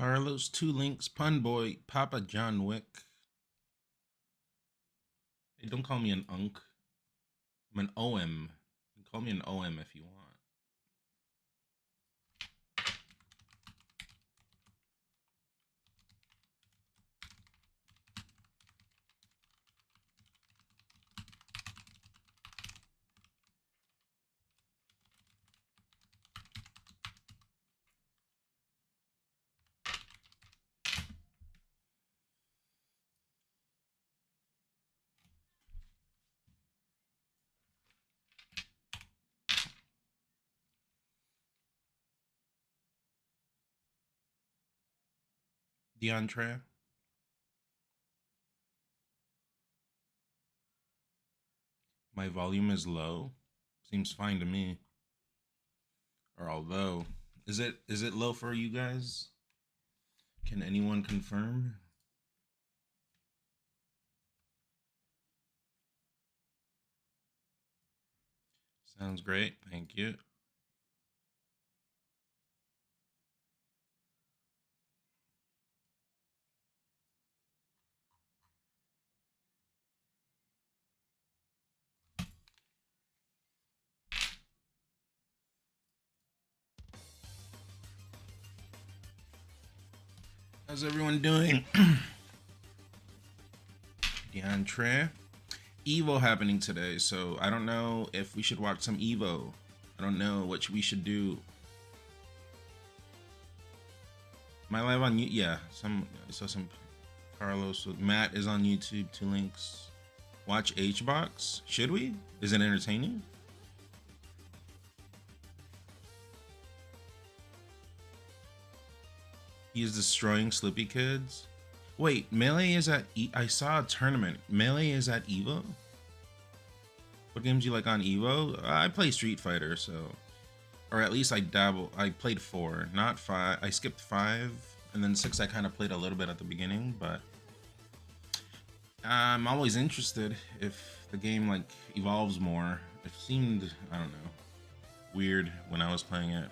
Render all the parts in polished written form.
Carlos, Two Links, Pun Boy, Papa John Wick. Hey, don't call me an unk. I'm an OM. You can call me an OM if you want. DeAndre. My volume is low. Seems fine to me. Or although, is it low for you guys? Can anyone confirm? Sounds great. Thank you. How's everyone doing? DeAndre. EVO happening today, so I don't know if we should watch some EVO. I don't know what we should do. Am I live on you? Yeah, I saw some Carlos. Matt is on YouTube. Two Links. Watch HBox. Should we? Is it entertaining? He is destroying Slippy Kids. Wait, Melee is at I saw a tournament. Melee is at EVO? What games do you like on EVO? I play Street Fighter, so... Or at least I dabble. I played 4, not 5. I skipped 5, and then 6 I kind of played a little bit at the beginning, but... I'm always interested if the game, like, evolves more. It seemed, I don't know, weird when I was playing it.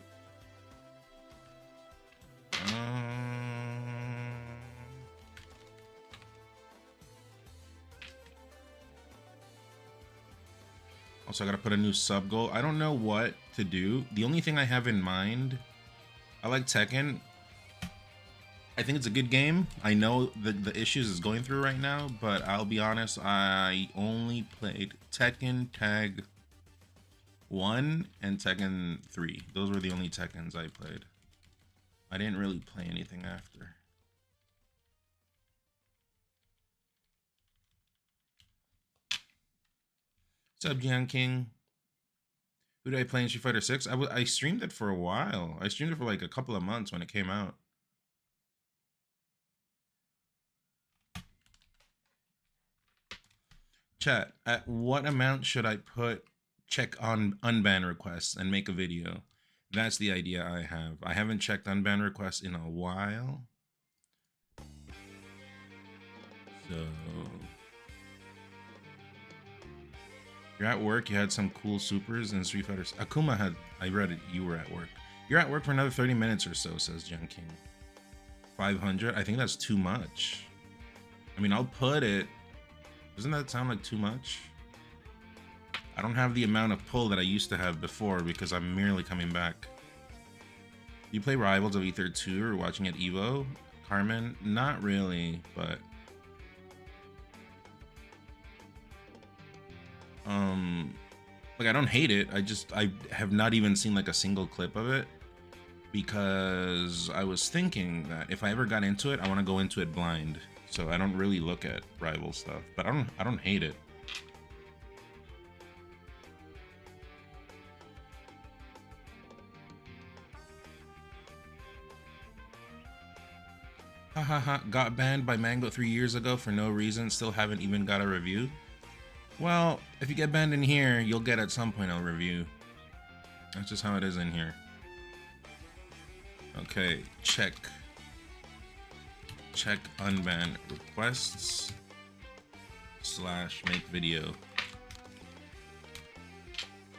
Also, I gotta put a new sub goal. I don't know what to do. The only thing I have in mind, I like Tekken. I think it's a good game. I know the issues it's going through right now, but I'll be honest, I only played Tekken Tag 1 and Tekken 3. Those were the only Tekkens I played. I didn't really play anything after. What's up, Gian King? Who did I play in Street Fighter 6? I streamed it for a while. I streamed it for like a couple of months when it came out. Chat, at what amount should I check on unban requests and make a video? That's the idea I have. I haven't checked unban requests in a while. So... You're at work, you had some cool supers in Street Fighter. Akuma had, I read it, you were at work. You're at work for another 30 minutes or so, says Jen King. 500? I think that's too much. I mean, I'll put it. Doesn't that sound like too much? I don't have the amount of pull that I used to have before because I'm merely coming back. You play Rivals of Ether 2 or watching at EVO? Carmen? Not really, but... like I don't hate it. I have not even seen like a single clip of it because I was thinking that if I ever got into it, I want to go into it blind. So I don't really look at rival stuff, but I don't hate it. Hahaha, got banned by Mango 3 years ago for no reason, still haven't even got a review. Well, if you get banned in here, you'll get at some point a review. That's just how it is in here. Okay, check unban requests / make video.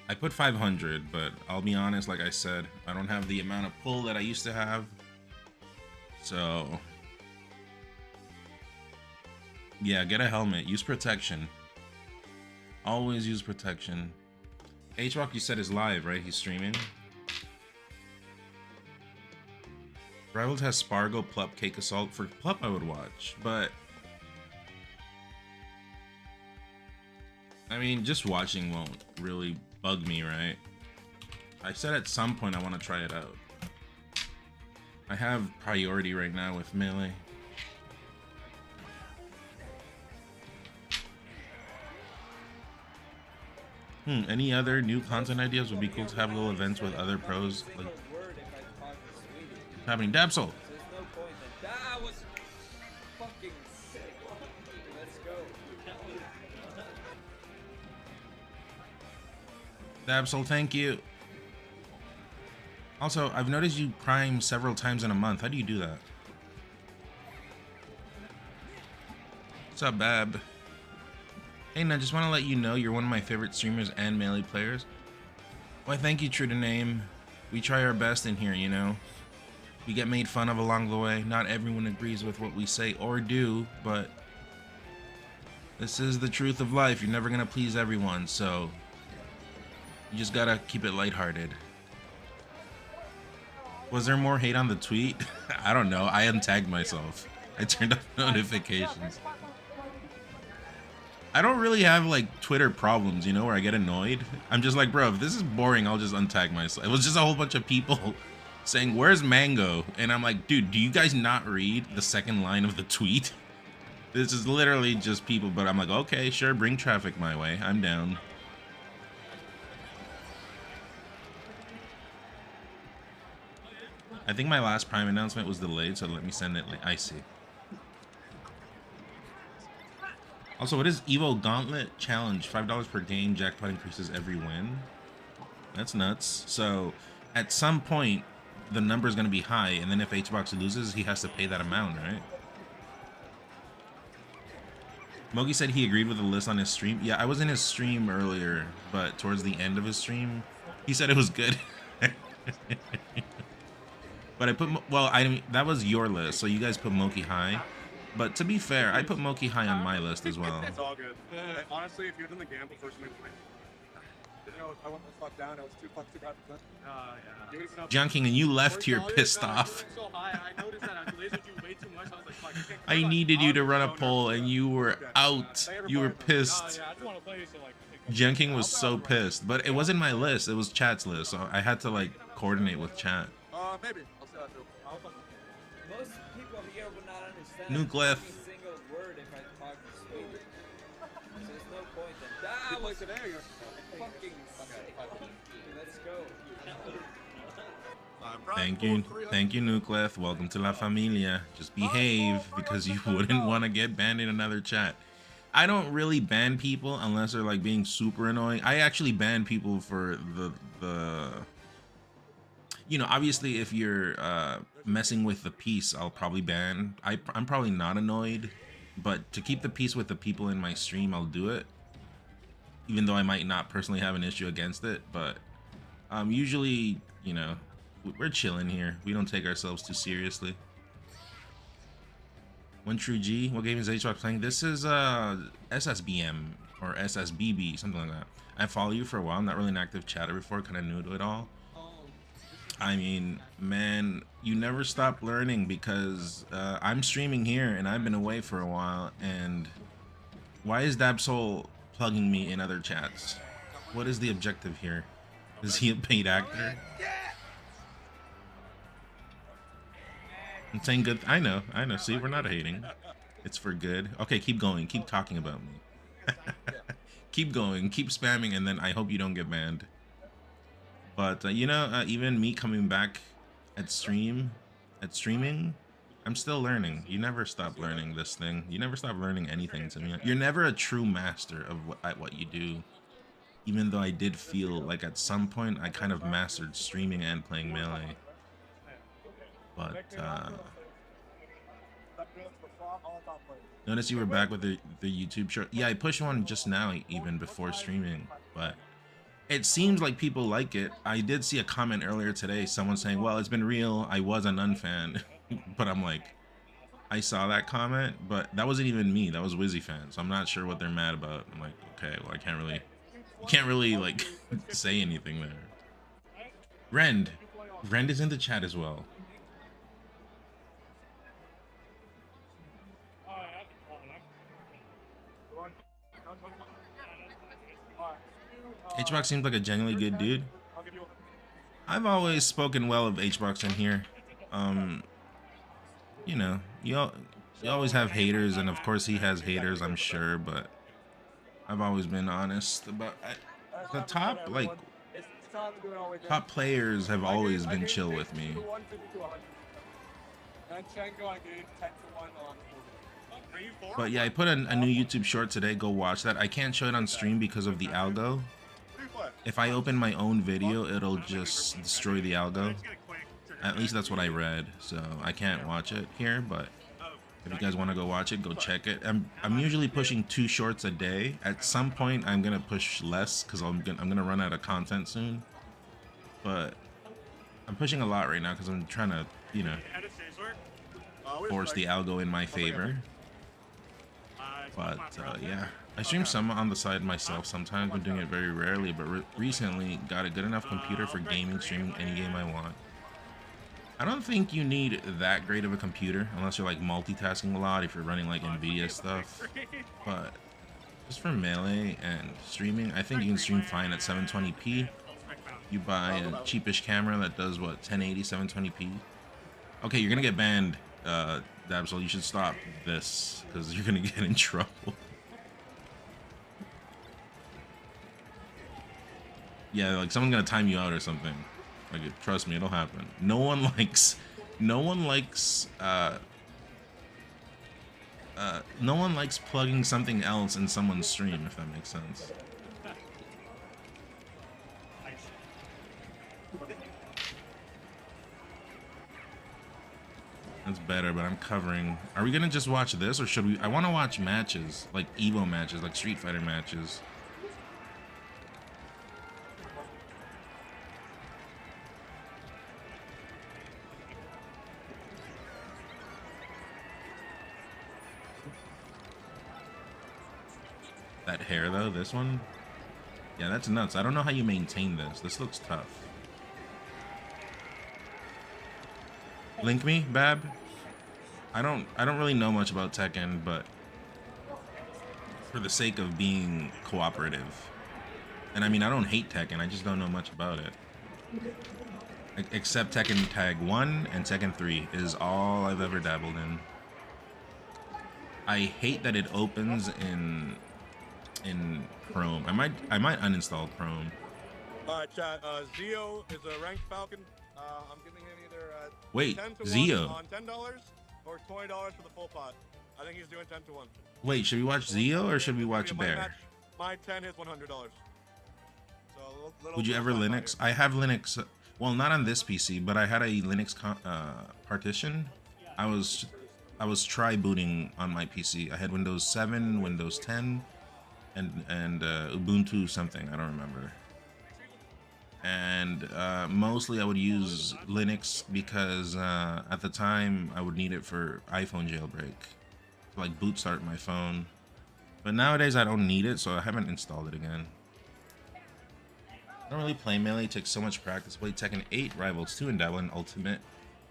I put 500, but I'll be honest, like I said, I don't have the amount of pull that I used to have. So yeah, get a helmet. Use protection. Always use protection. H-Rock, you said is live, right? He's streaming. Rivals has Spargo, Plup, Cake Assault. For Plup, I would watch, but I mean, just watching won't really bug me, right? I said at some point I want to try it out. I have priority right now with melee. Any other new content ideas? Would be cool to have little events with other pros. Like happening, Dabsol. Dabsol, thank you. Also, I've noticed you prime several times in a month. How do you do that? What's up, Bab? Hey, I just want to let you know you're one of my favorite streamers and melee players. Why, thank you, true to name. We try our best in here, you know? We get made fun of along the way. Not everyone agrees with what we say or do, but this is the truth of life. You're never gonna please everyone, so you just gotta keep it lighthearted. Was there more hate on the tweet? I don't know. I untagged myself. I turned off notifications. I don't really have like Twitter problems, you know, where I get annoyed. I'm just like, bro, if this is boring, I'll just untag myself. It was just a whole bunch of people saying, where's Mango? And I'm like, dude, do you guys not read the second line of the tweet? This is literally just people, but I'm like, okay, sure, bring traffic my way. I'm down. I think my last Prime announcement was delayed, so let me send it. I see. Also, what is EVO Gauntlet Challenge? $5 per game. Jackpot increases every win. That's nuts. So, at some point, the number is going to be high, and then if HBox loses, he has to pay that amount, right? Mogi said he agreed with the list on his stream. Yeah, I was in his stream earlier, but towards the end of his stream, he said it was good. But I put, well, that was your list, so you guys put Moki high. But to be fair, I put Moki high on my list as well. It's all good. Honestly, if you're in the gamble first move, you know, I went the fuck down. I was too fucked to grab the John King, and you left here pissed off. I needed you to run a poll, and you were out. You were pissed. John King was so pissed, but it wasn't my list. It was chat's list, so I had to like coordinate with chat. Maybe. I'll see how I feel. Most people here would not understand Nuclear. a single word if I talk Swedish. So there's no point in that. Good place today, you're Fucking let's go. Thank you, Nuclear. Welcome to La Familia. Just behave, because you wouldn't want to get banned in another chat. I don't really ban people unless they're like being super annoying. I actually ban people for the you know, obviously if you're messing with the peace, I'll probably ban. I'm probably not annoyed, but to keep the peace with the people in my stream, I'll do it, even though I might not personally have an issue against it. But usually, you know, we're chilling here. We don't take ourselves too seriously. One True G, what game is HBox playing? This is SSBM or SSBB, something like that. I follow you for a while. I'm not really an active chatter before, kind of new to it all. I mean, man, you never stop learning, because I'm streaming here and I've been away for a while. And why is Dabsol plugging me in other chats? What is the objective here? Is he a paid actor? I'm saying good. I know. See, we're not hating. It's for good. Okay, keep going. Keep talking about me. Keep going. Keep spamming, and then I hope you don't get banned. But you know, even me coming back at streaming, I'm still learning. You never stop learning this thing. You never stop learning anything to me. You're never a true master of what you do. Even though I did feel like at some point I kind of mastered streaming and playing melee. But notice you were back with the YouTube show. Yeah, I pushed one just now, even before streaming, but it seems like people like it. I did see a comment earlier today, someone saying, well, it's been real, I was an unfan. But I'm like, I saw that comment, but that wasn't even me. That was Wizzy fans. So I'm not sure what they're mad about. I'm like, okay, well, I can't really like say anything there. Rend, Rend is in the chat as well. HBox seems like a genuinely good dude. I've always spoken well of HBox in here. You know, you always have haters, and of course he has haters, I'm sure, but I've always been honest about the top players have always been chill with me. But yeah, I put a new YouTube short today. Go watch that. I can't show it on stream because of the algo. If I open my own video, it'll just destroy the algo. At least that's what I read. So I can't watch it here, but if you guys want to go watch it, go check it. I'm usually pushing 2 shorts a day. At some point, I'm gonna push less because I'm gonna run out of content soon. But I'm pushing a lot right now because I'm trying to, you know, force the algo in my favor. But yeah, I stream some on the side myself sometimes. I'm doing it very rarely, but recently got a good enough computer for gaming, streaming any game I want. I don't think you need that great of a computer unless you're like multitasking a lot, if you're running like NVIDIA stuff. But just for melee and streaming, I think you can stream fine at 720p. You buy a cheapish camera that does what, 1080, 720p. Okay, you're gonna get banned, Dabsel. You should stop this because you're gonna get in trouble. Yeah, like someone's gonna time you out or something. Like, trust me, it'll happen. No one likes plugging something else in someone's stream, if that makes sense. That's better, but I'm covering. Are we gonna just watch this, or should we? I want to watch matches, like EVO matches, like Street Fighter matches. That hair though, this one, yeah, that's nuts. I don't know how you maintain this. This looks tough. Link me, Bab. I don't really know much about Tekken, but for the sake of being cooperative, and I mean, I don't hate Tekken, I just don't know much about it. Except Tekken Tag 1 and Tekken 3 is all I've ever dabbled in. I hate that it opens in Chrome. I might uninstall Chrome. Alright, chat. Zio is a ranked Falcon. I'm giving him either wait, 10 to Zio 1 on $10 or $20 for the full pot. I think he's doing 10 to 1. Wait, should we watch Zio or should we watch Bear? My 10 is $100. So Would you ever Linux? I have Linux. Well, not on this PC, but I had a Linux partition. I was try booting on my PC. I had Windows 7, Windows 10, and Ubuntu something. I don't remember. And mostly I would use Linux because at the time I would need it for iPhone jailbreak, to like boot start my phone. But nowadays I don't need it, so I haven't installed it again. I don't really play Melee. It takes so much practice. Played Tekken 8, Rivals 2, and dabble in Ultimate.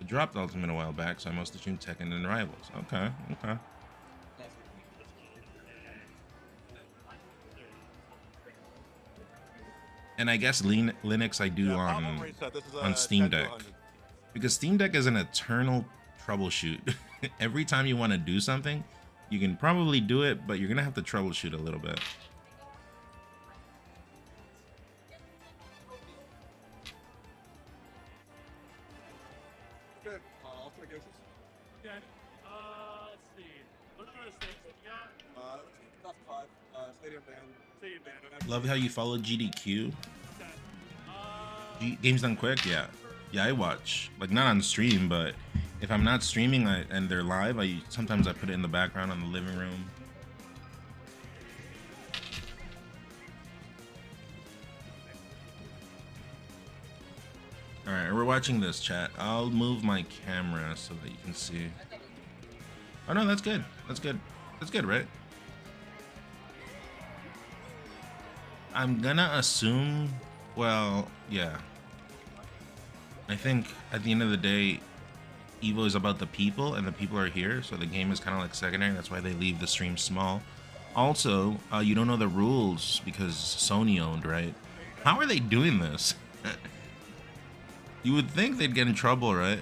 I dropped Ultimate a while back, so I mostly stream Tekken and Rivals. Okay, okay. And I guess Linux I do on Steam Deck. Because Steam Deck is an eternal troubleshoot. Every time you want to do something, you can probably do it, but you're going to have to troubleshoot a little bit. good. Ultimate Ghosts. Okay. Let's see. What are the stakes that you got? Top 5. Stadium Band. Stadium Band. Love how you follow GDQ. Okay. Games Done Quick, yeah. Yeah, I watch. Like, not on stream, but if I'm not streaming and they're live, sometimes I put it in the background in the living room. All right, we're watching this, chat. I'll move my camera so that you can see. Oh no, that's good. That's good. That's good, right? I'm gonna assume. Well, yeah. I think at the end of the day, EVO is about the people, and the people are here, so the game is kind of like secondary. That's why they leave the stream small. Also, you don't know the rules because Sony owned, right? How are they doing this? You would think they'd get in trouble, right?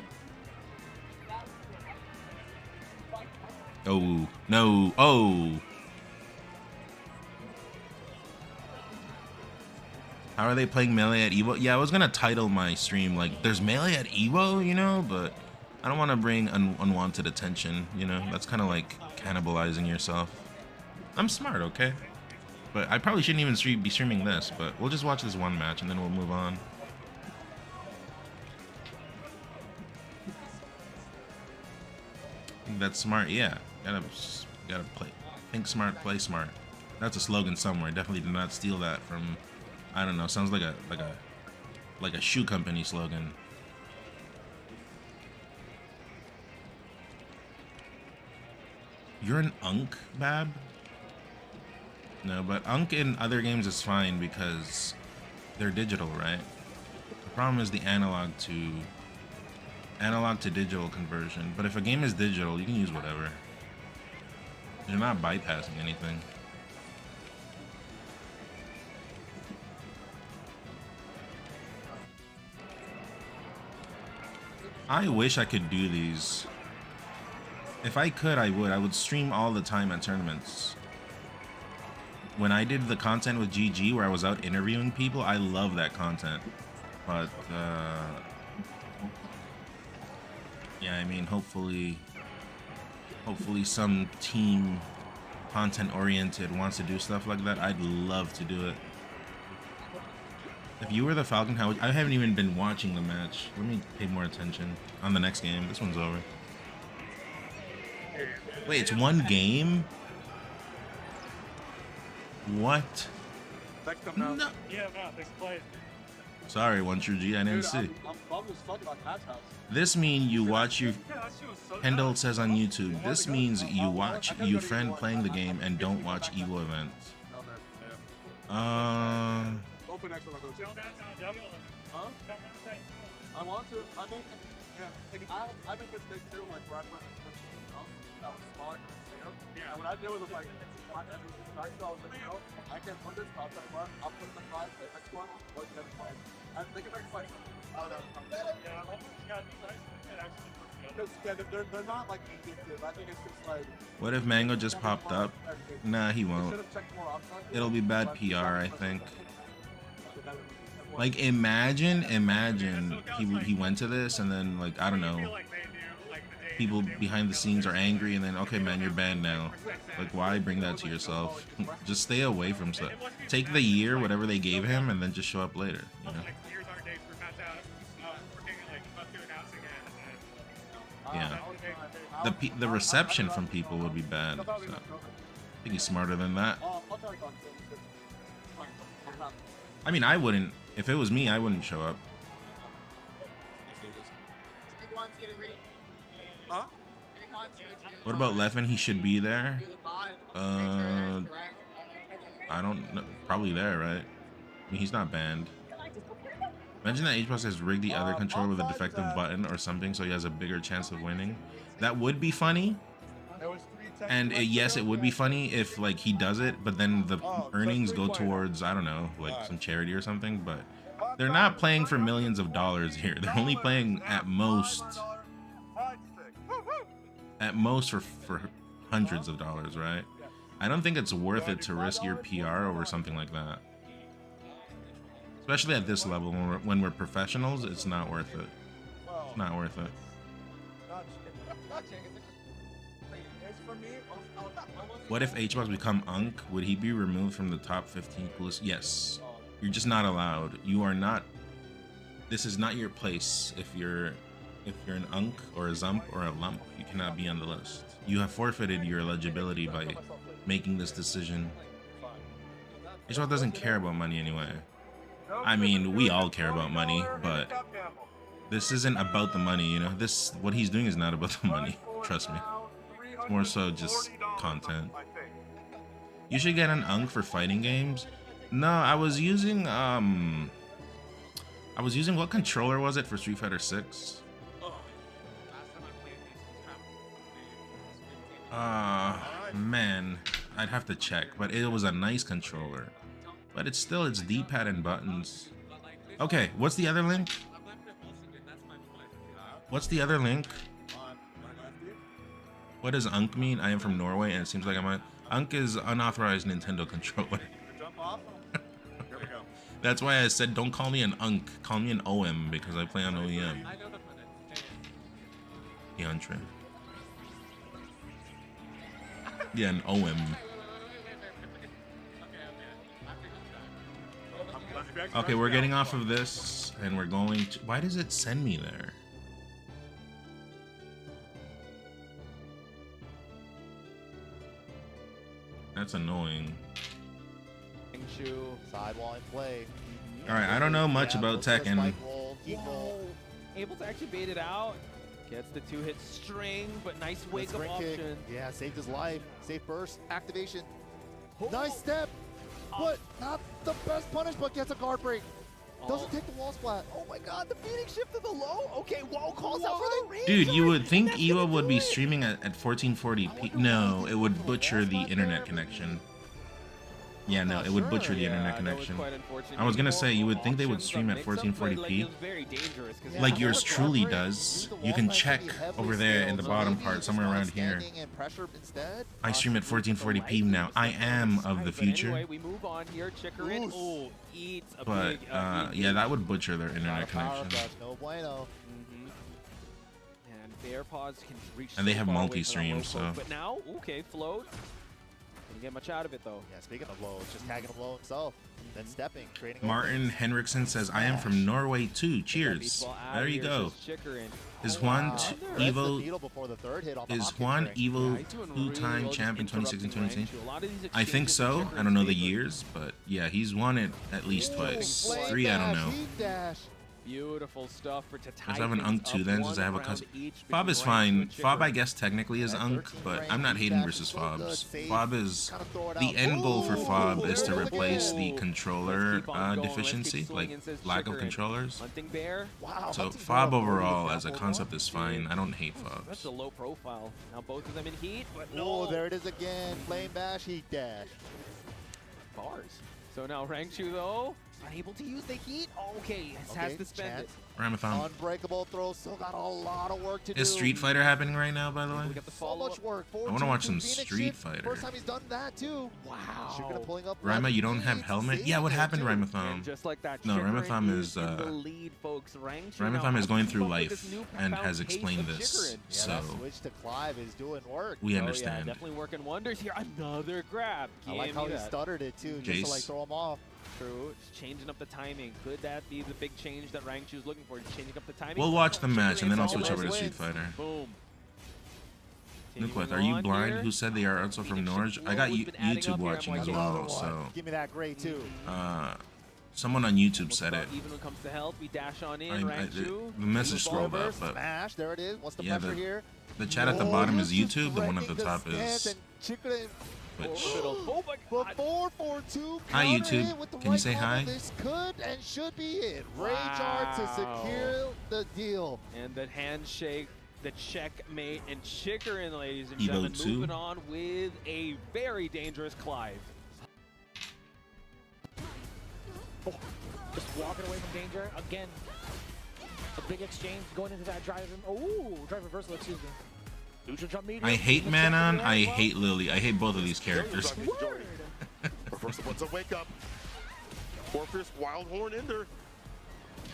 Oh, no. Oh. How are they playing Melee at EVO? Yeah, I was gonna title my stream like, there's Melee at EVO, you know, but I don't want to bring unwanted attention, you know? That's kind of like cannibalizing yourself. I'm smart, okay? But I probably shouldn't even be streaming this, but we'll just watch this one match and then we'll move on. I think that's smart, yeah. Gotta play. Think smart, play smart. That's a slogan somewhere. Definitely did not steal that from, I don't know, sounds like a shoe company slogan. You're an Unk, Bab? No, but Unk in other games is fine because they're digital, right? The problem is the analog to digital conversion. But if a game is digital, you can use whatever. You're not bypassing anything. I wish I could do these. If I could, I would stream all the time at tournaments. When I did the content with GG where I was out interviewing people, I love that content. But yeah, I mean, hopefully some team content oriented wants to do stuff like that. I'd love to do it. If you were the Falcon, how would, I haven't even been watching the match. Let me pay more attention on the next game. This one's over. Wait, it's one game? What? No. Yeah, no, thanks for playing. Sorry, One True G, I didn't see. I'm bummed as fuck about Pat's house. This means you watch your... Yeah, that shit was so Kendall says on YouTube, this means you watch you friend playing the game and don't watch EVO events. Open X on those. Huh? I want to. I think. Yeah. Like, I make mistakes too. Like where I put that was smart. Yeah. And what I did was like, I was like, you know, I can put this top side bar. I'll put the five, the next one, or the next one. And they can make like. Yeah, they're not like addictive. I think it's just like. What if Mango just popped up? Nah, he won't. It'll be bad PR, I think. Like, imagine he went to this and then, like, I don't know, people behind the scenes are angry and then, okay, man, you're banned now. Like, why bring that to yourself? Just stay away from stuff. Take the year, whatever they gave him, and then just show up later, you know? Yeah. The reception from people would be bad, so I think he's smarter than that. I mean, I wouldn't. If it was me, I wouldn't show up. What about Leffen? He should be there. I don't know. Probably there, right? I mean, he's not banned. Imagine that HBoss has rigged the other controller with a defective button or something so he has a bigger chance of winning. That would be funny. And yes, it would be funny if like he does it, but then the earnings go towards, I don't know, like some charity or something. But they're not playing for millions of dollars here. They're only playing at most for hundreds of dollars, right? I don't think it's worth it to risk your PR over something like that. Especially at this level, when we're professionals, it's not worth it. It's not worth it. What if HBox become Unk? Would he be removed from the top 15 coolest? Yes. You're just not allowed. You are not. This is not your place. If you're an Unk or a Zump or a Lump, you cannot be on the list. You have forfeited your eligibility by making this decision. HBox doesn't care about money anyway. I mean, we all care about money, but this isn't about the money, you know? What he's doing is not about the money. Trust me. It's more so just content. You should get an Unk for fighting games. No, I was using what controller was it for Street Fighter 6? Man, I'd have to check, but it was a nice controller. But it's D-pad and buttons. Okay, what's the other link? What's the other link? What does Unk mean? I am from Norway, and it seems like I'm a... Unk is unauthorized Nintendo controller. That's why I said don't call me an Unk, call me an OM, because I play on OEM. Yantre. Yeah, an OM. Okay, we're getting off of this, and we're going to... Why does it send me there? That's annoying. Sidewall in play. Alright, I don't know much about Tekken. Whoa. Able to actually bait it out. Gets the 2-hit string, but nice wake-up option. Yeah, saved his life. Safe burst. Activation. Nice step. But not the best punish, but gets a guard break. Doesn't take the wall splat. Oh my god, the Phoenix shift to the low. Okay, wall calls out for the range. Dude, you would think EVO would be streaming at 1440p. No, it would butcher the internet connection. Yeah, no, it would butcher the internet connection. I was gonna say, you would think they would stream at 1440p. Like yours truly does. You can check over there in the bottom part, somewhere around here. I stream at 1440p now. I am of the future. But, yeah, that would butcher their internet connection. And they have multi-stream, so... But now, okay, float. Didn't get much out of it though. Yeah, speaking of low, just tagging him low himself, then stepping, creating. Martin Henriksen says, "I am from Norway too. Cheers." There you go. Is Juan EVO? Is Juan EVO two-time champ in 2016-2017? I think so. I don't know the years, but yeah, he's won it at least twice. 3, I don't know. Beautiful stuff for to Does I have an Unk too then? Does I have a cousin? Fob is fine. Fob, I guess, technically is Unk, but I'm not hating versus Fobs. Fob is... The end goal for Fob is to replace the controller deficiency, like lack of controllers. So Fob overall as a concept is fine. I don't hate Fobs. That's a low profile. Now both of them in heat, but no. Oh, there it is again. Flame bash, heat dash. Bars. So now Rangchu though, unable to use the heat. Oh, okay, has to spend it. Ramathon. Unbreakable throw, still got a lot of work to do. Is Street Fighter happening right now, by the way? So much work. I want to watch some Street Fighter. First time he's done that too. Wow. Pulling up Rima, you don't have helmet? Yeah, what happened, Ramathon? No, Ramathon is Ramathon is going through life and has explained this, so switch to Clive is doing work. We understand. Definitely working wonders here. Another grab. I like how he stuttered it too, just to like throw him off. True. Just changing up the timing. Could that be the big change that Rangchu's looking for? Just changing up the timing. We'll watch the match and then I'll switch over to Street Fighter. Boom. Nukleth, are you blind? Who said they are also from Norwich? I got YouTube watching as well, so. Give me that gray too. Someone on YouTube said it. Even when it comes to help, we dash on in. Rangchu. The message scrolled up, but smash. There it is. What's the yeah, pressure here? The chat at the bottom is YouTube. The one at the top is Twitch. Oh my god. 4-4-2. Hi YouTube. Can you say hi? This could and should be it. Rage art to secure the deal. And the handshake, the checkmate, and Chikarin, ladies and gentlemen, moving on with a very dangerous Clive. Oh, just walking away from danger again. A big exchange going into that drive. Oh, drive reversal. Excuse me. I hate Manon. I hate Lily. I hate both of these characters. Reversal, what's a wake up? Morpheus, Wild Horn in there.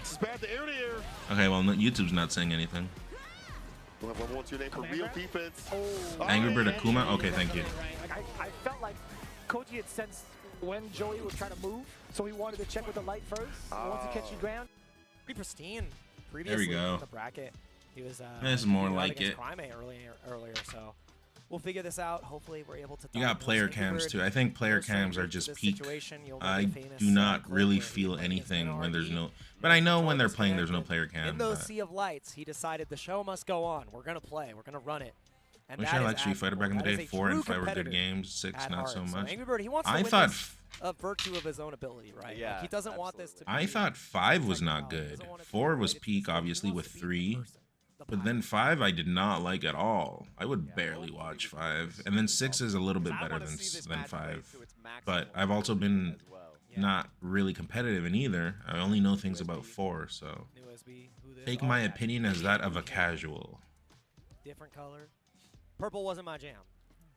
This is bad to air to air. Okay, well, YouTube's not saying anything. We'll have 1-1-2 name for real defense. Angry Bird Akuma? Okay, thank you. Like I felt like Koji had sensed when Joey was trying to move, so he wanted to check with the light first. Once he catches you ground. Pretty pristine. There we go. The bracket. He was this is more like it. Primate earlier, so we'll figure this out. Hopefully, we're able to. You got player cams too. I think player cams are just peak. I do not really feel anything when there's no. But I know when they're playing, there's no player cam. In those sea of lights, he decided the show must go on. We're gonna play. We're gonna run it. And wish I liked Street Fighter back in the day. 4 and 5 were good games. 6 not so much. Angry Bird, he wants to win a virtue of his own ability, right? Yeah, like, he doesn't want this to be. I thought 5 was not good. 4 was peak, obviously, with 3. But then 5 I did not like at all. I would barely watch 5. And then 6 is a little bit better than 5. But I've also been not really competitive in either. I only know things about 4, so take my opinion as that of a casual. Different color. Purple wasn't my jam.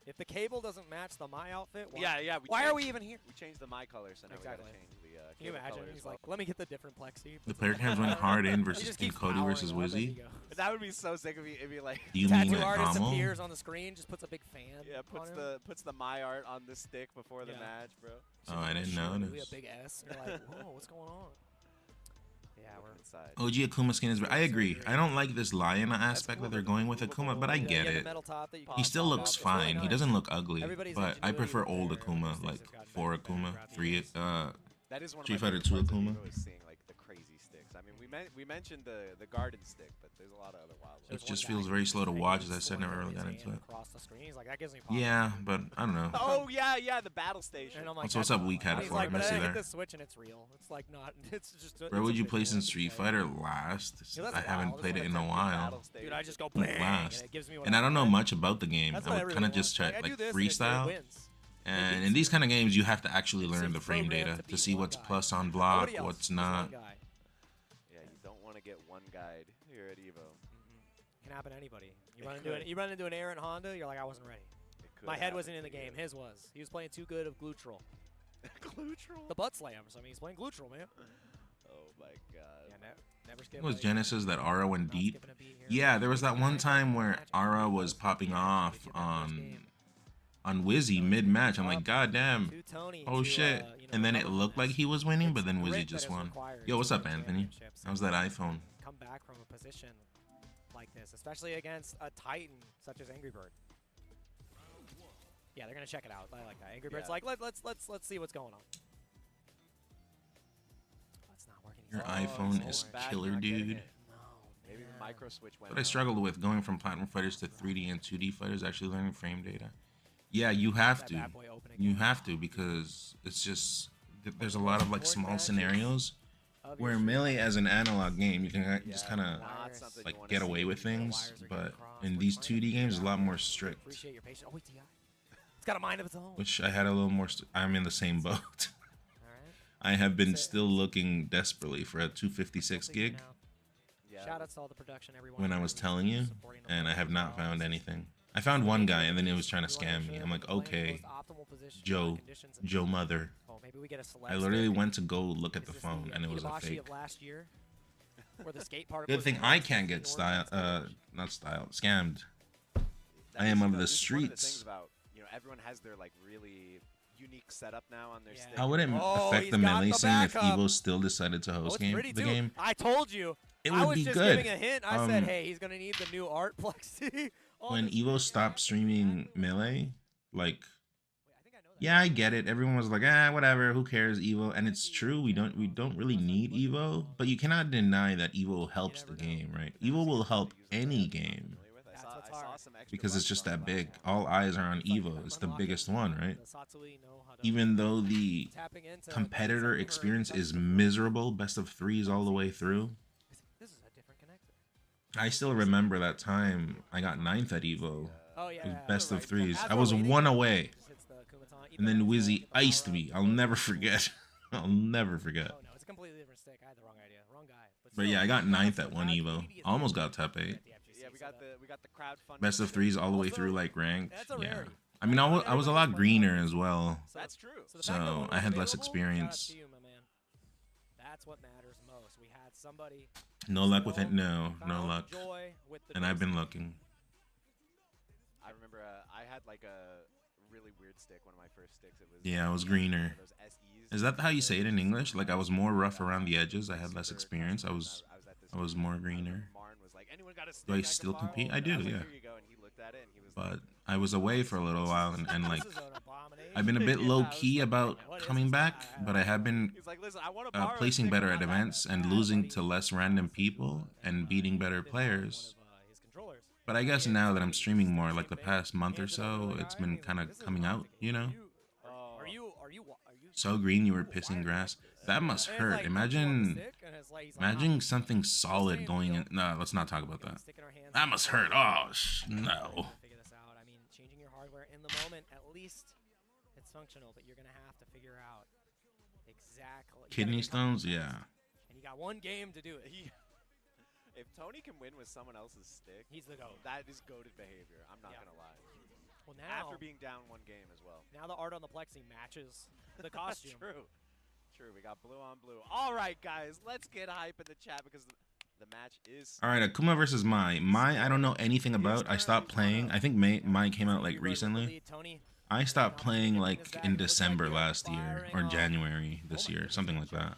If the cable doesn't match the my outfit, why, why are we even here? We changed the my color, so now we gotta change the Can you imagine? He's like, let me get the different plexi. The player cams went hard in versus Team Cody versus Wizzy. That would be so sick if it'd be like. Do you mean tattoo artist Domo? appears on the screen, just puts a big fan. Yeah, puts the my art on the stick before the match, bro. Oh, I didn't notice. A big S. You're like, whoa, what's going on? Yeah, we're inside. OG Akuma skin is. I agree. I don't like this lion aspect that they're going with Akuma, but I get it. He still looks fine. He doesn't look ugly, but I prefer old Akuma, like 4 Akuma, 3 That is one Street of my Fighter favorite 2 parts of Akuma. EVO is seeing like the crazy sticks. I mean, we mentioned the garden stick, but there's a lot of other wild ones. It just feels very slow to watch. As I said, never really got into it. Yeah, but I don't know. Oh yeah, the battle station. Also, what's up, Weak Hat He's 4? like, I but miss I you hit there. the switch and it's real. It's like not. It's just. Where would you place in Street Fighter last? I haven't played it in a while. Dude, I just go bang, Last. and it gives me what And I don't know want. much about the game. That's I what would really kind of want. just check I do like this and it freestyle. wins. And in these kind of games, you have to actually learn the It's frame programmed data to to be see one what's guy. plus on block, Nobody else what's is one not. guy. Yeah, you don't want to get one guide here at EVO. Can happen to anybody. You run into an errant Honda, you're like, I wasn't ready. My head wasn't in the game. His was. He was playing too good of Glutral. Glutral? The butt slams. I mean, he's playing Glutral, man. Oh my god. Yeah, never skip. It was a- Genesis that Aura went not deep. skipping a beat here. Yeah, there was that one time where Aura was popping off on Wizzy mid-match. I'm like, god damn. To Tony Oh to, shit. And then it looked like he was winning, but then It's Wizzy grit just that is won. required Yo, what's to up, win Anthony? championships. How's that iPhone? Come back from a position like this, especially against a Titan such as Angry Bird. Yeah, they're gonna check it out. I like that. Angry Bird's like, let's see what's going on. It's not working. Your He's like, iPhone oh, is it's killer, not getting dude. it. Maybe the micro switch went. But I out. struggled with going from platform fighters to 3D and 2D fighters, actually learning frame data. Yeah, you have that to. bad boy open You again. have to, because it's just there's a lot of like small scenarios Of where your Melee as an analog game, you can just Yeah, kind of not something you like wanna get see. away with things, wires are getting but crossed, in we're these trying to 2D games, figure a lot out. more strict. Appreciate your patience. Oh, wait, TI. It's got a mind of its own. Which I had a little more. I'm in the same boat. All right. I have been That's it. still looking desperately for a 256 We'll see you gig now. Yeah. Shout out to all the production, everyone. when I was telling you, supporting the and I have players not as well. found anything. I found one guy, and then he was trying to We wanna scam make me. sure I'm that like, we're playing in okay, the most optimal position, Joe, conditions, and Joe Mother. well, maybe we get a select I literally stick. went to go look at Is the this phone, and it was a Itabashi fake. of last year, where the skate part Good was thing in I it, can't get in order style, against the- not styled, scammed. That I is am of the this is one of the streets. things about, everyone has their like really unique setup now on their Yeah. stick. How would it Oh, affect he's the got melee the scene if backup. Evo still decided to Oh, host it's pretty the too. game? I told you. It I would was be just good. giving a hint. I said, hey, he's gonna need the new art plexi. on When his Evo screen. stopped streaming melee, like, Wait, I think I know that. yeah, I get it. Everyone was like, whatever, who cares, Evo? And it's true, we don't really need Evo, but you cannot deny that Evo helps the game, right? Evo will help any game That's what's hard. because it's just that big. All eyes are on Evo. It's the biggest one, right? The Satsui know how to Even though the tapping into competitor something or experience is something. miserable, best of threes all the way through. This is a different connector. I still remember that time I got 9th at Evo. Oh yeah. It was yeah, best right. of threes. As I we're was waiting, one away. just hits the Kumaton. And then Either Wizzy the power iced me. I'll never forget. I'll never forget. Oh no, it's a completely different stick. I had the wrong idea. Wrong guy. But still, yeah, I got he 9th also at one had Evo. previous Almost games got top 8. at the FGC, Yeah, so we got the crowdfunding. Best of threes all the way Also, through like ranked. that's a Yeah. rarity. I mean, I was a lot greener as well. That's true. the fact that So, one I was had less available, experience. shout out to you, my man. That's what matters most. We had somebody. No luck with it. No found luck. joy with the And I've been joystick. looking. I remember I had like a really weird stick. One of my first sticks. It was Yeah, I was greener. those SEs. Is that how you say it in English? Like I was more rough around the edges. I had less experience. I was at this more greener. Marn was like, anyone got a stick? Do I can still borrow?" compete? I And do, was like, yeah. Here you go. And he looked at it and he was But like, I was away for a little while, and like This is an abomination. I've been a bit Yeah, low I was key like, about what is coming this? back, but I have been he's like, listen, I want to borrow a placing stick, better but at not that events bad." and losing to less random people and beating better players. His controllers. But I guess now that I'm streaming more, like the past month or so, it's been kind of coming out, you know? Are you? So green, you were pissing grass. That must And it's hurt. like, Imagine, stick, and it's like, he's like, imagine something solid going in. No, let's not talk about that. That must hurt. Oh, no. Figure this out. I mean, changing your hardware in the moment, at least it's functional, but you're gonna have to figure out exactly. Kidney stones, yeah. And you got one game to do it. If Tony can win with someone else's stick, He's the GOAT. that is goated behavior. I'm not gonna lie. Well, now After being down one game as well. now the art on the plexi matches the costume. True. True. We got blue on blue. All right, guys, let's get hype in the chat because the match is. All right, Akuma versus Mai. Mai, I don't know anything about. I stopped playing. I think Mai came out like recently. I stopped playing like in December last year or January this year, something like that.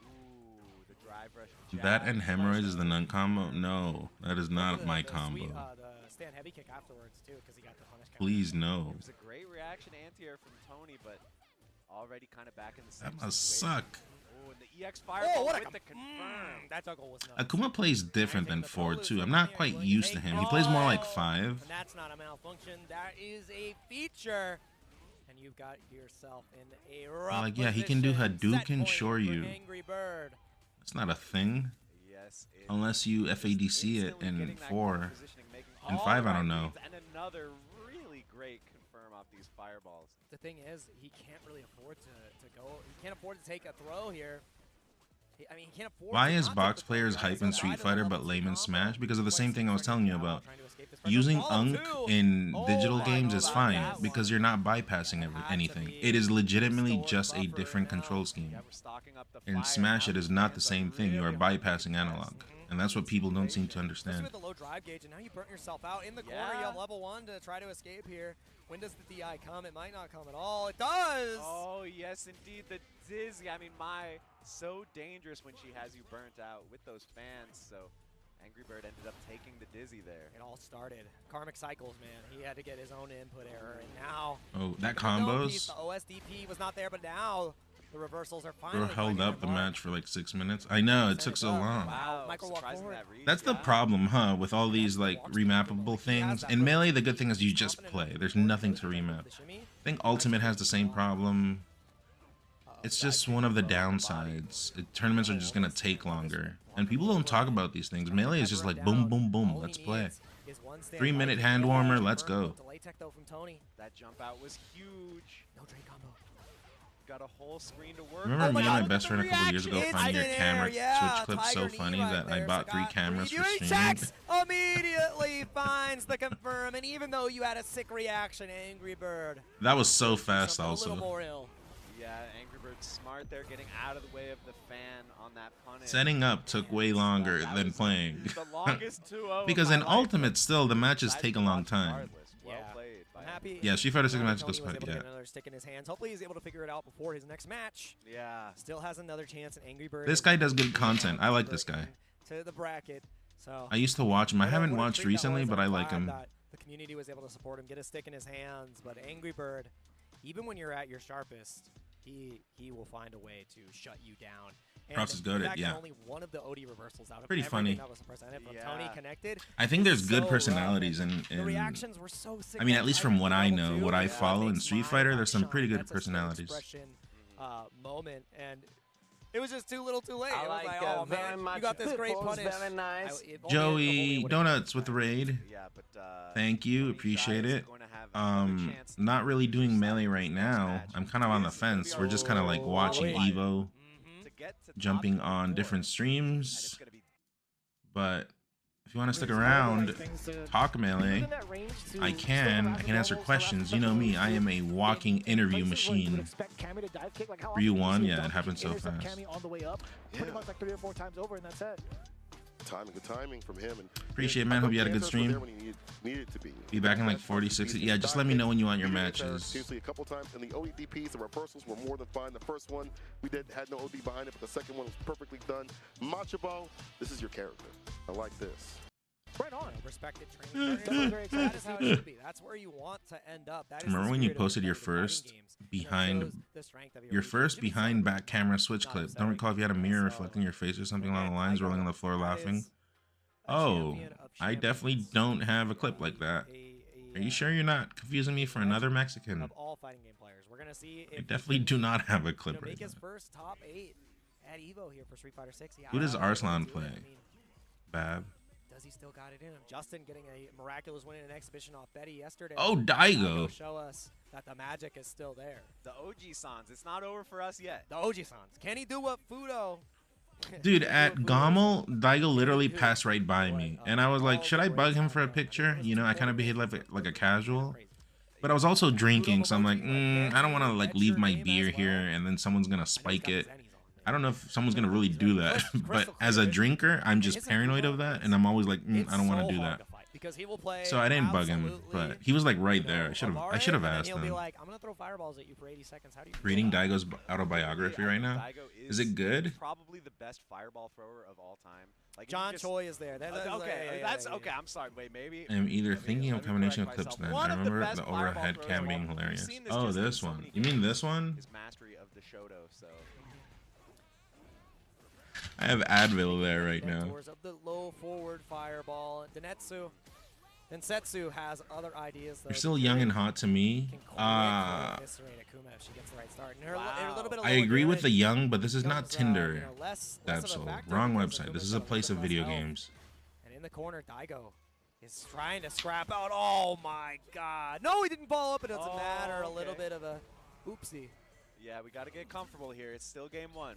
Ooh, the drive rush jab. That and hemorrhoids is the nun combo? No, that is not my combo. The stand heavy kick afterwards too, because he got the punish. Please no. It was a great reaction anti-air from Tony, but already kind of back in the same That must situation. suck. Oh, and the EX fireball what a with the confirm. That juggle was nuts. Akuma plays different than 4 too. I'm not quite used to him. He plays more like 5. And that's not a malfunction. That is a feature. And you've got yourself in a rough Like, yeah, he can do position. Hadouken, Set point sure for you. Angry Bird. It's not a thing. Yes, it Unless you is FADC it instantly in getting that 4. good positioning, making In all 5, the I right don't know. reads, and another really great confirm off these fireballs. The thing is, he can't really afford to go. He can't afford to take a throw here. I mean, he can't afford Why to is not box take the throw. players Guys, hype in like, Street I don't Fighter know but if lame in it's Smash? Because of the same thing I was Trying telling you to about. escape this pressure. Using Follow Unk two. in Oh, digital I games know is about fine that because one. you're not bypassing anything. It is legitimately just a different control scheme. Yeah, we're stocking up the In fire. Smash, it is not the Hands same are thing. You are really hard to bypassing press. analog. And that's what people don't seem to Especially understand. with the low drive gauge, and now you burnt yourself out in the corner. You Yeah. have level 1 to try to escape here. When does the DI come? It might not come at all. It does! Oh, yes, indeed. The dizzy. I mean, Mai, so dangerous when she has you burnt out with those fans. So Angry Bird ended up taking the dizzy there. It all started. Karmic cycles, man. He had to get his own input error, and now Oh, that the dome piece, combos the OSDP was not there, but now the reversals are were finally held finding up the their mark. match for like 6 minutes. I know, it took so long. Wow, Michael walk surprising forward. that read. That's the yeah. problem, huh? With all these like remappable things. In Melee, the good thing is you just play. There's nothing to remap. The shimmy. I think Ultimate has the same problem. It's just one of the downsides. Tournaments are just gonna take longer. And people don't talk about these things. Melee is just like boom, boom, boom, let's play. 3-minute hand warmer, let's go. Delay tech though from Tony. That jump out was huge. No Drake combo. Got a whole screen to work. Remember Oh my me and my God, best friend a couple years ago reaction. finding your Instant camera air, yeah, switch clip so Tiger knee funny right that I there. bought So 3 got cameras for beauty streaming? checks immediately finds the confirm, and even though you had a sick reaction, Angry Bird. That was so fast something a little also. more ill. Yeah, Angry Bird's smart there, getting out of the way of the fan on that punish. Setting up took way longer That than was playing. The longest 2-0 Because of in my life. Ultimate still, the matches Nice take a long watch time. regardless. Well Yeah. played by I'm happy. Yeah, Street Fighter 6 Tony match goes was fine, able to yeah. get another stick in his hands. Hopefully he's able to figure it out before his next match. Yeah. Still has another chance, and Angry Bird. This is guy does good moving content. on I like deeper this guy. To the bracket. So I used to watch him. I what a- haven't what a watched treat that recently, was. but I'm I like glad him. that the community was able to support him, get a stick in his hands. But Angry Bird, even when you're at your sharpest, he will find a way to shut you down. And Props is the goated, fact that yeah. only one of the OD reversals out of Pretty everything funny. that was presented from Yeah. Tony connected. I think is there's good so personalities rough, in the reactions were so sick. I mean, that at least Tiger from what I level know, two, what I yeah, follow in makes Street mine Fighter, not there's some pretty shine. good That's a split personalities. expression, moment, and it was just too little too late. I It was like like, it oh very man, much. you got this great Football's punish. very nice. If only Joey would've- Donuts with the raid. Yeah, but Thank you, Tony appreciate Shai is it. going to have another chance to Not really doing decide Melee this right next now. match. I'm kind of on the This is gonna be fence. our We're just kind of like watching wait. EVO, Mhm. to get to top jumping on 24, different and it's streams. gonna be But if you want to stick around, talk Melee, I can. I can answer questions. You know me, I am a walking interview machine. Ryu won, yeah, it happened so fast. On the way up, pretty much like 3 or 4 times over, and that's it. Good timing from him. And Appreciate it, man. Hope you had a good Panthers were there stream. when he needed to be. Be back in like 40, 60. Yeah, just let me know when you want your matches. Seriously, a couple times, and the OEDPs, the reversals were more than fine. The first one, we had no OD behind it, but the second one was perfectly done. Macho Ball, this is your character. I like this. Right on. Respected training partners. That is how it should be. That's where you want to end up. That is Remember the when you spirit of posted your competitive first fighting games. behind Shows the strength of your region. first Should be behind celebrated. back camera switch Not clip? upsetting. Don't recall if you had a mirror So, reflecting your face or something bring along the back lines, Daigo. rolling on the floor That laughing. is a Oh, champion of I definitely champions. don't have a clip like that. Are you sure you're not confusing me for another Mexican? Of all fighting game players, we're gonna see if I he definitely can, do not have a you know, clip right make his now. first top 8 at EVO here for Street Fighter 6. Yeah, Who does I don't know if Arslan he'll do it. play? I mean, Bab. does he still got it in him? Justin getting a miraculous win in an exhibition off Betty yesterday. Oh, Daigo. Show us that the magic is still there. The OG Sans, it's not over for us yet. The OG Sans. Can he do what Fudo? Dude, at Gommel, Daigo literally passed right by me, and I was like, should I bug him for a picture? You know, I kind of behaved like a casual, but I was also drinking, so I'm like, I don't want to like leave my beer here, and then someone's gonna spike it. I don't know if someone's gonna really do that, but as a drinker, I'm just paranoid of that, and I'm always like, I don't want to do that. Because he will play. So I didn't bug him, but he was like right there. I should have asked He'll be him. like, I'm gonna throw fireballs at you for 80 seconds. How do you Reading Daigo's autobiography right now. Is it good? Probably the best fireball thrower of all time. Like John Choi is there. Okay, that's okay. I'm sorry. Wait, maybe. I'm either thinking of let me combination of correct clips myself. then. One I of the remember best the fireball overhead throwers cam of being all time. hilarious. We've seen this Oh, just in this so one. many You mean games. this one? His mastery of the Shoto, so. I have Advil there right now. Of the low forward fireball. Densetsu has other ideas. Though. You're still young and hot to me. Eviscerate Akuma if she gets the right start. And her little bit of I agree with the damage young, but this is not becomes, Tinder. you know, less of That's a so factor wrong because website. This Akuma's is a got place little of bit video less health. games. And in the corner, Daigo is trying to scrap out. Oh my God! No, he didn't follow up. It doesn't matter. A little bit of a oopsie. Yeah, we got to get comfortable here. It's still game 1.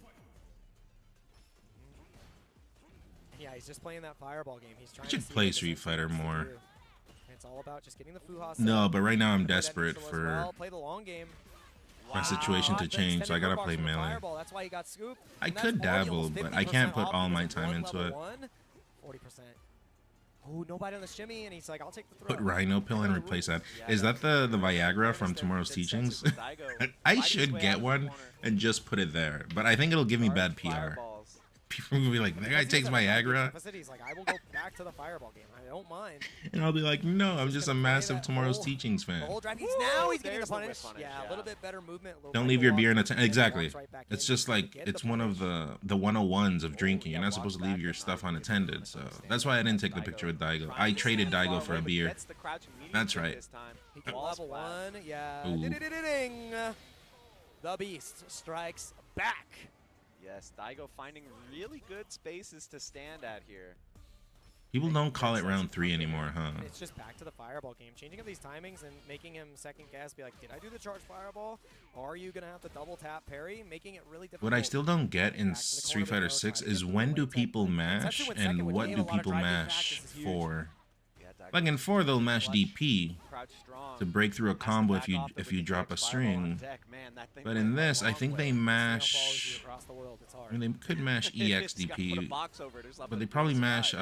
Yeah, he's just playing that fireball game. He's trying. I should to see play what Street Fighter Densetsu more. can do. It's all about just getting the Fuha. No, but right now I'm Play that desperate neutral as for well. Play the long game. my situation to Hot change, so I extended gotta play roadblocks from the melee. fireball. That's why he got scooped. I And could that's already dabble, almost but I 50% can't put off all my because time one into level it. one, 40%. Oh, nobody on the shimmy, and he's like, I'll take the throw. Put Rhino Pill and replace that. Is that the Viagra from Tomorrow's Teachings? I should get one and just put it there, but I think it'll give me bad PR. People will be like, that guy takes Viagra. He's like, I will go back to the fireball game. I don't mind. And I'll be like, no, I'm just a massive Tomorrow's Teachings fan. The whole drive. Now he's getting a There's the whip punish. punish, Yeah, a little bit better movement. Don't leave your beer in a tent. Exactly. It's just like, it's one of the 101s of drinking. You're not supposed to leave your stuff unattended. So that's why I didn't take the picture with Daigo. I traded Daigo for a beer. That's right. He can level 1. Yeah. Ooh. Ding. The Beast strikes back. Yes, Daigo finding really good spaces to stand at here. People don't call it round 3 anymore, huh? It's just back to the fireball game. Changing up these timings and making him second guess. Be like, did I do the charge fireball? Or are you going to have to double tap parry? Making it really difficult. What I still don't get in Street Fighter 6 is when do people mash and what do people mash for? Like in 4, they'll mash DP to break through a combo if you drop a string. But in this, I think they mash. I mean, they could mash EXDP, but they probably mash.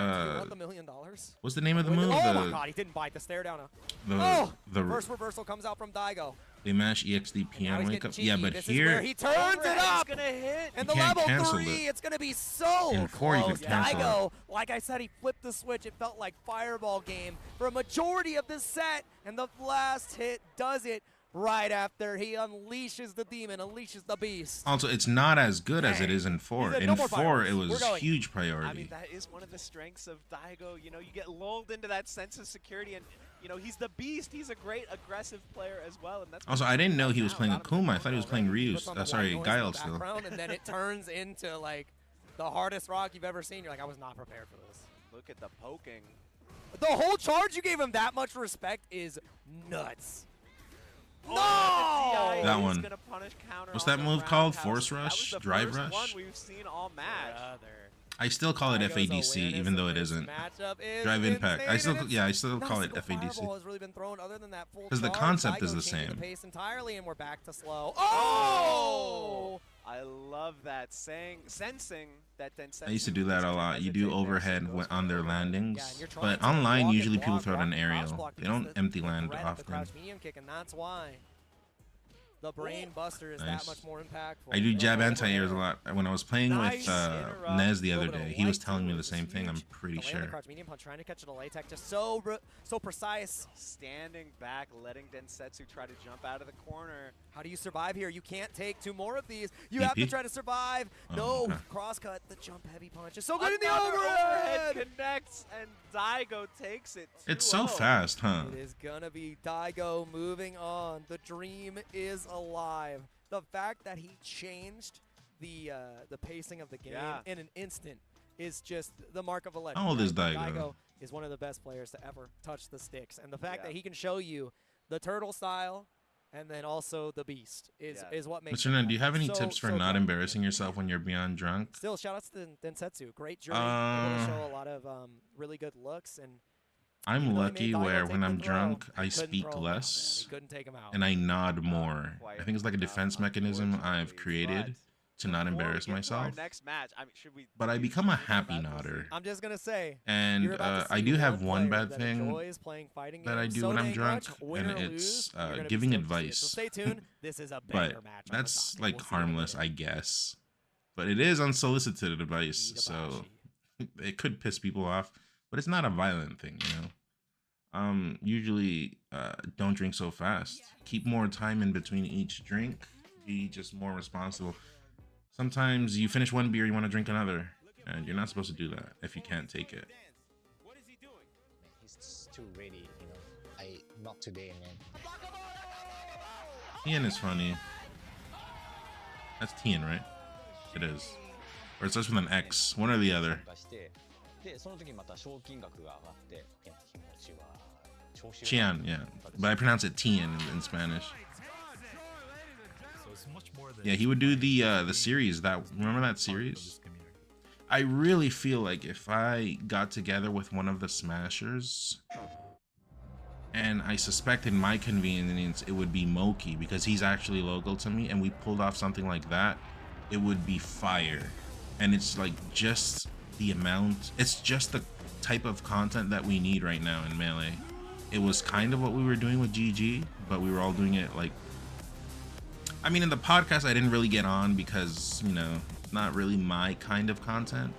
What's the name of the move? Oh my God, he didn't bite the stare down. The first reversal comes out from Daigo. They mash EXDP on wake up. Yeah, but this here is where he turns it up. Gonna hit. And the can't level cancel 3, it. it's gonna be so In 4 you close. could cancel Daigo, like I said, he flipped the switch. It felt like fireball game for a majority of this set, and the last hit does it right after he unleashes the demon, unleashes the beast. Also, it's not as good as it is in 4. In 4, it was huge priority. I mean, that is one of the strengths of Daigo. You know, you get lulled into that sense of security, and you know he's the beast. He's a great aggressive player as well, and that's. Also, I didn't know he was playing Akuma. I thought he was playing Ryu. Sorry, Guile still. And then it turns into like the hardest rock you've ever seen. You're like, I was not prepared for this. Look at the poking. The whole charge, you gave him that much respect is nuts. No! That one. Gonna punish counter What's on that the move called? roundhouse. Force That was rush? the Drive first rush? one we've seen all match. I still call it Daigo's FADC, awareness even though of it this isn't. matchup is Drive impact. I insane, still, and yeah, I still not call a it single FADC. fireball has really been thrown other than that full 'Cause the charge. concept is Daigo the changing same. The pace entirely, and we're back to slow. Oh! I love that. Sensing that Densetsu I used to do that a lot. You do overhead on their Yeah, and landings, you're trying but to online block usually and people block, throw out an block and crouch aerial. block They because don't empty land threat of the often. crouch medium kick, and that's why. The brain buster is that much more impactful. I do jab anti-airs a lot. When I was playing with Nez the other day, he was telling me the same thing. I'm pretty sure. Medium punch, trying to catch it a late tech, just so precise. Standing back, letting Densetsu try to jump out of the corner. How do you survive here? You can't take 2 more of these. You have to try to survive. No, crosscut, the jump heavy punch is so good in the overhead. Connects, and Daigo takes it. It's so fast, huh? It is gonna be Daigo moving on. The dream is alive. The fact that he changed the pacing of the game in an instant is just the mark of a legend. How old is Daigo? Daigo is one of the best players to ever touch the sticks, and the fact that he can show you the turtle style and then also the beast is what makes. Mr. Nen, do you have any tips for not embarrassing yourself when you're beyond drunk? Still, shout outs to Densetsu. Great journey. Able to show a lot of really good looks, and I'm lucky where when I'm drunk, I speak less and I nod more. I think it's like a defense mechanism I've created to not embarrass myself. But I become a happy nodder. I'm just gonna say, and I do have one bad thing that I do when I'm drunk, and it's giving advice. So stay tuned. This is a banger match. But that's like harmless, I guess. But it is unsolicited advice, so it could piss people off. But it's not a violent thing, you know. Usually, don't drink so fast. Keep more time in between each drink. Be just more responsible. Sometimes you finish one beer, you want to drink another, and you're not supposed to do that if you can't take it. What is he doing? He's too ready, you know. Not today, man. Tien is funny. That's Tien, right? It is. Or it starts with an X, one or the other. Chian, yeah. But I pronounce it Tien in Spanish. Yeah, he would do the series. Remember that series? I really feel like if I got together with one of the Smashers, and I suspect in my convenience it would be Moki because he's actually local to me, and we pulled off something like that, it would be fire. And it's like just the amount, it's just the type of content that we need right now in Melee. It was kind of what we were doing with GG, but we were all doing it like, I mean, in the podcast I didn't really get on because, you know, not really my kind of content.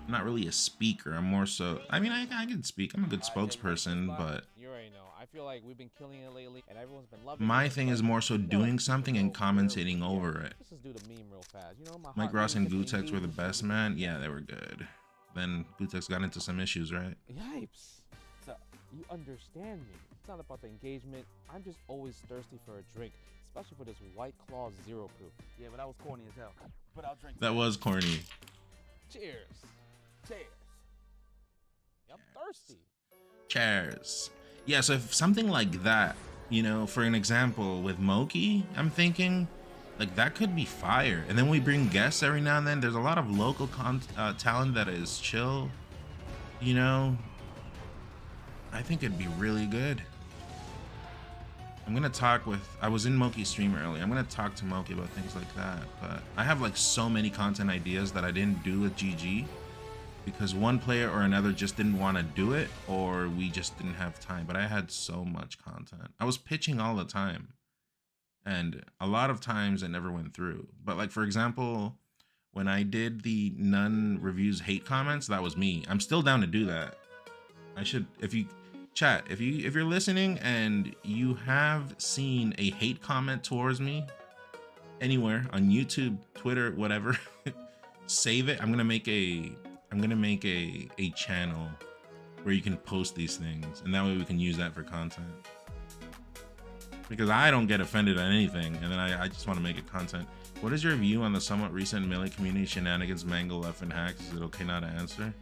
I'm not really a speaker. I'm more so, I mean, I can speak. I'm a good spokesperson, but you already know. I feel like we've been killing it lately, and everyone's been loving my thing is more so doing something and commentating over it. Let's just do the meme real fast. You know, Mike Ross and Gutex were the best, man. Yeah, they were good. Then Gutex got into some issues, right? Yipes. So, you understand me. It's not about the engagement. I'm just always thirsty for a drink, especially for this White Claw Zero Proof. Yeah, but that was corny as hell. But I'll drink. That was corny. Cheers. Cheers. I'm thirsty. Cheers. Yeah, so if something like that, you know, for an example with Moki, I'm thinking like that could be fire. And then we bring guests every now and then. There's a lot of local talent that is chill, you know. I think it'd be really good. I'm gonna talk with, I was in Moki's stream earlier. I'm gonna talk to Moki about things like that. But I have like so many content ideas that I didn't do with GG because one player or another just didn't want to do it, or we just didn't have time. But I had so much content. I was pitching all the time, and a lot of times it never went through. But like, for example, when I did the None Reviews hate comments, that was me. I'm still down to do that. I should, if you chat, if you're listening and you have seen a hate comment towards me anywhere on YouTube, Twitter, whatever, save it. I'm gonna make a channel where you can post these things, and that way we can use that for content. Because I don't get offended at anything, and then I just want to make it content. What is your view on the somewhat recent Melee community shenanigans, Mangle, F, and hacks? Is it okay not to answer?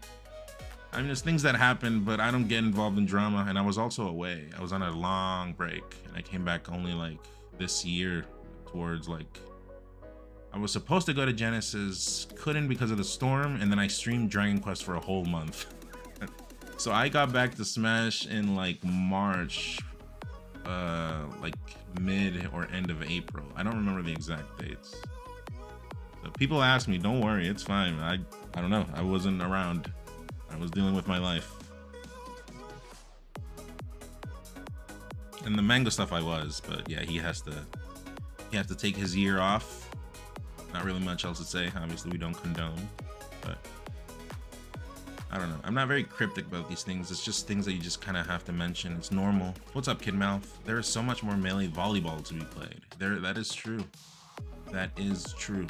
I mean, there's things that happen, but I don't get involved in drama, and I was also away. I was on a long break, and I came back only like this year towards like, I was supposed to go to Genesis, couldn't because of the storm, and then I streamed Dragon Quest for a whole month. So I got back to Smash in like March, like mid or end of April. I don't remember the exact dates. So people ask me, don't worry, it's fine. I don't know, I wasn't around. I was dealing with my life. And the mango stuff I was, but yeah, he has to take his year off. Not really much else to say. Obviously, we don't condone, but I don't know. I'm not very cryptic about these things. It's just things that you just kind of have to mention. It's normal. What's up, Kid Mouth? There is so much more melee volleyball to be played. That is true. That is true.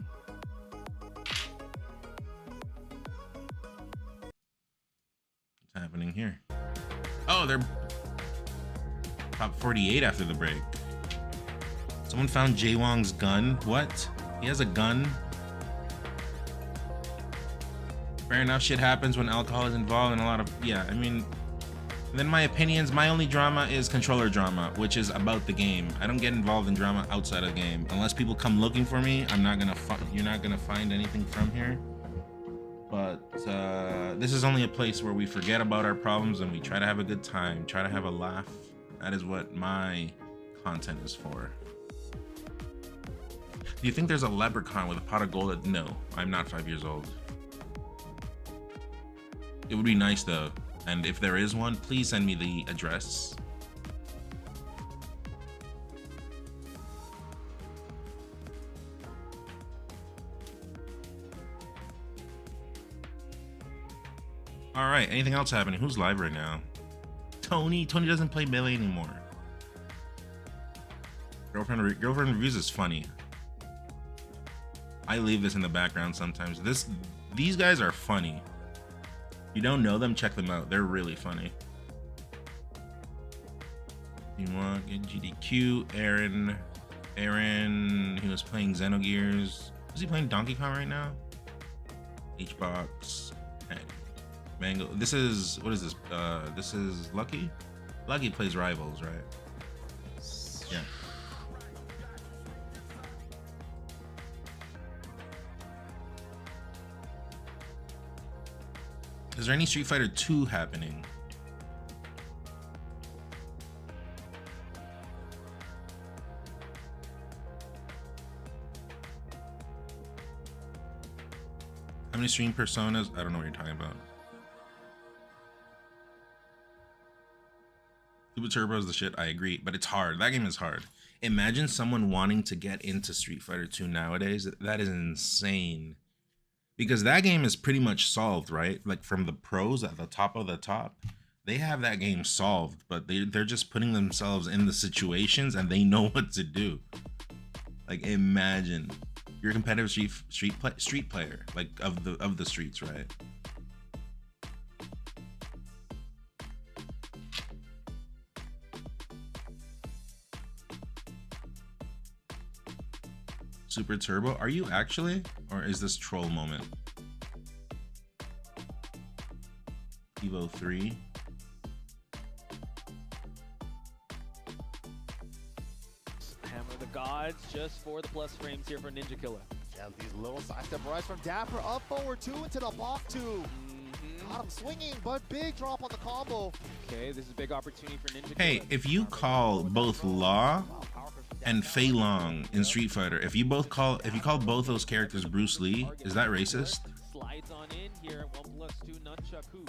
What's happening here? Oh, they're top 48 after the break. Someone found Jaewong's gun. What? He has a gun? Fair enough, shit happens when alcohol is involved and a lot of, yeah, I mean, then my opinions, my only drama is controller drama, which is about the game. I don't get involved in drama outside of the game. Unless people come looking for me, you're not gonna find anything from here. But this is only a place where we forget about our problems and we try to have a good time, try to have a laugh. That is what my content is for. Do you think there's a leprechaun with a pot of gold? No, I'm not 5 years old. It would be nice though, and if there is one, please send me the address. All right, anything else happening? Who's live right now? Tony doesn't play Melee anymore. Girlfriend Reviews is funny. I leave this in the background sometimes. These guys are funny. If you don't know them, check them out. They're really funny. You want GDQ, Aaron, he was playing Xenogears. Is he playing Donkey Kong right now? Hbox, Mango. This is, what is this? This is Lucky? Lucky plays Rivals, right? Yeah. Is there any Street Fighter 2 happening? How many stream personas? I don't know what you're talking about. Super Turbo is the shit, I agree, but it's hard. That game is hard. Imagine someone wanting to get into Street Fighter 2 nowadays. That is insane. Because that game is pretty much solved, right? Like from the pros at the top of the top, they have that game solved, but they're just putting themselves in the situations and they know what to do. Like imagine you're a competitive street player, like of the streets, right? Super Turbo, are you actually? Or is this troll moment? EVO 3. Hammer the gods just for the plus frames here for Ninja Killer. Yeah, these little sidestep rise from Dapper, up forward 2 into the block 2. Got him swinging, but big drop on the combo. Okay, this is a big opportunity for Ninja Killer. Hey, if you call both Law and Fei Long in Street Fighter, if you call both those characters Bruce Lee, is that racist? Slides on in here at 1+2 Nunchaku.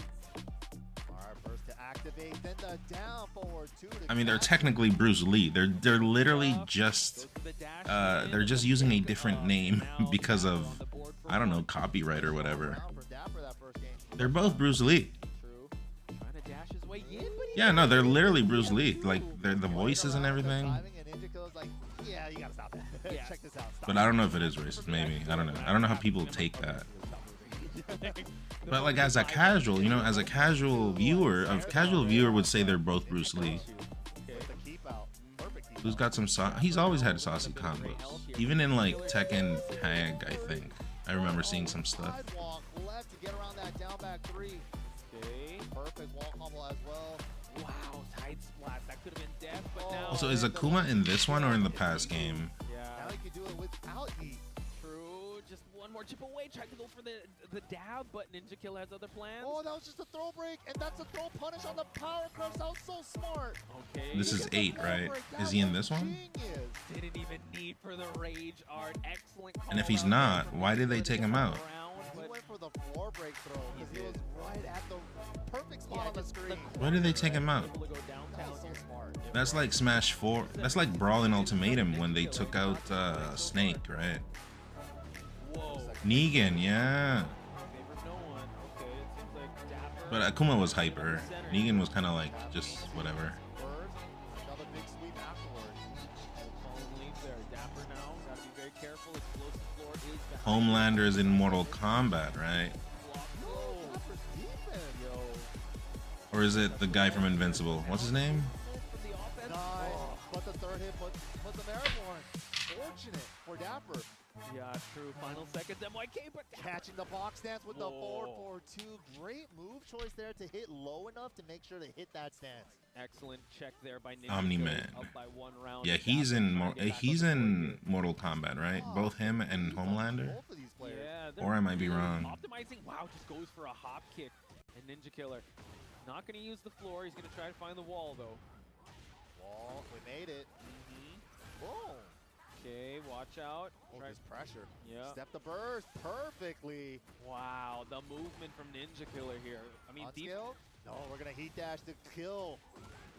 Alright, first to activate, then the down forward 2. I mean, they're technically Bruce Lee. They're literally just they're just using a different name because of, I don't know, copyright or whatever. They're both Bruce Lee. Yeah, no, they're literally Bruce Lee. Like they're the voices and everything. Yeah, you gotta stop that. Check this out. But I don't know if it is racist. Maybe, I don't know. I don't know how people take that. But like as a casual, you know, as a casual viewer would say they're both Bruce Lee. Who's got some he's always had saucy combos. Even in like Tekken Tag, I think. I remember seeing some stuff. Left to get around that down back 3. Okay, perfect wall combo as well. Wow, tight splash. That could have been death, but now. Also, is Akuma in this one or in the past game? Yeah. Now he can do it without heat. True. Just one more chip away. Tried to go for the dab, but Ninja Killer has other plans. Oh, that was just a throw break, and that's a throw punish on the power curve. That was so smart. Okay. This is 8, right? Is he in this one? Didn't even need for the rage art. Excellent. And if he's not, why did they take him out? he went for the floor break throw because he was right at the perfect spot on the screen. Why did they take him out? That's like Smash 4. That's like Brawl and Ultimatum when they took out Snake, right? Negan, yeah. But Akuma was hyper. Negan was kind of like just whatever. Another big sweep afterwards. Homelander's in Mortal Kombat, right? Or is it the guy from Invincible? What's his name? But the third hit put them airborne. Fortunate for Dapper. Yeah, true. Final seconds, MYK, but Catching the box stance with the 4-4-2. Great move choice there to hit low enough to make sure to hit that stance. excellent check there by Ninja. Omni-Man. Up by 1 round. Yeah, he's in Mortal Kombat, right? Both him and Homelander. Yeah, Or I might be wrong. Optimizing. Wow, just goes for a hop kick. And Ninja Killer not going to use the floor. He's going to try to find the wall, though. Wall, we made it. Boom. Okay, watch out. Oh, this pressure. Yeah. Step the burst perfectly. Wow, the movement from Ninja Killer here. I mean, deep. No, we're going to heat dash to kill.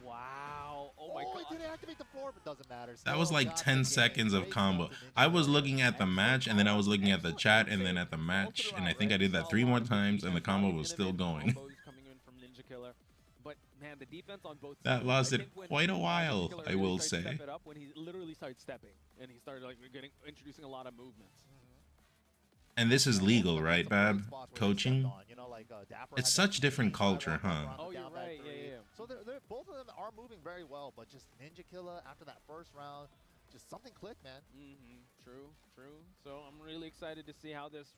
Wow. Oh my god. He didn't activate the floor, but doesn't matter. That was like 10 seconds of combo. I was looking at the match, and then I was looking at the chat, and then at the match, and I think I did that 3 more times, and the combo was still going. Coming in from Ninja Killer. But man, the defense on both That sides, lasted quite a while, I will say. Step it up when he literally started stepping, and he started like introducing a lot of movements. And this is legal, right, Bab? Coaching? It's such different culture, huh? Oh, you're right. Yeah. So they're both of them are moving very well, but just Ninja Killer after that first round, just something clicked, man. True. So I'm really excited to see how this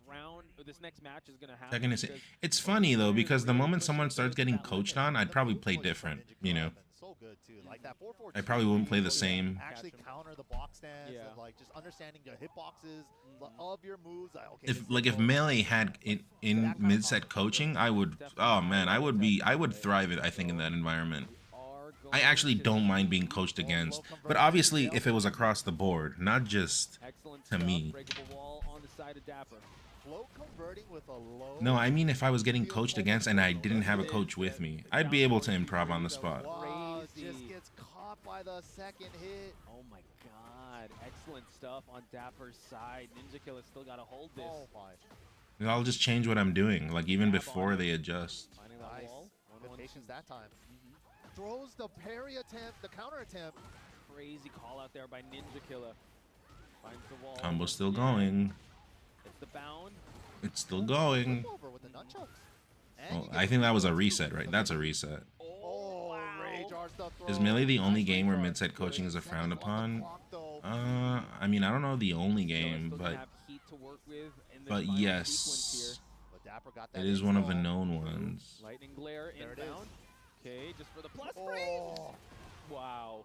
next match is gonna happen. It's funny though, because the moment someone starts getting coached on, I'd probably play different, you know. So good too. Like that 4-4-2. I probably wouldn't play the same. Actually counter the box stance, and like just understanding your hitboxes of your moves. If Melee had in mid-set coaching, I would. Oh man, I would thrive it. I think in that environment. I actually don't mind being coached against, but obviously if it was across the board, not just to me. No, I mean if I was getting coached against and I didn't have a coach with me, I'd be able to improv on the spot. Wow, just gets caught by the second hit. Oh my god, excellent stuff on Dapper's side. Ninja Killer still got to hold this. Oh my. I'll just change what I'm doing, like even before they adjust. Nice. Good patience that time. Throws the parry attempt, the counter attempt. Crazy call out there by Ninja Killer. Finds the wall. Combo's still going. It's the bound. It's still going. Oh, I think that was a reset, right? That's a reset. Oh, Rage Arts the throw. Is Melee the only game where mid-set coaching is a frowned upon? I mean, I don't know the only game, but yes, it is one of the known ones. Lightning glare inbound. Okay, just for the plus frames. Wow.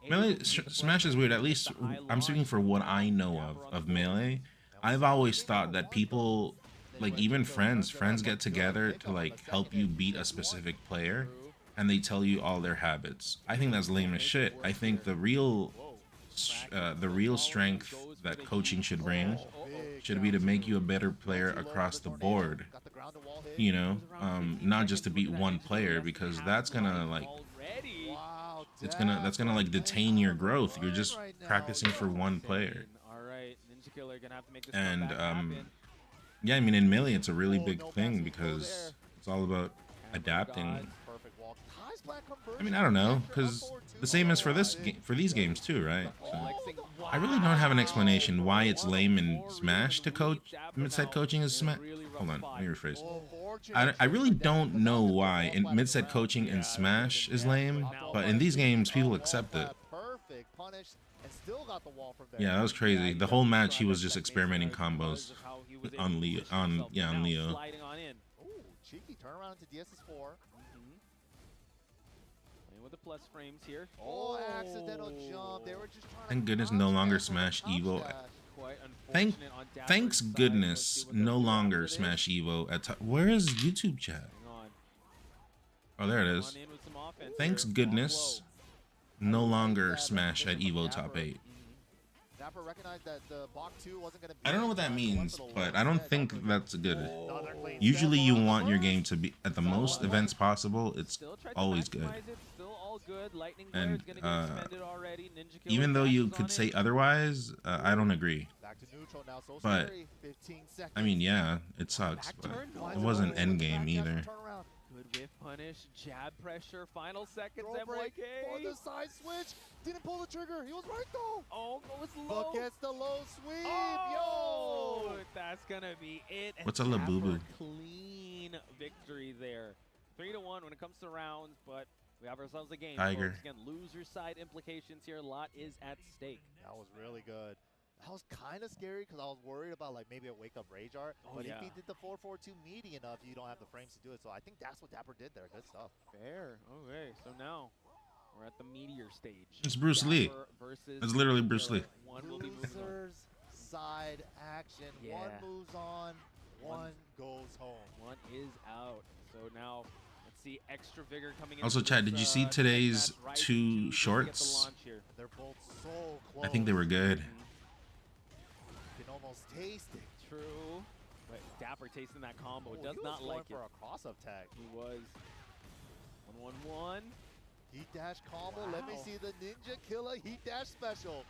Melee Smash is weird. At least I'm speaking for what I know of Melee. I've always thought that people, like even friends get together to like help you beat a specific player, and they tell you all their habits. I think that's lame as shit. I think the real strength that coaching should bring should be to make you a better player across the board. You know, not just to beat one player, because that's gonna like that's gonna like detain your growth. You're just practicing for one player. And yeah, I mean in Melee it's a really big thing because it's all about adapting. I mean, I don't know, because the same as for these games too, right? So, I really don't have an explanation why it's lame in Smash to coach. Mid-set coaching is Smash. Hold on, let me rephrase. I really don't know why in mid-set coaching in Smash is lame, but in these games people accept it. Yeah, that was crazy. The whole match he was just experimenting combos on Leo. On Leo. Cheeky turnaround to DSS4. With the plus frames here. Oh, accidental jump. They were just trying. Thank goodness no longer Smash EVO. Thanks goodness no longer Smash EVO at top. Where is YouTube chat? Oh, there it is. Thanks goodness no longer Smash at EVO top 8. Dapper recognized that the Bach 2 wasn't going to be... I don't know what that means, but I don't think that's good. Another clean Usually step you on the want your burst. game to be at the most events possible. It's Still tried to always good. maximize it, still all good. Lightning Glare And is gonna get expended already. Ninja Killer even though you dashes could on say it. otherwise, I don't agree. Back to neutral now, so But, scary. 15 seconds. I mean, yeah, it sucks, Back but turn? it wasn't endgame either. Turnaround. Good whiff punish, jab pressure, final seconds, Throw break for the MYK. side switch. Didn't pull the trigger. He was right though. Oh, goes But low. gets the low sweep. Oh, Yo. that's gonna be it. And What's a Dapper Labubu? Clean victory there. 3-1 when it comes to rounds, but we have ourselves a game. Tiger. Folks. Again, loser side implications here. A lot is at stake. That was really good. That was kind of scary because I was worried about like maybe a wake up rage art. Oh, But yeah. if he did the 4-4-2 meaty enough, you don't have the frames to do it. So I think that's what Dapper did there. Good stuff. Fair. Okay, so now we're at the meteor stage. It's Bruce Lee. Dapper versus It's literally Bruce Lee. One will be moving on. Losers side action. Yeah. One moves on, one goes home. One is out. So now let's see extra vigor coming in. Also, Chad, did you see today's two shorts? They're both so close. I think they were good. You can almost taste it. True. But Dapper tasting that combo. Oh, Does he not was like going it. for a cross-up tag. He was. 1-1-1. Heat dash combo. Let me Wow. see the Ninja Killer Heat dash special.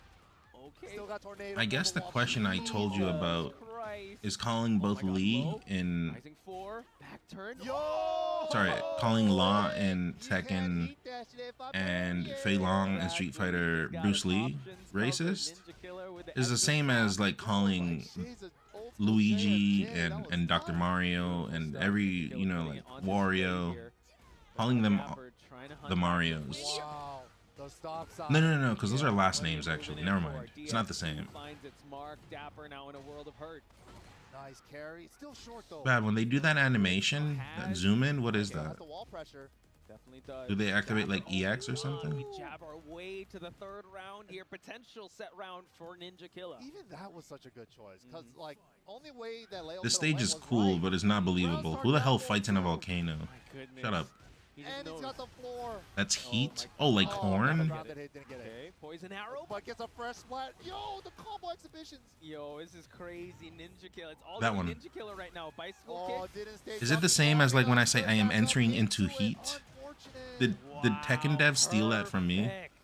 Okay. Still got tornado. I guess the question I told you about Christ. is calling both Oh my God, Lee low. in, Rising 4. Back turn. Yo! sorry, calling Law in Tekken and Fei Long and Street Fighter Bruce Lee racist is the same as like calling Luigi and Dr. Mario and every, you know, like Wario, calling them the Marios. Wow. The stop sign. No, because those are last names actually. Never mind. It's not the same. Finds its mark. Dapper now in a world of hurt. Nice carry. Still short though. Bad, when they do that animation, that zoom in, what is that? Has the wall pressure. Definitely does. Do they activate like EX or something? We jab our way to the third round here. Potential set round for Ninja Killer. Even that was such a good choice because like only way that Leo This could've stage went is was cool, right. but it's not believable. Who the hell fights in a volcano? My goodness. Shut up. He just And he's knows. got the floor. That's Oh heat? my Oh, like Oh, corn? never got that hit, didn't get it. Okay, poison arrow. But gets a fresh splat. Yo, the combo exhibitions. Yo, this is crazy. Ninja Killer. It's all That about one. Ninja Killer right now. Bicycle Oh, kick. didn't stay Is it the jumping same long as like when I enough. say I am Back up entering into it. heat? Unfortunate. Did Tekken Dev steal that from me? Perfect.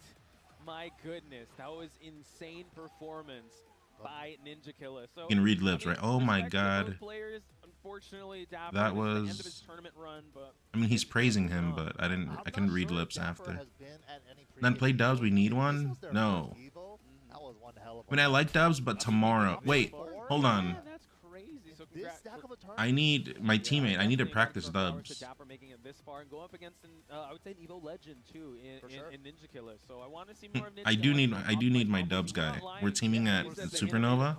My goodness, that was insane performance by Ninja Killer. So You can read lips, I mean, right? Oh my respect to both God. Players, unfortunately, Dapper, That this is the end of was- his tournament run, but I mean, he's praising him, but I I'm couldn't not read sure if lips Dapper after. has been at any Then play previous dubs, we need This one? was their No. first Evo. That was one hell of I mean, I like dubs, but tomorrow. Wait, hold on. yeah, that's crazy. So This congrats. stack of a turn. I need my teammate. I need to Definitely practice more power to dubs. Dapper making it this far and go up against an, I would say an EVO legend too For in, sure. in Ninja Killer. So I want to see more of Ninja. I do need my dubs guy. We're teaming at Supernova,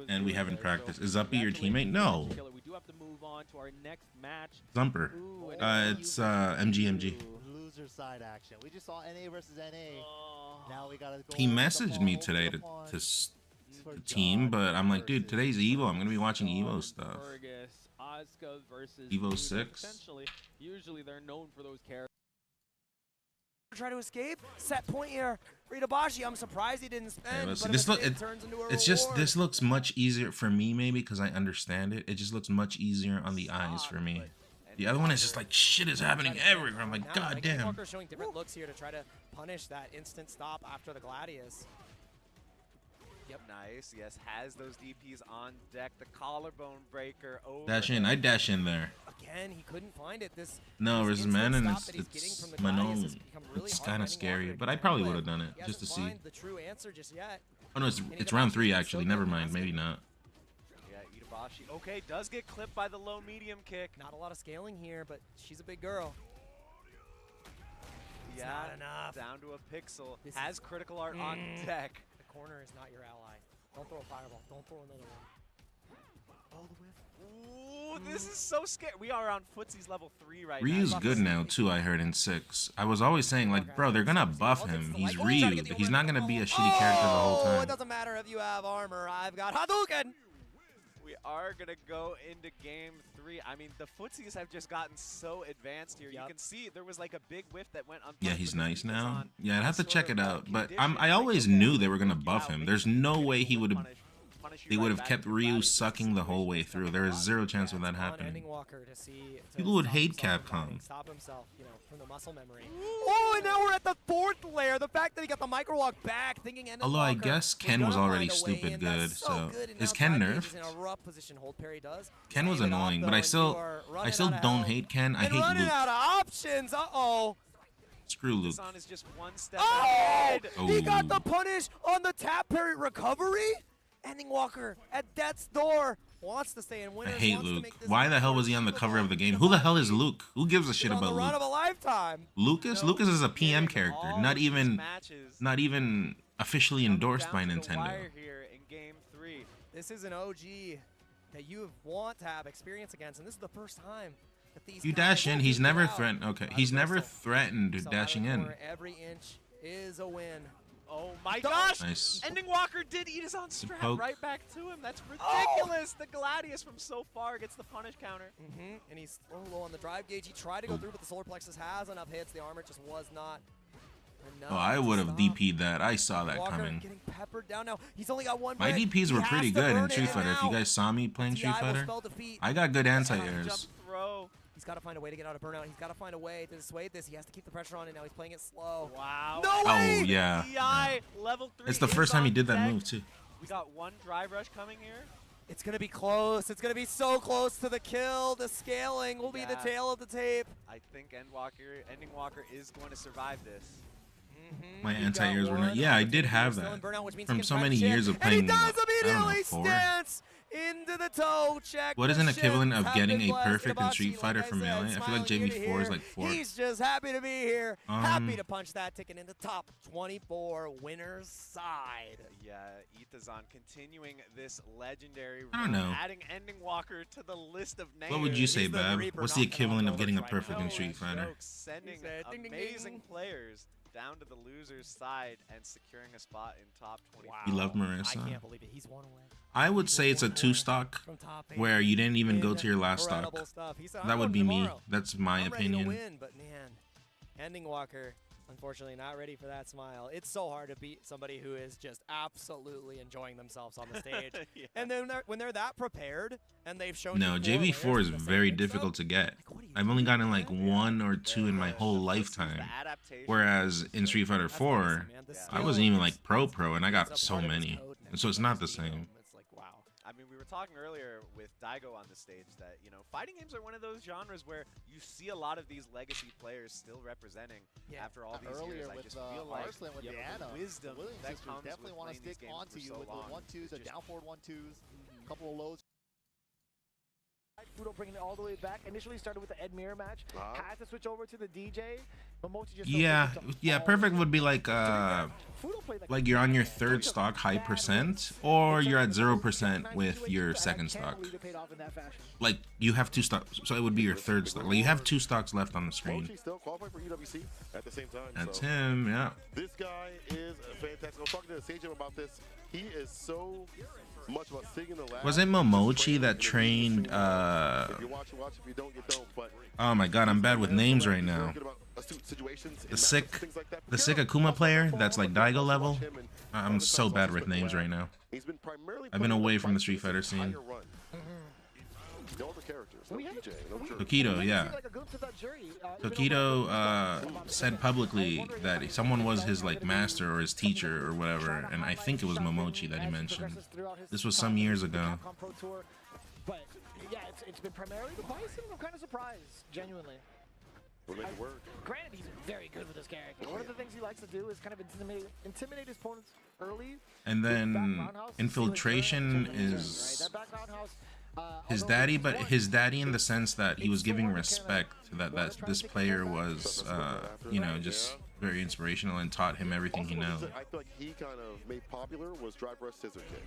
and we haven't practiced. Is Zuppy your teammate? No. We do have to move on to our next match. Zumper. Ooh, and It's MGMG. Loser side action. We just saw NA versus NA. Oh, Now we gotta go. He with the messaged me ball, today the to pawn for team, John but I'm like, dude, versus today's Evo. I'm gonna be watching John Evo stuff. Fergus, Asuka versus Evo Nuno, 6. Potentially, usually they're known for those characters. Try to escape. Set point here. Ritabashi, I'm surprised he didn't spend. Yeah, let's see. but This a look. mistake turns into a It's just reward. this looks much easier for me, maybe because I understand it. It just looks much easier on the eyes for me. The other one is just like shit is happening everywhere. I'm like, Now, god Mike damn. Walker's showing different looks here to try to punish that instant stop after the Gladius. Yep, nice. Yes, has those DPs on deck. The collarbone breaker over. Dash in. I dash in there. Again, he couldn't find it. No, this versus instant Manon, stop that he's getting it's from the Manon. Gladius has become really It's hard kind for of any scary, Walker but to I probably do would it. have done it He just to hasn't see. find the true answer just yet. Oh no, it's Itabashi round 3 being actually. so Never good mind. at Maybe asking. not. Yeah, Itabashi. Okay, does get clipped by the low medium kick. Not a lot of scaling here, but she's a big girl. It's Yeah, not enough. down to a pixel. This Has is- critical art on deck. The corner is not your ally. Don't throw a fireball. Don't throw another one. Oh, the whiff. Ooh, this is so scary. We are on Footsie's level 3 right Ryu's now. good now too. I heard in 6. I was always saying like, bro, they're gonna buff him. He's Ryu. He's not gonna be a shitty character the whole Oh, it time. doesn't matter if you have armor. I've got Hadouken. We are going to go into game 3. I mean, the footsies have just gotten so advanced here. You can see there was like a big whiff that went on. Yeah, he's nice now. Yeah, I'd have to check it out. But I always knew they were going to buff him. There's no way he would have... They would have kept Ryu sucking the whole way through. There is zero chance of that happening. People would hate Capcom. Stop himself, you know, from the muscle memory. Oh, and now we're at the 4th layer. The fact that he got the micro walk back, thinking Ending Although I Walker guess Ken was already stupid good, so is Ken nerfed? Ken was annoying, but I still don't hate Ken. I hate running Luke. out of options. Uh-oh. Screw Luke. Is just one step Oh! ahead. He got the punish on the tap parry recovery? Ending Walker at death's door. Wants to stay in I winners. hate Luke. Why the hell was he on the cover of the game? Who the hell is Luke? Who gives a shit about Run Luke? of a lifetime. Lucas? Lucas is a PM character, not even officially endorsed by Nintendo. Here in game 3. This is an OG that you want to have experience against, and this is the first time that these You dash in, he's never threatened. Okay, he's never threatened dashing in. Every inch is a win. Oh my gosh! Nice. Ending Walker did eat his own strap right back to him. That's Oh! ridiculous. The Gladius from so far gets the punish counter. And he's low on the drive gauge. He tried to go through, but the solar plexus has enough hits. The armor just was not enough. Oh, I would have DP'd that. I saw that Walker coming. getting peppered down now. He's only got one. My break. DPs He were has pretty to good burn in Street it Fighter. If you now. guys saw me playing Street DI will Fighter, spell defeat. I got good anti-airs. Jump throw. He's got to find a way to get out of burnout. He's got to find a way to dissuade this. He has to keep the pressure on, and now he's playing it slow. Wow. No way! Oh, yeah. DI level 3. It's the first time he did that move, too. We got one drive rush coming here. It's going to be close. It's going to be so close to the kill. The scaling will be the tail of the tape. I think Ending Walker is going to survive this. My anti-airs were not. Yeah, I did have that from so many years of playing. And he does I don't know, immediately 4. stance into the toe check. What is an The equivalent shins of have getting been a blessed. perfect in Hibachi, Street Fighter like for Melee? I feel like smiling ear to JV4 is ear. like 4. He's just happy to be here. Happy to punch that ticket into top 24 winners side. Yeah, Itazan continuing this legendary I don't run, know. adding Ending Walker to the list of names. What would you say, He's the Bab? Reaper, What's the not the equivalent of Lord getting a right perfect in now. Street Fighter? Sending Ding, ding, amazing ding. players down to the loser's side and securing a spot in top 24. You love I Marissa. can't believe it. He's one away. I would say it's a 2-stock From top 8. where you didn't even go to your last Incredible stock. stuff. He said, "I'm That would going be me. tomorrow. That's my I'm ready to opinion. win, but man, Ending Walker, unfortunately, not ready for that smile. It's so hard to beat somebody who is just absolutely enjoying themselves on the stage. Yeah. And then when they're that prepared and they've shown No, you JV4 is very difficult to get. I've only gotten like 1 or 2 in my whole lifetime. Whereas in Street Fighter 4, I wasn't even like pro, and I got so many. And so it's not the same. It's like, wow. I mean, we were talking earlier with Daigo on the stage that, you know, fighting games are one of those genres where you see a lot of these legacy players still representing after all these years. I just feel like Arslan with the wisdom Williams that sisters comes definitely with want to playing these stick games onto for you so with long. the 1-2s, the down forward 1-2s, a couple of lows. Fudo bringing it all the way back. Initially started with the Ed Mirror match. Had to switch over to the DJ. Momochi just Yeah, perfect would be like Fudo played like you're on your 3rd stock high percent, or you're at 0% with your 2nd stock. Like you have 2 stocks, so it would be your 3rd stock. Like you have 2 stocks left on the screen. Still qualified for UWC at the same time. That's so. him, yeah. This guy is fantastic. I was talking to Sejim about this. He is so much about sitting in the lab. Was it Momochi that trained? If you watch, you watch. If you don't, you don't. But Oh my God, I'm bad with names right now. The sick Akuma player that's like Daigo level. I'm so bad with names right now. I've been away from the Street Fighter scene. Tokido, yeah. Tokido said publicly that someone was his like master or his teacher or whatever, and I think it was Momochi that he mentioned. This was some years ago. But yeah, it's been primarily the Bison. I'm kind of surprised, genuinely. Granted, he's very good with his character. One of the things he likes to do is kind of intimidate his opponents early. And then infiltration is his daddy, but his daddy in the sense that he was giving respect that this player was, you know, just very inspirational and taught him everything he knows. I feel like he kind of made popular was drive rush scissor kick.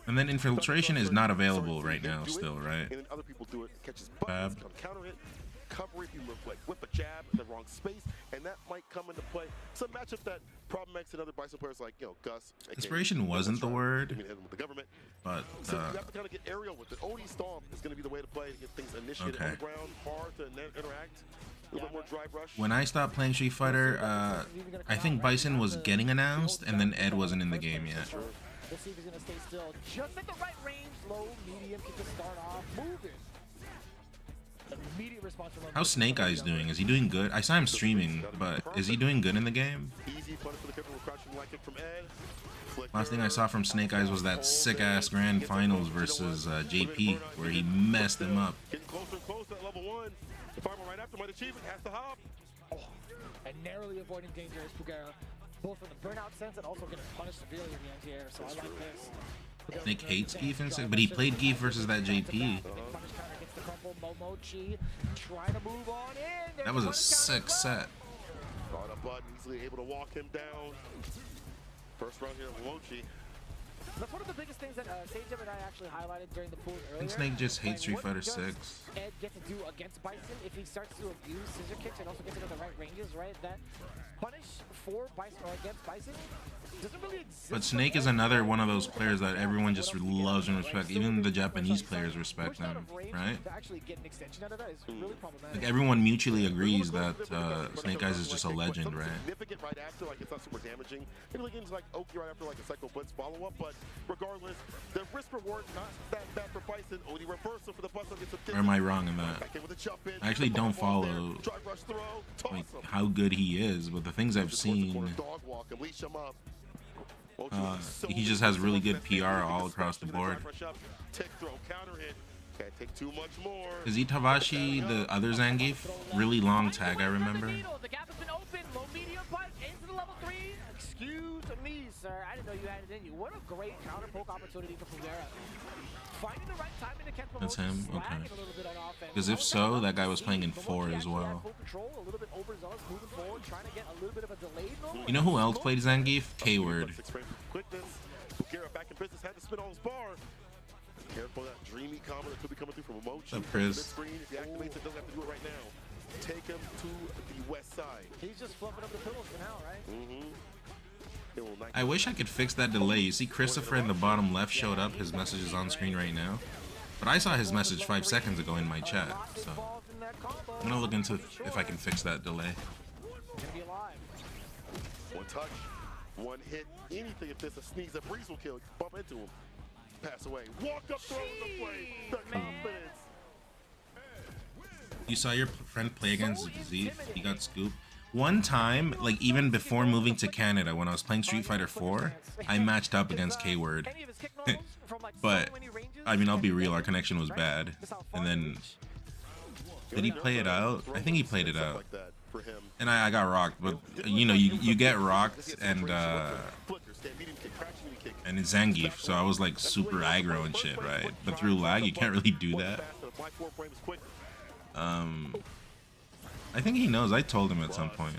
And then infiltration is not available right now, still, right? And then other people do it, catches buttons, counter it. recovery if you look like whip a jab in the wrong space, and that might come into play. It's a matchup that problem makes and other Bison players like, you know, Gus. Inspiration wasn't the word, I mean, with the government. but So you have to kind of get aerial with it. OD Stomp is going to be the way to play to get things initiated on the ground, hard to interact. A little bit more drive rush. when I stopped playing Street Fighter, I think Bison was getting announced, and then Ed wasn't in the game yet. Let's see if he's gonna stay still. Just at the right range, low, medium, kick to start off, moving. Immediate response from How's Snake Eyes doing? Is he doing good? I saw him streaming, but is he doing good in the game? Easy punish for the critical crouching leg kick from Ed. Last thing I saw from Snake Eyes was that sick-ass Grand Finals versus JP, where he messed him up. Getting closer and closer at level 1. The farmer right after might achieve it, has to hop. Oh, and narrowly avoiding dangerous Pugera, both from the burnout sense and also getting punished severely in the anti-air, so I like this. Snake hates Geef, but he played Geef versus that JP. That was a sick set. Brought up button, easily able to walk him down. First round here, Mochi. That's one of the biggest things that Sage and I actually highlighted during the pools earlier. I think Snake just hates Street Fighter 6. Ed get to do against Bison if he starts to abuse scissor kicks and also gets into the right ranges, right? That punish for Bison or against Bison doesn't really exist. But Snake is another one of those players that everyone just loves and respects. Even the Japanese players respect them, right? Like everyone mutually agrees that Snake Eyes is just a legend, right? Significant right after, like it's not super damaging. Maybe like like Oki right after like a Psycho Blitz follow-up, but regardless, the risk reward not that bad for Bison. OD reversal for the Bison gets a Or am I wrong in that? I actually don't follow like how good he is, but the things I've seen, he just has really good PR all across the board. Is Itabashi the other Zangief? Really long tag, I remember. The gap has been open, low medium pipe into the level 3. Excuse me, sir. I didn't know you had it in you. What a great counter poke opportunity for Pugera. Finding the right time to catch That's him? Okay. Because if so, that guy was playing in 4 as well. You know who else played Zangief? K-Word. Back in business, had to spin on his bar. Careful that dreamy comment that could be coming through from Mochi. What's up, Chris? If he activates it, doesn't have to do it right now. Take him to the west side. He's just fluffing up the pillows for now, right? I wish I could fix that delay. You see Christopher in the bottom left showed up. His message is on screen right now. But I saw his message 5 seconds ago in my chat. So I'm gonna look into if I can fix that delay. One touch, one hit, anything. If there's a sneeze, a breeze will kill. Bump into him. Pass away. Walk up, throw the play. The confidence. You saw your friend play against Zeef. He got scooped. One time, like even before moving to Canada, when I was playing Street Fighter 4, I matched up against K-Word. But, I mean, I'll be real, our connection was bad. And then, did he play it out? I think he played it out. And I got rocked, but you know, you get rocked and it's Zangief, so I was like super aggro and shit, right? But through lag, you can't really do that. I think he knows. I told him at some point,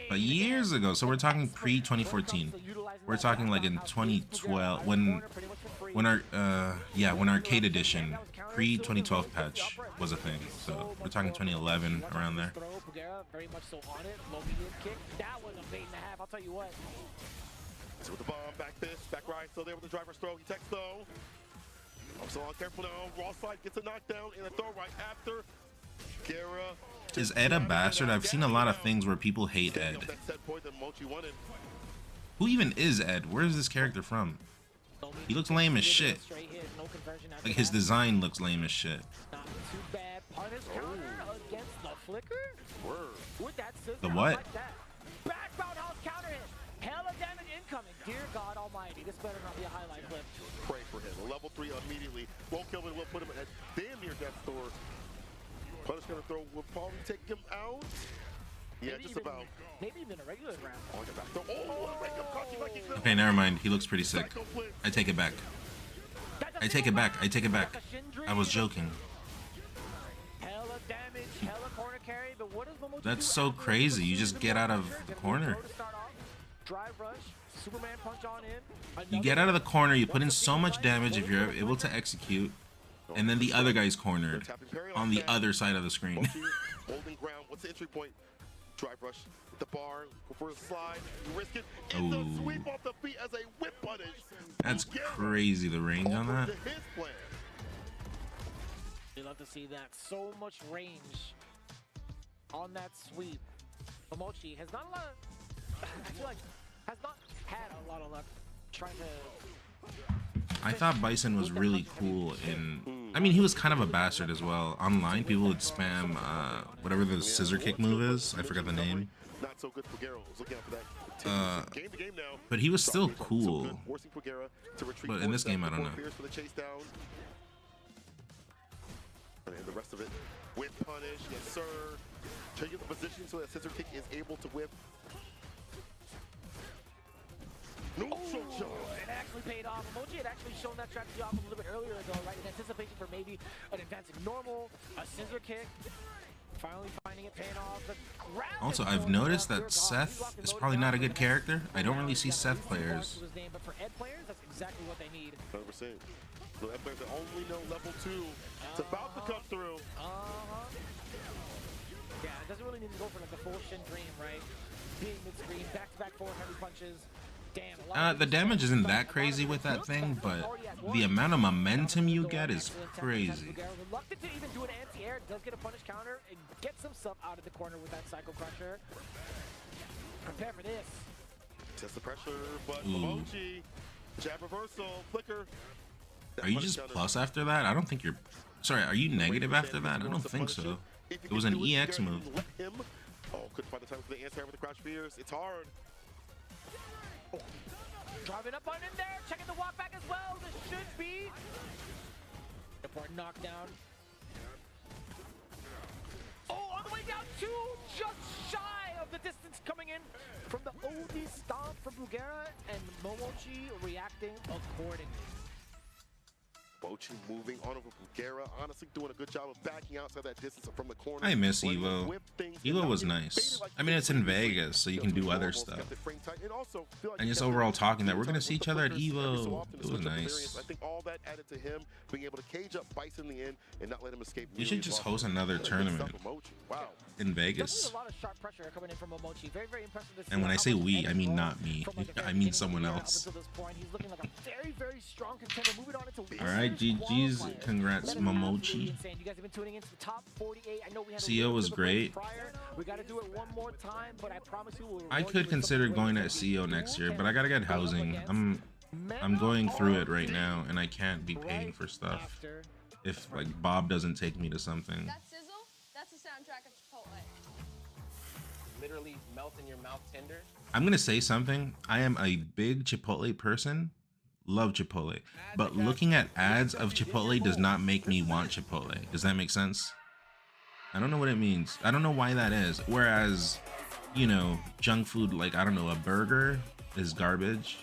but years ago. So we're talking pre-2014. We're talking like in 2012 when when Arcade Edition pre-2012 patch was a thing. So we're talking 2011 around there. Very much so on it. Low medium kick. That was a bait and a half. I'll tell you what. So with the bomb, back fist, back right, still there with the driver's throw. He takes though. So on careful now. Raw side gets a knockdown and a throw right after. Guerra. Is Ed a bastard? I've seen a lot of things where people hate Ed. Who even is Ed? Where is this character from? He looks lame as shit. Like his design looks lame as shit. The what? Hella damage incoming. Dear God Almighty, this better not be a highlight clip. Pray for him. Level 3 immediately. Won't kill him. We'll put him at damn near death's door. Punish gonna throw. Will probably take him out. Yeah, maybe just even, about. Maybe even a regular round. Okay, never mind. He looks pretty sick. I take it back. I take it back. I take it back. I was joking. Hella damage, hella corner carry, but what does Momochi That's so crazy. You just get out of the corner. Drive rush, Superman punch on in. You get out of the corner, you put in so much damage if you're able to execute. And then the other guy's cornered on the other side of the screen. Holding ground. What's the entry point? Drive rush with the bar. Go for a slide. You risk it. And the sweep off the feet as a whip punish. That's crazy, the range on that. You love to see that. So much range on that sweep. Momochi has not a lot of, I feel like, has not had a lot of luck trying to... I thought Bison was really cool in... I mean, he was kind of a bastard as well. Online, people would spam whatever the scissor kick move is. I forgot the name. But he was still cool. But in this game, I don't know. And the rest of it, whip punish, yes sir. Changing the position so that scissor kick is able to whip. It actually paid off. Emoji had actually shown that strategy off a little bit earlier ago, right? In anticipation for maybe an advancing normal, a scissor kick. Finally finding it paying off. Also, I've noticed that Seth is probably not a good character. I don't really see Seth players. But for Ed players, that's exactly what they need. 100%. So Ed players that only know level 2. It's about to come through. Yeah, it doesn't really need to go for like the full Shin Dream, right? Being mid-screen, back-to-back forward heavy punches. Damn, the damage isn't that crazy with that thing, but the amount of momentum you get is crazy. Reluctant to even do an anti-air, does get a punish counter and gets himself out of the corner with that Psycho Crusher. Prepare for this. Test the pressure, but Momochi, jab reversal, flicker. Are you just plus after that? I don't think you're... Sorry, are you negative after that? I don't think so. It was an EX move. Oh, couldn't find the time for the answer with the crash fears. It's hard. Driving up on in there, checking the walk back as well. This should be important knockdown. Oh, on the way down two, just shy of the distance coming in from the OD stomp from Bugera, and Momochi reacting accordingly. Momochi moving on over Bugera, honestly doing a good job of backing outside that distance from the corner. I miss EVO. EVO was nice. I mean, it's in Vegas, so you can do other stuff. And just overall talking that we're gonna see each other at EVO, it was nice. I think all that added to him being able to cage up Bison in the end and not let him escape. You should just host another tournament in Vegas. A lot of sharp pressure coming in from Momochi. Very, very impressive. And when I say we, I mean not me. I mean someone else. He's looking like a very, very strong contender. Moving on into all right, GG's. Congrats, Momochi. CO was great. We got to do it one more time, but I promise you I could consider going to CO next year, but I gotta get housing. I'm going through it right now, and I can't be paying for stuff if like Bob doesn't take me to something. That sizzle, that's the soundtrack of Chipotle. Literally melt in your mouth tender. I'm gonna say something. I am a big Chipotle person. Love Chipotle, but looking at ads of Chipotle does not make me want Chipotle. Does that make sense? I don't know what it means. I don't know why that is. Whereas, you know, junk food, like, I don't know, a burger is garbage,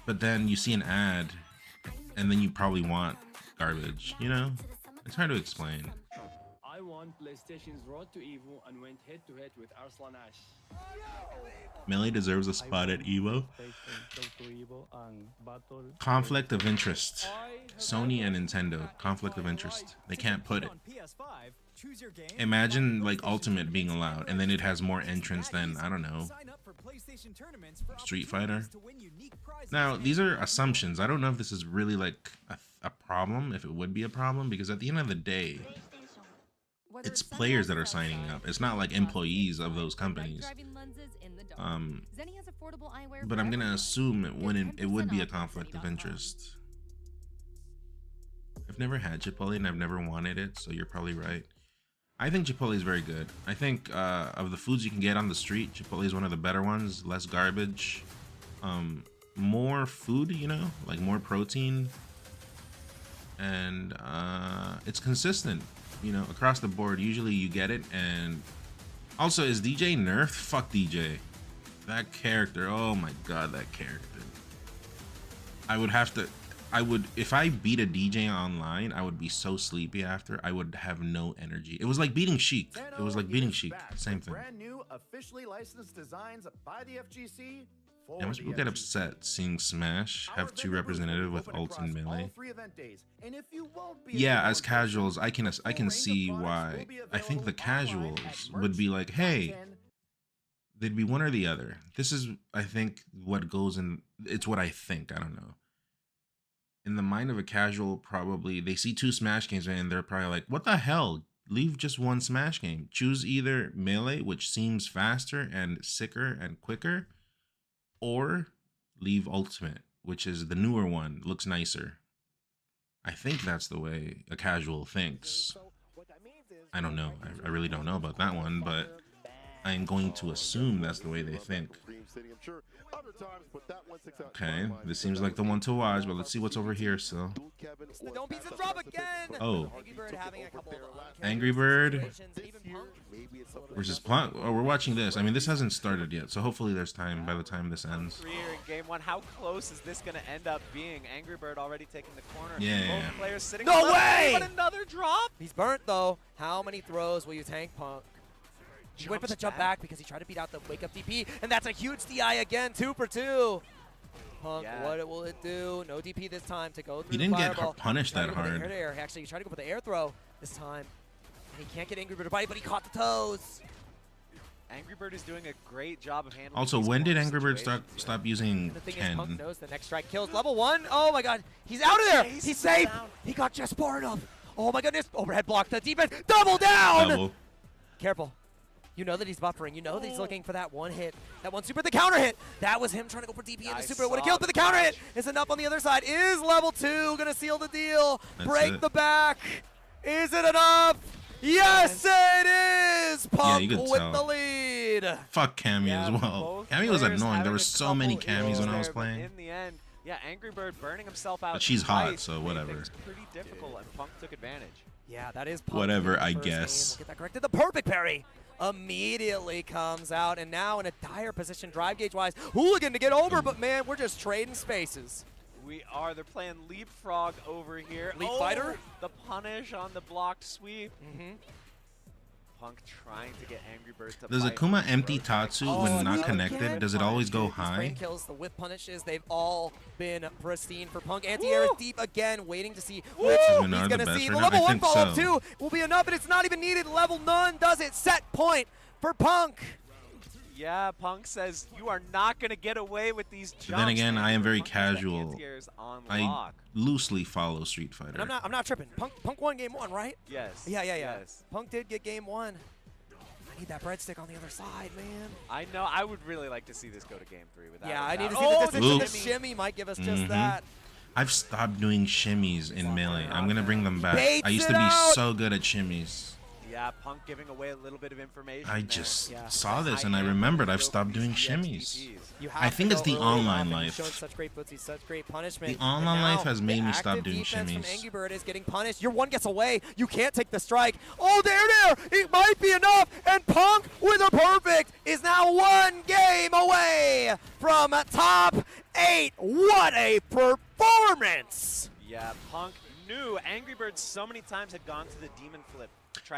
but then you see an ad and then you probably want garbage, you know? It's hard to explain. I won PlayStation's Road to EVO and went head-to-head with Arslan Ash. Melee deserves a spot at EVO. Conflict of interest. Sony and Nintendo. Conflict of interest. They can't put it. Imagine like Ultimate being allowed, and then it has more entrants than, I don't know, Street Fighter. Now, these are assumptions. I don't know if this is really like a problem, if it would be a problem, because at the end of the day, it's players that are signing up. It's not like employees of those companies. But I'm gonna assume it would be a conflict of interest. I've never had Chipotle and I've never wanted it, so you're probably right. I think Chipotle is very good. I think of the foods you can get on the street, Chipotle is one of the better ones. Less garbage, more food, you know, like more protein, and it's consistent, you know, across the board. Usually you get it. And also, is DJ nerfed? Fuck DJ. That character, oh my god, that character. If I beat a DJ online, I would be so sleepy after. I would have no energy. It was like beating Sheik. It was like beating Sheik. Same thing. Brand new, officially licensed designs by the FGC Yeah, most people get upset seeing Smash have two representative with ult and melee. Yeah, as casuals, I can see why. I think the casuals would be like, hey, they'd be one or the other. This is, I think, what goes in. It's what I think. I don't know. In the mind of a casual, probably they see two Smash games and they're probably like, what the hell? Leave just one Smash game. Choose either melee, which seems faster and sicker and quicker, or leave ultimate, which is the newer one, looks nicer. I think that's the way a casual thinks. I don't know. I really don't know about that one, but I'm going to assume that's the way they think. Okay, this seems like the one to watch, but let's see what's over here. So, Don't beat the drop again. Oh, Angry Bird having a couple of Angry Bird versus Punk. Oh, we're watching this. I mean, this hasn't started yet, so hopefully there's time by the time this ends. Career in game one. How close is this going to end up being? Angry Bird already taking the corner. Yeah. Both players sitting. No way! But another drop. He's burnt though. How many throws will you tank, Punk? He went for the jump back because he tried to beat out the wake up DP, and that's a huge DI again. 2 for 2. Punk, what will it do? No DP this time to go through. He didn't the get punished that hard. Air. Actually, he tried to go for the air throw this time. And he can't get Angry Bird to bite, but he caught the toes. Angry Bird is doing a great job of handling. Also, when did Angry Bird stop using the thing Ken? is, Punk knows the next strike kills. Level 1. Oh my god, he's out of there. He's safe. Down. He got just far enough. Oh my goodness. Overhead block. The defense. Double down. Double. Careful. You know that he's buffering. You know that he's looking for that one hit. That one super, the counter hit. That was him trying to go for DP and the super. Would have killed, but the counter hit is enough on the other side. Is level 2 going to seal the deal? Break the back. Is it enough? Yes, it is. Punk with the lead. Fuck Cammy as well. Cammy was annoying. There were so many Cammys when I was playing. In the end, yeah, Angry Bird burning himself out. But she's hot, so whatever. It's pretty difficult, and Punk took advantage. Yeah, that is Punk. Whatever, I guess. We'll get that corrected. The perfect parry immediately comes out, and now in a dire position drive gauge wise. Hooligan to get over, but man, we're just trading spaces. We are. They're playing leapfrog over here. Leap fighter? The punish on the blocked sweep. Punk trying to get Angry Bird to Does Akuma empty Tatsu when not connected? Does it always go high? Frame kills, the whip punishes, they've all been pristine for Punk. Anti-air is deep again, waiting to see which he's going to see. The level 1 follow-up 2 will be enough, and it's not even needed. Level none does it. Set point for Punk. Yeah, Punk says you are not going to get away with these jumps. But then again, I am very casual. I lock. loosely follow Street Fighter. And I'm not tripping. Punk won game 1, right? Yes. Yeah. Yes. Punk did get game 1. I need that breadstick on the other side, man. I know. I would really like to see this go to game 3 without. Yeah, I need to see the distance. The shimmy might give us just that. I've stopped doing shimmies in Melee. I'm going to bring them back. I used to be so good at shimmies. Yeah, Punk giving away a little bit of information. I just saw this and I remembered I've stopped doing shimmies. I think it's the online life. Such great footsies, such great punishment. The online life has made me stop doing shimmies. From Angry Bird is getting punished. Your one gets away. You can't take the strike. Oh, there. It might be enough. And Punk with a perfect is now 1 game away from top 8. What a performance. Yeah, Punk knew Angry Bird so many times had gone to the demon flip.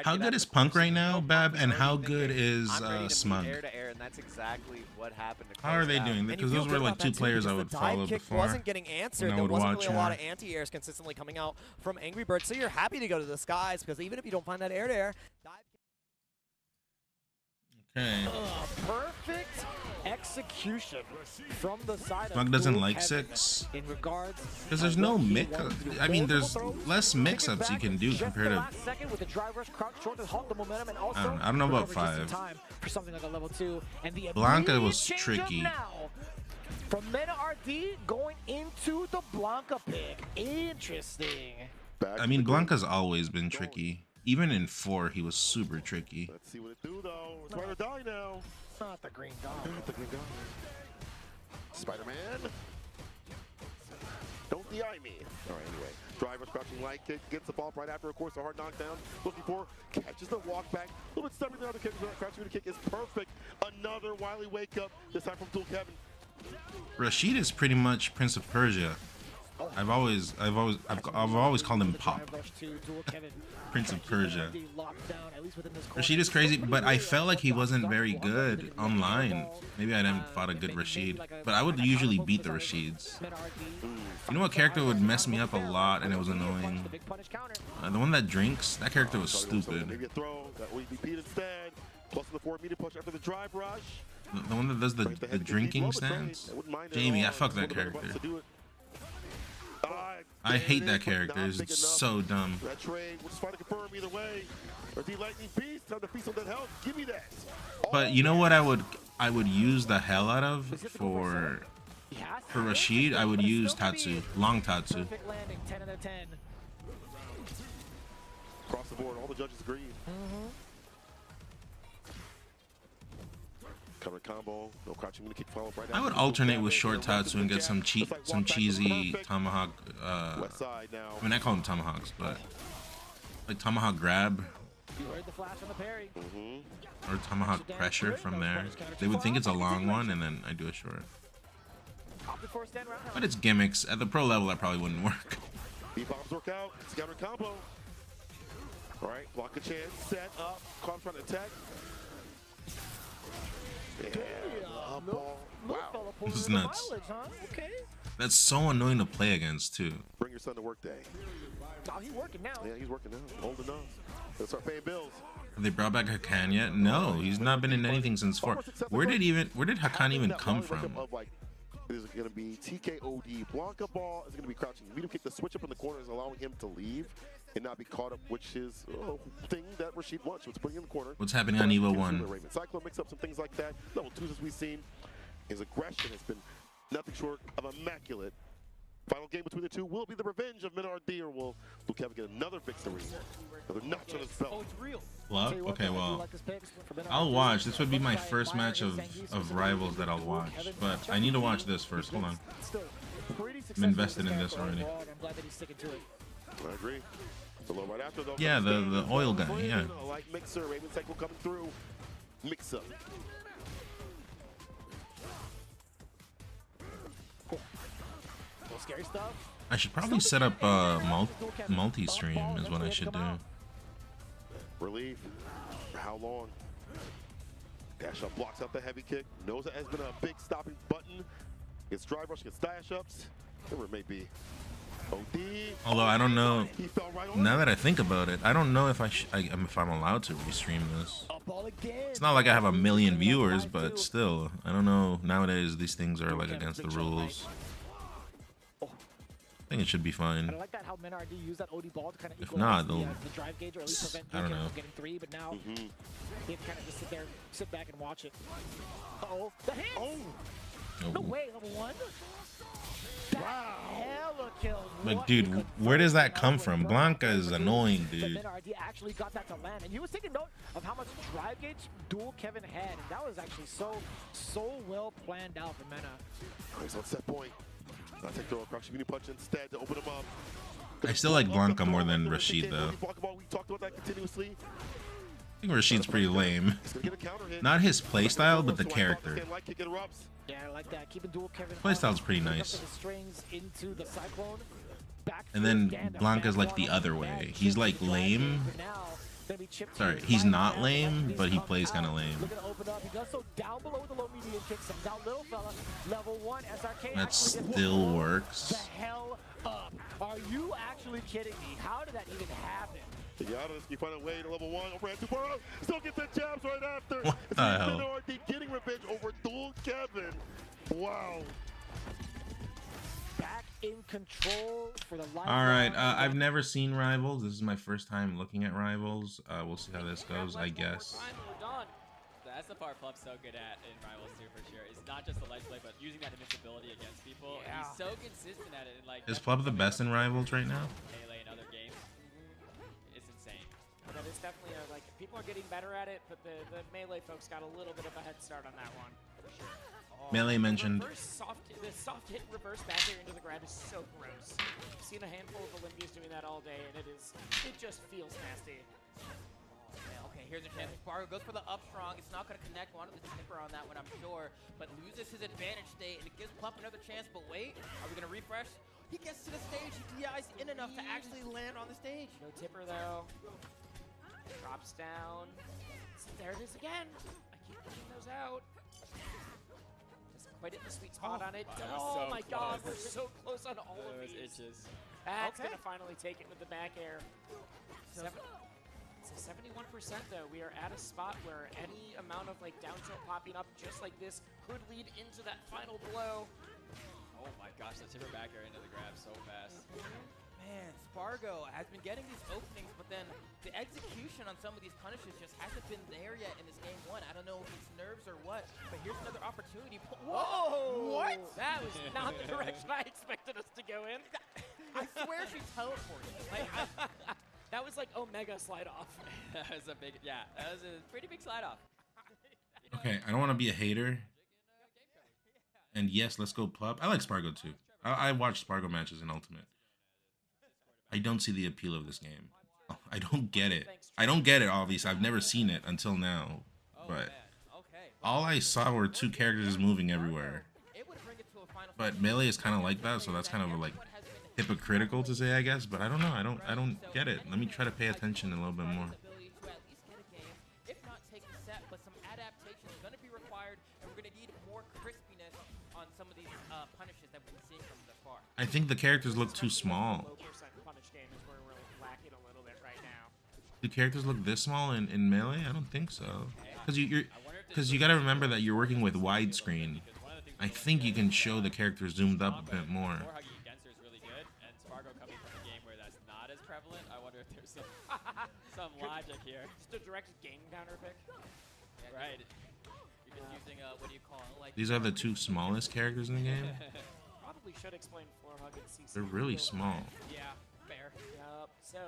How good is Punk right now, Bab, and how good is Smug? Air to air, and that's exactly what happened. How are they doing? Because those were like 2 players I would follow before. Wasn't getting answered. There wasn't really a lot of anti-airs consistently coming out from Angry Bird, so you're happy to go to the skies because even if you don't find that air to air. Okay. Perfect execution from the side of Smug doesn't like 6 in regards because there's no mix. I mean, there's less mix-ups you can do compared to. I don't know about 5. Blanca was tricky. From Meta RD going into the Blanca pick. Interesting. I mean, Blanca's always been tricky. Even in 4, he was super tricky. Let's see what it do, though. It's ride or die now. Not the green dog. Not the green dog. Spider-Man. Don't DI me. All right, anyway. Driver crouching light kick. Gets the ball right after, of course, a hard knockdown. Looking for, catches the walk back. A little bit stubborn there. The kick, crouching kick is perfect. Another wily wake up. This time from Tool Kevin. Rashid is pretty much Prince of Persia. I've always called him Pop. Prince of Persia. Rashid is crazy, but I felt like he wasn't very good online. Maybe I didn't fought a good Rashid, but I would usually beat the Rashids. You know what character would mess me up a lot and it was annoying? The one that drinks. That character was stupid. Maybe a throw that would be beat instead. Plus the 4-meter push after the drive rush. The one that does the drinking stance? Jamie, I fuck that character. I hate that character. It's so dumb. That trade, we'll just try to confirm either way. Or the lightning beast, time to feast on that health. Give me that. But you know what I would use the hell out of for Rashid? I would use Tatsu. Long Tatsu. Across the board, all the judges agreed. Cover combo, no crouching kick follow right. I would alternate with short Tatsu and get some cheesy tomahawk. West side now. I mean, I call them tomahawks, but like tomahawk grab or tomahawk pressure from there. They would think it's a long one, and then I do a short. But it's gimmicks. At the pro level, that probably wouldn't work. B-bombs work out. It's counter combo. All right, block a chance, set up, caught in front of attack. Yeah, ball. Wow. This is nuts. That's so annoying to play against too. Bring your son to work day. Oh, he's working now. Yeah, he's working now. Old enough. Let's start paying bills. Have they brought back Hakan yet? No, he's not been in anything since 4. Where did Hakan even come from? Is going to be TKOD. Blanca ball is going to be crouching. Medium kick. The switch up in the corner is allowing him to leave and not be caught up, which is thing that Rashid wants. So it's putting in the corner. What's happening on EVO 1? Cyclone mix up some things like that. Level 2s as we've seen. His aggression has been nothing short of immaculate. Final game between the two will be the revenge of Minard or will Luke Kevin get another victory? Another notch on his belt. Oh, it's real. Love? Okay, well, I'll watch. This would be my first match of Rivals that I'll watch. But I need to watch this first. Hold on. I'm invested in this already. I agree. The low right after, though, yeah, the oil guy, yeah. Like Mixer, Raven Cycle coming through. Mix up. Scary stuff. I should probably set up multi-stream is what I should do. Relief. For how long? Dash up blocks out the heavy kick. Knows that has been a big stopping button. Gets drive rush, gets dash ups. Whatever it may be. OD. Although I don't know. Now that I think about it, I don't know if if I'm allowed to restream this. It's not like I have a million viewers, but still, I don't know. Nowadays, these things are like against the rules. I think it should be fine. I like that how Minard used that OD ball to kind of if not, they'll. the drive gauge or at least prevent I don't know. getting 3, but now they kind of just sit back and watch it. Uh-oh, the hits! Oh. No way, level 1? Wow. Hella kills. Like, dude, where does that come from? Blanca is annoying, dude. Minard actually got that to land, and he was taking note of how much drive gauge dual Kevin had, and that was actually so well planned out for Mena. He's on set point. I take the crouching mini punch instead to open him up. I still like Blanca more than Rashid, though. We talked about that continuously. I think Rashid's pretty lame. Not his playstyle, but the character. Yeah, I like that. Keeping dual Kevin. Playstyle's pretty nice. And then Blanca's like the other way. He's like lame. Sorry, he's not lame, but he plays kind of lame. That still works. Are you actually kidding me? How did that even happen? You find a way to level 1, overhand 2 4, still get the jabs right after. What the hell? Minard getting revenge over dual Kevin. Wow. Back in control for the life. All right, I've never seen Rivals. This is my first time looking at Rivals. We'll see how this goes, I guess. That's the part Pluff's so good at in Rivals 2 for sure. It's not just the ledge play, but using that invincibility against people. Yeah. He's so consistent at it. And like, is Pluff the best in Rivals right now? Melee and other games. It's insane. But it's definitely like people are getting better at it, but the Melee folks got a little bit of a head start on that one. For sure. Melee mentioned. The soft hit reverse back here into the grab is so gross. I've seen a handful of Olympians doing that all day, and it just feels nasty. Okay, here's a chance. Spargo goes for the up strong. It's not going to connect. Wanted the tipper on that one, I'm sure, but loses his advantage state, and it gives Pluff another chance. But wait, are we going to refresh? He gets to the stage, he DIs in enough to actually land on the stage. No tipper though. Drops down. There it is again. I keep pushing those out. Doesn't quite hit the sweet spot on it. Oh my god, we're so close on all of these. Itches. That's gonna finally take it with the back air. It's a 71% though. We are at a spot where any amount of like down tilt popping up just like this could lead into that final blow. Oh my gosh, the tipper back air into the grab so fast. Man, Spargo has been getting these openings, but then the execution on some of these punishes just hasn't been there yet in this game one. I don't know if it's nerves or what, but here's another opportunity. Whoa! What? That was not the direction I expected us to go in. I swear she teleported. Like, that was like Omega slide off. That was a big, yeah, that was a pretty big slide off. Okay, I don't want to be a hater. And yes, let's go Plup. I like Spargo too. I watch Spargo matches in Ultimate. I don't see the appeal of this game. I don't get it. I don't get it, obviously. I've never seen it until now. But all I saw were two characters moving everywhere. But Melee is kind of like that, so that's kind of like hypocritical to say, I guess. But I don't know. I don't get it. Let me try to pay attention a little bit more. If not take the set, but some adaptation is going to be required, and we're going to need more crispiness on some of these punishes that we've been seeing from thus far. I think the characters look too small. Do characters look this small in Melee? I don't think so. Because you got to remember that you're working with widescreen. I think you can show the character zoomed up a bit more. Against her is really good, and Spargo coming from a game where that's not as prevalent. I wonder if there's some logic here. Just a direct game counter pick. Right. You're just using what do you call it? Like These are the two smallest characters in the game. Probably should explain floor hug and CC. They're really small. Yeah, fair. So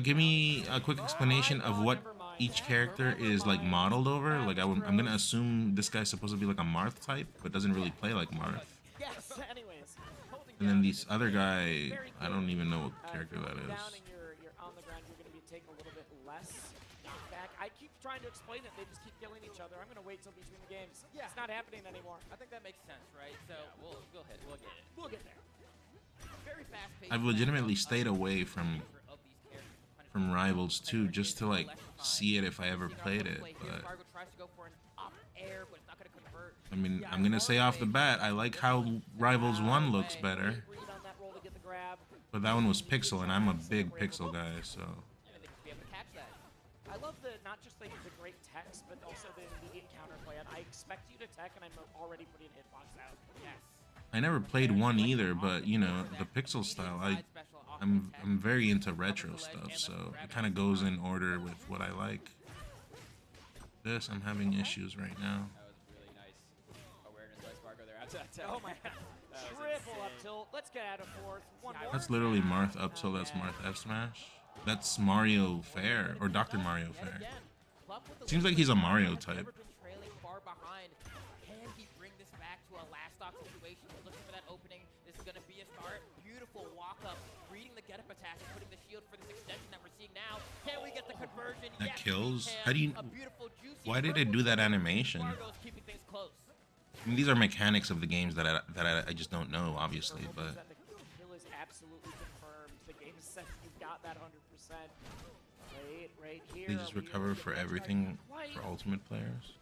give me a quick explanation of what each character is like modeled over. Like I'm gonna assume this guy's supposed to be like a Marth type, but doesn't really play like Marth. Yes. Anyways. And then this other guy, I don't even know what character that is. Down and you're on the ground, you're going to be taking a little bit less knockback. I keep trying to explain it. They just keep killing each other. I'm going to wait till between the games. Yeah. It's not happening anymore. I think that makes sense, right? So yeah, we'll get it. We'll get there. Very fast-paced. I've legitimately stayed away from Rivals too, just to like see it if I ever played it. But I mean, I'm gonna say off the bat, I like how Rivals 1 looks better. But that one was pixel, and I'm a big pixel guy, so. I love not just like the great text, but also the immediate counterplay. And I expect you to tech, and I'm already putting hitbox out. Yes. I never played 1 either, but you know, the pixel style, I'm very into retro stuff, so it kind of goes in order with what I like. This, I'm having issues right now. That was really nice awareness by Spargo there. Oh my god. Triple up tilt. Let's get out of fourth. One more. That's literally Marth up tilt, that's Marth F smash. That's Mario Fair, or Dr. Mario Fair. Seems like he's a Mario type. Can he bring this back to a last stock situation? He's looking for that opening. This is going to be a start. Beautiful walk up, reading the get up attack and putting the shield for this extension that we're seeing now. Can we get the conversion? That kills? How do you... Why did it do that animation? Keeping things close. I mean, these are mechanics of the games that I just don't know, obviously, but... The kill is absolutely confirmed. The game says you've got that 100%. Right here. They just recover for everything for Ultimate players.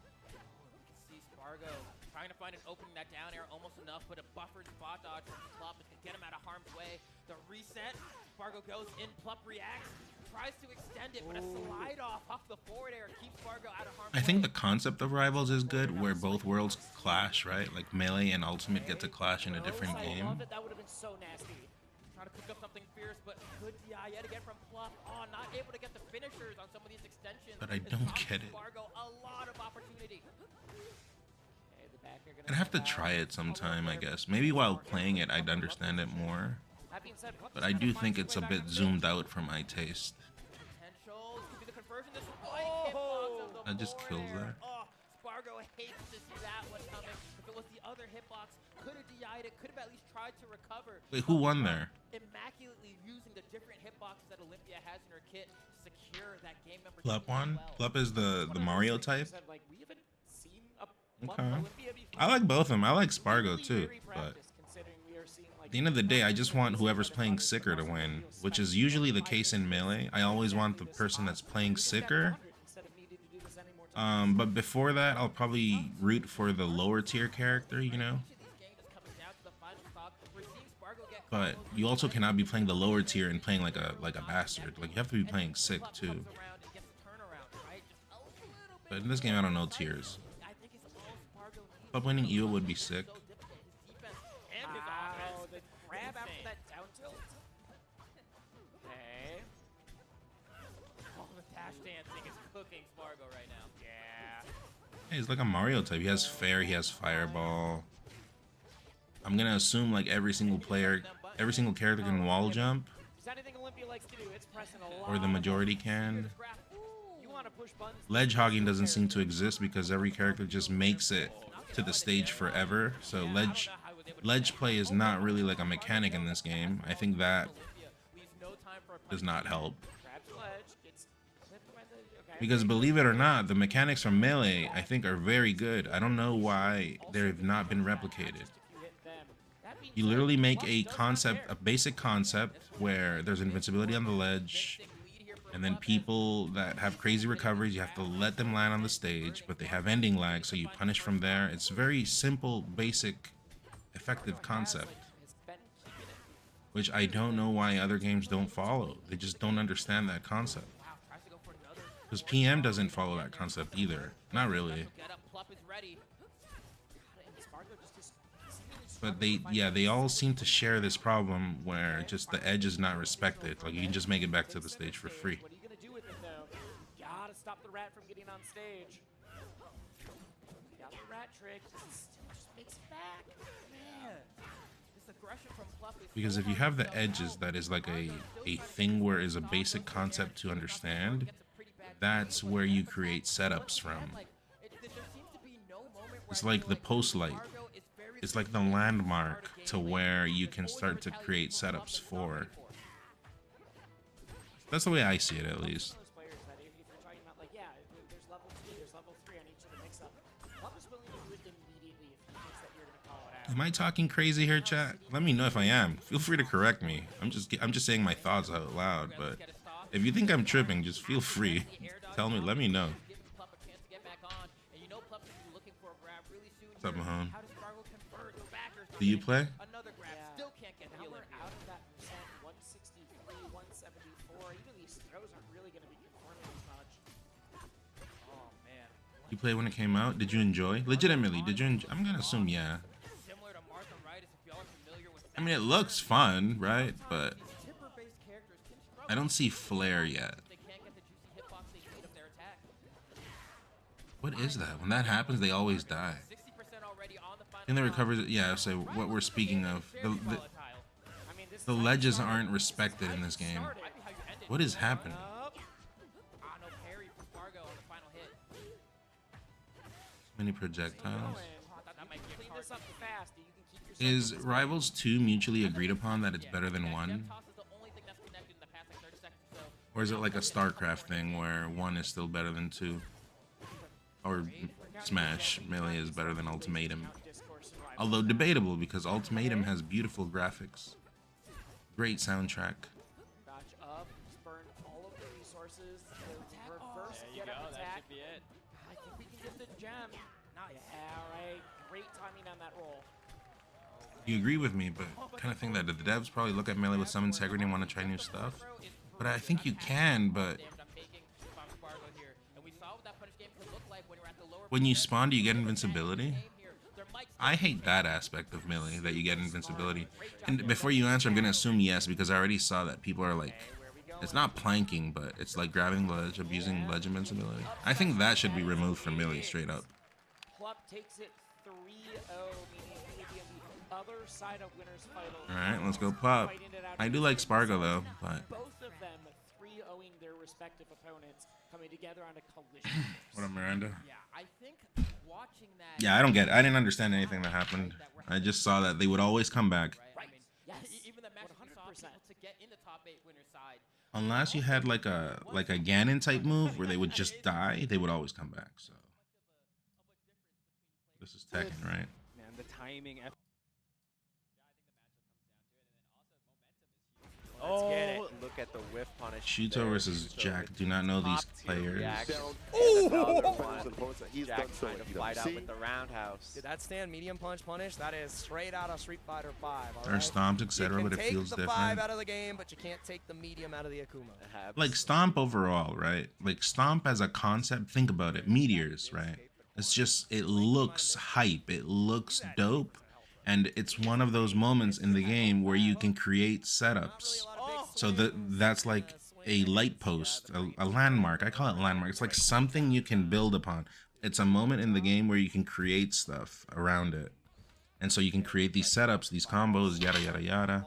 See Spargo trying to find an opening, that down air almost enough, but a buffered spot dodge from Plup is going to get him out of harm's way. The reset, Spargo goes in, Plup reacts, tries to extend it, but a slide off the forward air keeps Spargo out of harm's way. I think the concept of Rivals is good, where both worlds clash, right? Like Melee and Ultimate get to clash in a different game. I love it. That would have been so nasty. Trying to cook up something fierce, but good DI yet again from Plup. Oh, not able to get the finishers on some of these extensions. But I don't get it. Spargo a lot of opportunity. I'd have to try it sometime, I guess. Maybe while playing it, I'd understand it more. But I do think it's a bit zoomed out for my taste. That just kills that. Oh, Spargo hates to see that one coming. If it was the other hitbox, could have DI'd it, could have at least tried to recover. Wait, who won there? Immaculately using the different hitboxes that Olympia has in her kit to secure that game member. Plup won? Plup is the Mario type? Okay. I like both of them. I like Spargo too, but the end of the day, I just want whoever's playing sicker to win, which is usually the case in Melee. I always want the person that's playing sicker. But before that, I'll probably root for the lower tier character, you know? But you also cannot be playing the lower tier and playing like a bastard. Like, you have to be playing sick too. But in this game, I don't know tiers. But winning EVO would be sick. Grab after that down tilt. Okay. Oh, the dash dancing is cooking Spargo right now. Yeah. Hey, he's like a Mario type. He has Fair, he has Fireball. I'm gonna assume like every single character can wall jump. Or the majority can. Ledge hogging doesn't seem to exist because every character just makes it to the stage forever. So ledge play is not really like a mechanic in this game. I think that does not help. Because believe it or not, the mechanics from Melee I think are very good. I don't know why they've not been replicated. You literally make a basic concept where there's invincibility on the ledge, and then people that have crazy recoveries, you have to let them land on the stage, but they have ending lag, so you punish from there. It's very simple, basic, effective concept, which I don't know why other games don't follow. They just don't understand that concept. Because PM doesn't follow that concept either. Not really. But they all seem to share this problem where just the edge is not respected. Like, you can just make it back to the stage for free. What are you gonna do with it though? Gotta stop the rat from getting on stage. Got the rat trick. Just makes it back. Man. This aggression from Plup is Because if you have the edges, that is like a thing where is a basic concept to understand, that's where you create setups from. It's like the post light. It's like the landmark to where you can start to create setups for. That's the way I see it, at least. Am I talking crazy here, chat? Let me know if I am. Feel free to correct me. I'm just saying my thoughts out loud, but if you think I'm tripping, just feel free. Tell me, let me know. What's up, Mahone? Do you play? Another grab. Still can't get the alert out of that percent. 163, 174. Even these throws aren't really going to be performing as much. Oh man. You played when it came out? Did you enjoy? Legitimately, did you enjoy? I'm gonna assume yeah. Similar to Martha Ritis, if y'all are familiar with I mean, it looks fun, right? But I don't see flair yet. What is that? When that happens, they always die. In the recoveries, yeah, so what we're speaking of, the ledges aren't respected in this game. What is happening? Many projectiles. Is Rivals 2 mutually agreed upon that it's better than 1? Or is it like a StarCraft thing where 1 is still better than 2? Or Smash, Melee is better than Ultimatum. Although debatable, because Ultimatum has beautiful graphics. Great soundtrack. Batch up, burn all of the resources. Reverse there you get go, up that attack. should be it. I think we can get the gem. Yeah, right. Great timing on that roll. You agree with me, but kind of think that the devs probably look at Melee with some integrity and want to try new stuff. But I think you can, but when you spawn, do you get invincibility? I hate that aspect of Melee, that you get invincibility. And before you answer, I'm going to assume yes, because I already saw that people are like, it's not planking, but it's like grabbing ledge, abusing ledge invincibility. I think that should be removed from Melee straight up. Plup takes it 3-0, meaning he will be on the other side of winner's final. Alright, let's go Pop. I do like Spargo though, but... Both of them 3-0ing their respective opponents, coming together on a collision. What up, Miranda? Yeah, I think watching that. Yeah, I don't get it. I didn't understand anything that happened. I just saw that they would always come back. Right. I mean, yes. Even the match we saw people to get in the top 8 winner's side. Unless you had like a Ganon type move where they would just die, they would always come back. So this is Tekken, right? Man, the timing. Oh, get it. look at the whiff punish. Shuto there. versus Shuto Jack. with Do not know these top-tier players. reaction. Ooh! And another one. He's Jack done so trying to at fight out EWC. with the roundhouse. Did that stand medium punch punish? That is straight out of Street Fighter 5. Or stomped, etc., but it feels You can take the 5 different. out of the game, but you can't take the medium out of the Akuma. Like Stomp overall, right? Like Stomp as a concept, think about it. Meteors, right? It's just, it looks hype. It looks dope. And it's one of those moments in the game where you can create setups. So that's like a light post, a landmark. I call it landmark. It's like something you can build upon. It's a moment in the game where you can create stuff around it. And so you can create these setups, these combos, yada, yada, yada.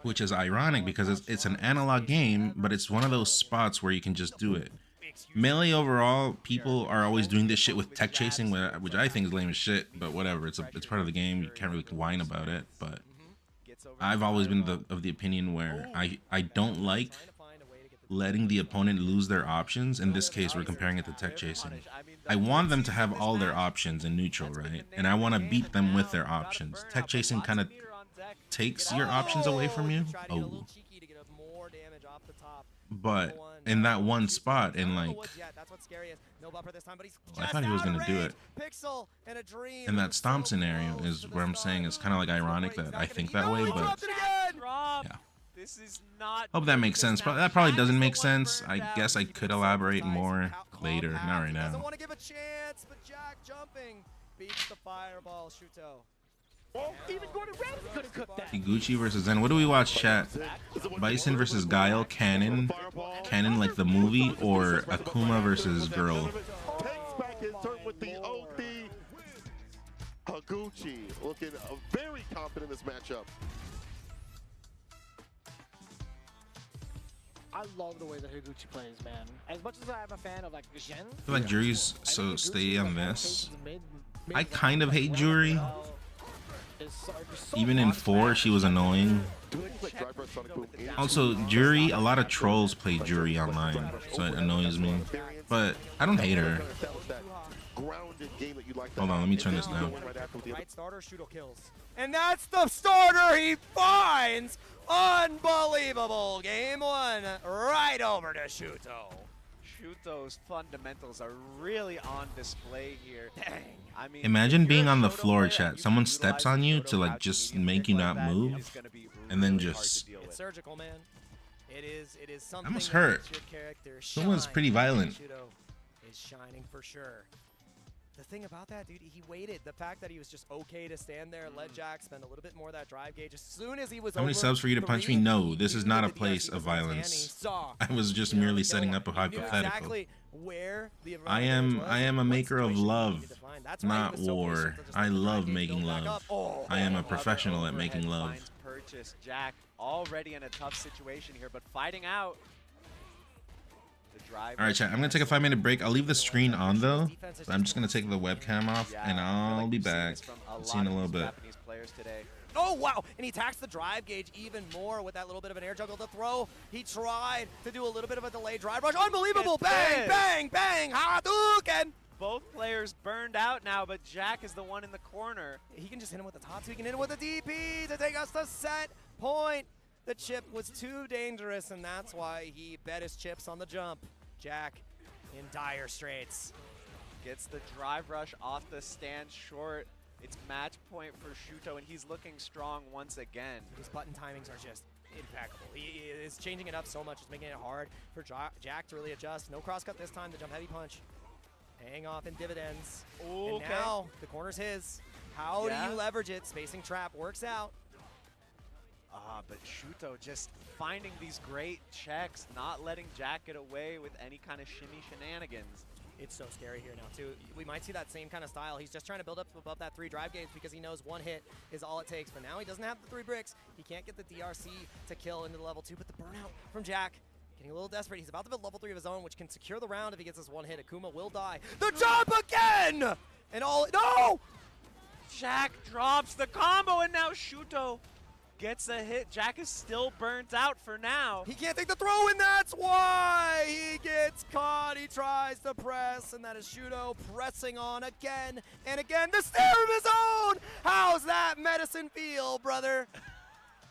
Which is ironic because it's an analog game, but it's one of those spots where you can just do it. Melee overall, people are always doing this shit with tech chasing, which I think is lame as shit, but whatever. It's part of the game. You can't really whine about it, but I've always been of the opinion where I don't like letting the opponent lose their options. In this case, we're comparing it to tech chasing. I want them to have all their options in neutral, right? And I want to beat them with their options. Tech chasing kind of takes your options away from you. Oh. But in that one spot, in like, I thought he was gonna do it. In that stomp scenario is where I'm saying it's kind of like ironic that I think that way, but yeah. This is not Hope that makes sense. But that probably doesn't make sense. I guess I could elaborate more later, not right now. Want to give a chance, but Jack jumping beats the fireball. Shuto. Even Gordon Ramsay couldn't cook that. Higuchi versus Zen. What do we watch, chat? Bison versus Guile, Canon like the movie, or Akuma versus Girl? Takes back his turn with the OD. Higuchi looking very confident in this matchup. I love the way that Higuchi plays, man. As much as I'm a fan of like Gen, I feel like Jury's so stay on this. I kind of hate Jury. Even in 4, she was annoying. Also, Jury, a lot of trolls play Jury online, so it annoys me. But I don't hate her. Hold on, let me turn this down. Right starter, Shuto kills. And that's the starter he finds! Unbelievable! Game 1, right over to Shuto. Shuto's fundamentals are really on display here. Dang. I mean, imagine being on the floor, chat. Someone steps on you to like just make you not move, and then just. It's surgical, man. It is something. I almost hurt. Someone's pretty violent. Shuto is shining for sure. The thing about that, dude, he waited. The fact that he was just okay to stand there, let Jack spend a little bit more of that drive gauge. As soon as he was How many subs for you to punch me? No, this is not a place of violence. I was just merely setting up a hypothetical. Exactly where the I am a maker of love, not war. I love making love. I am a professional at making love. Purchase. Jack already in a tough situation here, but fighting out. All right, chat. I'm gonna take a 5-minute break. I'll leave the screen on though. But I'm just gonna take the webcam off, and I'll be back. I'll see you in a little bit. Oh, wow. And he attacks the drive gauge even more with that little bit of an air juggle to throw. He tried to do a little bit of a delayed drive rush. Unbelievable. Bang, bang, bang. Hadouken. Both players burned out now, but Jack is the one in the corner. He can just hit him with the top two. He can hit him with a DP to take us to set point. The chip was too dangerous, and that's why he bet his chips on the jump. Jack in dire straits. Gets the drive rush off the stand short. It's match point for Shuto, and he's looking strong once again. His button timings are just impeccable. He is changing it up so much, it's making it hard for Jack to really adjust. No crosscut this time, the jump heavy punch. Paying off in dividends. Ooh, and now the corner's his. How do you leverage it? Spacing trap works out. But Shuto just finding these great checks, not letting Jack get away with any kind of shimmy shenanigans. It's so scary here now, too. We might see that same kind of style. He's just trying to build up above that 3 drive gauge because he knows one hit is all it takes. But now he doesn't have the 3 bricks. He can't get the DRC to kill into the level 2. But the burnout from Jack, getting a little desperate. He's about to build level 3 of his own, which can secure the round if he gets this one hit. Akuma will die. The jump again! And all, no! Jack drops the combo, and now Shuto gets a hit. Jack is still burnt out for now. He can't take the throw, and that's why he gets caught. He tries to press, and that is Shuto pressing on again and again. The stare of his own! How's that medicine feel, brother?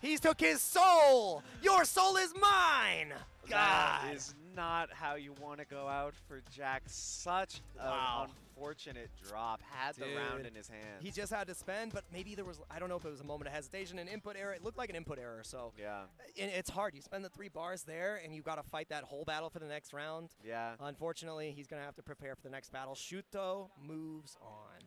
He took his soul. Your soul is mine. God. That is not how you want to go out for Jack. Such an unfortunate drop. Had the round in his hands. He just had to spend, but maybe there was, I don't know if it was a moment of hesitation, an input error. It looked like an input error, so. Yeah. And it's hard. You spend the 3 bars there, and you got to fight that whole battle for the next round. Yeah. Unfortunately, he's going to have to prepare for the next battle. Shuto moves on.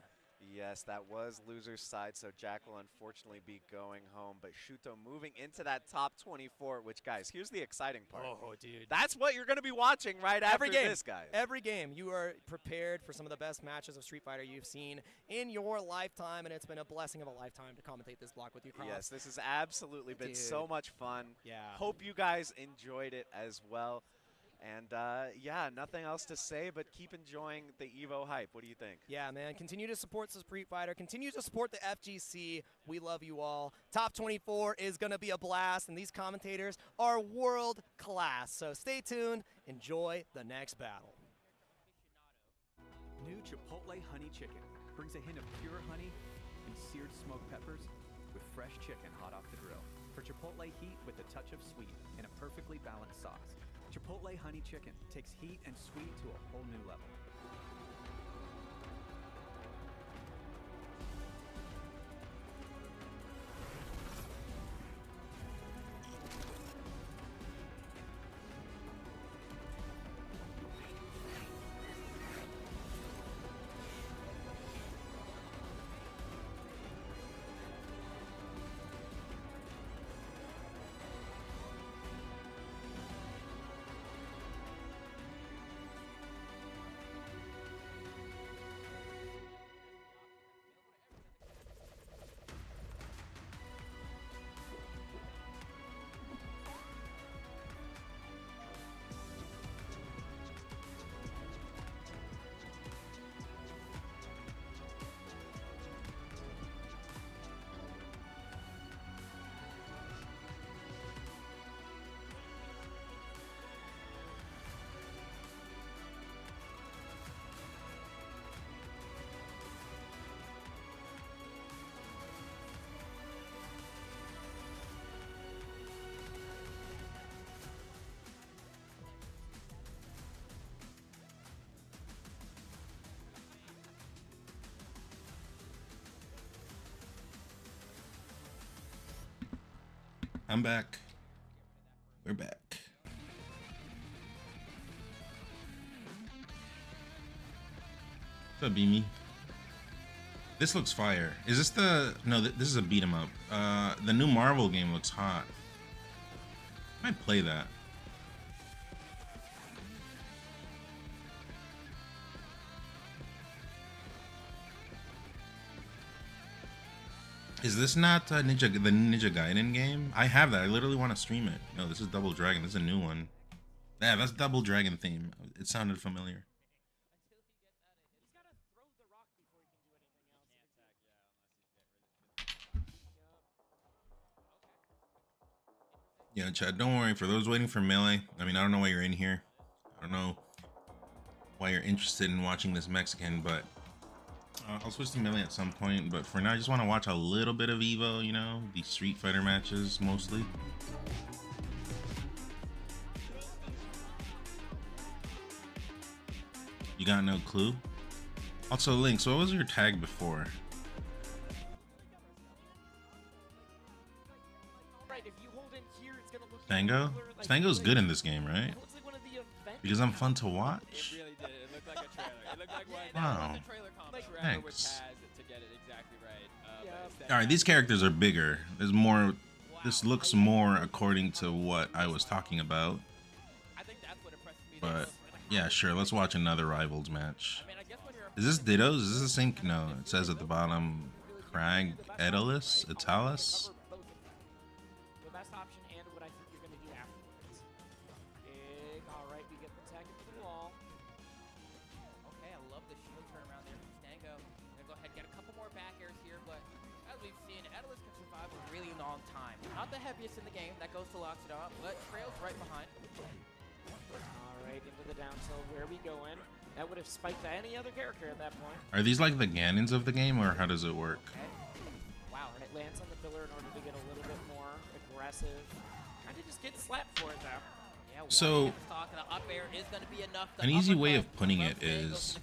Yes, that was loser's side, so Jack will unfortunately be going home. But Shuto moving into that top 24, which, guys, here's the exciting part. Oh, dude. That's what you're going to be watching right after this, guys. Every game, you are prepared for some of the best matches of Street Fighter you've seen in your lifetime, and it's been a blessing of a lifetime to commentate this block with you, Cross. Yes, this has absolutely been so much fun. Yeah. Hope you guys enjoyed it as well. And, yeah, nothing else to say, but keep enjoying the EVO hype. What do you think? Yeah, man. Continue to support the Street Fighter. Continue to support the FGC. We love you all. Top 24 is going to be a blast, and these commentators are world class. So stay tuned. Enjoy the next battle. New Chipotle Honey Chicken brings a hint of pure honey and seared smoked peppers with fresh chicken hot off the grill. For Chipotle heat with a touch of sweet in a perfectly balanced sauce. Chipotle Honey Chicken takes heat and sweet to a whole new level. I'm back. We're back. What's up, Beamy? This looks fire. Is this the... No, this is a beat 'em up. The new Marvel game looks hot. I might play that. Is this not the Ninja Gaiden game? I have that. I literally want to stream it. No, this is Double Dragon. This is a new one. Yeah, that's Double Dragon theme. It sounded familiar. Yeah, Chad, don't worry. For those waiting for Melee, I mean, I don't know why you're in here. I don't know why you're interested in watching this Mexican, but I'll switch to Melee at some point. But for now, I just want to watch a little bit of EVO, you know, the Street Fighter matches mostly. You got no clue? Also, Lynx, what was your tag before? Stango? Stango's good in this game, right? Because I'm fun to watch? It really did. It looked like a trailer. It looked like one. Wow. Thanks. To get it exactly right. Alright, these characters are bigger. There's more... This looks more according to what I was talking about. But, yeah, sure. Let's watch another Rivals match. Is this Ditto's? Is this the same? No, it says at the bottom, Crag Italis? Italis? The best option and what I think you're going to do afterwards. Big, all right, we get the tag into the wall. Okay, I love the shield turnaround there from Stango. Gonna go ahead and get a couple more back airs here, but as we've seen, Edalis can survive a really long time. Not the heaviest in the game, that goes to locks it up, but Trail's right behind. All right, into the down tilt. Where are we going? That would have spiked any other character at that point. Are these like the Ganons of the game, or how does it work? Okay. Wow, wow, and it lands on the pillar in order to get a little bit more aggressive. Kind of just gets slapped for it though. Yeah, So, the up air is going to be enough. an easy way of putting it is,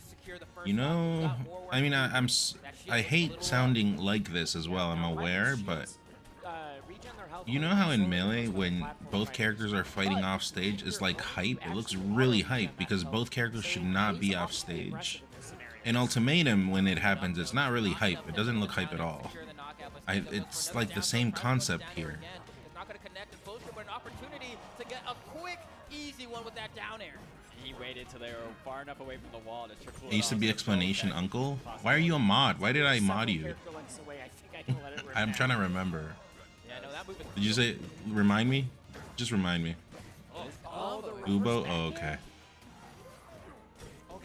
you know, I mean, I hate sounding like this as well, I'm aware, but you know how in Melee, when both characters are fighting off stage, it's like hype? It looks really hype because both characters should not be off stage. In Ultimatum, when it happens, it's not really hype. It doesn't look hype at all. It's like the same concept here. It's not going to connect and close, but an opportunity to get a quick, easy one with that down air. He waited till they were far enough away from the wall to triple It used to be explanation, Uncle. Why are you a mod? Why did I mod you? I'm trying to remember. Did you say, remind me? Just remind me. Gubo? Oh, okay.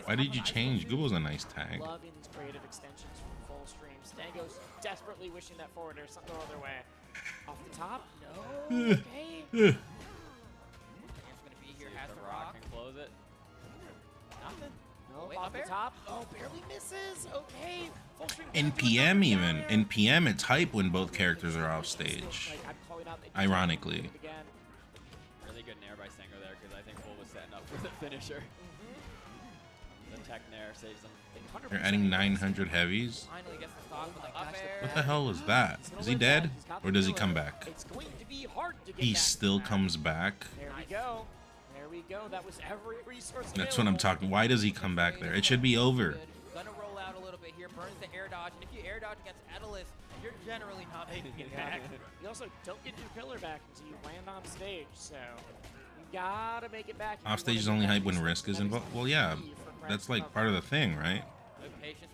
Why did you change? Gubo's a nice tag. Loving these creative extensions from full stream. Stango's desperately wishing that forward air something other way. Off the top? No. Okay. It's gonna be here, has the rock and close it. Nothing. No, off the top. Oh, barely misses. Okay. Full stream. In PM even. In PM it's hype when both characters are off stage. Ironically. Really good nair by Stango there because I think Bull was setting up for the finisher. The tech nair saves him. You're adding 900 heavies? What the hell was that? Is he dead? Or does he come back? He still comes back? There we go. There we go. That was every resource. That's what I'm talking. Why does he come back there? It should be over. Gonna roll out a little bit here. Burns the air dodge. And if you air dodge against Edelus, you're generally not making it back. You also don't get your pillar back until you land on stage, so you gotta make it back. Off stage is only hype when Risk is involved. Well, yeah, that's like part of the thing, right?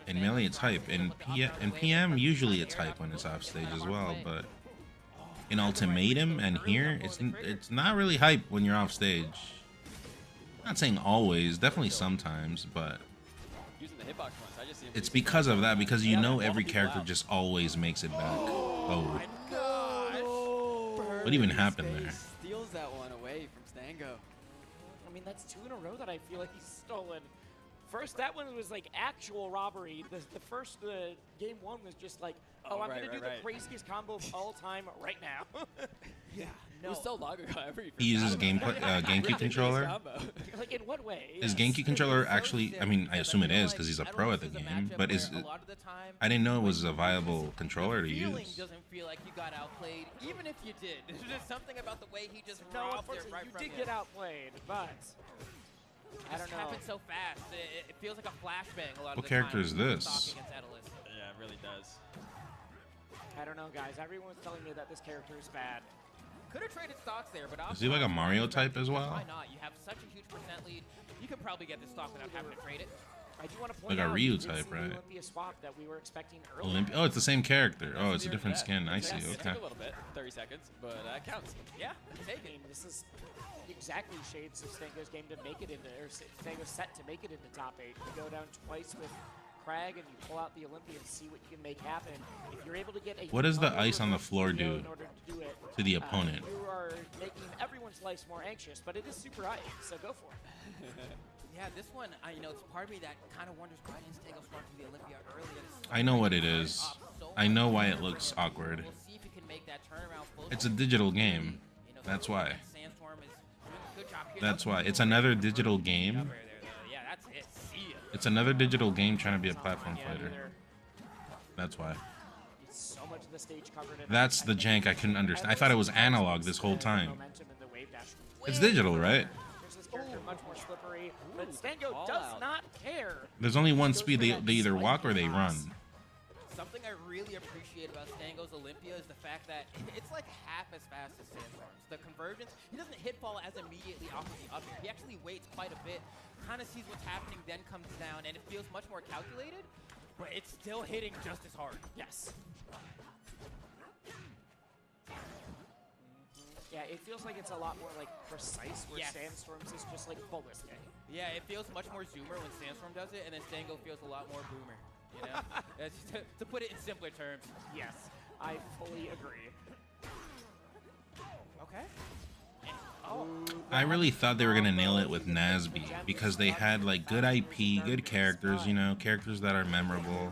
In Melee, it's hype. In PM, usually it's hype when it's off stage as well. But in Ultimatum and here, it's not really hype when you're off stage. Not saying always, definitely sometimes, but it's because of that. Because you know every character just always makes it back. Oh. What even happened there? Steals that one away from Stango. I mean, that's 2 in a row that I feel like he's stolen. First, that one was like actual robbery. The first game 1 was just like, oh, I'm gonna do the craziest combo of all time right now. Yeah, no. It was so long ago. He uses GameCube controller. Like in what way? Is GameCube controller actually? I mean, I assume it is because he's a pro at the game. But is it, I didn't know it was a viable controller to use. Doesn't feel like you got outplayed, even if you did. There's just something about the way he just no, robbed it right you from did get outplayed, but I don't know. It happened so fast. It feels like a flashbang a lot of What the character time is this? Yeah, it really does. I don't know, guys. Everyone's telling me that this character is bad. Could have traded stocks there, but Is he like a Mario type as well? Why not? You have such a huge percent lead. You could probably get this stock without having to trade it. I do want to point Like a out Ryu it's type, the right? Olympia swap that we were expecting earlier. Oh, it's the same character. Oh, it's a different skin. I see. It Okay. took a little bit, 30 seconds, but that counts. Yeah, take it. This is exactly shades of Stango's game to make it into, or Stango's set to make it into top 8. You go down twice with Crag and you pull out the Olympia and see what you can make happen. If you're able to get a What does the ice on the floor do in order to do it, to the opponent? You are making everyone's life more anxious, but it is super ice, so go for it. Yeah, this one, you know, it's part of me that kind of wonders why didn't Stango start to the Olympia earlier. I know what it is. I know why it looks awkward. We'll see if he can make that turnaround full. It's a digital game. That's why. Sandstorm is doing a good job here. That's why. It's another digital game. Yeah, that's it. See ya. It's another digital game trying to be a platform fighter. That's why. So much of the stage covered in That's the jank I couldn't understand. I thought it was analog this whole time. It's digital, right? Much more slippery, but Stango does not care. There's only one speed. They either walk or they run. Something I really appreciate about Stango's Olympia is the fact that it's like half as fast as Sandstorm's. The convergence, he doesn't hit fall as immediately off of the up air. He actually waits quite a bit, kind of sees what's happening, then comes down, and it feels much more calculated, but it's still hitting just as hard. Yes. Yeah, it feels like it's a lot more like precise, where Sandstorms is just like ballistic. Yeah, it feels much more zoomer when Sandstorm does it, and then Stango feels a lot more boomer. You know, to put it in simpler terms. Yes, I fully agree. Okay. I really thought they were gonna nail it with Nasby because they had like good IP, good characters, you know, characters that are memorable.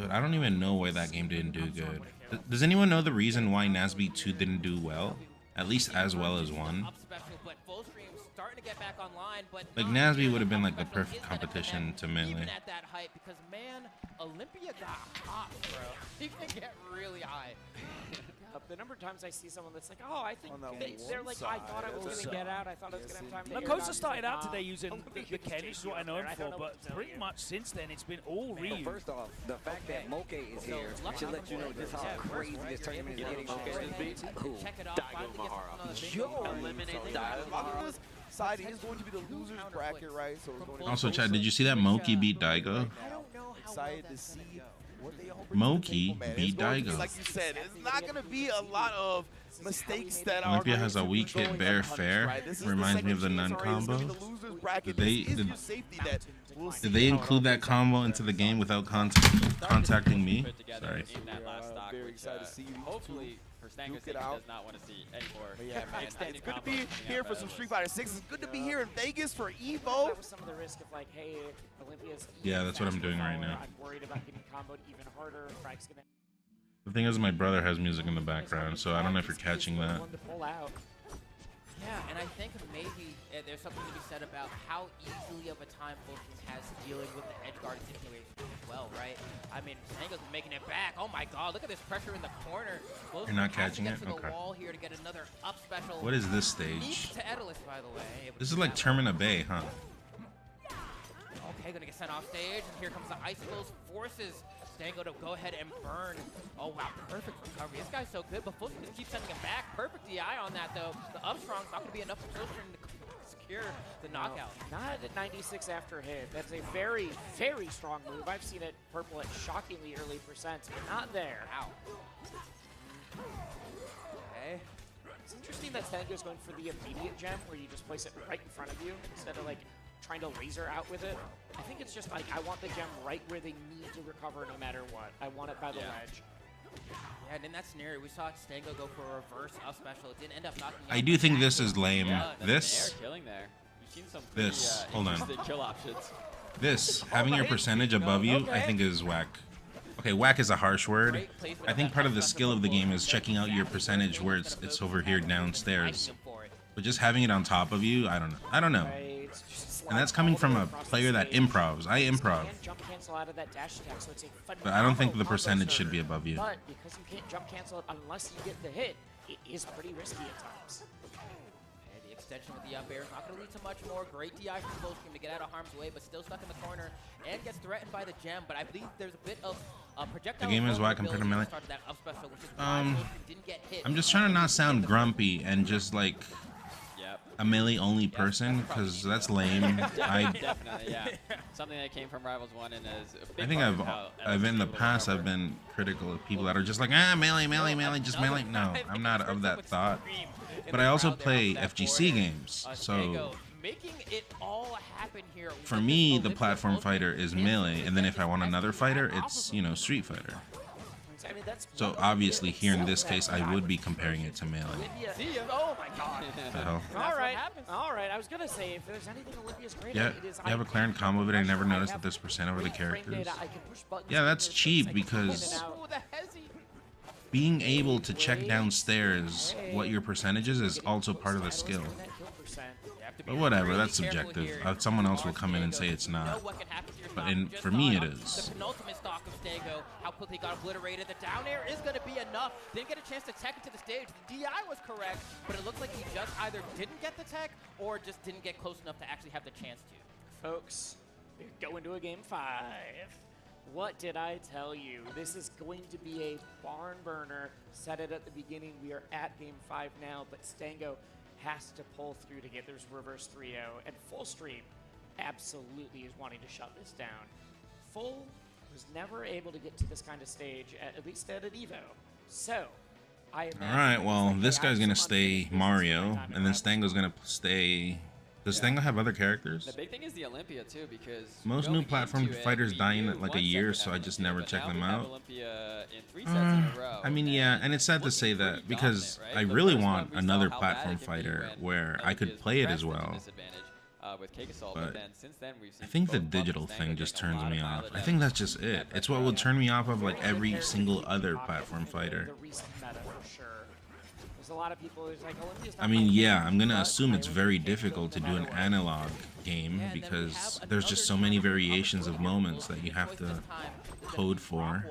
But I don't even know why that game didn't do good. Does anyone know the reason why Nasby 2 didn't do well? At least as well as 1? Like, Nasby would have been like the perfect competition to Melee. Even at that height, because man, Olympia got hot, bro. He can get really high. The number of times I see someone that's like, oh, I think they're like, I thought I was going to get out. I thought I was going to have time to Makosa started out today using the Ken, which is what I know him for, but pretty much since then it's been all Ryu. Well, first off, the fact that Moke is here should let you know just how crazy this tournament is getting. Check it out. Yo, eliminate Daigo. Side is going to be the losers bracket, right? So it's going to Also, Chad, did you see that Moki beat Daigo? Excited to see what they all Moki beat Daigo. Like you said, it's not going to be a lot of mistakes that are. Olympia has a weak hit bear fair. Reminds me of the Nun combo. Did they include that combo into the game without contacting me? Sorry. Very excited to see you. Hopefully, for Stango's sake, he does not want to see any more. Yeah, man, it's good to be here for some Street Fighter 6. It's good to be here in Vegas for EVO. That was some of the risk of like, hey, Olympia's. Yeah, that's what I'm doing right now. I'm worried about getting comboed even harder. Frank's gonna. The thing is, my brother has music in the background, so I don't know if you're catching that. Yeah, and I think maybe there's something to be said about how easily of a time Fulton has dealing with the edge guard situation as well, right? I mean, Stango's making it back. Oh my god, look at this pressure in the corner. You're not catching it? Okay. Here to get another up special. What is this stage? To Edelus, by the way. This is like Termina Bay, huh? Okay, gonna get sent off stage, and here comes the icicles, forces Stango to go ahead and burn. Oh wow, perfect recovery. This guy's so good, but Fulton just keeps sending him back. Perfect DI on that though. The up strong's not gonna be enough for Fulton to secure the knockout. Not at 96 after hit. That's a very, very strong move. I've seen it purple at shockingly early percents, but not there. Ow. Okay. It's interesting that Stango's going for the immediate gem, where you just place it right in front of you instead of like trying to laser out with it. I think it's just like, I want the gem right where they need to recover no matter what. I want it by the ledge. Yeah, and in that scenario, we saw Stango go for a reverse up special. It didn't end up knocking I do think this is lame. This. Killing there. You've seen some pretty, this. Hold on. Kill options. This, having your percentage above you, I think is whack. Okay, whack is a harsh word. I think part of the skill of the game is checking out your percentage where it's over here downstairs. But just having it on top of you, I don't know. I don't know. And that's coming from a player that improvs. I improv. But I don't think the percentage should be above you. But because you can't jump cancel it unless you get the hit, it is pretty risky at times. And the extension with the up air is not going to lead to much more. Great DI from Fullscreen to get out of harm's way, but still stuck in the corner and gets threatened by the gem. But I believe there's a bit of projectile. The game is whack compared to Melee. I'm just trying to not sound grumpy and just like a melee only person, because that's lame. Definitely, yeah. Something that came from Rivals 1 and is a big I think I've in the past I've been critical of people that are just like, melee, just melee. No, I'm not of that thought. But I also play FGC games, so for me the platform fighter is melee, and then if I want another fighter, it's, you know, Street Fighter. So obviously here in this case I would be comparing it to melee. Oh my god. The hell? Alright, I was gonna say, if there's anything Olympia's great Yeah, at, it is you have a Clarence combo, but I never noticed that there's percent over the characters. Yeah, that's cheap because being able to check downstairs what your percentage is also part of the skill. But whatever, that's subjective. Someone else will come in and say it's not. But for me, it is. The penultimate stock of Stango, how quickly got obliterated. The down air is going to be enough. Didn't get a chance to tech into the stage. The DI was correct, but it looks like he just either didn't get the tech or just didn't get close enough to actually have the chance to. Folks, we're going to a game 5. What did I tell you? This is going to be a barn burner. Said it at the beginning. We are at game 5 now, but Stango has to pull through to get this reverse 3-0, and Fullstream absolutely is wanting to shut this down. Full was never able to get to this kind of stage, at least at an EVO. So, I imagine... Alright, well, this guy's gonna stay Mario, and then Stango's gonna stay... Does Stango have other characters? The big thing is the Olympia, too, because... Most new platform fighters die in like a year, so I just never check them out. I mean, yeah, and it's sad to say that, because I really want another platform fighter where I could play it as well. with Cake Assault, But but then since then we've seen I think the both Fluff and digital Stango thing just getting a turns lot me of off. mileage I out think of that's just it. It's what would turn me off of like every single other platform fighter. The recent meta for sure. There's a lot of people who's like, Olympia's not I mean, my yeah, favorite, I'm gonna but assume I it's would very pick difficult to no do an matter what. analog game because there's just so many variations of moments that you have to code for.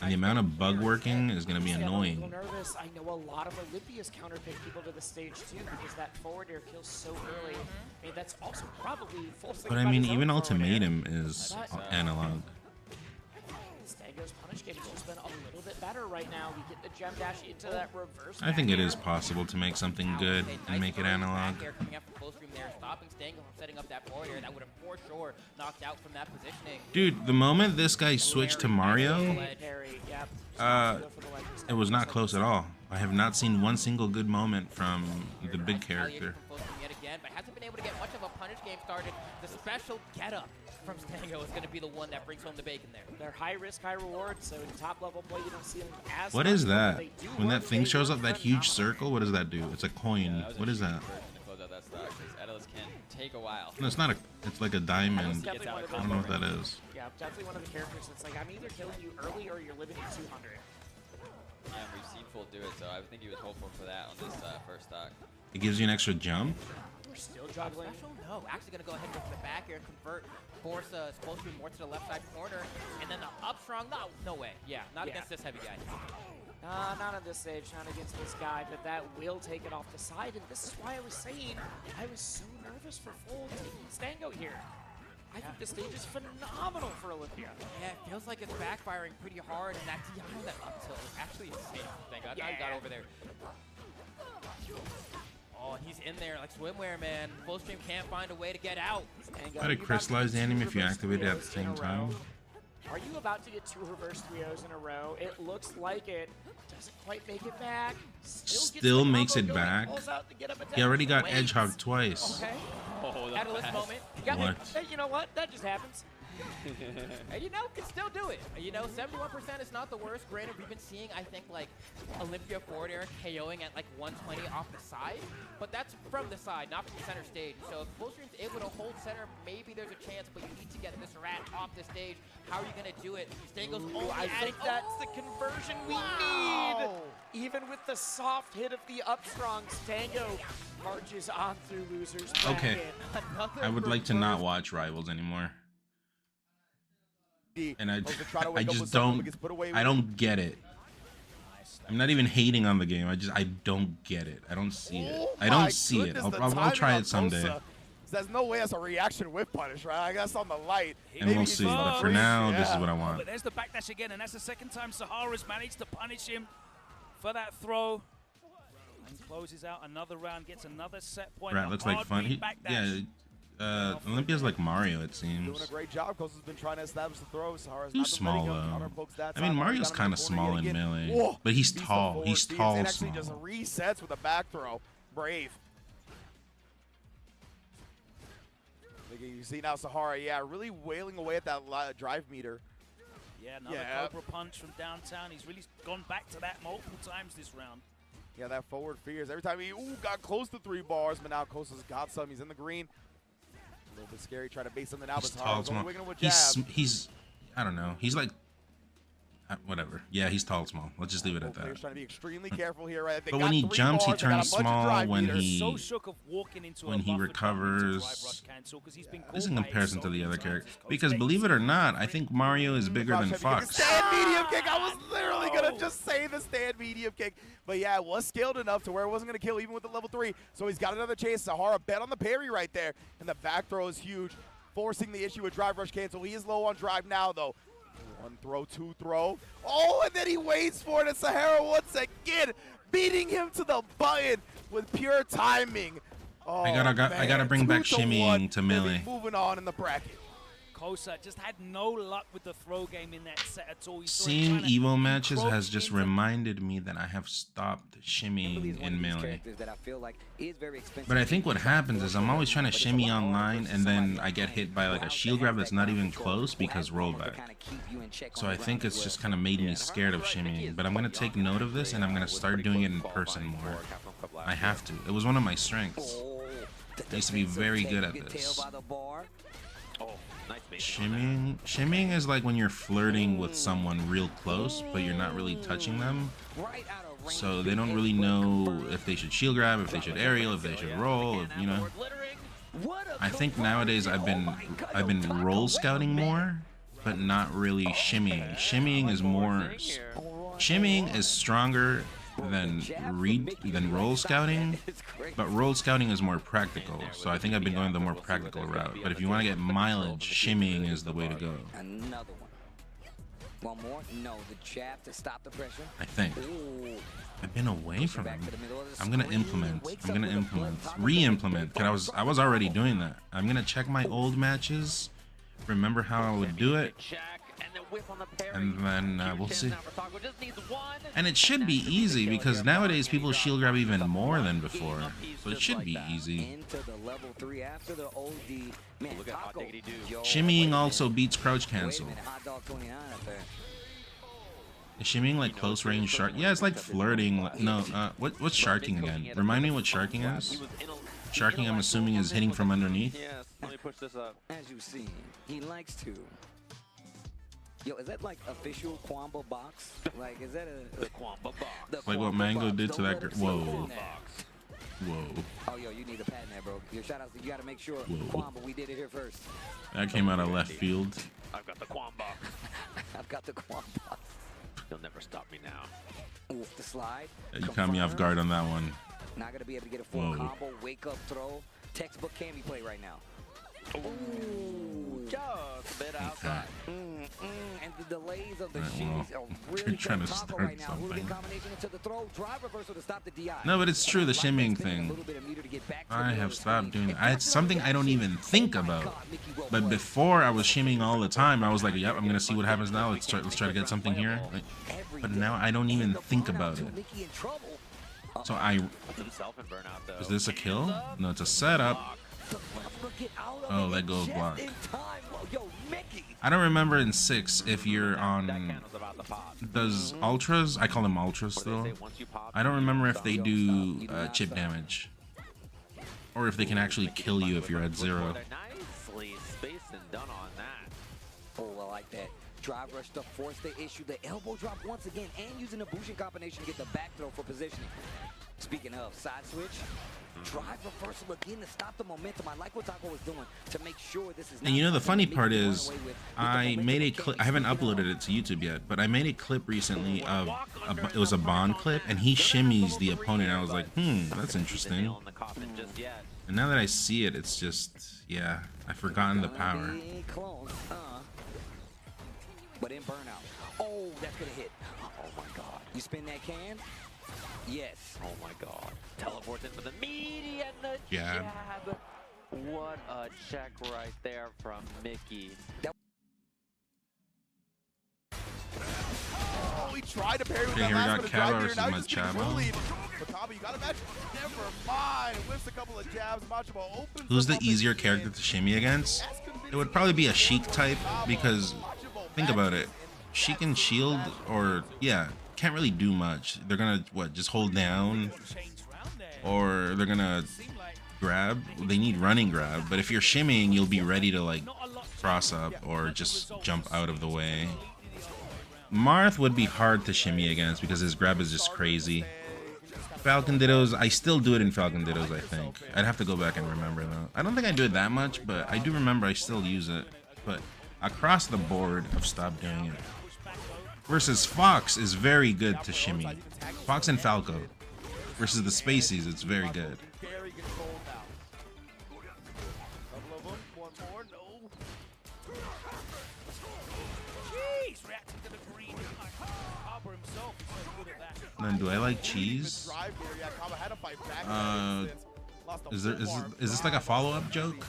And the amount of bug working is gonna be I'm a annoying. little nervous. I know a lot of Olympia's counterpick people to the stage too because that forward air kills so early. I mean, that's also probably forcing But I mean, even Ultimatum is analog. Stango's punish game has just been a little bit better right now. We get the gem dash into that reverse. I think it is possible to make something good and make it analog. Coming up from close stream there, stopping Stango from setting up that forward air that would have for sure knocked out from that positioning. Dude, the moment this guy switched to Mario, it was not close at all. I have not seen one single good moment from the big character. Yet again, but hasn't been able to get much of a punish game started. The special get up from Stango is going to be the one that brings home the bacon there. They're high risk, high reward, so in top level play you don't see them as What much, is but that? they do When that work. thing They shows work up, that huge circle, what does that do? It's a coin. What is that? Close out that stock because Edelus can take a while. No, it's not a. It's like a diamond. Definitely one of I don't know what that is. Yeah, definitely one of the characters that's like, I'm either killing you early or you're living at 200. Yeah, we've seen Full do it, so I think he was hopeful for that on this first stock. It gives you an extra jump. We're still juggling. Special? No, actually going to go ahead and go for the back air, convert, force supposed to be more to the left side corner, and then the up strong. No way. Yeah, not against this heavy guy. Not on this stage, not against this guy, but that will take it off the side, and this is why I was saying I was so nervous for full taking Stango here. I think the stage is phenomenal for Olympia. Yeah, it feels like it's backfiring pretty hard, and that DI, that up tilt is actually insane. Thank God he got over there. Oh, he's in there like swimwear, man. Full stream can't find a way to get out. How to crystallize the enemy if you activate it at the same time? Are you about to get 2 reverse 3-0s in a row? It looks like it. Doesn't quite make it back. Still makes it back. He already got edge hogged twice. Okay. Oh, At a list moment. What? Hey, you know what? That just happens. And you know, can still do it. You know, 71% is not the worst. Granted, we've been seeing, I think, like, Olympia forward air KOing at, like, 120 off the side. But that's from the side, not from the center stage. So if Fullstream's able to hold center, maybe there's a chance, but you need to get this rat off the stage. How are you going to do it? Stango's only I think that's the conversion we need. Even with the soft hit of the up strong, Stango marches on through losers. Okay. I would like to not watch Rivals anymore. And I just don't. I don't get it. I'm not even hating on the game. I don't get it. I don't see it. I don't see it. I'll try it someday. There's no way that's a reaction with punish, right? I guess on the light. And we'll see. But for now, this is what I want. But there's the backdash again, and that's the second time Sahara's managed to punish him for that throw. And closes out another round, gets another set point. Right, looks like fun. Olympia's like Mario, it seems. Doing a great job. Coast has been trying to establish the throw. Sahara's Too small though. I mean, Mario's kind of small in melee, but he's tall. He's tall, and actually small. just resets with a back throw. Brave. You see now Sahara, really wailing away at that drive meter. Yeah, another Cobra punch from downtown. He's really gone back to that multiple times this round. Yeah, that forward fears. Every time he got close to 3 bars, but now Costa's got some. He's in the green. A little bit scary, try to base something out. He's tall, small. He's I don't know. He's like whatever. Yeah, he's tall, small. Let's just leave it at that. Players trying to be extremely careful here, right? But when he jumps, he turns small. When he recovers, this is in comparison to the other characters. Because believe it or not, I think Mario is bigger than Fox. Stand medium kick. I was literally gonna just say the stand medium kick, but yeah, it was scaled enough to where it wasn't gonna kill even with the level 3. So he's got another chase. Sahara bet on the parry right there, and the back throw is huge, forcing the issue with drive rush cancel. He is low on drive now though. 1 throw, 2 throw. Oh, and then he waits for it, and Sahara once again beating him to the button with pure timing. Oh, I gotta bring back shimmying to melee. Moving on in the bracket. Kosa just had no luck with the throw game in that set at all. Seeing EVO matches has just reminded me that I have stopped shimmying in melee. But I think what happens is I'm always trying to shimmy online, and then I get hit by like a shield grab that's not even close because rollback. So I think it's just kind of made me scared of shimmying. But I'm gonna take note of this, and I'm gonna start doing it in person more. I have to. It was one of my strengths. I used to be very good at this. Oh, nice bait. Shimmying is like when you're flirting with someone real close, but you're not really touching them. So they don't really know if they should shield grab, if they should aerial, if they should roll, if, you know. I think nowadays I've been roll scouting more, but not really shimmying. Shimmying is stronger than roll scouting, but roll scouting is more practical. So I think I've been going the more practical route. But if you want to get mileage, shimmying is the way to go. Another one. One more. No, the jab to stop the pressure. I think. I've been away from him. I'm gonna implement. Re-implement. Cause I was already doing that. I'm gonna check my old matches, remember how I would do it, and then we'll see. And it should be easy because nowadays people shield grab even more than before, so it should be easy. Shimmying also beats crouch cancel. Is shimmying like close range shark? Yeah, it's like flirting. No, what's sharking again? Remind me what sharking is. Sharking, I'm assuming, is hitting from underneath. Yes, let me push this up. As you see, he likes to. Yo, is that like official Kwamba box? Like, is that the Kwamba box? Like what Mango did to that girl. Whoa. Whoa. Oh, yo, you need a patent there, bro. Your shout outs, you gotta make sure. Kwamba, we did it here first. That came out of left field. I've got the Kwamba. I've got the Kwamba. You'll never stop me now. Oof, the slide. Yeah, you caught me off guard on that one. Not gonna be able to get a full combo, wake up throw. Textbook Cammy play right now. Ooh, just a bit outside. And the delays of the shimmies are really trying to start right now. Hooligan combination into the throw, drive reversal to stop the DI. No, but it's true, the shimmying thing. I have stopped doing that. It's something I don't even think about. But before I was shimmying all the time. I was like, yep, I'm gonna see what happens now. Let's try to get something here. But now I don't even think about it. So is this a kill? No, it's a setup. Oh, let go of block. I don't remember in 6 if you're on. Does ultras? I call them ultras still. I don't remember if they do chip damage, or if they can actually kill you if you're at 0. Nicely spaced and done on that. Oh, I like that. Drive rush to force the issue. The elbow drop once again, and using the Bushin combination to get the back throw for positioning. Speaking of side switch, drive reversal again to stop the momentum. I like what Taco was doing to make sure this is. And you know the funny part is, I made a clip. I haven't uploaded it to YouTube yet, but I made a clip recently of it was a Bond clip, and he shimmies the opponent. I was like, that's interesting. And now that I see it, it's just, yeah, I've forgotten the power. But in burnout, oh, that's gonna hit. Oh my God! You spin that can. Yes. Oh my God. Teleports in for the meaty and the jab. What a check right there from Mickey. Oh, he tried to parry with that Here we last got bit of drive Cabo here. versus Now he's just being Machado. bullied. Makabe, you got to match. Never mind. Whiffs a couple of jabs. Machado opens. Who's the easier character to shimmy against? It would probably be a Sheik type, because think about it. Sheik and shield, or yeah, can't really do much. They're gonna just hold down, or they're gonna grab. They need running grab, but if you're shimmying, you'll be ready to like cross up or just jump out of the way. Marth would be hard to shimmy against because his grab is just crazy. Falcon Dittos, I still do it in Falcon Dittos, I think. I'd have to go back and remember though. I don't think I do it that much, but I do remember I still use it. But across the board, I've stopped doing it. Versus Fox is very good to shimmy. Fox and Falco. Versus the Spaceys, it's very good. Very controlled now. Couple of them. One more. No. Jeez, reacting to the green. Harbour himself is so good at that. Then do I like cheese? Is this like a follow-up joke?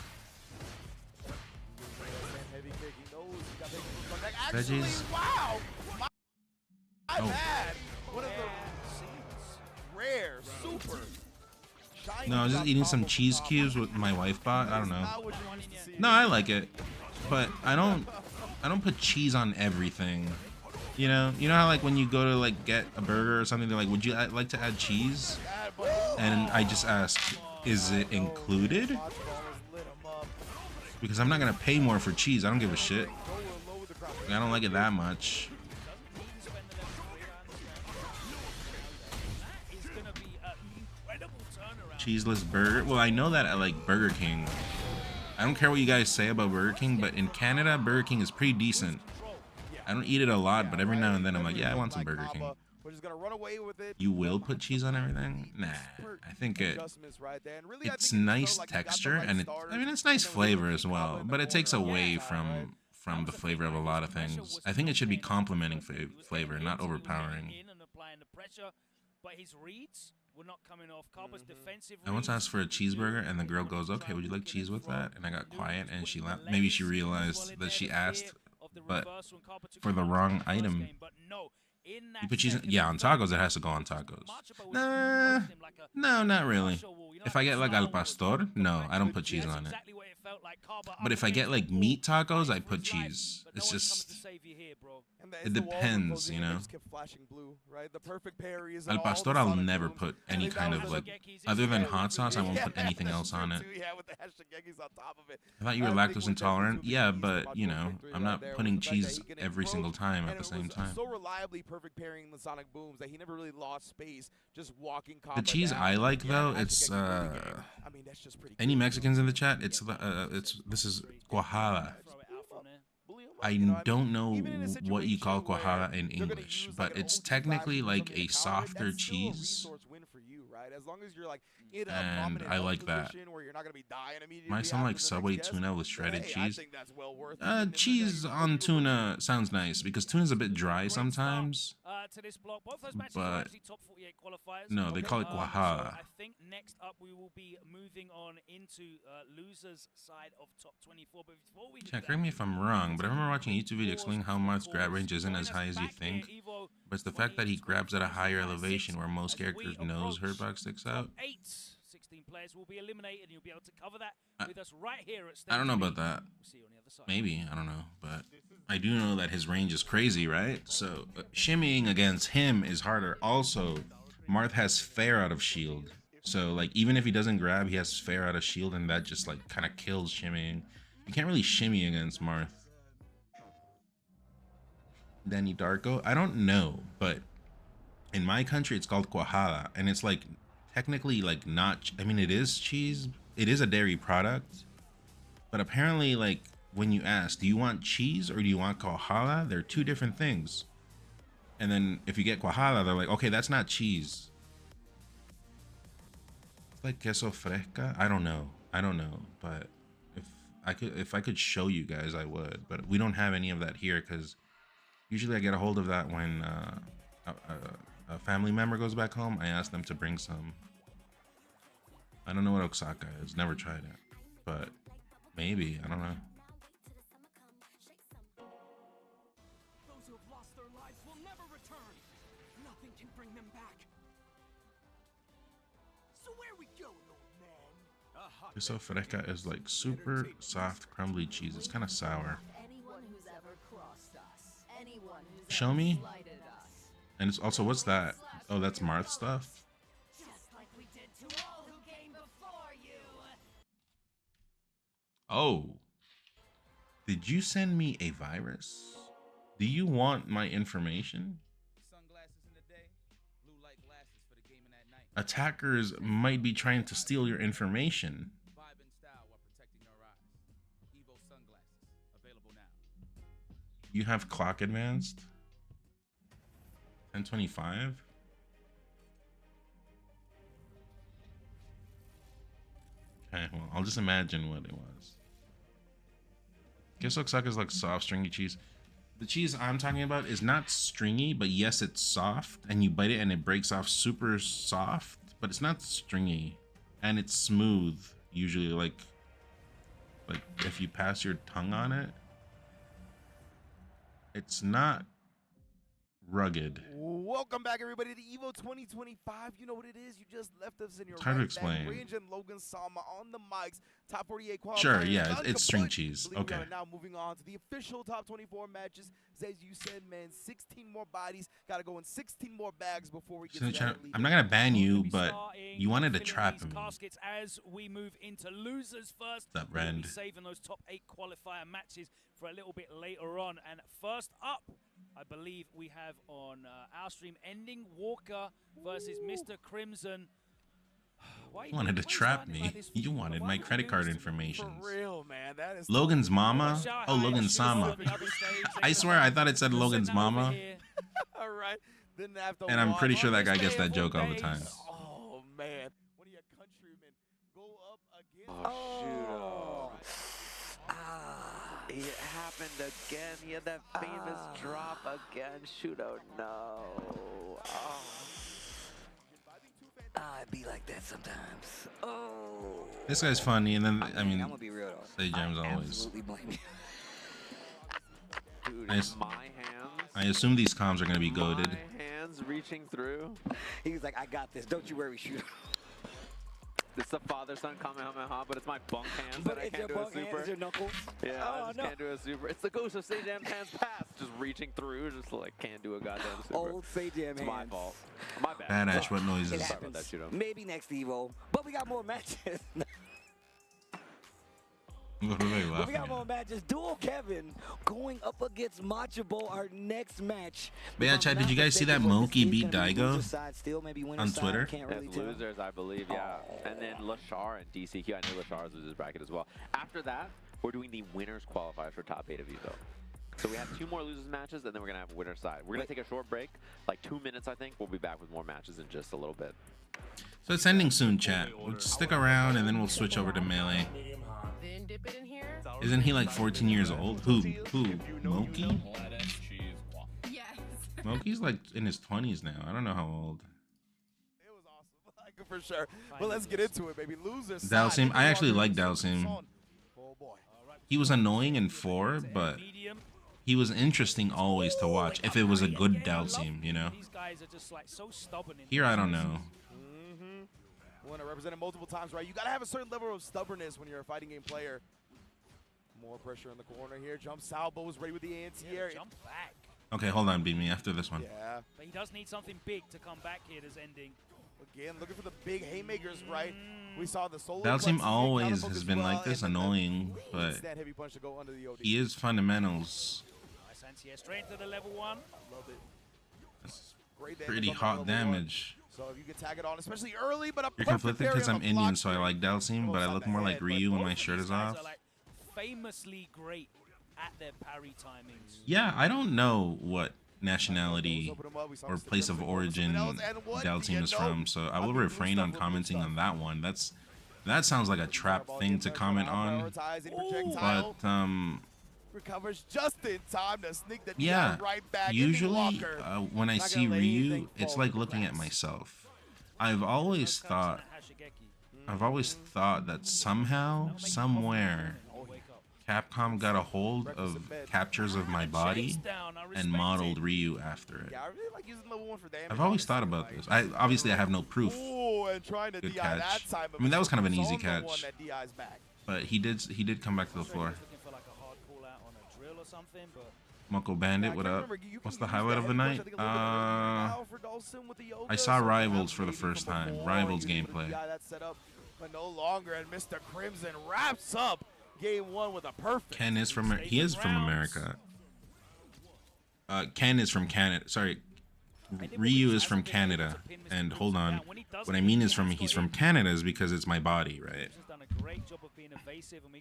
Veggies. Wow. My Oh. bad. One of the rare, super. No, I was just eating some cheese cubes with my wife bought. I don't know. No, I like it, but I don't put cheese on everything. You know how like when you go to like get a burger or something, they're like, "Would you like to add cheese?" And I just ask, Is it included? Because I'm not gonna pay more for cheese. I don't give a shit. I don't like it that much. Cheeseless burger. Well, I know that I like Burger King. I don't care what you guys say about Burger King, but in Canada, Burger King is pretty decent. I don't eat it a lot, but every now and then I'm like, yeah, I want some Burger King. You will put cheese on everything? Nah, I think it's nice texture, and I mean, it's nice flavor as well, but it takes away from the flavor of a lot of things. I think it should be complementing flavor, not overpowering. I once asked for a cheeseburger, and the girl goes, "Okay, would you like cheese with that?" And I got quiet, and she laughed. Maybe she realized that she asked, but for the wrong item. You put cheese in, yeah, on tacos, it has to go on tacos. Nah, no, not really. If I get like al pastor, no, I don't put cheese on it. But if I get like meat tacos, I put cheese. It's just, it depends, you know. Al pastor, I'll never put any kind of like, other than hot sauce, I won't put anything else on it. I thought you were lactose intolerant. Yeah, but you know, I'm not putting cheese every single time at the same time. So reliably perfect pairing the sonic booms that he never really lost space just walking. The cheese I like though, it's any Mexicans in the chat, this is Cuajada. I don't know what you call Cuajada in English, but it's technically like a softer cheese. And I like that. Might sound like Subway tuna with shredded cheese. Cheese on tuna sounds nice because tuna's a bit dry sometimes. But no, they call it Cuajada. I think next up we will be moving on into losers side of top 24. But before we correct me if I'm wrong, but I remember watching a YouTube video explaining how Marth's grab range isn't as high as you think. But it's the fact that he grabs at a higher elevation where most characters' nose hurtbox sticks out. 16 players will be eliminated, and you'll be able to cover that with us right here at I don't know about that. Maybe, I don't know. But I do know that his range is crazy, right? So shimmying against him is harder. Also, Marth has fair out of shield. So like even if he doesn't grab, he has fair out of shield, and that just like kind of kills shimmying. You can't really shimmy against Marth. Danny Darko? I don't know, but in my country it's called Cuajada, and it's like technically like not, I mean it is cheese, it is a dairy product, but apparently like when you ask, do you want cheese or do you want Cuajada, they're two different things. And then if you get Cuajada, they're like, okay, that's not cheese. It's like queso fresca. I don't know, but if I could show you guys, I would, but we don't have any of that here because usually I get a hold of that when a family member goes back home. I ask them to bring some. I don't know what Oaxaca is. Never tried it, but maybe, I don't know. Those who have lost their lives will never return. Nothing can bring them back. So where we going, old man? Queso fresca is like super soft, crumbly cheese. It's kind of sour. Show me. And it's also, what's that? Oh, that's Marth stuff. Oh, did you send me a virus? Do you want my information? Attackers might be trying to steal your information. You have clock advanced? 1025? Okay, well, I'll just imagine what it was. Queso Oaxaca is like soft, stringy cheese. The cheese I'm talking about is not stringy, but yes, it's soft, and you bite it and it breaks off super soft, but it's not stringy, and it's smooth. Usually, like if you pass your tongue on it, it's not Rugged. Welcome back, everybody, to EVO 2025. You know what it is. You just left us in your It's hard to right explain. back. Range and Logan Sama on the mics. Top 48 qualifier. Sure, yeah, it's string cheese. We Okay. are now moving on to the official top 24 matches. As you said, man, 16 more bodies. Got to go in 16 more bags before we get to that elite. I'm not gonna ban you, but you wanted to trap me. Caskets as we move into losers first. What's up, We'll be Rand? saving those top 8 qualifier matches for a little bit later on. And first up, I believe we have on our stream ending Walker versus Mr. Crimson. You wanted to trap me. You wanted my credit card information. For real, man. That is Logan's mama? Oh, Logan's Sama. I swear I thought it said Logan's mama. All right. Then after And I'm pretty sure that guy gets that joke all the time. Oh, man. One of your countrymen go up against. Oh, shoot. It happened again. He had that famous drop again. Shoot, oh no. Oh. I'd be like that sometimes. Oh. This guy's funny, and then, I mean, I'm gonna be real though. Say James always. Absolutely blame you. Dude, I hands. assume these comms are gonna be goaded. My hands reaching through. He was like, I got this. Don't you worry, shoot. It's the father-son Kamehameha, but it's my bunk hands But that I it's can't your do a bunk hands, super. it's your knuckles. Yeah, Oh, I just no. can't do a super. It's the ghost of Sajam's hands pass, just reaching through, just like can't do a goddamn super. Old Sajam It's hands. my fault. My bad. Badass, what noises? It Sorry about happens. that, Shudo. Maybe next Evo, but we got more matches. What are they But we laughing got at? more matches. Dual Kevin going up against Machabo, our next match. But yeah, Chad, did you guys see that Monkey beat Daigo on Twitter? As losers, I believe, yeah. And then Lashar and DCQ. I know Lashar's losers bracket as well. After that, we're doing the winners qualifiers for top 8 of EVO. So we have 2 more losers matches, and then we're going to have a winner side. We're going to take a short break, like 2 minutes, I think. We'll be back with more matches in just a little bit. So it's ending soon, chat. We'll stick around, and then we'll switch over to Melee. Then dip it in here. Isn't he like 14 years old? Who? Monkey? Yes. Monkey's like in his 20s now. I don't know how old. For sure. But let's get into it, baby. Losers. Dalsim, I actually like Dalsim. Oh boy. He was annoying in 4, but he was interesting always to watch if it was a good Dalsim, you know? These guys are just like so stubborn. Here, I don't know. Want to represent it multiple times, right? You got to have a certain level of stubbornness when you're a fighting game player. More pressure in the corner here. Jump Salvo is ready with the anti-air. Jump back. Okay, hold on, beat me after this one. Yeah. But he does need something big to come back here as ending. Again, looking for the big haymakers, right? We saw the solo. Dalsim plexus always counterpoke has as been well, like this, and then annoying, but that heavy punch to go under the OD. he is fundamentals. Nice anti-air straight into the level 1. Love it. That's Great damage pretty on the hot level damage. 1. So if you can tag it on, especially early, but a You're perfect conflicted parry because on I'm the Indian, block so I screen. like Dalsim, but I look more like Ryu when my shirt is off. Are like famously great at their parry timings. Yeah, I don't know what nationality or place of origin Dalsim is from, so I will refrain on commenting on that one. That sounds like a trap thing to comment on. But recovers just in time to sneak the yeah, right back. usually when I see Ryu, it's like looking at myself. I've always thought that somehow, somewhere, Capcom got a hold of captures of my body and modeled Ryu after it. Yeah, I really like using level 1 for damage. I've always thought about this. Obviously I have no proof. Ooh, and trying to Good DI catch. that time, I mean, that was kind of an it's easy on the one catch. that DI's back. But he did come back to the floor. Looking for like a hard call out on a drill or something, but Muckle Bandit, what up? What's the highlight of the night? I saw Rivals for the first time. Rivals gameplay. That set up, but no longer, and Mr. Crimson wraps up game 1 with a perfect. Ken is from America. Ken is from Canada. Sorry, Ryu is from Canada. And hold on, what I mean is he's from Canada is because it's my body, right? He's done a great job of being evasive, and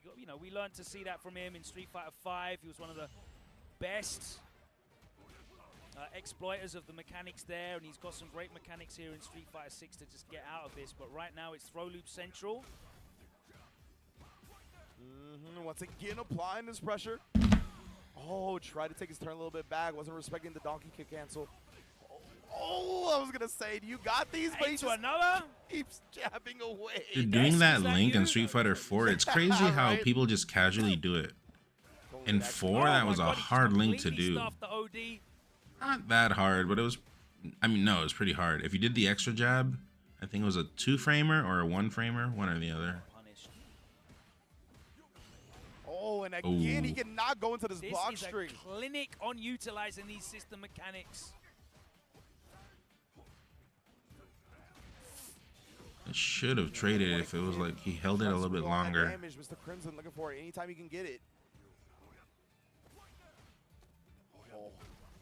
we learned to see that from him in Street Fighter V. He was one of the best exploiters of the mechanics there, and he's got some great mechanics here in Street Fighter 6 to just get out of this. But right now it's throw loop central. Once again, applying this pressure. Oh, tried to take his turn a little bit back. Wasn't respecting the donkey kick cancel. Oh, I was gonna say, you got these, but he just keeps jabbing away. Dude, doing that link in Street Fighter 4, it's crazy how people just casually do it. In 4, that was a hard link to do. Not that hard, but it was. I mean, no, it was pretty hard. If you did the extra jab, I think it was a 2-framer or a 1-framer, one or the other. Oh, and again, he cannot go into this block string. This is a clinic on utilizing these system mechanics. I should have traded if it was like he held it a little bit longer. Damage, Mr. Crimson looking for it anytime he can get it. Oh,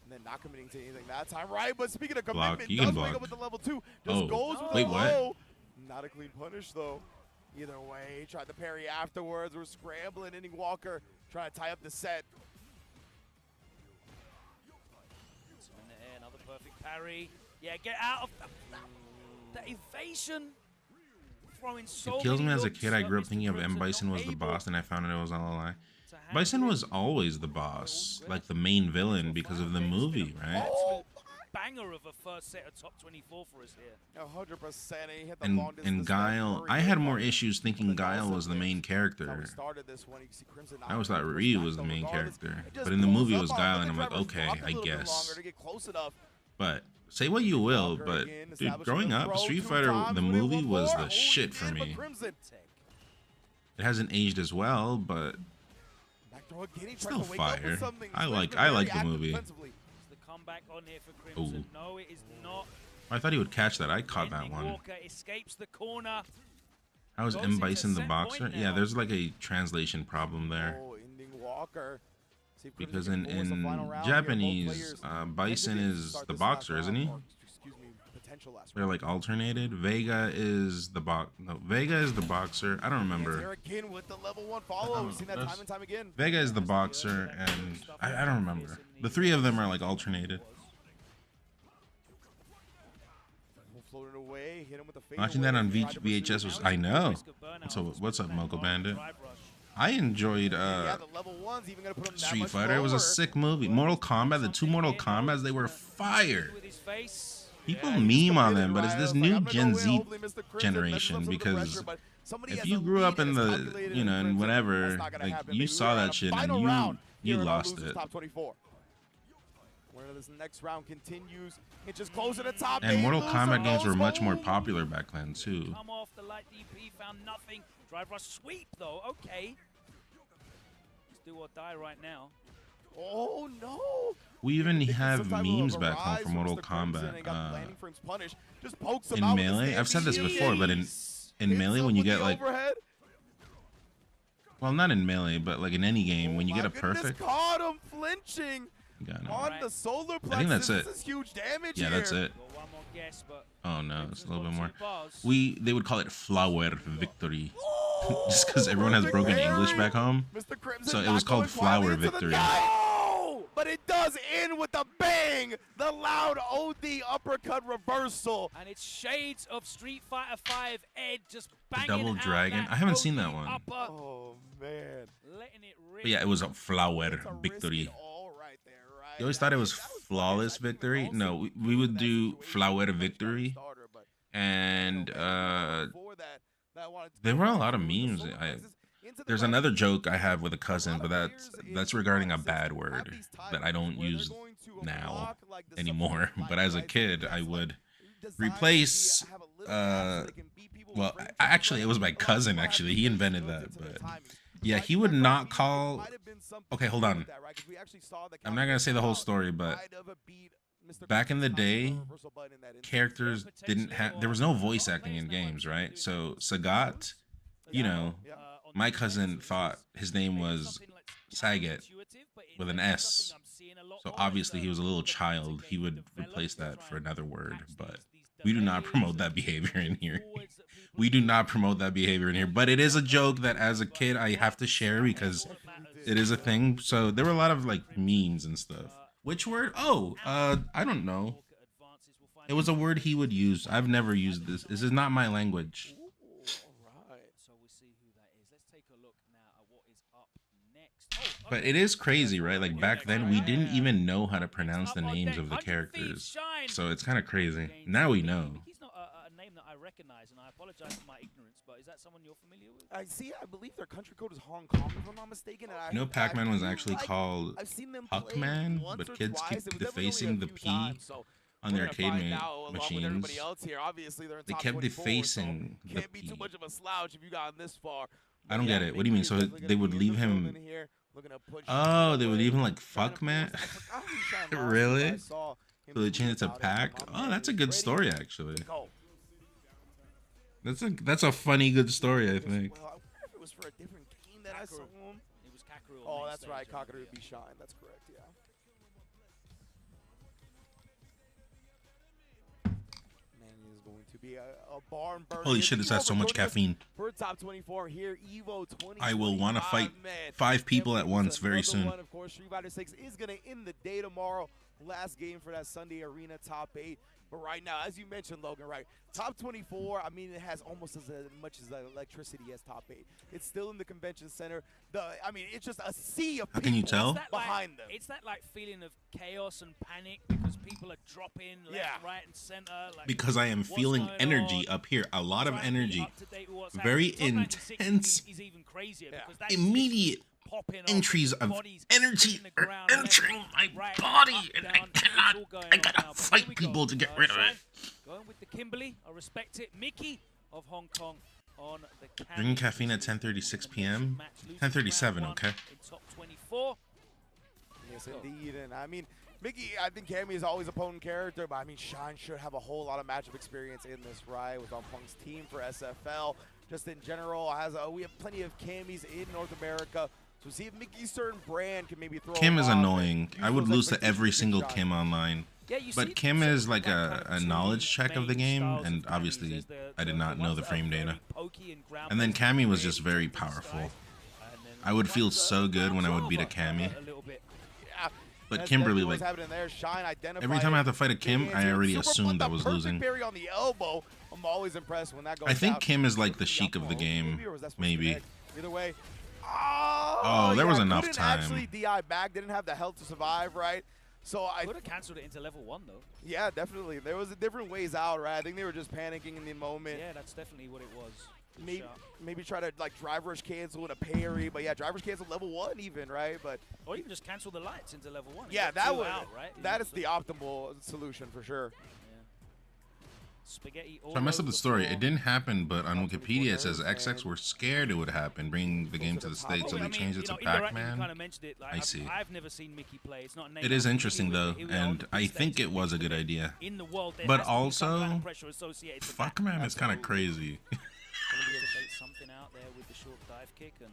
and then not committing to anything that time, right? But speaking of commitment, does wake up with the level 2. Just goes with the low. Not a clean punish though. Either way, tried the parry afterwards. We're scrambling. Ending Walker trying to tie up the set. Another perfect parry. Yeah, get out of the evasion. It kills me as a kid. I grew up thinking of M. Bison was the boss, and I found out it was all a lie. Bison was always the boss, like the main villain, because of the movie, right? Banger of a first set of top 24 for us here. 100%. He hit the And Guile, I had more issues thinking Guile was the main character. I always thought Ryu was the main character, but in the movie it was Guile, and I'm like, okay, I guess. But say what you will, but dude, growing up, Street Fighter the movie was the shit for me. It hasn't aged as well, but still fire. I like the movie. Comeback on here for Crimson. No, it is not. I thought he would catch that. I caught that one. Walker escapes the corner. How is M. Bison the boxer? Yeah, there's like a translation problem there. Because in Japanese, Bison is the boxer, isn't he? They're like alternated. Vega is the Vega is the boxer. I don't remember. Vega is the boxer, and I don't remember. The three of them are like alternated. Watching that on VHS was, I know. What's up, Moco Bandit? I enjoyed Street Fighter. It was a sick movie. Mortal Kombat, the 2 Mortal Kombats, they were fire. People meme on them, but it's this new Gen Z generation, because if you grew up in the, you know, and whatever, like, you saw that shit and you lost it. This next round continues. It just close at the top. And Mortal Kombat games were much more popular back then too. Come off the light DP, found nothing. Drive rush sweep though. Okay. Let's do or die right now. Oh no! We even have memes back home for Mortal Kombat. In Melee, I've said this before, but in Melee, when you get like, well, not in Melee, but like in any game, when you get a perfect. Caught him flinching. On the solar plexus. I think that's it. This is huge damage yeah, that's it. Oh no, it's a little bit more. They would call it flower victory, just because everyone has broken English back home. So it was called flower victory. But it does end with a bang! The loud OD uppercut reversal. And it's shades of Street Fighter 5 Ed just banging Double Dragon. I haven't seen that one. Oh man. But yeah, it was a flower victory. You always thought it was flawless victory. No, we would do flower victory, and there were a lot of memes. There's another joke I have with a cousin, but that's regarding a bad word that I don't use now anymore. But as a kid, I would replace. Well, actually, it was my cousin. Actually, he invented that, but. Yeah, he would not call. Okay, hold on. I'm not gonna say the whole story, but back in the day, characters didn't have. There was no voice acting in games, right? So Sagat, you know, my cousin thought his name was Sagat with an S. So obviously he was a little child. He would replace that for another word, but we do not promote that behavior in here. We do not promote that behavior in here, but it is a joke that as a kid I have to share because it is a thing. So there were a lot of like memes and stuff. Which word? Oh, I don't know. It was a word he would use. I've never used this. This is not my language. But it is crazy, right? Like back then we didn't even know how to pronounce the names of the characters. So it's kind of crazy. Now we know. I recognize, and I apologize for my ignorance, but is that someone you're familiar with? I see. I believe their country code is Hong Kong, if I'm not mistaken. And You know, Pac-Man was actually called I've seen them Puckman, once but or kids twice. keep It was definitely defacing only the a few P times, so on we're their gonna arcade find out, along with machines. everybody else here. Obviously, they're in They top kept 24, defacing so the can't be P. too much of a slouch if you got this far. I don't get it. What do you mean? So they would leave him? Oh, they would leave him like fuck man. Really? So they changed it to Pac. Oh, that's a good story actually. That's a funny good story, I think. Well, I wonder if it was for a different game that I saw him. It was Kakaroo. Oh, that's right. Kakaroo would be Shine. That's correct. Yeah. Man, he is going to be a barn burner. Holy shit! This has so much caffeine. For top 24 here, EVO 20. I will want to fight 5 people at once very soon. One, of course, Street Fighter 6 is going to end the day tomorrow. Last game for that Sunday Arena top 8. But right now, as you mentioned, Logan, right, top 24, I mean, it has almost as much as electricity as top 8. It's still in the convention center. I mean, it's just a sea of people. How can you tell? Behind them. It's that like feeling of chaos and panic because people are dropping left, right, and center. Like, Because I am feeling energy up here, a lot of energy, very intense, is even crazier immediate entries of energy are entering my body, and I gotta fight people to get rid of it. Going with the Kimberly, I respect it. Mickey of Hong Kong on the Drinking caffeine at 10:36 p.m. 10:37, okay. In top 24. Yes, indeed. And I mean, Mickey, I think Cammy is always a potent character, but I mean, Shine should have a whole lot of matchup experience in this ride with on Punk's team for SFL. Just in general, we have plenty of Cammys in North America. So see if Mickey's certain brand can maybe throw Kim is annoying. I would lose to every single Kim online. But Kim is like a knowledge check of the game, and obviously I did not know the frame data. And then Cammy was just very powerful. I would feel so good when I would beat a Cammy. But Kimberly, like, every time I have to fight a Kim, I already assumed I was losing. Parry on the elbow. I'm always impressed when that goes I think out. Kim is like the Sheik of the game, maybe. Either way. Oh, there was enough time. Actually, DI back didn't have the health to survive, right? So I could have canceled it into level 1 though. Yeah, definitely. There was different ways out, right? I think they were just panicking in the moment. Yeah, that's definitely what it was. Maybe try to like drive rush cancel with a parry, but yeah, drive rush cancel level 1 even, right? But or even just cancel the lights into level 1. Yeah, that would right? That is the optimal solution for sure. Spaghetti. So I messed up the story. It didn't happen, but on Wikipedia it says XX were scared it would happen, bringing the game to the States, so they changed it to Pac-Man. I see. I've never seen Mickey play. It's not a name. It is interesting though, and I think it was a good idea. But also, Fuckman is kind of crazy. Something out there with the short dive kick and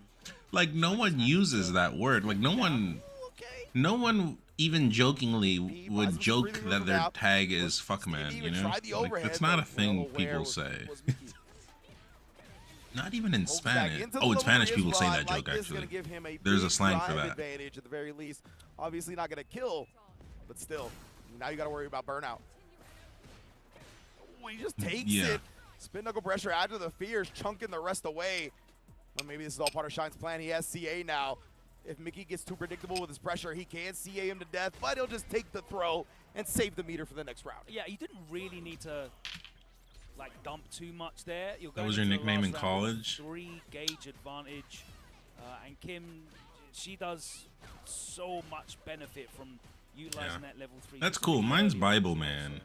like no one uses that word. Like no one even jokingly would joke that their tag is Fuckman, you know? Like, it's not a thing people say. Not even in Spanish. Oh, in Spanish people say that joke actually. There's a slang for that. Advantage at the very least. Obviously not going to kill, but still, now you got to worry about burnout. Oh, he just takes it. Spin knuckle pressure out of the fears, chunking the rest away. Well, maybe this is all part of Shine's plan. He has CA now. If Mickey gets too predictable with his pressure, he can CA him to death, but he'll just take the throw and save the meter for the next round. Yeah, you didn't really need to like dump too much there. That was your nickname in college? 3 gauge advantage. And Kim, she does so much benefit from utilizing that level 3. That's cool. Mine's Bible, man.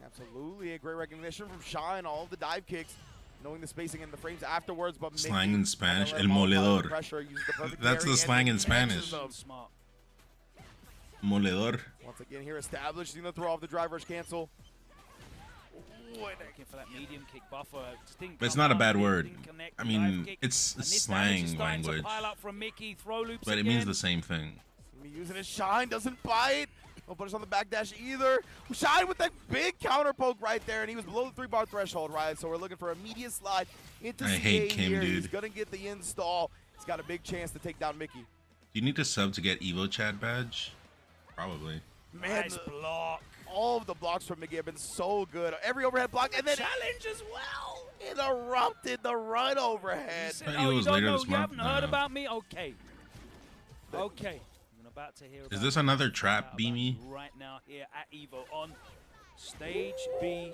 Absolutely, a great recognition from Shine. All of the dive kicks, knowing the spacing and the frames afterwards. But slang in Spanish, el moledor. That's the slang in Spanish. Moledor. Once again, here established, the throw off the drive rush cancel. Looking for that medium kick buffer. But it's not a bad word. I mean, it's slang language. But it means the same thing. Using his Shine, doesn't bite. No punish on the backdash either. Shine with that big counter poke right there, and he was below the 3-bar threshold, right? So we're looking for immediate slide into I hate Kim, here. dude. He's gonna get the install. He's got a big chance to take down Mickey. Do you need to sub to get EVO Chad badge? Probably. Man, nice block. All of the blocks from Mickey have been so good. Every overhead block, and then challenge as well. Interrupted the run overhead. Oh, you don't know? You haven't heard about me? Okay. Okay. About to hear is this another trap, Beamy? Right now here at EVO on stage B.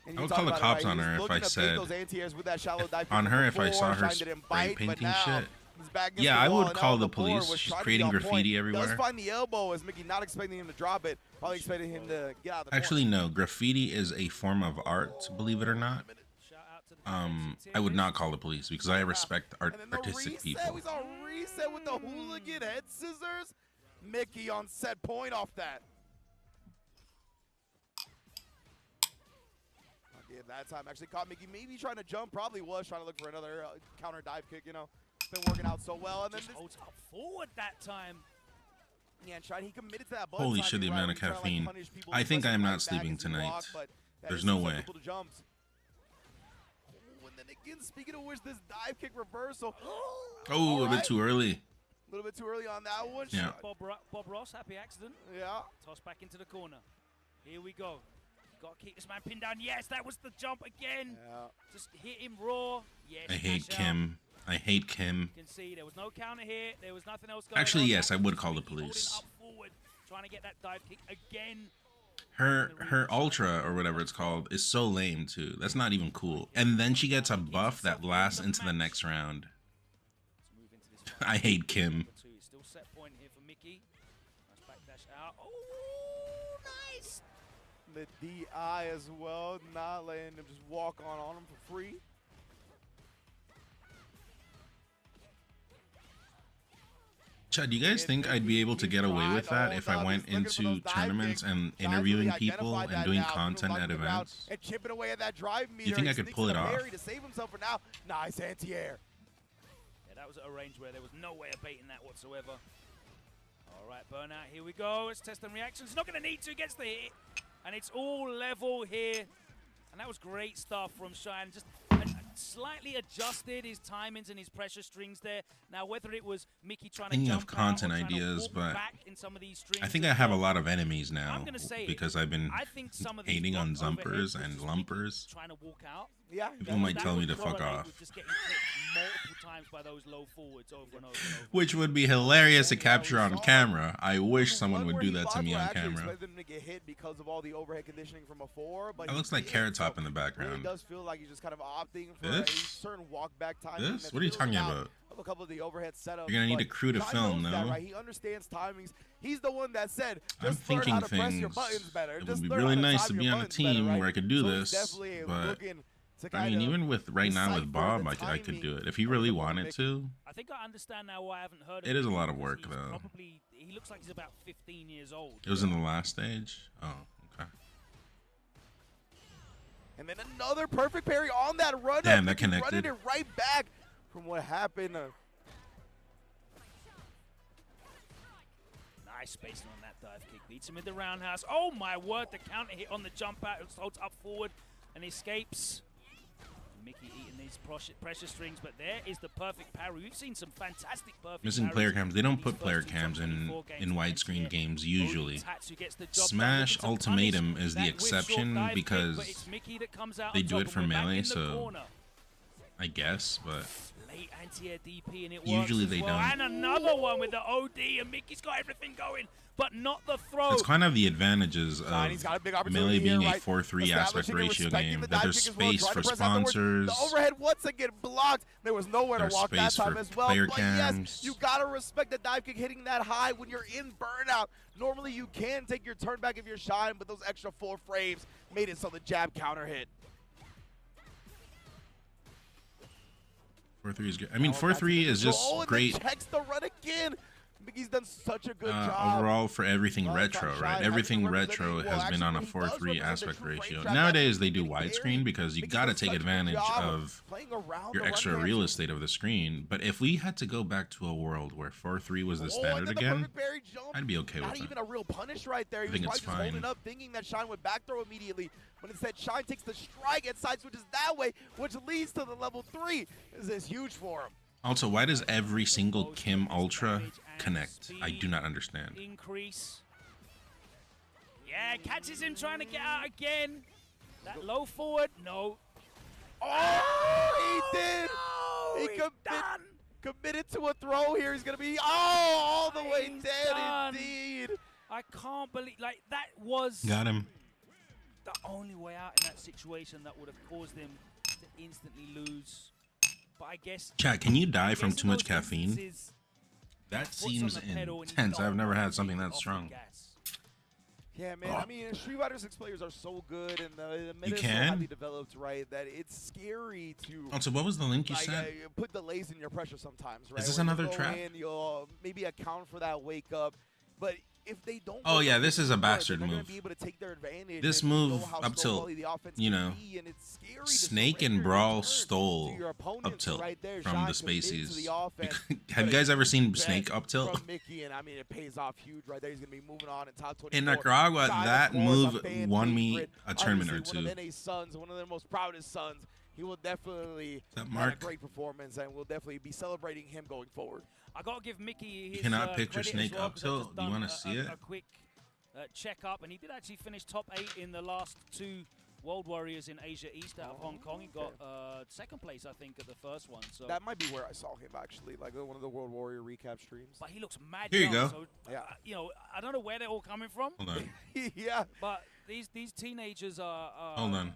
And I you would talk call the about it, cops right? on He her was if looking I to bait said those anti-airs with that shallow dive on kick her if I before. saw her Shine didn't spray bite, but painting now shit. he's back against Yeah, the I wall, would and call now the Lepore police. was She's trying to creating be on point. graffiti everywhere. Does find the elbow as Mickey not expecting him to drop it. Probably expecting him to get out of the Actually, no. Graffiti is a form of art, believe it or not. I would not call the police because I respect artistic people. We saw a reset with the hooligan head scissors. Mickey on set point off that. Yeah, that time actually caught Mickey. Maybe trying to jump. Probably was trying to look for another counter dive kick. You know, it's been working out so well. And then just holds up forward that time. Yeah, and Shine, he committed to that. Holy shit, the amount of caffeine. I think I am not sleeping tonight. There's no way. And then again, speaking of which, this dive kick reversal. Oh, a bit too early. A little bit too early on that one. Yeah. Bob Ross, happy accident. Yeah. Toss back into the corner. Here we go. Got to keep this man pinned down. Yes, that was the jump again. Yeah. Just hit him raw. Yes. I hate Kim. I hate Kim. You can see there was no counter here. There was nothing else going Actually, on. yes, I would call the police. Up forward, trying to get that dive kick again. Her ultra or whatever it's called is so lame too. That's not even cool. And then she gets a buff that lasts into the next round. I hate Kim. Still set point here for Mickey. Nice backdash out. Oh, nice. The DI as well, not letting him just walk on him for free. Chad, do you guys think I'd be able to get away with that if I went into tournaments and interviewing people and doing content at events? And chipping away at that drive meter. You think I could pull it off? To save himself for now. Nice anti-air. Yeah, that was at a range where there was no way of baiting that whatsoever. All right, Burnout, here we go. Let's test them reactions. Not going to need to. Gets the hit. And it's all level here. And that was great stuff from Shine. Just slightly adjusted his timings and his pressure strings there. Now, whether it was Mickey trying to jump content ideas, but I think I have a lot of enemies now because I've been hating on Zumpers and Lumpers. Trying to walk out. Yeah, people might tell me to fuck off. Just getting hit multiple times by those low forwards over and over. Which would be hilarious to capture on camera. I wish someone would do that to me on camera. Them to get hit because of all the overhead conditioning from before, but it looks like Carrot Top in the background. It does feel like he's just kind of opting for a certain walk back time. This? What are you talking about? Of a couple of the overhead setups. You're gonna need a crew to film, no? Right? He understands timings. He's the one that said, I'm thinking things. It would be really nice to be on a team where I could do this, but I mean, even with right now with Bob, I could do it if he really wanted to. I think I understand now why I haven't heard of it. It is a lot of work, though. Probably, he looks like he's about 15 years old. It was in the last stage. Oh, okay. And then another perfect parry on that run. Damn, that connected. Running it right back from what happened. Nice spacing on that dive kick. Beats him in the roundhouse. Oh my word, the counter hit on the jump out. It holds up forward and escapes. Mickey eating these pressure strings, but there is the perfect parry. We've seen some fantastic perfect missing player cams. They don't put player cams in widescreen games usually. Smash Ultimatum is the exception because they do it for melee, so I guess, but usually they don't. And another one with the OD, and Mickey's got everything going, but not the throw. It's kind of the advantages of melee being a 4-3 aspect ratio game, that there's space for sponsors. The overhead once again blocked. There was nowhere to walk that time as well. But yes, you gotta respect the dive kick hitting that high when you're in burnout. Normally you can take your turn back if you're Shine, but those extra 4 frames made it so the jab counter hit. 4-3 is good. I mean, 4-3 is just great. Checks the run again. Mickey's done such a good job. Overall for everything retro, right? Everything retro has been on a 4-3 aspect ratio. Nowadays they do widescreen because you got to take advantage of your extra real estate of the screen. But if we had to go back to a world where 4-3 was the standard again, I'd be okay with that. Not even a real punish right there. I think it's fine. Holding up, thinking that Shine would back throw immediately. But instead, Shine takes the strike and side switches that way, which leads to the level 3. This is huge for him. Also, why does every single Kim Ultra connect? I do not understand. Increase. Yeah, catches him trying to get out again. That low forward, no. Oh, he did. No, he committed to a throw here. He's going to be, all the way dead indeed. I can't believe, like, that was. Got him. the only way out in that situation that would have caused them to instantly lose. But I guess... Chat, can you die from too much caffeine? That seems intense. I've never had something that strong. Yeah, man. I mean, Street Fighter 6 players are so good, and the meta You is so can? highly developed, right, that it's scary to... Oh, so what was the link you sent? Put delays in your pressure sometimes, right? Is this Where another you'll go trap? in, you'll maybe account for that wake up, but if they don't... Oh, yeah, this is a bastard they're gonna move. be able to take their advantage This and move know how up slow tilt, the offense you can know, be, and it's scary to Snake and surrender Brawl your turn stole to your up opponents tilt right there. from Shine the commit to Spacies. the offense. Have you guys ever seen Snake up tilt? From Mickey, and I mean, it pays off huge right there. He's going to be moving on in top 24. In Nicaragua, Shine, that of course, move a fan won me favorite. a tournament or Obviously, two. One of NA's sons, one of their most proudest sons. He will definitely That have Mark? a great performance, and we'll definitely be celebrating him going forward. I got to give Mickey his You cannot picture credit Snake as well, up 'cause I've tilt. just Do you done want to see it? A quick check up, and he did actually finish top 8 in the last 2 World Warriors in Asia East out of Hong Kong. He got second place, I think, at the first one. So That might be where I saw him, actually, like one of the World Warrior recap streams. But he looks mad Here you young, go. So, Yeah. you know, I don't know where they're all coming from. Hold on. Yeah. But these teenagers Hold on.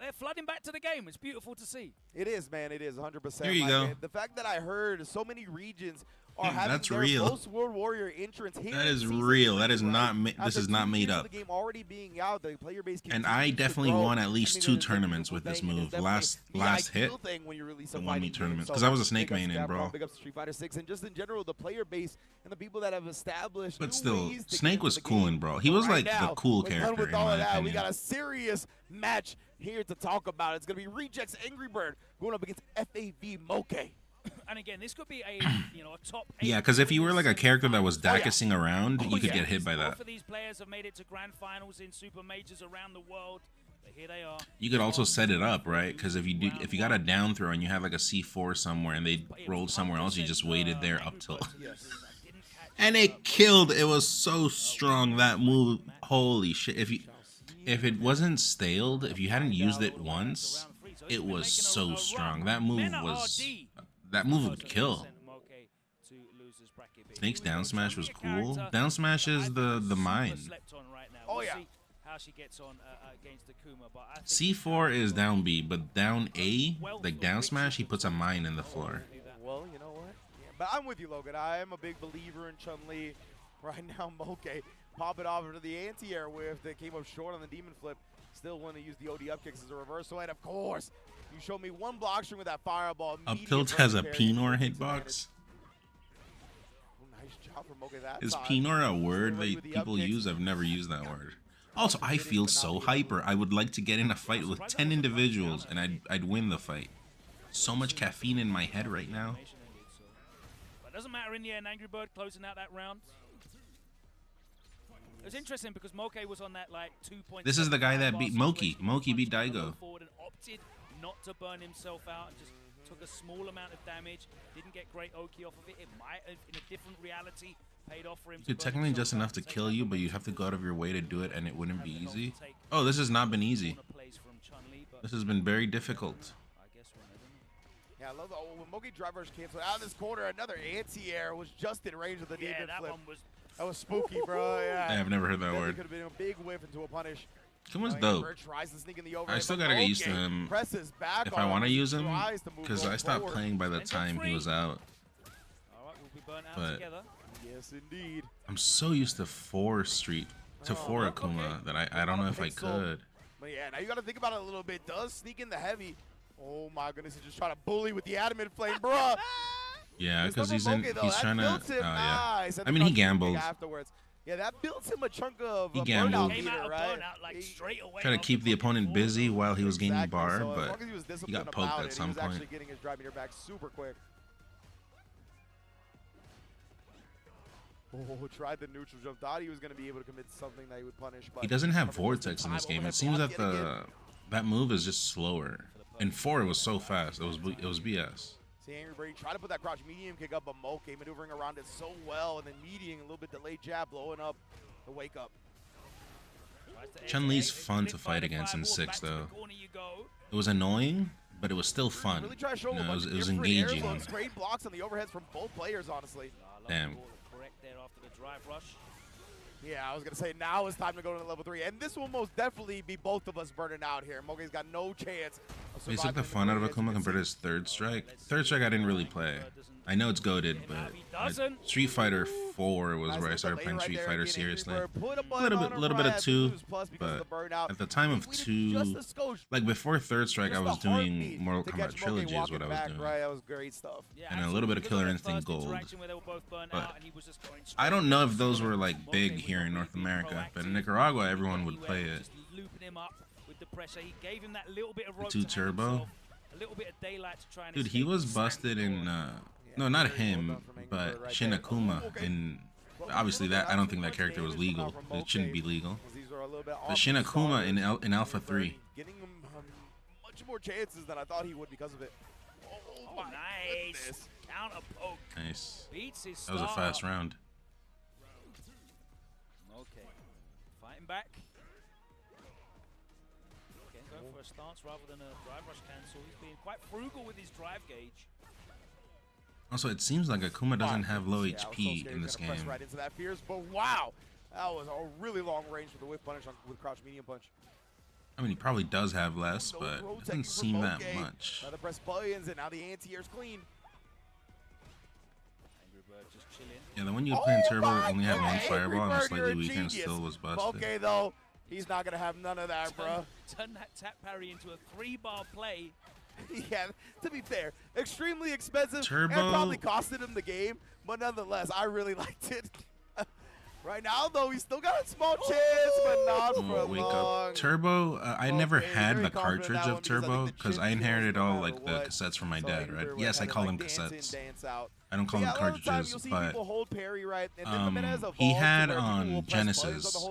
they're flooding back to the game. It's beautiful to see. It is, man. It is 100%. Here you go. The fact that I heard so many regions are having That's their real. most World Warrior entrants here. That in is season real. 3, That is right? not. This After is not 2 made years of up. the game already being out, the player base And continues I to definitely grow. won at least I mean, 2 it's a tournaments with beautiful this thing, and move. it's definitely Last the hit, ideal thing when you release a it won me fighting game. tournaments So because I was a Snake big ups to main, bro. Capcom, big ups to Street Fighter 6, and just in general, the player base and the people that have established. But new still, ways to get Snake into was the cool, game. and bro, he But was right like the now, cool we're done character with in all my of that. We opinion. got a serious match here to talk about. It's gonna be Rejects Angry Bird going up against FAV Moke. And again, this could be a a top 8. Yeah, because if you were like a character that was Dacusing around, you could yeah. get hit by that. Both of these players have made it to grand finals in super majors around the world. But here they are. You could also set it up, right? Because if you got a down throw and you had like a C4 somewhere and they rolled somewhere else, you just waited there up tilt. And it killed. It was so strong, that move. Holy shit. If it wasn't staled, if you hadn't used it once, it was so strong. That move would kill. Snake's down smash was cool. Down smash is the mine. Oh yeah. How she gets on against Akuma, but I think C4 is down B, but down A, like down smash, he puts a mine in the floor. Well, you know what? Yeah, but I'm with you, Logan. I am a big believer in Chun-Li. Right now, Moke pop it off into the anti-air whiff that came up short on the demon flip. Still want to use the OD up kicks as a reversal, and of course, you showed me one block string with that fireball. Up tilt has a Pinor hitbox. Nice job from Moke that Is time. Pinor a word Ready that with the up people kicks. use? I've never used that word. Also, I feel so hyper. I would like to get in a fight with 10 individuals, and I'd win the fight. So much caffeine in my head right now. But it doesn't matter in the end. Angry Bird closing out that round. It was interesting because Moke was on that like 2.7. This is the guy that beat Moki. Moki beat Daigo. Forward and opted not to burn himself out. Just took a small amount of damage. Didn't get great Oki off of it. It might have, in a different reality, paid off for him. Dude, technically just enough to kill you, but you have to go out of your way to do it, and it wouldn't be easy. Oh, this has not been easy. This has been very difficult. Yeah, I love the when Moki drivers canceled out of this corner. Another anti-air was just in range of the demon that flip. one was. That was spooky, bro. Yeah. I've never heard that word. Could have been a big whiff into a punish. Kuma's Angry dope. Bird tries to sneak in the I overhead, still but gotta get used to Moke him presses back if on I him want to as he use him, tries to move because going I stopped forward. playing by the time he was out. All right, we'll be burnt out But together. Yes, indeed. I'm so used to 4 Street, to 4 Akuma, that I don't know if I could. But yeah, now you got to think about it a little bit. Does sneak in the heavy. Oh my goodness, he's just trying to bully with the adamant flame, bruh. Yeah, because he's Moke, though, that trying to. built him yeah. nice. And I the mean, he crouch kick gambled. Afterwards. Yeah, that built him a chunk of He burnout gambled. meter, right? Try to keep the opponent busy while he was gaining Exactly. bar, So as but long as he was he disciplined got poked about at it, some he was point. actually getting his drive meter back super quick. Oh, tried the neutral jump. Thought he was going to be able to commit something that he would punish. But He doesn't have Vortex in this game. It seems that that move is just slower. In 4, it was so fast. It was BS. See, Angry Bird tried to put that crouch medium kick up, but Moke maneuvering around it so well, and then meeting a little bit delayed jab, blowing up the wake up. Chun-Li's fun to fight against in 6, though. It was annoying, but it was still fun. Really try to show You know, him a bunch it of was different air engaging. looks, great blocks on the overheads from both players, honestly. Damn. Correct there after the drive rush. Yeah, I was going to say now it's time to go to level 3. And this will most definitely be both of us burning out here. Moge's got no chance of He took surviving the in fun out of green, as you Akuma can compared to his third strike. Third strike I didn't really play. I know it's goated, but Street Fighter 4 was where I started playing Street Fighter seriously. A little bit of 2, but at the time of 2, like before third strike, I was doing Mortal Kombat Trilogy is what I was doing. Right, that was great stuff. And a little bit of Killer Instinct Gold. But I don't know if those were like big here in North America, but in Nicaragua, everyone would play it. The 2 Turbo. Dude, he was busted in, no, not him, but Shin Akuma in, obviously that, I don't think that character was legal. It shouldn't be legal. But Shin Akuma in Alpha 3. Getting him much more chances than I thought he would because of it. Oh, nice. Counter poke. Nice. Beats his That was a fast round. Okay. Fighting back. Again, going for a stance rather than a drive rush cancel. He's being quite frugal with his drive gauge. Also, it seems like Akuma doesn't have low HP in this game. Right into that Fierce, but wow, that was a really long range for the whip punish with crouch medium punch. I mean, he probably does have less, but it doesn't seem that much. Now the press buttons, and now the anti-air's clean. Just chilling. Yeah, the one you play in Turbo only had one fireball and was slightly weaker and still was busted. Okay, though, he's not going to have none of that, bro. Turn that tap parry into a 3-bar play. Yeah, to be fair, extremely expensive Turbo. and probably costed him the game, but nonetheless, I really liked it. Right now, though, he's still got a small chance, but not for long. Turbo, I never had the cartridge of Turbo because I inherited all like the cassettes from my dad, right? Yes, I call them cassettes. I don't call them cartridges, but he had on Genesis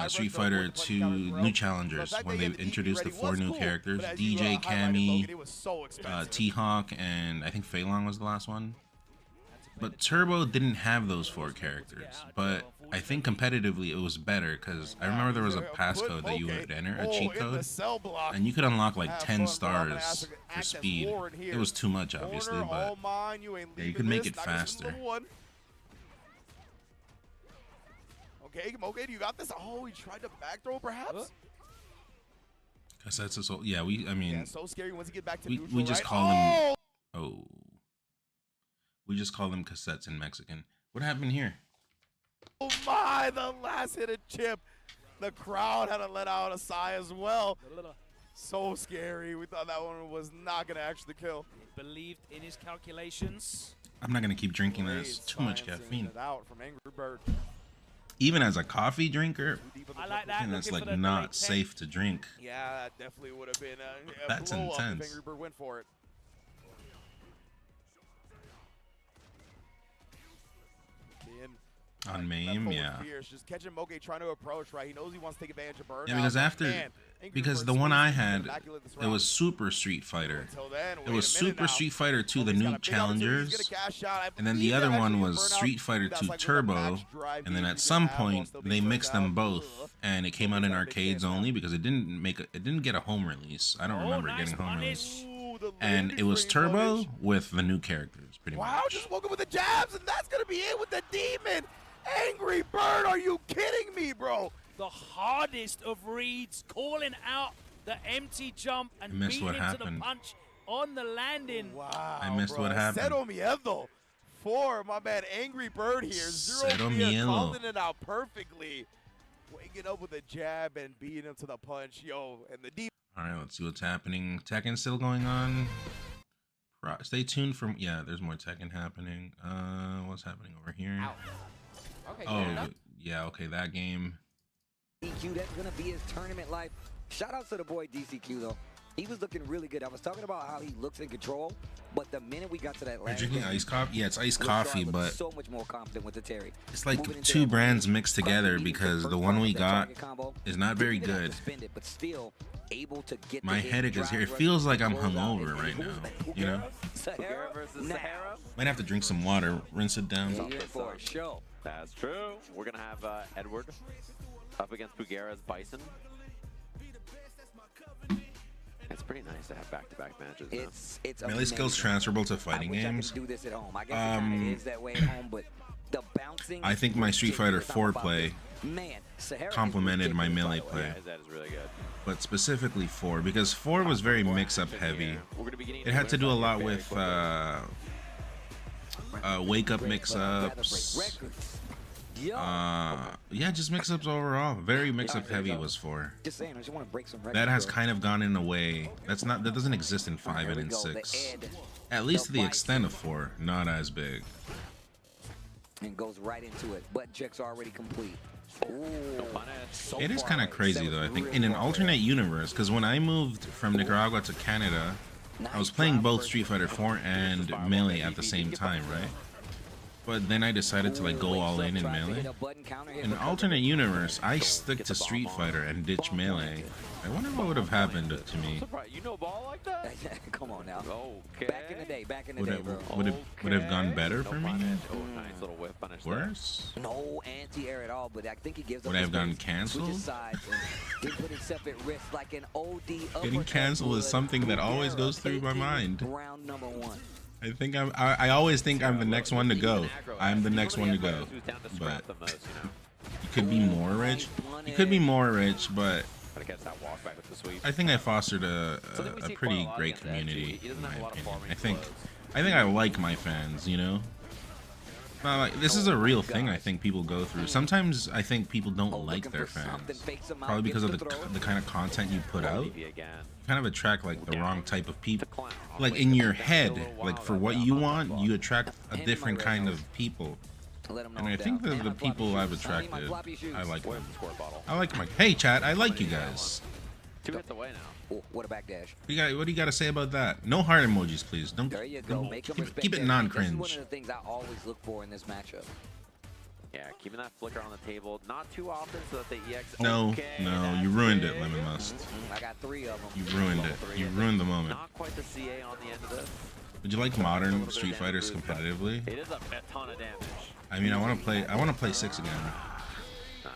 Street Fighter 2 New Challengers when they introduced the 4 new characters: DJ, Cammy, T-Hawk, and I think Fei Long was the last one. But Turbo didn't have those 4 characters, but I think competitively it was better because I remember there was a passcode that you would enter, a cheat code, and you could unlock like 10 stars for speed. It was too much, obviously, but yeah, you could make it faster. Okay, Moge, you got this. Oh, he tried to back throw, perhaps. Cassettes, so yeah, I mean, so scary once you get back to we just call them. Oh. We just call them cassettes in Mexican. What happened here? Oh my, the last hit of Chip. The crowd had to let out a sigh as well. So scary. We thought that one was not going to actually kill. He believed in his calculations. I'm not going to keep drinking this. Too much caffeine. Out from Angry Bird. Even as a coffee drinker, I like that. that's like not safe to drink. Yeah, that definitely would have been a that's blow intense. Up if Angry Bird went for it. On MAME, yeah. Just catching Moge trying to approach, right? He knows he wants to take advantage of Burnout. Yeah, because the one I had, it was Super Street Fighter. It was Super Street Fighter 2, the new challengers, and then the other one was Street Fighter 2 Turbo, and then at some point they mixed them both, and it came out in arcades only because it didn't get a home release. I don't remember getting a home release. And it was Turbo with the new characters, pretty much. Wow, just woke up with the jabs, and that's gonna be it with the demon. Angry Bird, are you kidding me, bro? The hardest of reads, calling out the empty jump and beating him to the punch on the landing. Wow, I missed what happened. Cero miedo for my man Angry Bird here. Cero miedo. Calling it out perfectly. Waking up with a jab and beating him to the punch. Yo, and the deep. All right, let's see what's happening. Tekken still going on. Stay tuned for, yeah, there's more Tekken happening. What's happening over here? Okay, oh, yeah, okay, that game. DQ, that's going to be his tournament life. Shout out to the boy DCQ, though. He was looking really good. I was talking about how he looks in control, but the minute we got to that last You're drinking iced coffee? Yeah, it's iced coffee, but so much more confident with the Terry. It's like 2 brands mixed together because the one we got is not very good. But still able to get my headache is here. It feels like I'm hungover right now, you know? Sahara versus Sahara. Might have to drink some water, rinse it down. For a show. That's true. We're going to have Edward up against Bugera's Bison. It's pretty nice to have back-to-back matches. It's melee skills transferable to fighting games. Do this at home. I guess it kind of is that way at home, but The bouncing. I think my Street Fighter 4 play complemented my melee play. Yeah, that is really good. But specifically 4, because 4 was very mix-up heavy. It had to do a lot with wake-up mix-ups. Yeah, just mix-ups overall. Very mix-up heavy was 4. Just saying, I just want to break some records. That has kind of gone in a way. That doesn't exist in 5 and in 6. At least to the extent of 4, not as big. And goes right into it. Button checks already complete. Ooh. It is kind of crazy though, I think, in an alternate universe, because when I moved from Nicaragua to Canada, I was playing both Street Fighter 4 and Melee at the same time, right? But then I decided to like go all in Melee. In an alternate universe, I stick to Street Fighter and ditch Melee. I wonder what would have happened to me. You know ball like that? Come on now. Okay. Back in the day, bro. Would have gone better for me? Oh, nice little whip punish. Worse? No anti-air at all, but I think he gives. Would I have gotten canceled? Put himself at risk like an OD. Getting canceled is something that always goes through my mind. Round number 1. I think I always think I'm the next one to go. I'm the next one to go. But you could be more rich. You could be more rich, but I think I fostered a pretty great community, in my opinion. I think I like my fans, you know? Like, this is a real thing I think people go through. Sometimes I think people don't like their fans. Probably because of the kind of content you put out. You kind of attract like the wrong type of people. Like in your head, like for what you want, you attract a different kind of people. And I think the people I've attracted, I like them. I like my. Hey chat, I like you guys. 2 hits away now. Oh, what a backdash. What do you got to say about that? No heart emojis, please. Don't. There you go. Keep it non-cringe. This is one of the things I always look for in this matchup. Yeah, keeping that flicker on the table, not too often, so that the EX. No, okay, no, you ruined it, Lemon Must. I got 3 of them. You ruined it. You ruined the moment. Not quite the CA on the end of this. Would you like modern Street Fighters competitively? It is a ton of damage. I mean, I want to play 6 again. Nice.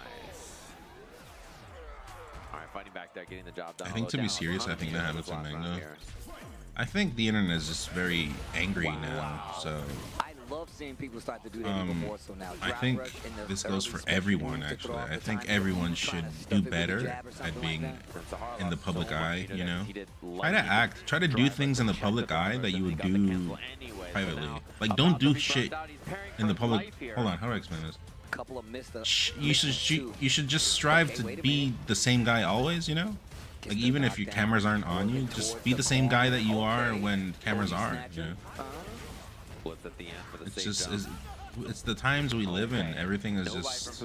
All right, fighting back there, getting the job done. I think to be serious, I think that happens to Mango. I think the internet is just very angry now, so. I love seeing people start to do that even more so now. I think this goes for everyone, actually. I think everyone should do better at being in the public eye, you know? Try to do things in the public eye that you would do privately. Like, don't do shit in the public. Hold on, how do I explain this? You should just strive to be the same guy always, you know? Like, even if your cameras aren't on you, just be the same guy that you are when cameras are, you know? It's just, it's the times we live in. Everything is just,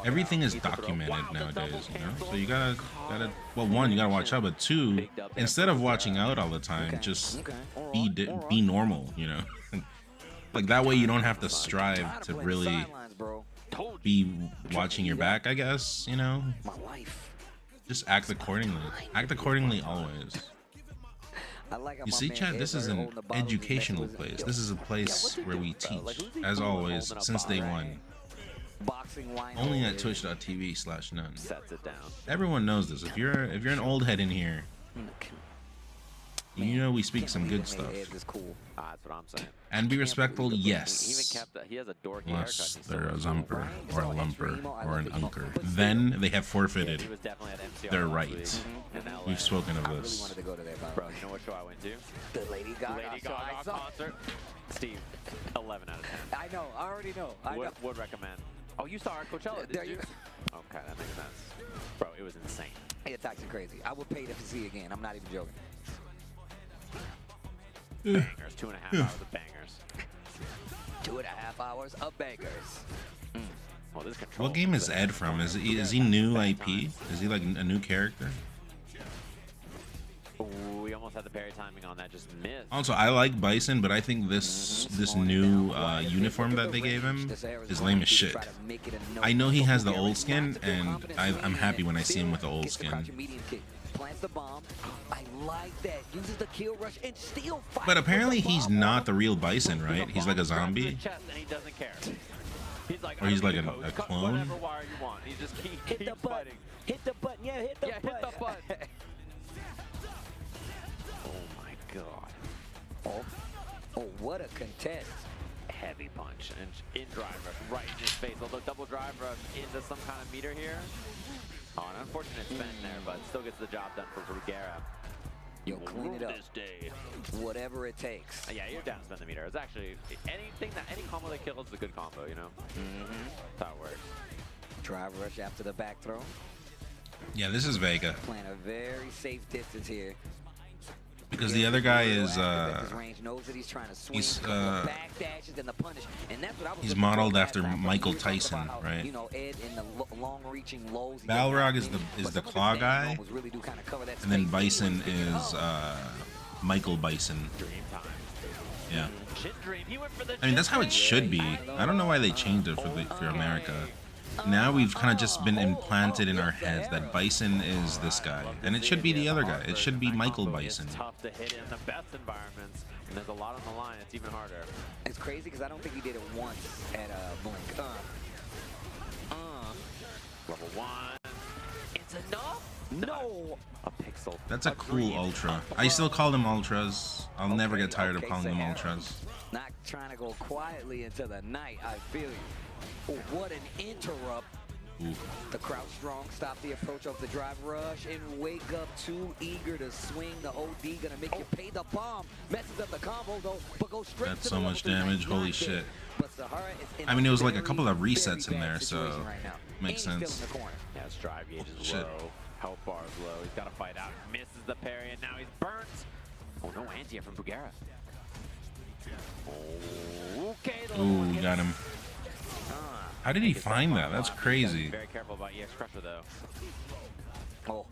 everything is documented nowadays, you know? So you gotta, well, 1, you gotta watch out, but 2, instead of watching out all the time, just be normal, you know? Like, that way you don't have to strive to really be watching your back, I guess, you know? Just act accordingly. Act accordingly always. You see, chat, this is an educational place. This is a place where we teach, as always, since day 1. Only at twitch.tv/none. Everyone knows this. If you're an old head in here, you know we speak some good stuff. That's what I'm saying. And be respectful, yes. He even kept he has a dorky unless they're a zumper or a lumper or an unker. Then they have forfeited their right. We've spoken of this. Bro, you know what show I went to? The Lady Gaga concert. Steve, 11 out of 10. I know, I already know. Would recommend. Oh, you saw our Coachella, did you? Okay, that makes sense. Bro, it was insane. It's actually crazy. I would pay to see again. I'm not even joking. Bangers, 2.5 hours of bangers. 2.5 hours of bangers. Well, this what game is Ed from? Is he new IP? Is he like a new character? We almost had the parry timing on that, just missed. Also, I like Bison, but I think this new uniform that they gave him is lame as shit. I know he has the old skin, and I'm happy when I see him with the old skin. Plants the bomb. I like that. Uses the kill rush and still fight. But apparently he's not the real Bison, right? He's like a zombie. Or he's like a clone. Hit the button. Hit the button. Yeah, hit the button. Oh my god. Oh, what a contest. heavy punch and in drive rush right in his face. Although double drive rush into some kind of meter here. Oh, an unfortunate spin there, but still gets the job done for Brugera. Yo, clean it up. This day. Whatever it takes. Yeah, you're down to spend the meter. It's actually any combo that kills is a good combo, you know? That's how it works. Drive rush after the back throw. Yeah, this is Vega. Playing a very safe distance here. Because the other guy is he's modeled after Michael Tyson, right? Balrog is the claw guy, and then Bison is Michael Bison. Yeah. I mean, that's how it should be. I don't know why they changed it for America. Now we've kind of just been implanted in our heads that Bison is this guy, and it should be the other guy. It should be Michael Bison. It's tough to hit in the best environments, and there's a lot on the line. It's even harder. It's crazy because I don't think he did it once at Blink. Level 1. It's enough? No. A pixel. That's a cool ultra. I still call them ultras. I'll never get tired of calling them ultras. Not trying to go quietly into the night. I feel you. Oh, what an interrupt. Ooh. The crouch strong, stop the approach of the drive rush, and wake up too eager to swing the OD. Gonna make you pay the bomb. Messes up the combo though, but goes straight That's to so the much damage. Holy shit. But Sahara is in I mean, it was like a couple of resets in there, so makes sense. Yeah, his drive gauge is low. Health bar is low. He's got to fight out. Misses the parry, and now he's burnt. Oh, no anti from Brugera. Okay. Ooh, got him. How did he find that? That's crazy. Very careful about EX Crusher though. Oh,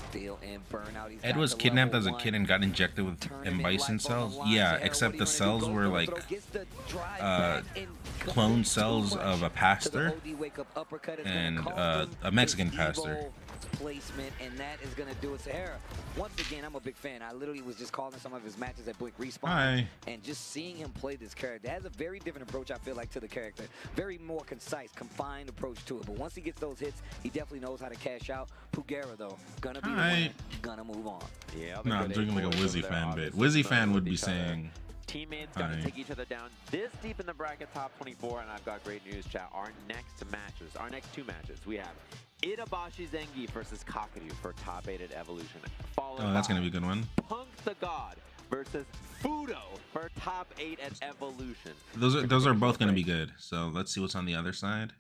steal and burnout. Ed was kidnapped as a kid and got injected with Bison cells. Yeah, except the cells were like clone cells of a pastor and a Mexican pastor. Placement, and that is going to do it. Sahara, once again, I'm a big fan. I literally was just calling some of his matches at Blink Respawn. Hi. And just seeing him play this character has a very different approach, I feel like, to the character. Very more concise, confined approach to it. But once he gets those hits, he definitely knows how to cash out. Brugera, though, gonna be the winner, gonna move on. Yeah, no, I'm drinking like a Wizzy fan bit. Wizzy fan would be saying, teammates got to take each other down this deep in the bracket, top 24, and I've got great news, chat. Our next two matches, we have Itabashi Zengi versus Kakadu for top 8 at Evolution. Oh, that's gonna be a good one. Punk the God versus Fudo for top 8 at Evolution. Those are both gonna be good. So let's see what's on the other side.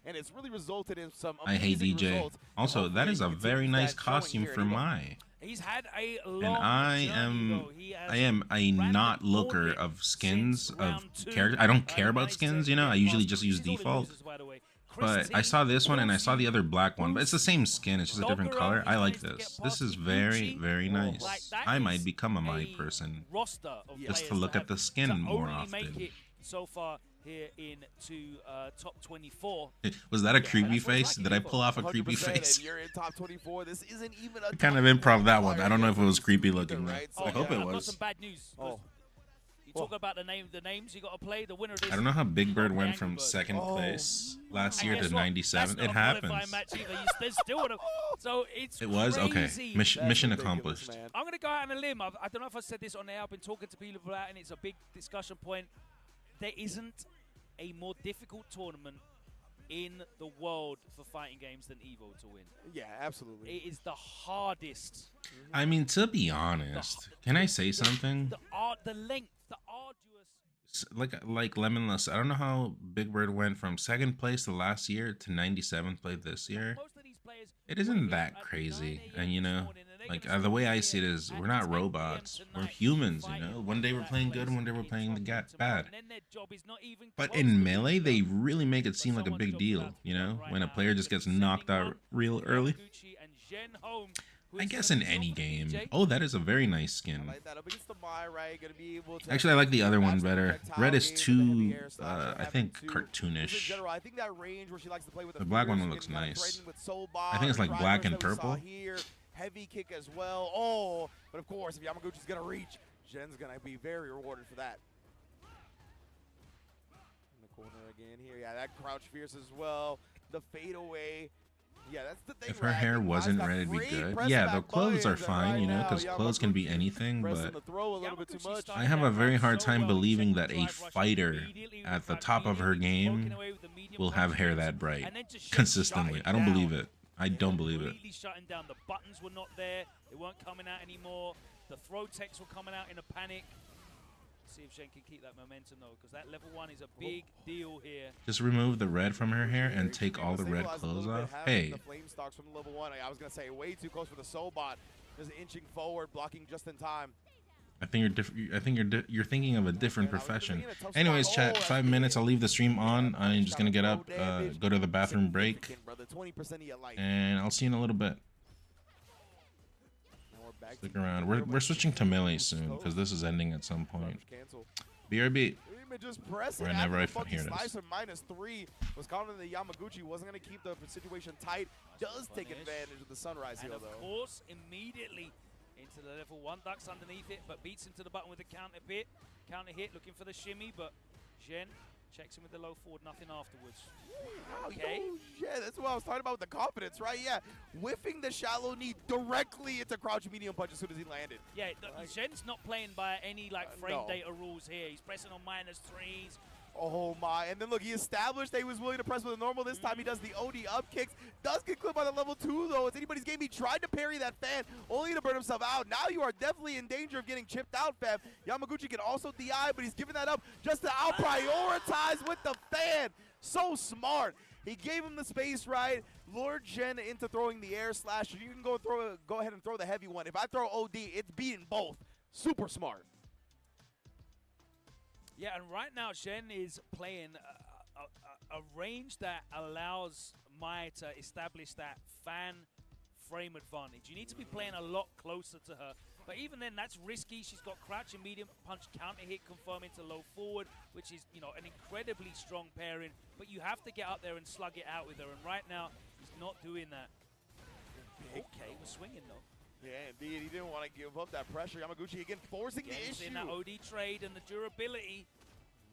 And it's really resulted in some I hate DJ. results. Also, that is a very nice costume for Mai. He's had a long And I am a not looker of skins of characters. I don't care about skins, you know. I usually just use default. But I saw this one and I saw the other black one, but it's the same skin. It's just a different color. I like this. This is very, very nice. I might become a Mai person just to look at the skin more often. So far here into top 24. Was that a creepy face? Did I pull off a creepy face? You're in top 24. This isn't even I kind of improv that one. I don't know if it was creepy looking. Right? I hope it I've got was. some bad news. You talk about the names you got to play. The winner of this. I don't know how Big Bird went from second place last year to 97. It happens. So it's it was okay. Mission accomplished. I'm gonna go out on a limb. I don't know if I said this on air. I've been talking to people about it, and it's a big discussion point. There isn't a more difficult tournament in the world for fighting games than EVO to win. Yeah, absolutely. It is the hardest. I mean, to be honest, can I say something? The length, the arduous. Like Lemonless, I don't know how Big Bird went from second place to last year to 97th place this year. It isn't that crazy, and you know, like the way I see it is, we're not robots, we're humans. You know, one day we're playing good, and one day we're playing bad. But in Melee, they really make it seem like a big deal. You know, when a player just gets knocked out real early. I guess in any game. Oh, that is a very nice skin. Actually, I like the other one better. Red is too, I think, cartoonish. The black one looks nice. I think it's like black and purple. Heavy kick as well. Oh, but of course, if Yamaguchi's gonna reach, Jen's gonna be very rewarded for that. In the corner again here. Yeah, that crouch fierce as well. The fadeaway. Yeah, that's the thing. If her hair wasn't ready to be good, yeah, the clothes are fine, you know, because clothes can be anything, but I have a very hard time believing that a fighter at the top of her game will have hair that bright consistently. I don't believe it. I don't believe it. Completely shutting down. The buttons were not there. They weren't coming out anymore. The throw techs were coming out in a panic. See if Shen can keep that momentum though, because that level 1 is a big deal here. Just remove the red from her hair and take all the red clothes off. Hey. The flame stocks from level 1. I was gonna say way too close for the Sobot. Just inching forward, blocking just in time. I think you're different. I think you're thinking of a different profession. Anyways, chat. 5 minutes. I'll leave the stream on. I'm just gonna get up, go to the bathroom break, and I'll see you in a little bit. Stick around. We're switching to melee soon because this is ending at some point. BRB. Whenever I hear this. -3 was confident that Yamaguchi wasn't going to keep the situation tight. Does take advantage of the sunrise heal though. Of course, immediately into the level 1, ducks underneath it, but beats into the button with a counter hit, looking for the shimmy, but Zhen checks him with the low forward, nothing afterwards. Okay. Oh, yeah, that's what I was talking about with the confidence, right? Yeah, whiffing the shallow knee directly into crouch medium punch as soon as he landed. Yeah, Zhen's not playing by any frame data rules here. He's pressing on -3s. Oh my, and then look, he established that he was willing to press with a normal. This time he does the OD up kicks. Does get clipped by the level 2 though. It's anybody's game. He tried to parry that fan, only to burn himself out. Now you are definitely in danger of getting chipped out, fam. Yamaguchi can also DI, but he's giving that up just to out-prioritize with the fan. So smart. He gave him the space right, lured Zhen into throwing the air slash. You can go ahead and throw the heavy one. If I throw OD, it's beating both. Super smart. Yeah, and right now Zhen is playing a range that allows Mai to establish that fan frame advantage. You need to be playing a lot closer to her. But even then, that's risky. She's got crouch and medium punch counter hit confirming to low forward, which is, you know, an incredibly strong pairing. But you have to get up there and slug it out with her. And right now, he's not doing that. Okay, we're swinging though. Yeah, indeed. He didn't want to give up that pressure. Yamaguchi again forcing the issue. In that OD trade and the durability.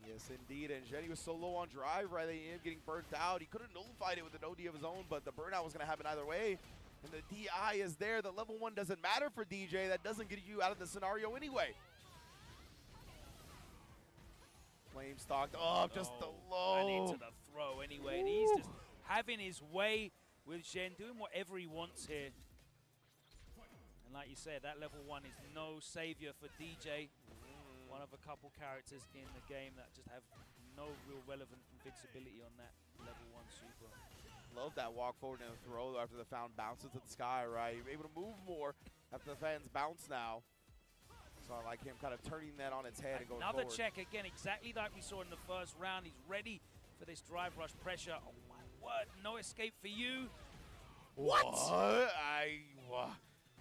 Yes, indeed. And Jenny was so low on drive, right? He ended up getting burnt out. He could have nullified it with an OD of his own, but the burnout was going to happen either way. And the DI is there. The level 1 doesn't matter for DJ. That doesn't get you out of the scenario anyway. Flame stalked up, just the low. And into the throw anyway. And he's just having his way with Zhen, doing whatever he wants here. And like you said, that level 1 is no savior for DJ. One of a couple characters in the game that just have no real relevant invincibility on that level 1 super. Love that walk forward and throw after the found bounces to the sky, right? You're able to move more after the fans bounce now. So I like him kind of turning that on its head and going Another forward. check again, exactly like we saw in the first round. He's ready for this drive rush pressure. Oh my word, no escape for you. What?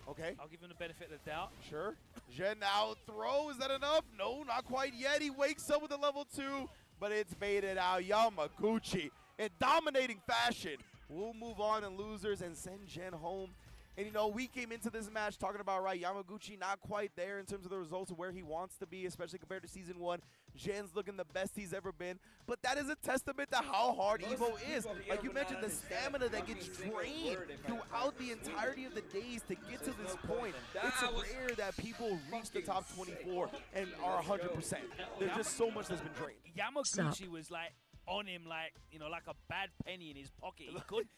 Okay. I'll give him the benefit of the doubt. Sure. Zhen now throw. Is that enough? No, not quite yet. He wakes up with a level 2, but it's baited out. Yamaguchi in dominating fashion. We'll move on in losers and send Zhen home. And, you know, we came into this match talking about, right, Yamaguchi not quite there in terms of the results of where he wants to be, especially compared to Season 1. Zhen's looking the best he's ever been. But that is a testament to how hard EVO is. Like you mentioned, the stamina that gets drained throughout the entirety of the days to get to this point. It's rare that people reach the top 24 and are 100%. There's just so much that's been drained. Yamaguchi was like on him like, you know, like a bad penny in his pocket. He could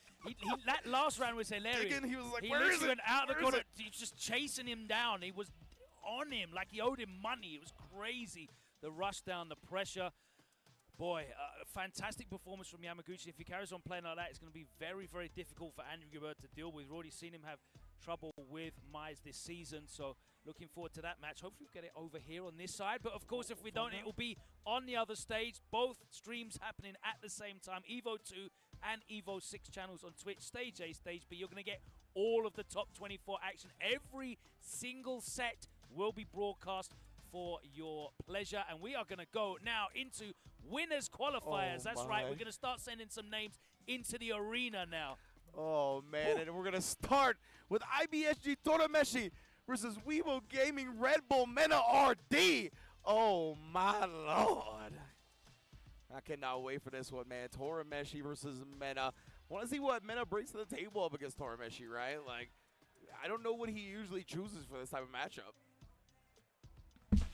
that last round was hilarious. He was like, he where is it? Went out the Where is corner. it? He was just chasing him down. He was on him like he owed him money. It was crazy. The rush down, the pressure. Boy, fantastic performance from Yamaguchi. If he carries on playing like that, it's going to be very, very difficult for Andrew Gilbert to deal with. We've already seen him have trouble with Mize this season, so looking forward to that match. Hopefully we'll get it over here on this side, but of course if we don't, it will be on the other stage. Both streams happening at the same time, EVO 2 and EVO 6 channels on Twitch, Stage A, Stage B. You're going to get all of the top 24 action. Every single set will be broadcast for your pleasure, and we are going to go now into winners qualifiers. That's right, we're going to start sending some names into the arena now. Oh man, and we're gonna start with IBSG Torameshi versus Weibo Gaming Red Bull Mena RD. Oh my lord. I cannot wait for this one, man. Torameshi versus Mena. want to see what Mena brings to the table up against Torimeshi, right? Like, I don't know what he usually chooses for this type of matchup.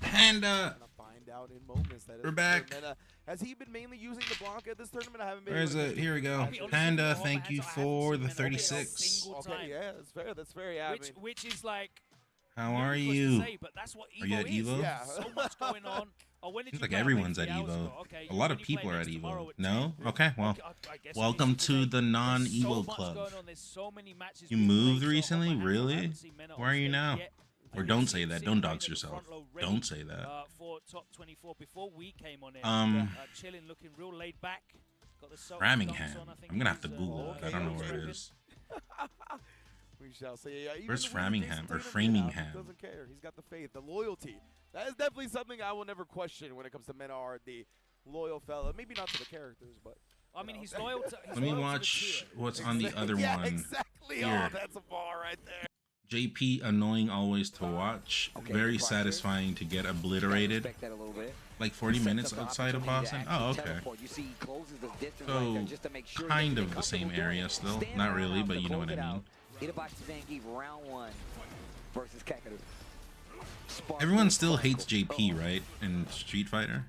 Panda. Find out in moments. That We're back. Mena. Has he been mainly using the Blanca at this tournament? I haven't been. Where is it? Here we go. Panda, thank you for the 36. Okay, yeah, that's fair. That's fair. Yeah, Which is like. How are you? But that's what Are you at EVO? Yeah. So much going on. Oh, when did Seems you like play? everyone's at Maybe hours EVO. ago. Okay, A lot when of you play people are at next tomorrow EVO. at No? 2. Okay, well, I guess welcome it's to the so non-EVO much club. going on. There's so many matches You being moved played, so recently? on my hands, I Really? haven't seen Mena Where on are you stage now? yet. Or don't say that. Don't dox yourself. Don't say that. For top 24 before we came on in. Chilling, looking real laid back. Got the Framingham. on, I think I'm gonna have to he's, Google it. I don't know where it is. We shall see. Yeah, even Where's with Framingham Jason or Tatum, Framingham? He doesn't care. He's got the faith, the loyalty. That is definitely something I will never question when it comes to Mena RD. Loyal fella. Maybe not to the characters, but. I mean, he's loyal to. Let me watch what's on the other yeah, one. exactly. Here. Oh, that's a bar right there. JP, annoying always to watch. Very satisfying to get obliterated. That a little bit. Like 40 minutes outside of Boston? Oh, okay. So, kind of the same area still. Not really, but you know what I mean. Round 1 versus Kakadu. Everyone still hates JP, right? In Street Fighter?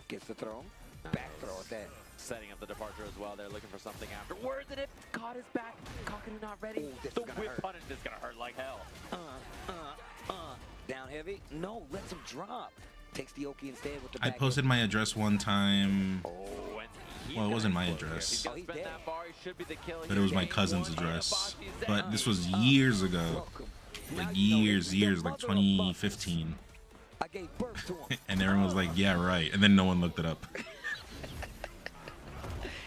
Gets the throw. Back throw at that. Setting up the departure as well. They're looking for something afterwards, and it caught his back. Kakadu not ready. The whip punish is gonna hurt like hell. Down heavy. No, lets him drop. Takes the Oki instead with the I back posted my address one time. Well, it wasn't my He's address, gonna spend that bar. He should be the kill. but it was my cousin's address. But this was years ago. Like years, like 2015. I gave birth to him. And everyone was like, yeah, right. And then no one looked it up.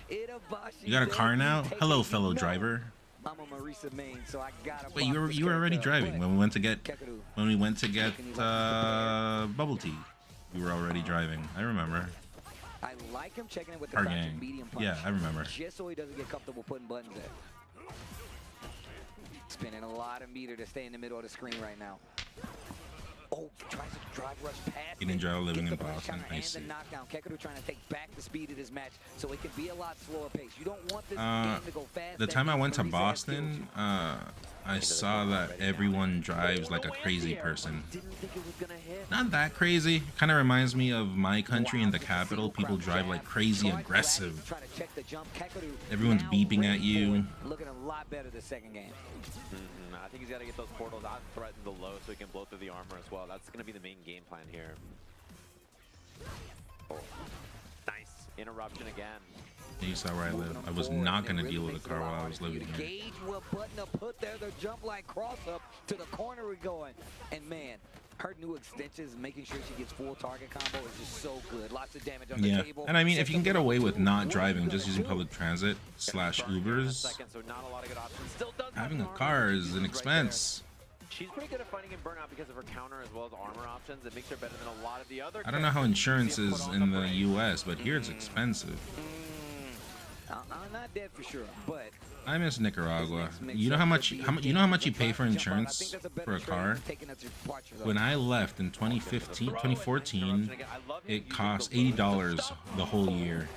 You got a car now? Hello, fellow driver. I'm a Marisa main, so I gotta. Wait, you were already driving when we went to get bubble tea. You were already driving. I remember. I like him checking it with the Our crouching gang. medium punch. Yeah, I remember. Just so he doesn't get comfortable putting buttons there. Spending a lot of meter to stay in the middle of the screen right now. Oh, tries to drive rush past. He didn't drive living in Boston. I see. Knockdown. Kekadu trying to take back the speed of this match so it can be a lot slower pace. You don't want this game to go fast. The time I went to Boston, I saw that everyone drives like a crazy person. Not that crazy. Kind of reminds me of my country in the capital. People drive like crazy aggressive. Everyone's beeping at you. Looking a lot better the second game. I think he's got to get those portals out and threaten the low so he can blow through the armor as well. That's going to be the main game plan here. Oh. Nice. Interruption again. You saw where I live. I was not going to deal with a car while I was living here. Gauge what button to put there. The jump like cross up to the corner we're going. And man, her new extensions, making sure she gets full target combo is just so good. Lots of damage on the table. And I mean, if you can get away with not driving, just using public transit / Ubers, having a car is an expense. She's pretty good at fighting in burnout because of her counter as well as armor options. It makes her better than a lot of the other. I don't know how insurance is in the U.S., but here it's expensive. I'm not dead for sure, but I miss Nicaragua. You know how much you pay for insurance for a car? When I left in 2014, it cost $80 the whole year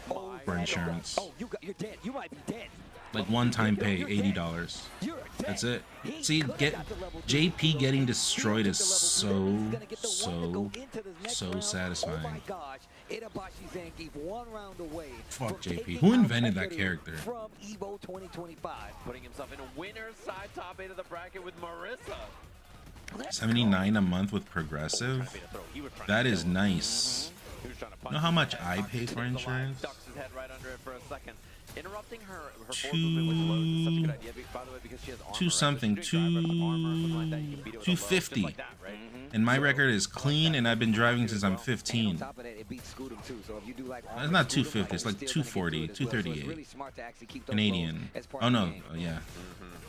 for insurance. Oh, you're dead. You might be dead. Like one-time pay, $80. That's it. See, JP getting destroyed is so satisfying. Oh my gosh, Itabashi Zangief 1 round away. Fuck JP. Who invented that character? From EVO 2025, putting himself in a winner's side top 8 of the bracket with Marissa. $79 a month with Progressive? That is nice. You know how much I pay for insurance? Ducks his head right under it for a second. Interrupting her forward movement with lows is such a good idea, by the way, because she has armor. 250. And my record is clean, and I've been driving since I'm 15. It's not 250, it's like 240, 238. Canadian. Oh no, yeah.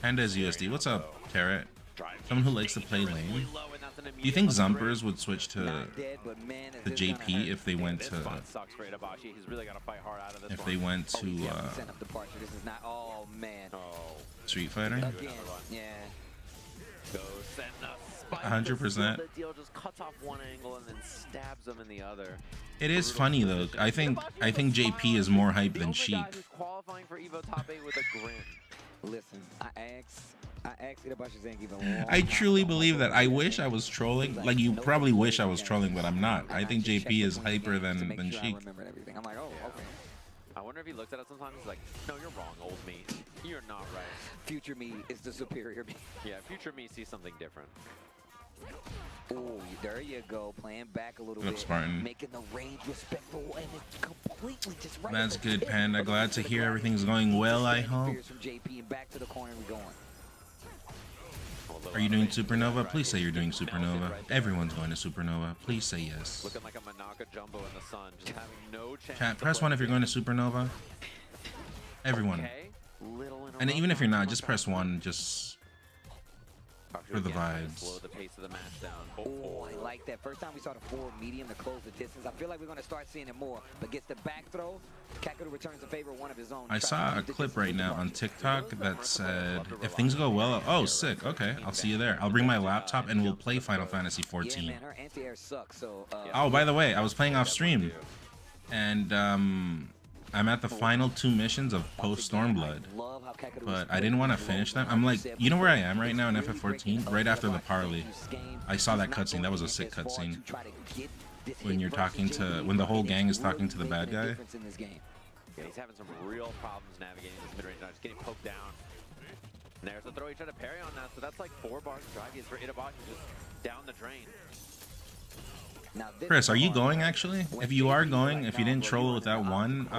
Panda's USD. What's up, Carrot? Someone who likes to play lane. Do you think Zumpers would switch to JP if they went to Street Fighter? Ghost and the spike. 100%. The deal just cuts off one angle and then stabs him in the other. It is funny though. I think JP is more hype than Sheik. Qualifying for EVO top 8 with a grin. Listen, I asked Itabashi Zangief a long I time truly ago. believe that. I wish I was trolling. Like, you probably wish I was trolling, but I'm not. I think JP is hyper than Sheik. I'm like, oh, okay. I wonder if he looked at us sometimes. He's like, no, you're wrong, old me. You're not right. Future me is the superior me. Yeah, future me sees something different. Oh, there you go. Playing back a little Good up, bit. Spartan. Making the range respectful, and it's completely just right. That's good, Panda. Glad to hear everything's going well, I hope. From JP and back to the corner we going. Are you doing Supernova? Please say you're doing Supernova. Everyone's going to Supernova. Please say yes. Looking like a Manaka Jumbo in the sun, just having no chance. Chat, press 1 if you're going to Supernova. Everyone. And even if you're not, just press 1 just for the vibes. Slow the pace of the match down. Oh, I like that. First time we saw the forward medium to close the distance. I feel like we're going to start seeing it more. But gets the back throw. Kakadu returns in favor of one of his own. I saw a clip right now on TikTok that said, if things go well, oh, sick, okay, I'll see you there. I'll bring my laptop and we'll play Final Fantasy 14. Yeah, man, her anti-air sucks, so, Oh, by the way, I was playing off stream, and I'm at the final 2 missions of Post Stormblood, but I didn't want to finish them. I'm like, you know where I am right now in FF14? Right after the parley. I saw that cutscene. That was a sick cutscene. When you're talking to, when the whole gang is talking to the bad guy. Yeah, he's having some real problems navigating this mid-range now. Just getting poked down. And there's the throw. He tried to parry on that, so that's like 4 bars of drive. He's for Itabashi just down the drain. Chris, are you going actually? If you are going, if you didn't troll with that one,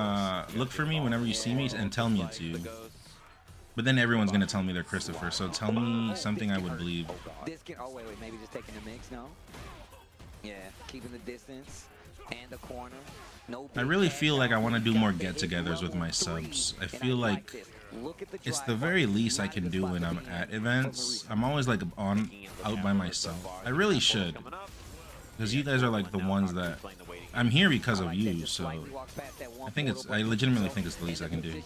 look for me whenever you see me and tell me to. But then everyone's gonna tell me they're Christopher, so tell me something I would believe. Oh, wait, maybe just taking the mix, no? Yeah, keeping the distance and the corner. No. I really feel like I want to do more get-togethers with my subs. I feel like it's the very least I can do when I'm at events. I'm always like out by myself. I really should. Because you guys are like the ones that I'm here because of you, so I legitimately think it's the least I can do. Dude,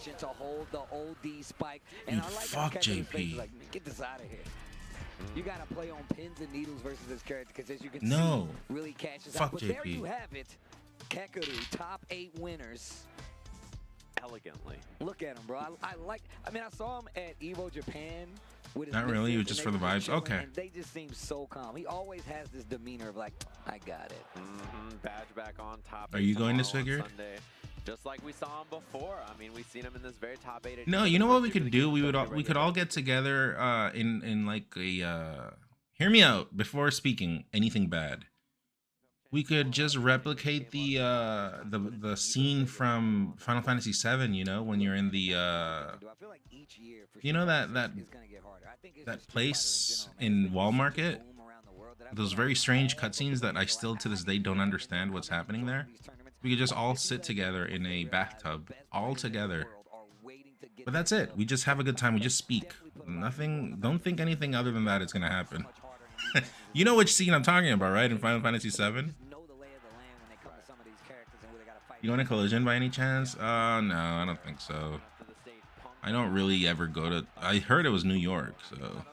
fuck JP. Get this out of here. You gotta play on pins and needles versus this character because as you can see, really catches fuck out. But JP. there you have it. Kakadu, top 8 winners. Elegantly. Look at him, bro. I mean, I saw him at EVO Japan. With his Not really, it was just for the vibes. chilling, Okay. And they just seem so calm. He always has this demeanor of like, I got it. Badge back on top. Are you going tomorrow to on Swigger? Sunday. Just like we saw him before. I mean, we've seen him in this very top 8. No, you know what we could do? We could all get together in like a hear me out before speaking anything bad. We could just replicate the scene from Final Fantasy VII, you know, when you're in the you know that place in Wall Market, those very strange cutscenes that I still to this day don't understand what's happening there. We could just all sit together in a bathtub, all together. But that's it. We just have a good time. We just speak. Nothing. Don't think anything other than that is gonna happen. You know which scene I'm talking about, right? In Final Fantasy VII. You going to Collision by any chance? No, I don't think so. I don't really ever go to. I heard it was New York, so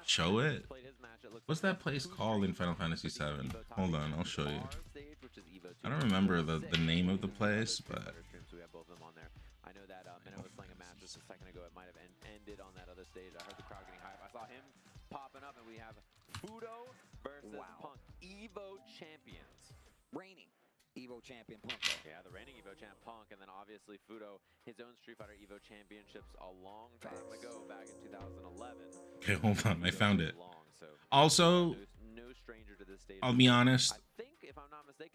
show it. What's that place called in Final Fantasy VII? Hold on, I'll show you. I don't remember the name of the place, but. I know that Minnow was playing a match just a second ago. It might have ended on that other stage. I heard the crowd getting hype. I saw him popping up, and we have Fudo versus Punk, EVO champions. Reigning EVO champion Punk. Yeah, the reigning EVO champ Punk, and then obviously Fudo, his own Street Fighter EVO championships a long time ago, back in 2011. Okay, hold on, I found it. Also, I'll be honest,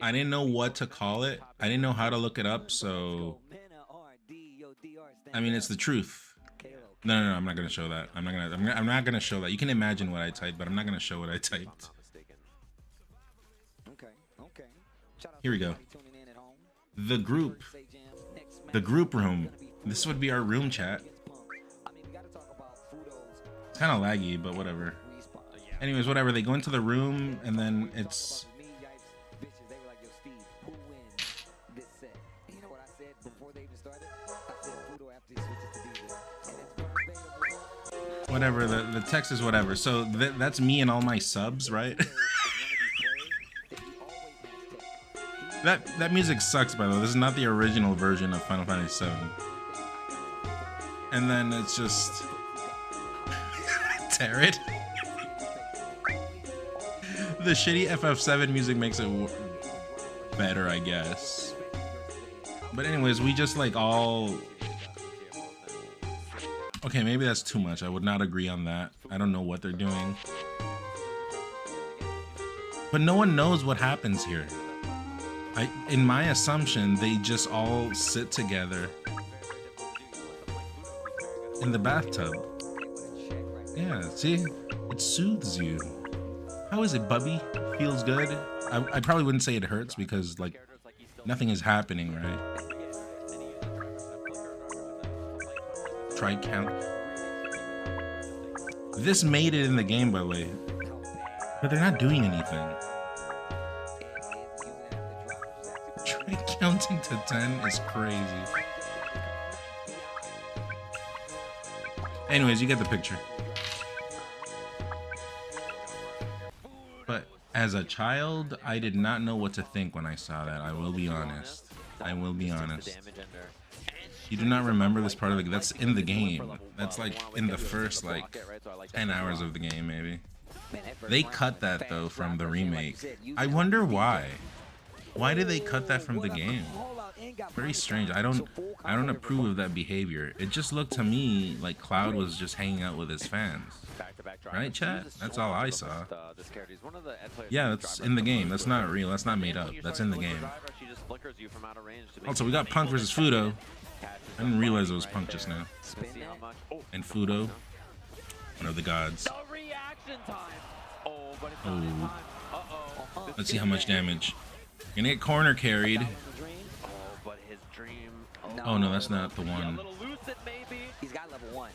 I didn't know what to call it. I didn't know how to look it up, so I mean, it's the truth. No, I'm not gonna show that. I'm not gonna show that. You can imagine what I typed, but I'm not gonna show what I typed. Okay. Here we go. The group room. This would be our room chat. It's kind of laggy, but whatever. Anyways, whatever. They go into the room, and then it's. Whatever, the text is whatever. So that's me and all my subs, right? That music sucks, by the way. This is not the original version of Final Fantasy VII. And then it's just tear it. The shitty FF7 music makes it better, I guess. But anyways, we just like all... Okay, maybe that's too much. I would not agree on that. I don't know what they're doing. But no one knows what happens here. In my assumption, they just all sit together in the bathtub. Yeah, see? It soothes you. How is it, Bubby? Feels good? I probably wouldn't say it hurts because, like, nothing is happening, right? Try count. This made it in the game, by the way. But they're not doing anything. Try counting to 10 is crazy. Anyways, you get the picture. But as a child, I did not know what to think when I saw that. I will be honest. I will be honest. You do not remember this part of the... That's in the game. That's like in the first like 10 hours of the game, maybe. They cut that though from the remake. I wonder why. Why did they cut that from the game? Very strange. I don't approve of that behavior. It just looked to me like Cloud was just hanging out with his fans. Right, chat? That's all I saw. Yeah, that's in the game. That's not real. That's not made up. That's in the game. Also, we got Punk versus Fudo. I didn't realize it was Punk just now. And Fudo, one of the gods. Oh. Let's see how much damage. Gonna get corner carried. Oh no, that's not the one. He's got level 1.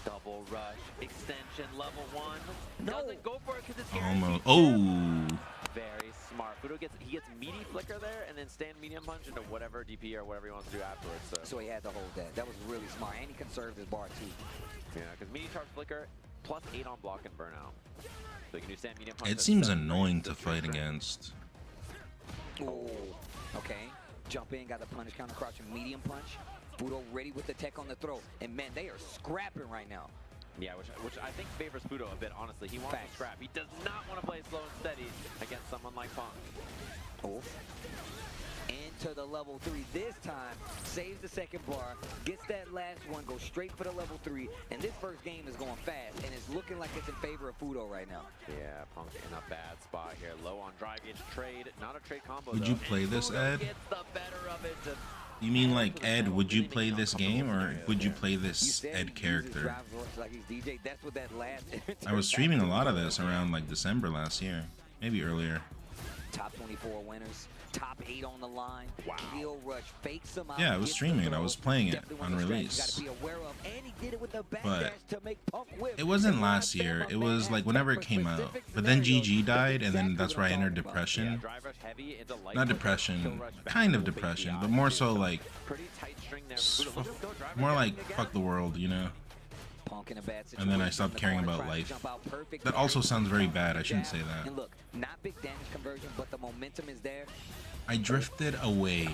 Double rush, extension, level 1. Doesn't go for it because it's almost. Oh. Very smart. Fudo gets meaty flicker there and then stand medium punch into whatever DP or whatever he wants to do afterwards. So he had to hold that. That was really smart, and he conserved his bar too. Yeah, because meaty charge flicker plus 8 on block and burnout. So you can do stand medium punch. It seems annoying to fight against. Oh, okay. Jump in, got the punish counter, crouching medium punch. Fudo ready with the tech on the throw, and man, they are scrapping right now. Yeah, which I think favors Fudo a bit, honestly. He wants to scrap. He does not want to play slow and steady against someone like Punk. Oh. Into the level 3 this time. Saves the second bar. Gets that last one. Goes straight for the level 3. And this first game is going fast. And it's looking like it's in favor of Fudo right now. Yeah, Punk in a bad spot here. Low on drive gets trade. Not a trade combo, Would you play this, Ed? Gets the better of it. You mean like, Ed, would you play this game or would you play this Ed character? I was streaming a lot of this around like December last year. Maybe earlier. Top 24 winners. Top 8 on the line. Wow. Kill rush, fakes them out. Yeah, I was streaming it. I was playing it on release. But it wasn't last year. It was like whenever it came out. But then GG died, and then that's where I entered depression. Not depression, kind of depression, but more so like, more like fuck the world, you know? And then I stopped caring about life. That also sounds very bad. I shouldn't say that. Look, not big damage conversion, but the momentum is there. I drifted away,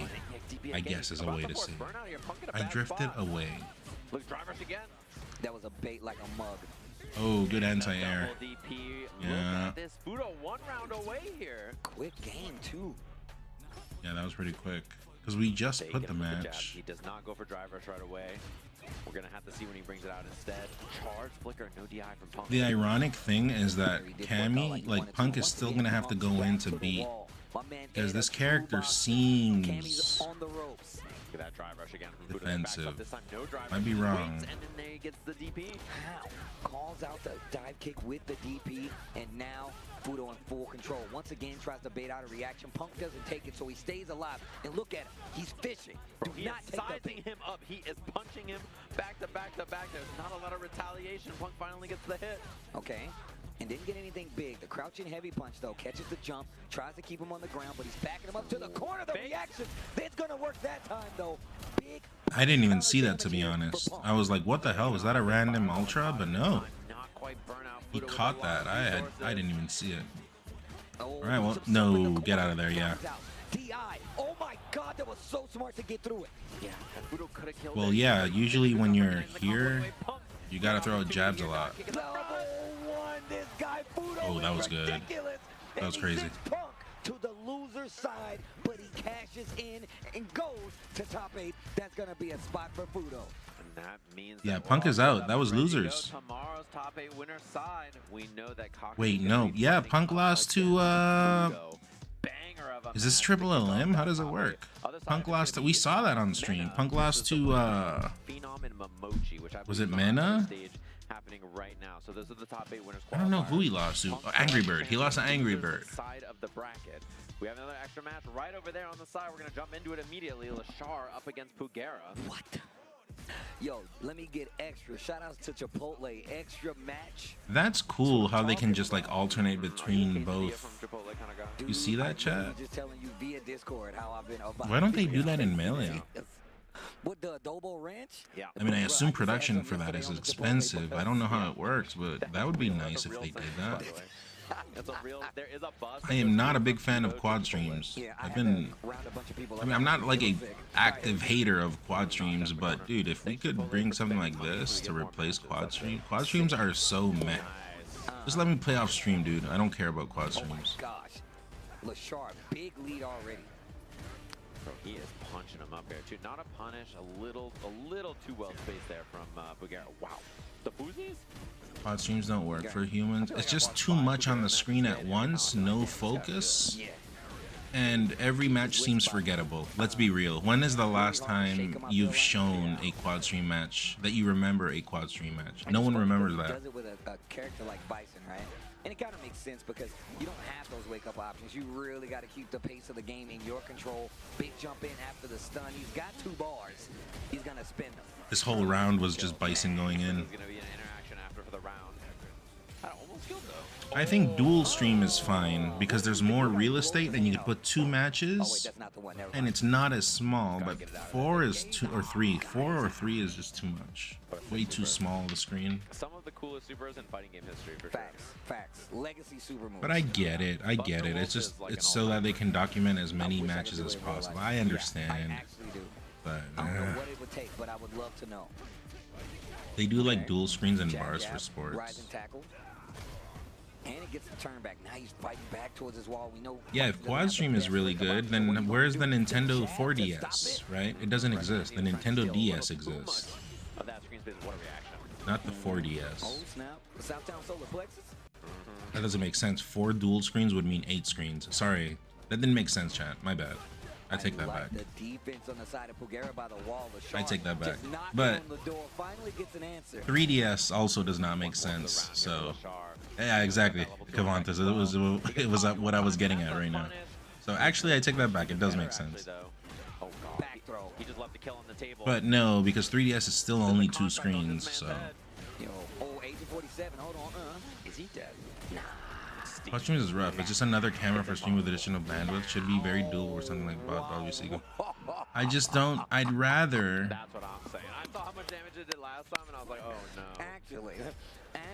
I guess is a way to say it. I drifted away. That was a bait like a mug. Oh, good anti-air. Yeah. Fudo 1 round away here. Quick game too. Yeah, that was pretty quick. Because we just put the match. He does not go for drive rush right away. We're going to have to see when he brings it out instead. Charge flicker, no DI from Punk. The ironic thing is that Cammy, like Punk is still going to have to go in to beat. Because this character seems that drive rush again from defensive. This time, no drive Might be wrong. And then there he gets the DP. Calls out the dive kick with the DP, and now Fudo in full control. Once again, tries to bait out a reaction. Punk doesn't take it, so he stays alive. And look at him. He's fishing. He is sizing him up. He is punching him back to back to back. There's not a lot of retaliation. Punk finally gets the hit. Okay. And didn't get anything big. The crouching heavy punch, though, catches the jump, tries to keep him on the ground, but he's backing him up to the corner. The reaction, it's going to work that time, though. Big. I didn't even see that, to be honest. I was like, what the hell? Was that a random ultra? But no. Fudo with caught a lot of that. I resources. didn't even see it. Oh, All right, well, no, get out of there, yeah. DI. Oh my God, that was so smart to get through it. Yeah, Fudo could have killed Well, it. yeah, usually when you're here, you gotta throw out jabs a lot. This guy Fudo Oh, that is was good. ridiculous. That was And he crazy. sends Punk to the loser side, but he cashes in and goes to top 8. That's gonna be a spot for Fudo. And that means Yeah, that Punk we're is all out. set That up was and ready to go. losers. Tomorrow's top 8 winner side. We know that Cochran Wait, is gonna no, be yeah, playing Punk a lost to, Fudo. Banger of a is this match triple to kick off LM? How that does it top work? 8. Other side Punk is lost to, gonna we be saw that on stream. Mena Punk lost versus the to, Phenom and Momochi, which I was believe it is on the Mena? stage happening right now. So those are the top 8 winners. I don't know who he lost to. Punk Oh, Angry lost Bird. He lost to Angry losers Bird. Side of the bracket. We have another extra match right over there on the side. We're gonna jump into it immediately. Lashar up against Pugera. What? Yo, let me get extra. Shout outs to Chipotle. Extra match. That's cool how they can just like alternate between both. You see that, chat? Just telling you via Discord how I've been about. Why don't they do that in Melee? With the adobo ranch? Yeah. I mean, I assume production for that is expensive. I don't know how it works, but that would be nice if they did that. There is a bus. I am not a big fan of quad streams. I've been, I mean, I'm not like a active hater of quad streams, but dude, if we could bring something like this to replace quad streams are so meh. Just let me play off stream, dude. I don't care about quad streams. Gosh, Lashar, big lead already. Bro, he is punching him up here too. Not a punish, a little too well spaced there from Pugera. Wow, the boozies. Quad streams don't work for humans. It's just too much on the screen at once, no focus, and every match seems forgettable. Let's be real. When is the last time you've shown a quad stream match that you remember a quad stream match? No one remembers that. Does it with a character like Bison, right? And it kind of makes sense because you don't have those wake-up options. You really got to keep the pace of the game in your control. Big jump in after the stun. He's got 2 bars. He's going to spin them. This whole round was just Bison going in. I think dual stream is fine because there's more real estate and you can put 2 matches and it's not as small, but 4 is 2 or 3. 4 or 3 is just too much. Way too small the screen. Some of the coolest supers in fighting game history for Facts. Legacy super moves. But I get it. It's just, it's so that they can document as many matches as possible. I understand. But I don't know what it would take, but I would love to know. they do like dual screens and bars for sports. Rising tackle. And it gets the turn back. Now he's fighting back towards his wall. We know. Yeah, if quad stream is really good, then where's the Nintendo 4DS, right? It doesn't exist. The Nintendo DS exists. Not the 4DS. Oh, snap. Southtown Solar Plexus? That doesn't make sense. 4 dual screens would mean 8 screens. Sorry. That didn't make sense, chat. My bad. I take that back. The defense on the side of Pugera by the wall. I take that back. Just knocking But on the door, finally gets an answer. 3DS also does not make sense. So, yeah, exactly. Kavantas. It was what I was getting at right now. So actually, I take that back. It does make sense. Back throw. He just left the kill on the table. But no, because 3DS is still only 2 screens. So. Yo, Agent 47. Hold on. Is he dead? Nah. Quad streams is rough. It's just another camera for stream with additional bandwidth. Should be very dual or something like Bob obviously. I just don't. I'd rather. That's what I'm saying. I saw how much damage it did last time, and I was like, oh no. Actually.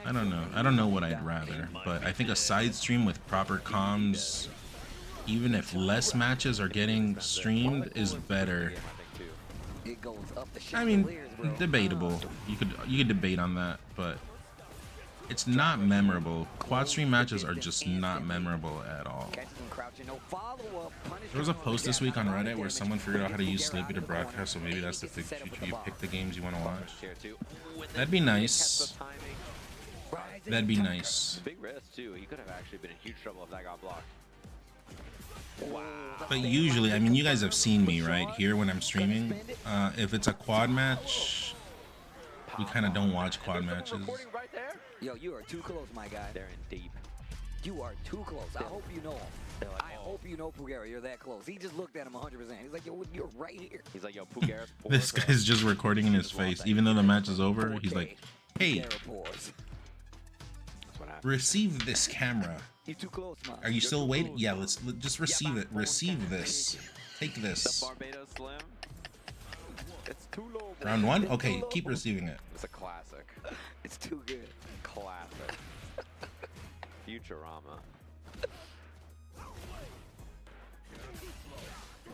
I don't know. I don't know what I'd rather, but I think a side stream with proper comms, even if less matches are getting streamed, is better. It goes up the I mean, debatable. You could debate on that, but it's not memorable. Quad stream matches are just not memorable at all. There was a post this week on Reddit where someone figured out how to use Sleepy to broadcast, so maybe that's the future. You pick the games you want to watch. That'd be nice. That'd be nice. Big risk too. He could have actually been in huge trouble if that got blocked. Wow. But usually, I mean, you guys have seen me right here when I'm streaming. If it's a quad match, we kind of don't watch quad matches. Yo, you are too close, my guy. They're in deep. You are too close. I hope you know him. I hope you know Pugera. You're that close. He just looked at him 100%. He's like, yo, you're right here. He's like, yo, Pugera's poor. This guy's just recording in his face. Even though the match is over, he's like, hey, receive this camera. You're too close, man. Are you still waiting? Yeah, let's just receive it. Receive this. Take this. Barbados Slim. It's too low. Round 1? Okay, keep receiving it. It's a classic. It's too good. Classic. Futurama.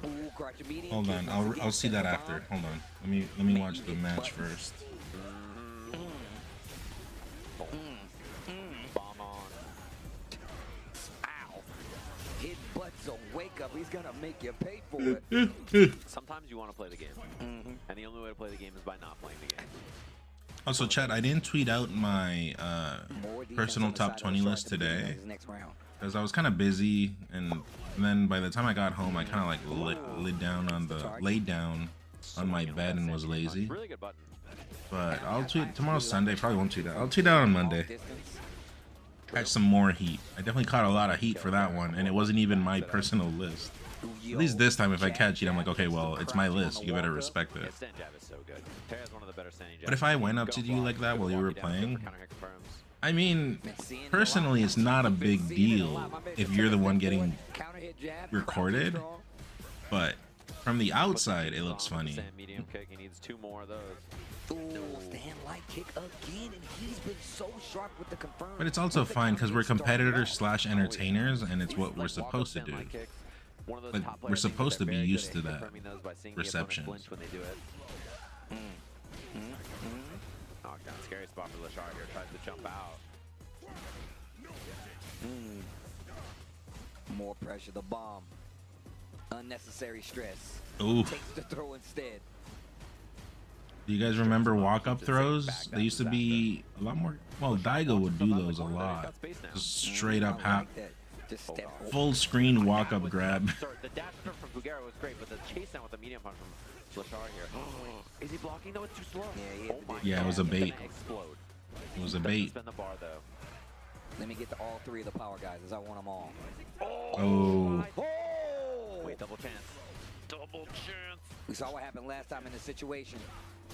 Ooh, crouch medium Hold kick on, once again, I'll see that set the after. bomb. Hold on. Let me watch the match first. Bomb on. Ow. Hit butt zone. Wake up. He's gonna make you pay for it. Sometimes you want to play the game. And the only way to play the game is by not playing the game. Also, chat, I didn't tweet out my personal top 20 list today because I was kind of busy, and then by the time I got home, I kind of like laid down on my bed and was lazy. Really good button. But I'll tweet tomorrow's Sunday. Probably won't tweet out. I'll tweet out on Monday. Catch some more heat. I definitely caught a lot of heat for that one, and it wasn't even my personal list. At least this time, if I catch heat, I'm like, okay, well, it's my list. You better respect it. Stand jab is so good. Terra's one of the better standing jabs. But if I went up to you like that while you were playing, I mean, personally, it's not a big deal if you're the one getting recorded, but from the outside, it looks funny. Medium kick. He needs 2 more of those. Ooh, stand light kick again, and he's been so sharp with the confirm. But it's also fine because we're competitors / entertainers, and it's what we're supposed to do. Like, we're supposed to be used to that reception. Knockdown, scary spot for Lashar here. Tries to jump out. More pressure, the bomb. Unnecessary stress. Ooh. Takes the throw instead. Do you guys remember walk-up throws? They used to be a lot more. Well, Daigo would do those a lot. Just straight up full screen walk-up grab. The dash from Bugera was great, but the chase down with the medium punch from Lashar here. Is he blocking? No, it's too slow. Yeah, it was a bait. Explode. It was a bait. Spin the bar though. Let me get to all 3 of the power guys as I want them all. Oh. Wait, double chance. Double chance. We saw what happened last time in this situation.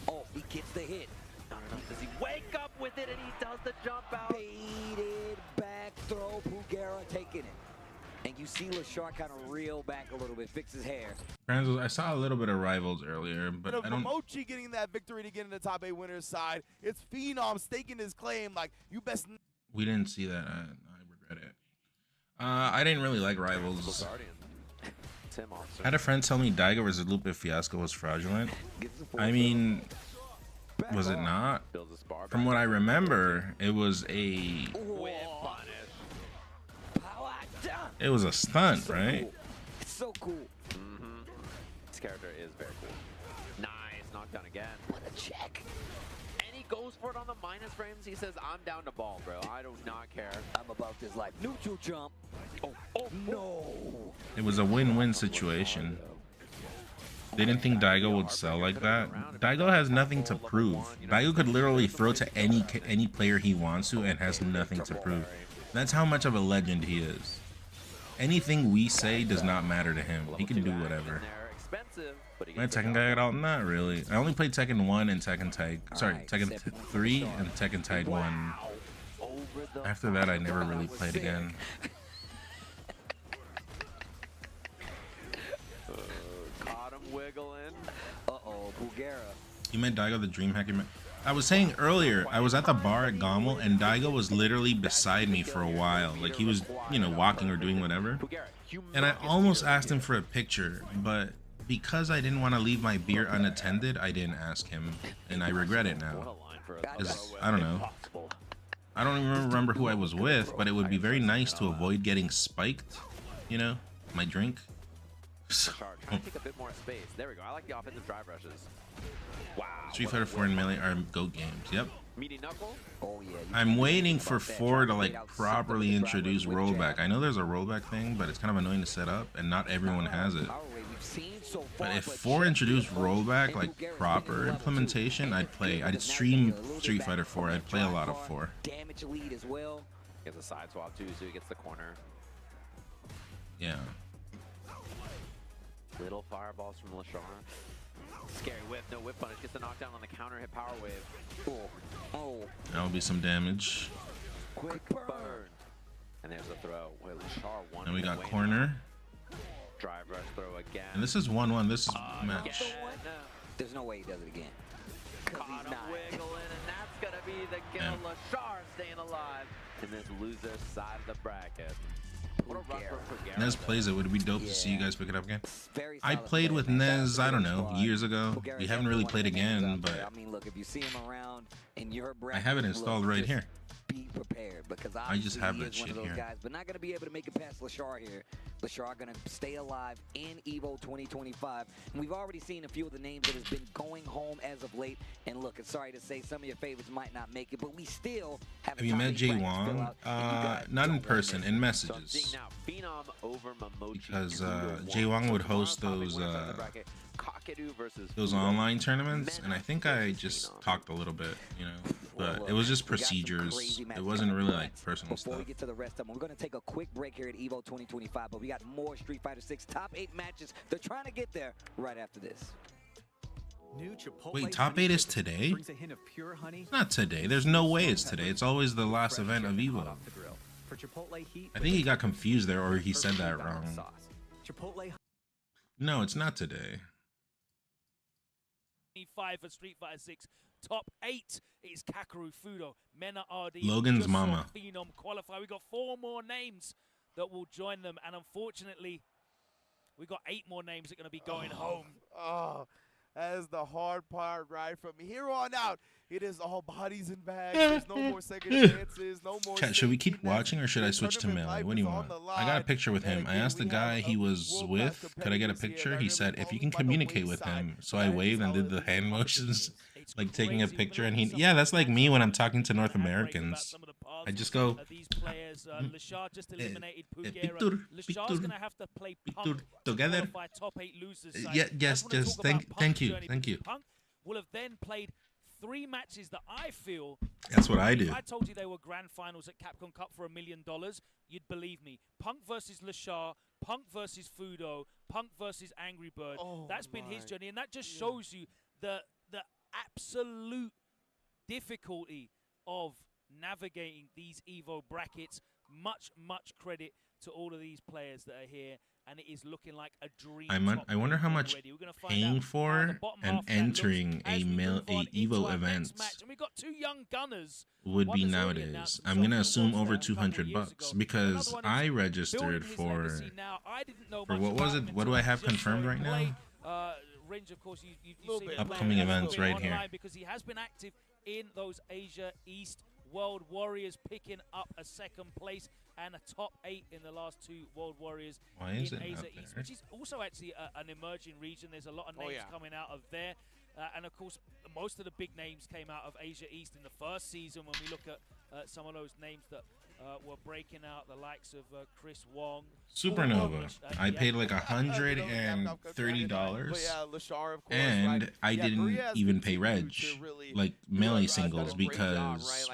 Oh, he gets the hit. Not enough. Does he wake up with it and he does the jump out? Baited back throw. Bugera taking it. And you see Lashar kind of reel back a little bit, fix his hair. I saw a little bit of Rivals earlier, but I don't. Mochi getting that victory to get in the top 8 winners side. It's Phenom staking his claim. Like, you best. We didn't see that. I regret it. I didn't really like Rivals. I had a friend tell me Daigo vs. Lupe Fiasco was fraudulent. I mean, was it not? From what I remember, it was a. It was a stunt, right? It's so cool. This character is very cool. Nice, knockdown again. What a check. And he goes for it on the minus frames. He says, I'm down to ball, bro. I do not care. I'm about this life. Neutral jump. Oh, no. It was a win-win situation. They didn't think Daigo would sell like that. Daigo has nothing to prove. Daigo could literally throw to any player he wants to and has nothing to prove. That's how much of a legend he is. Anything we say does not matter to him. He can do whatever. My Tekken guy at all? Not really. I only played Tekken 1 and Tekken Tag. Sorry, Tekken 3 and Tekken Tag 1. After that, I never really played again. Caught him wiggling. Uh-oh, Bugera. You meant Daigo the Dream Hacker? I was saying earlier, I was at the bar at Gommel, and Daigo was literally beside me for a while. Like, he was, you know, walking or doing whatever. And I almost asked him for a picture, but because I didn't want to leave my beer unattended, I didn't ask him. And I regret it now. 'Cause, I don't know. I don't even remember who I was with, but it would be very nice to avoid getting spiked, you know, my drink. Trying to take a bit more space. There we go. I like the offensive drive rushes. Wow. Street Fighter 4 and Melee are GOAT games. Yep. Meaty knuckle? Oh, yeah. I'm waiting for 4 to like properly introduce rollback. I know there's a rollback thing, but it's kind of annoying to set up, and not everyone has it. But if 4 introduced rollback, like proper implementation, I'd play. I'd stream Street Fighter 4. I'd play a lot of 4. Damage lead as well. Gets a side swap too, so he gets the corner. Yeah. Little fireballs from Lashar. Scary whip, no whip punish. Gets the knockdown on the counter hit power wave. Oh. That'll be some damage. Quick burn. And there's a throw. Wait, Lashar one. And we got corner. Drive rush throw again. And this is 1-1. This is match. There's no way he does it again. Caught him wiggling, and that's gonna be the kill. Lashar staying alive in this loser side of the bracket. What a run for Pugera. Nez plays it. Would it be dope to see you guys pick it up again? I played with Nez, I don't know, years ago. We haven't really played again, but I mean, look, if you see him around in your I have it installed right here. Be prepared, because I just have that he is one shit of those here. guys, but not going to be able to make it past Lashar here. Lashar going to stay alive in EVO 2025. And we've already seen a few of the names that has been going home as of late. And look, it's sorry to say some of your favorites might not make it, but we still have you met Jay Wong? Not in person, in messages. Because Jay Wong would host those online tournaments, and I think I just talked a little bit, you know, but it was just procedures. It wasn't really like personal Before stuff. we get to the rest of them, we're going to take a quick break here at EVO 2025, but we got more Street Fighter 6 top 8 matches. They're trying to get there right after this. New Chipotle Wait, top 8 is today? brings a hint of pure honey. It's not today. There's no way it's today. It's always the last event of EVO. For Chipotle heat, I think he got confused there, or he said that wrong. Chipotle. No, it's not today. 5 for Street Fighter 6. Top 8 is Kakeru Fudo, Mena RD, Logan's mama. Phenom qualify. We got 4 more names that will join them, and unfortunately, we got 8 more names that are going to be going home. Oh, that is the hard part, right? From here on out, it is all bodies and bags. There's no more second chances, no more. Chat, should we keep watching or should I switch to Melee? What do you want? I got a picture with him. I asked the guy he was with, could I get a picture? He said, if you can communicate with him. So I waved and did the hand motions, like taking a picture. And yeah, that's like me when I'm talking to North Americans. I just go, These players, Lashar just eliminated Pugera. Lashar's going to have to play Punk together. top 8 losers. Yes, thank you. Punk will have then played 3 matches that I feel. That's what I do. If I told you they were grand finals at Capcom Cup for $1 million, you'd believe me. Punk versus Lashar, Punk versus Fudo, Punk versus Angry Bird. That's been his journey, and that just shows you the absolute difficulty of navigating these EVO brackets. Much credit to all of these players that are here, and it is looking like a dream. I wonder how much paying for and entering a EVO event would be nowadays. I'm gonna assume over $200 because I registered for what was it? What do I have confirmed right now? Upcoming events right here. Because he has been active in those Asia East World Warriors, picking up a 2nd place and a top 8 in the last 2 World Warriors Why is in it Asia not East, there? which is also actually an emerging region. There's a lot of names coming out of there. And of course, most of the big names came out of Asia East in the first season. When we look at some of those names that were breaking out, the likes of Chris Wong. Supernova. I paid like $130, and I didn't even pay Reg, like Melee singles, because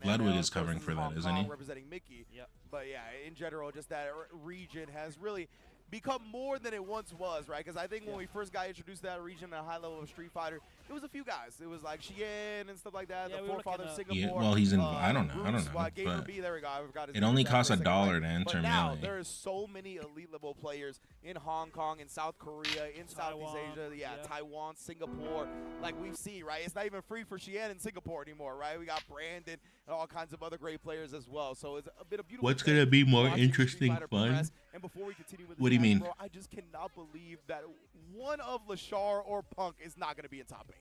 Ludwig is covering for that, isn't he? Representing Mickey. But yeah, in general, just that region has really become more than it once was, right? Because I think when we first got introduced to that region at a high level of Street Fighter, it was a few guys. It was like Xian and stuff like that. The forefather of Singapore. Yeah, well, he's in. I don't know. But there we go. I forgot his it name. only costs $1 to enter But now Melee. there is so many elite level players in Hong Kong, in South Korea, in Southeast Asia, Taiwan, Singapore. Like we see, right? It's not even free for Xian in Singapore anymore, right? We got Brandon and all kinds of other great players as well. So it's a bit of beautiful. What's gonna be more interesting, fun? And before we continue with what do you mean? Bro, I just cannot believe that one of Lashar or Punk is not going to be in top 8.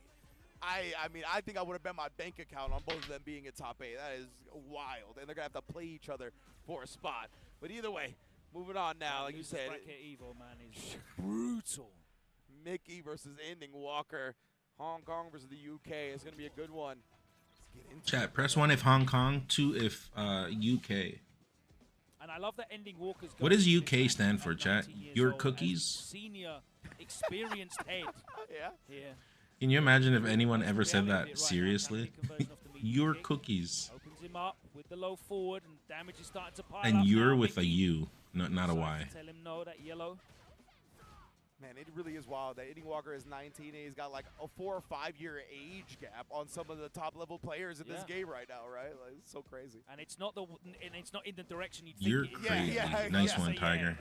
I mean, I think I would have bet my bank account on both of them being in top 8. That is wild, and they're going to have to play each other for a spot. But either way, moving on now, like you said. EVO, man, is brutal. Mickey versus Ending Walker. Hong Kong versus the UK. It's going to be a good one. Let's get into Chat, press 1 if Hong Kong, 2 if UK. And I love that Ending Walker's. What does UK stand for, chat? Your cookies? Senior, experienced head. Yeah. Can you imagine if anyone ever said that seriously? Your cookies. Opens him up with the low forward, and damage is starting to pile And up you're now. with a U, not a Y. Tell him no, that yellow. Man, it really is wild that Ending Walker is 19 and he's got like a 4 or 5 year age gap on some of the top level players in this game right now, right? Like, it's so crazy. And it's not in the direction you think. You're crazy. Nice one, Tiger.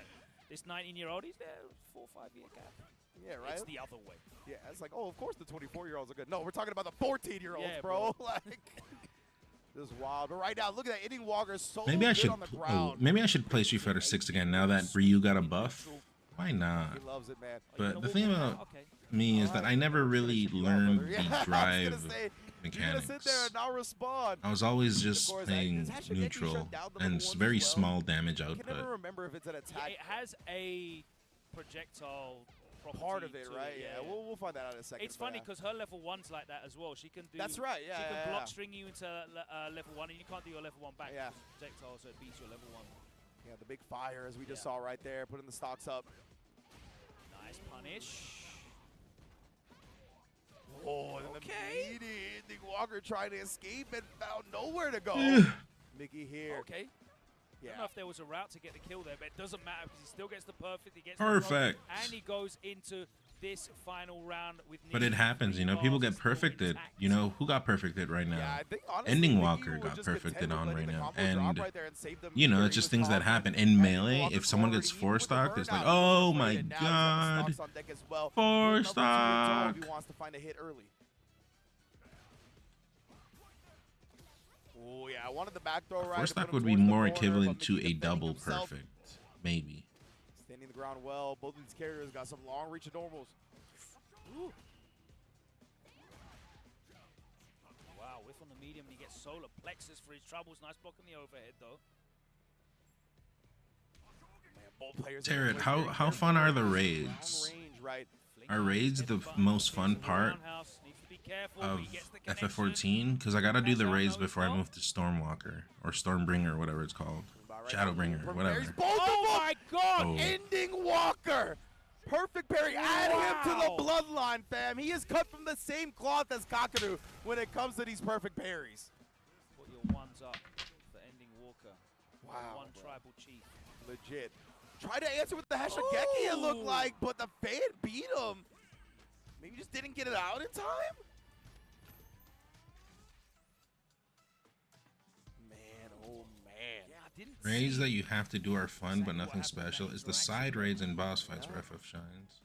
This 19-year-old, he's there 4 or 5 year gap. Yeah, right. It's the other way. Yeah, it's like, oh, of course the 24-year-olds are good. No, we're talking about the 14-year-olds, Yeah, bro. Like, This is wild. But right now, look at that. Ending Walker is so Maybe I good should. on the ground. Maybe I should play Street Fighter 6 again now that Ryu got a buff. Why not? He loves it, man. But the thing about me is that I never really learned the drive mechanics. Sit there and not respond. I was always just playing neutral and very small damage I can output. never remember if it's an attack. It has a projectile property Part of it, to right? Yeah, we'll find that out in a second. It's funny because her level 1's like that as well. She can do. That's right. Yeah. She can yeah, block yeah. string you into level 1, and you can't do your level 1 back. Yeah. Projectile, so it beats your level 1. Yeah, the big fire as we just saw right there, putting the stocks up. Nice punish. Oh, and then the Ending Walker trying to escape and found nowhere to go. Mickey here. Okay. Yeah. I don't know if there was a route to get the kill there, but it doesn't matter because he still gets the perfect. He gets Perfect. The and he goes into this final round with. But it happens, you know. People get perfected. You know who got perfected right now? Yeah, I think, honestly, Ending Mickey Walker was got just perfected content on with right letting now, the combo drop and right there and save them you know here. it's just He was things that happen confident. in Ending melee. Walker's If someone already gets even four with the stocked, it's like, burnout, oh he's my afraid, and now he's got the god, stocks on deck as well. four Number 2 stock. He wants to find a hit early. Oh yeah, I wanted the back throw right. Four to stock put him would be towards the more corner, equivalent but to Mickey a defending double himself. perfect, maybe. Standing the ground well. Both of these carriers got some long reach normals. Ooh. Wow, whiff on the medium, and he gets solar plexus for his troubles. Nice block on the overhead, though. Man, both players. Tarrant, how fun are the raids? Range, right? Are raids the most fun part of FF14? Because I gotta do the raids before I move to Stormwalker or Stormbringer or whatever it's called, Shadowbringer, whatever. Oh my God! Oh. Ending Walker. Perfect parry. Add him to the bloodline, fam. He is cut from the same cloth as Kakadu when it comes to these perfect parries. Put your ones up for Ending Walker. Wow. One tribal chief. Legit. Try to answer with the Hashigeki, it looked like, but the fan beat him. Maybe just didn't get it out in time? Man, oh man. Yeah, I didn't Raids that you have to do are fun, but nothing special. Is the side raids and boss fights for FF Shines.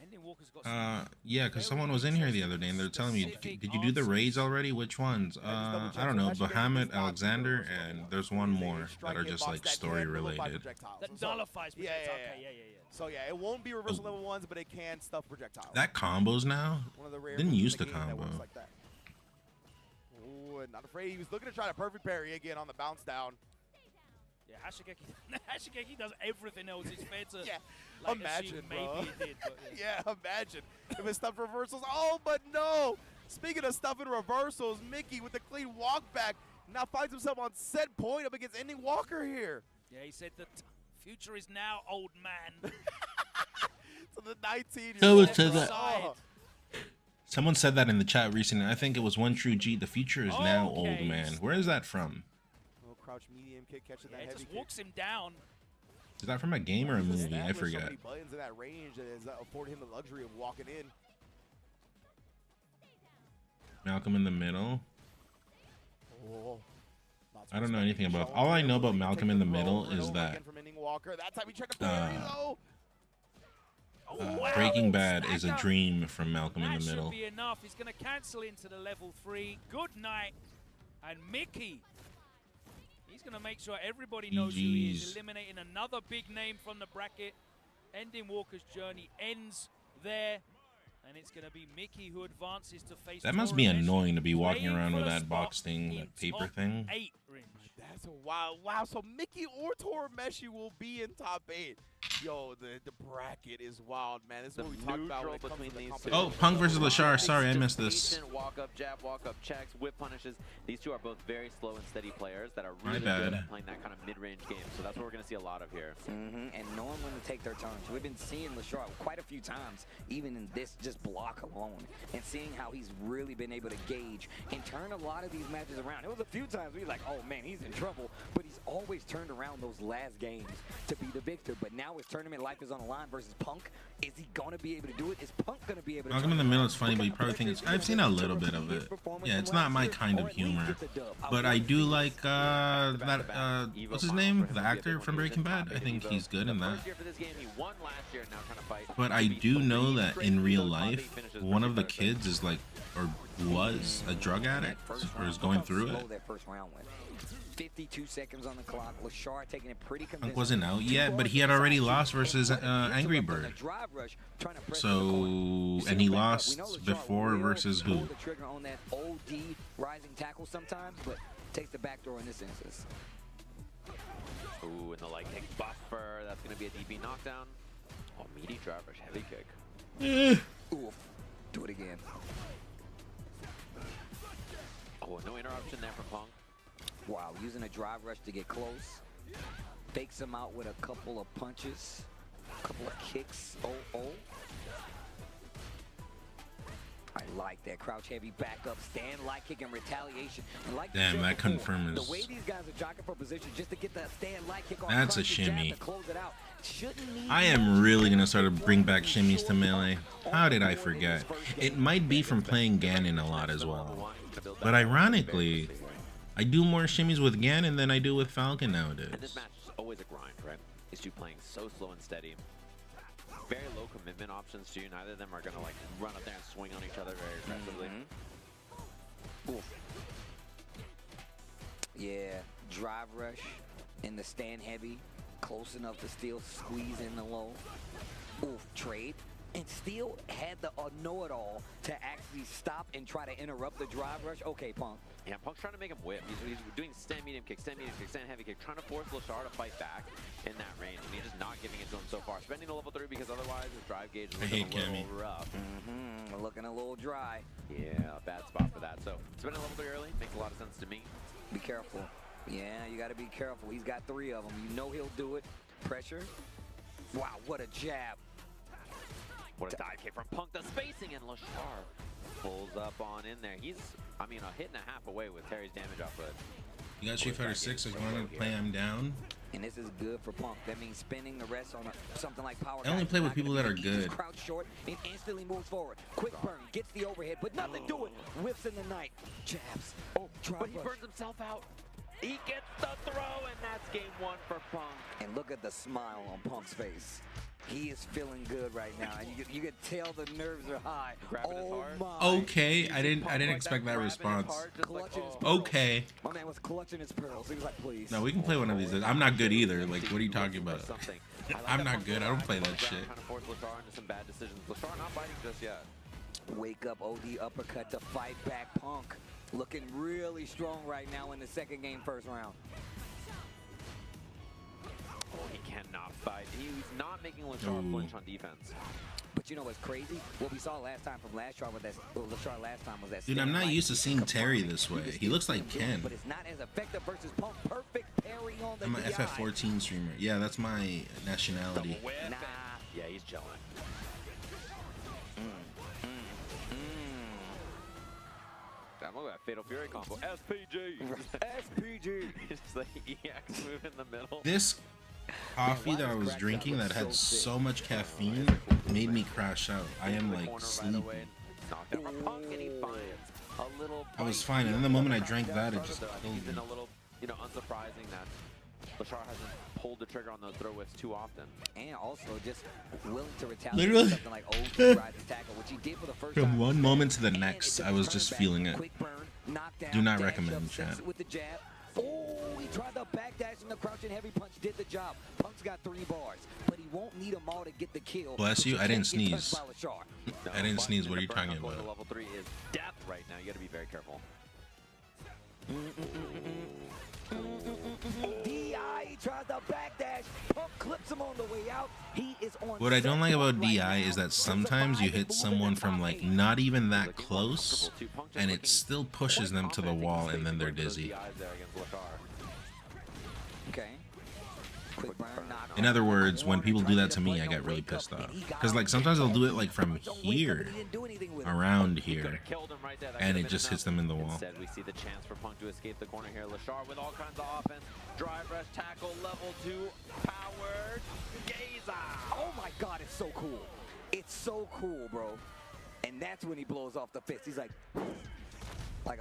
Ending Walker's got Yeah, because someone was in here the other day and they're telling me, did you do the raids already? Which ones? I don't know, Bahamut, Alexander, and there's one more that are just like story related. That nullifies projectiles. Yeah. So yeah, it won't be reversal level 1s, but it can stuff projectiles. That combos now? One of the rare Didn't moves in use the game that combo. works like that. Ooh, and not afraid. He was looking to try to perfect parry again on the bounce down. Yeah, Hashigeki does everything else. It's fair to Yeah, imagine, maybe bro. he did, but Yeah, imagine if it's stuff reversals. Oh, but no. Speaking of stuff in reversals, Mickey with the clean walk back now finds himself on set point up against Ending Walker here. Yeah, he said the future is now, old man. So the 19. Someone said that. Someone said that in the chat recently. I think it was One True G. The future is now, old man. Where is that from? Little crouch medium kick catching that It heavy just kick. walks him down. Is that from a game or a movie? I Established so forget. many buttons in that range that has afforded him the luxury of walking in. Malcolm in the Middle. Oh. I don't know anything about. All I know about Malcolm in the Middle is that Walker. That time he tried to parry though. Breaking Bad is a dream from Malcolm in That the should Middle. be enough. He's going to cancel into the level 3. Good night. And Mickey, he's going to make sure everybody knows who he is, GGs. eliminating another big name from the bracket. Ending Walker's journey ends there. And it's going to be Mickey who advances to face That must be Toramesh, annoying to be walking playing around for with the that box spot thing, in that paper top thing. 8, Ringe. That's a wild. Wow. So Mickey or Torameshi will be in top 8. Yo, the bracket is wild, man. This is what we talk about when it comes to the competition. Oh, Punk versus Lashar. Sorry, I missed this. Decent walk up jab, walk up checks, whip punishes. These two are both very slow and steady players that are My really bad. good at playing that kind of mid-range game. So that's what we're going to see a lot of here. And knowing when to take their turns. We've been seeing Lashar quite a few times, even in this just block alone, and seeing how he's really been able to gauge and turn a lot of these matches around. It was a few times we were like, oh man, he's in trouble, but he's always turned around those last games to be the victor. But now his tournament life is on the line versus Punk. Is he going to be able to do it? Is Punk going to be able to Malcolm in the Middle is funny, but you probably think it's. I've seen a little bit of it. Yeah, it's not my kind of humor, but I do like that. What's his name? The actor from Breaking Bad. I think he's good in that. But I do know that in real life, one of the kids is like, or was a drug addict or is going through it. That first round went. 52 seconds on the clock. Lashar taking it pretty Punk wasn't out yet, but he had already lost versus Angry Bird. So, and he lost before versus who? The trigger on that OD rising tackle sometimes, but takes the back door in this instance. Ooh, and the leg kick buffer. That's going to be a DP knockdown. Oh, meaty drive rush, heavy kick. Oof. Do it again. Oh, no interruption there for Punk. Wow, using a drive rush to get close. Fakes him out with a couple of punches. A couple of kicks. Oh. I like that. Crouch heavy backup, stand light kick and retaliation. And like damn, that confirms. The way these guys are jockeying for position just to get that stand light kick on. That's a shimmy. Close it out. I am really gonna start to bring back shimmies to Melee. How did I forget? It might be from playing Ganon a lot as well. But ironically, I do more shimmies with Ganon than I do with Falcon nowadays. And this match is always a grind, right? These two playing so slow and steady. Very low commitment options too. Neither of them are gonna like run up there and swing on each other very aggressively. Oof. Yeah, drive rush in the stand heavy, close enough to still squeeze in the low. Oof, trade. And still had the know-it-all to actually stop and try to interrupt the drive rush. Okay, Punk. Yeah, Punk's trying to make him whip. He's doing stand medium kick, stand heavy kick, trying to force Lashar to fight back in that range. And he's just not giving it to him so far. Spending the level 3 because otherwise his drive gauge is looking a little rough. Looking a little dry. Yeah, bad spot for that. So spending level 3 early makes a lot of sense to me. Be careful. Yeah, you got to be careful. He's got 3 of them. You know he'll do it. Pressure. Wow, what a jab. What a dive kick from Punk. The spacing, and Lashar pulls up on in there. He's, I mean, a hit and a half away with Terry's damage output. You got Street Fighter 6, so you want to play him down? And this is good for Punk. That means spending the rest on something like power. I only play with people that are good. Crouch short and instantly moves forward. Quick burn, gets the overhead, but nothing to it. Whips in the night. Jabs. Oh, but he burns himself out. He gets the throw, and that's game 1 for Punk. And look at the smile on Punk's face. He is feeling good right now, and you can tell the nerves are high. Oh my! Okay, I didn't expect that response. Okay. My man was clutching his pearls. He was like, "Please." No, we can play one of these. I'm not good either. Like, what are you talking about? I'm not good. I don't play that shit. Trying to force Lashar into some bad decisions. Lashar not fighting just yet. Wake up, OD uppercut to fight back. Punk looking really strong right now in the second game, first round. Oh, he cannot fight. He's not making Lashar flinch on defense. But you know what's crazy? What we saw last time from Lashar was that Lashar last time was that. Dude, I'm not used to seeing Terry this way. He looks like Ken. But it's not as effective versus Punk. Perfect parry on the I'm an FF14 streamer. Yeah, that's my nationality. Nah. Yeah, he's chilling. I'm looking at Fatal Fury combo. SPG. SPG. It's like EX move in the middle. This coffee that I was drinking that had so much caffeine made me crash out. I am like sleepy. I was fine, and then the moment I drank that, it just killed me. It's been a little, unsurprising that Lashar hasn't pulled the trigger on those throw whips too often. And also just willing to retaliate literally something like OD rise and tackle, which he did for the first time. From one moment to the next, I was just feeling it. Do not recommend, chat. With the jab. Oh, he tried the backdash and the crouching heavy punch did the job. Punk's got 3 bars, but he won't need them all to get the kill. Bless you, I didn't sneeze. I didn't sneeze. What are you talking about? Level 3 is death right now. You got to be very careful. DI tries the backdash. Punk clips him on the way out. He is on. What I don't like about DI is that sometimes you hit someone from like not even that close, and it still pushes them to the wall, and then they're dizzy. Okay. In other words, when people do that to me, I get really pissed off. Because like sometimes they'll do it like from here, around here, and it just hits them in the wall. Instead, we see the chance for Punk to escape the corner here. Lashar with all kinds of offense. Drive rush tackle level 2 powered. Gaza. Oh my God, it's so cool. It's so cool, bro. And that's when he blows off the fist. He's like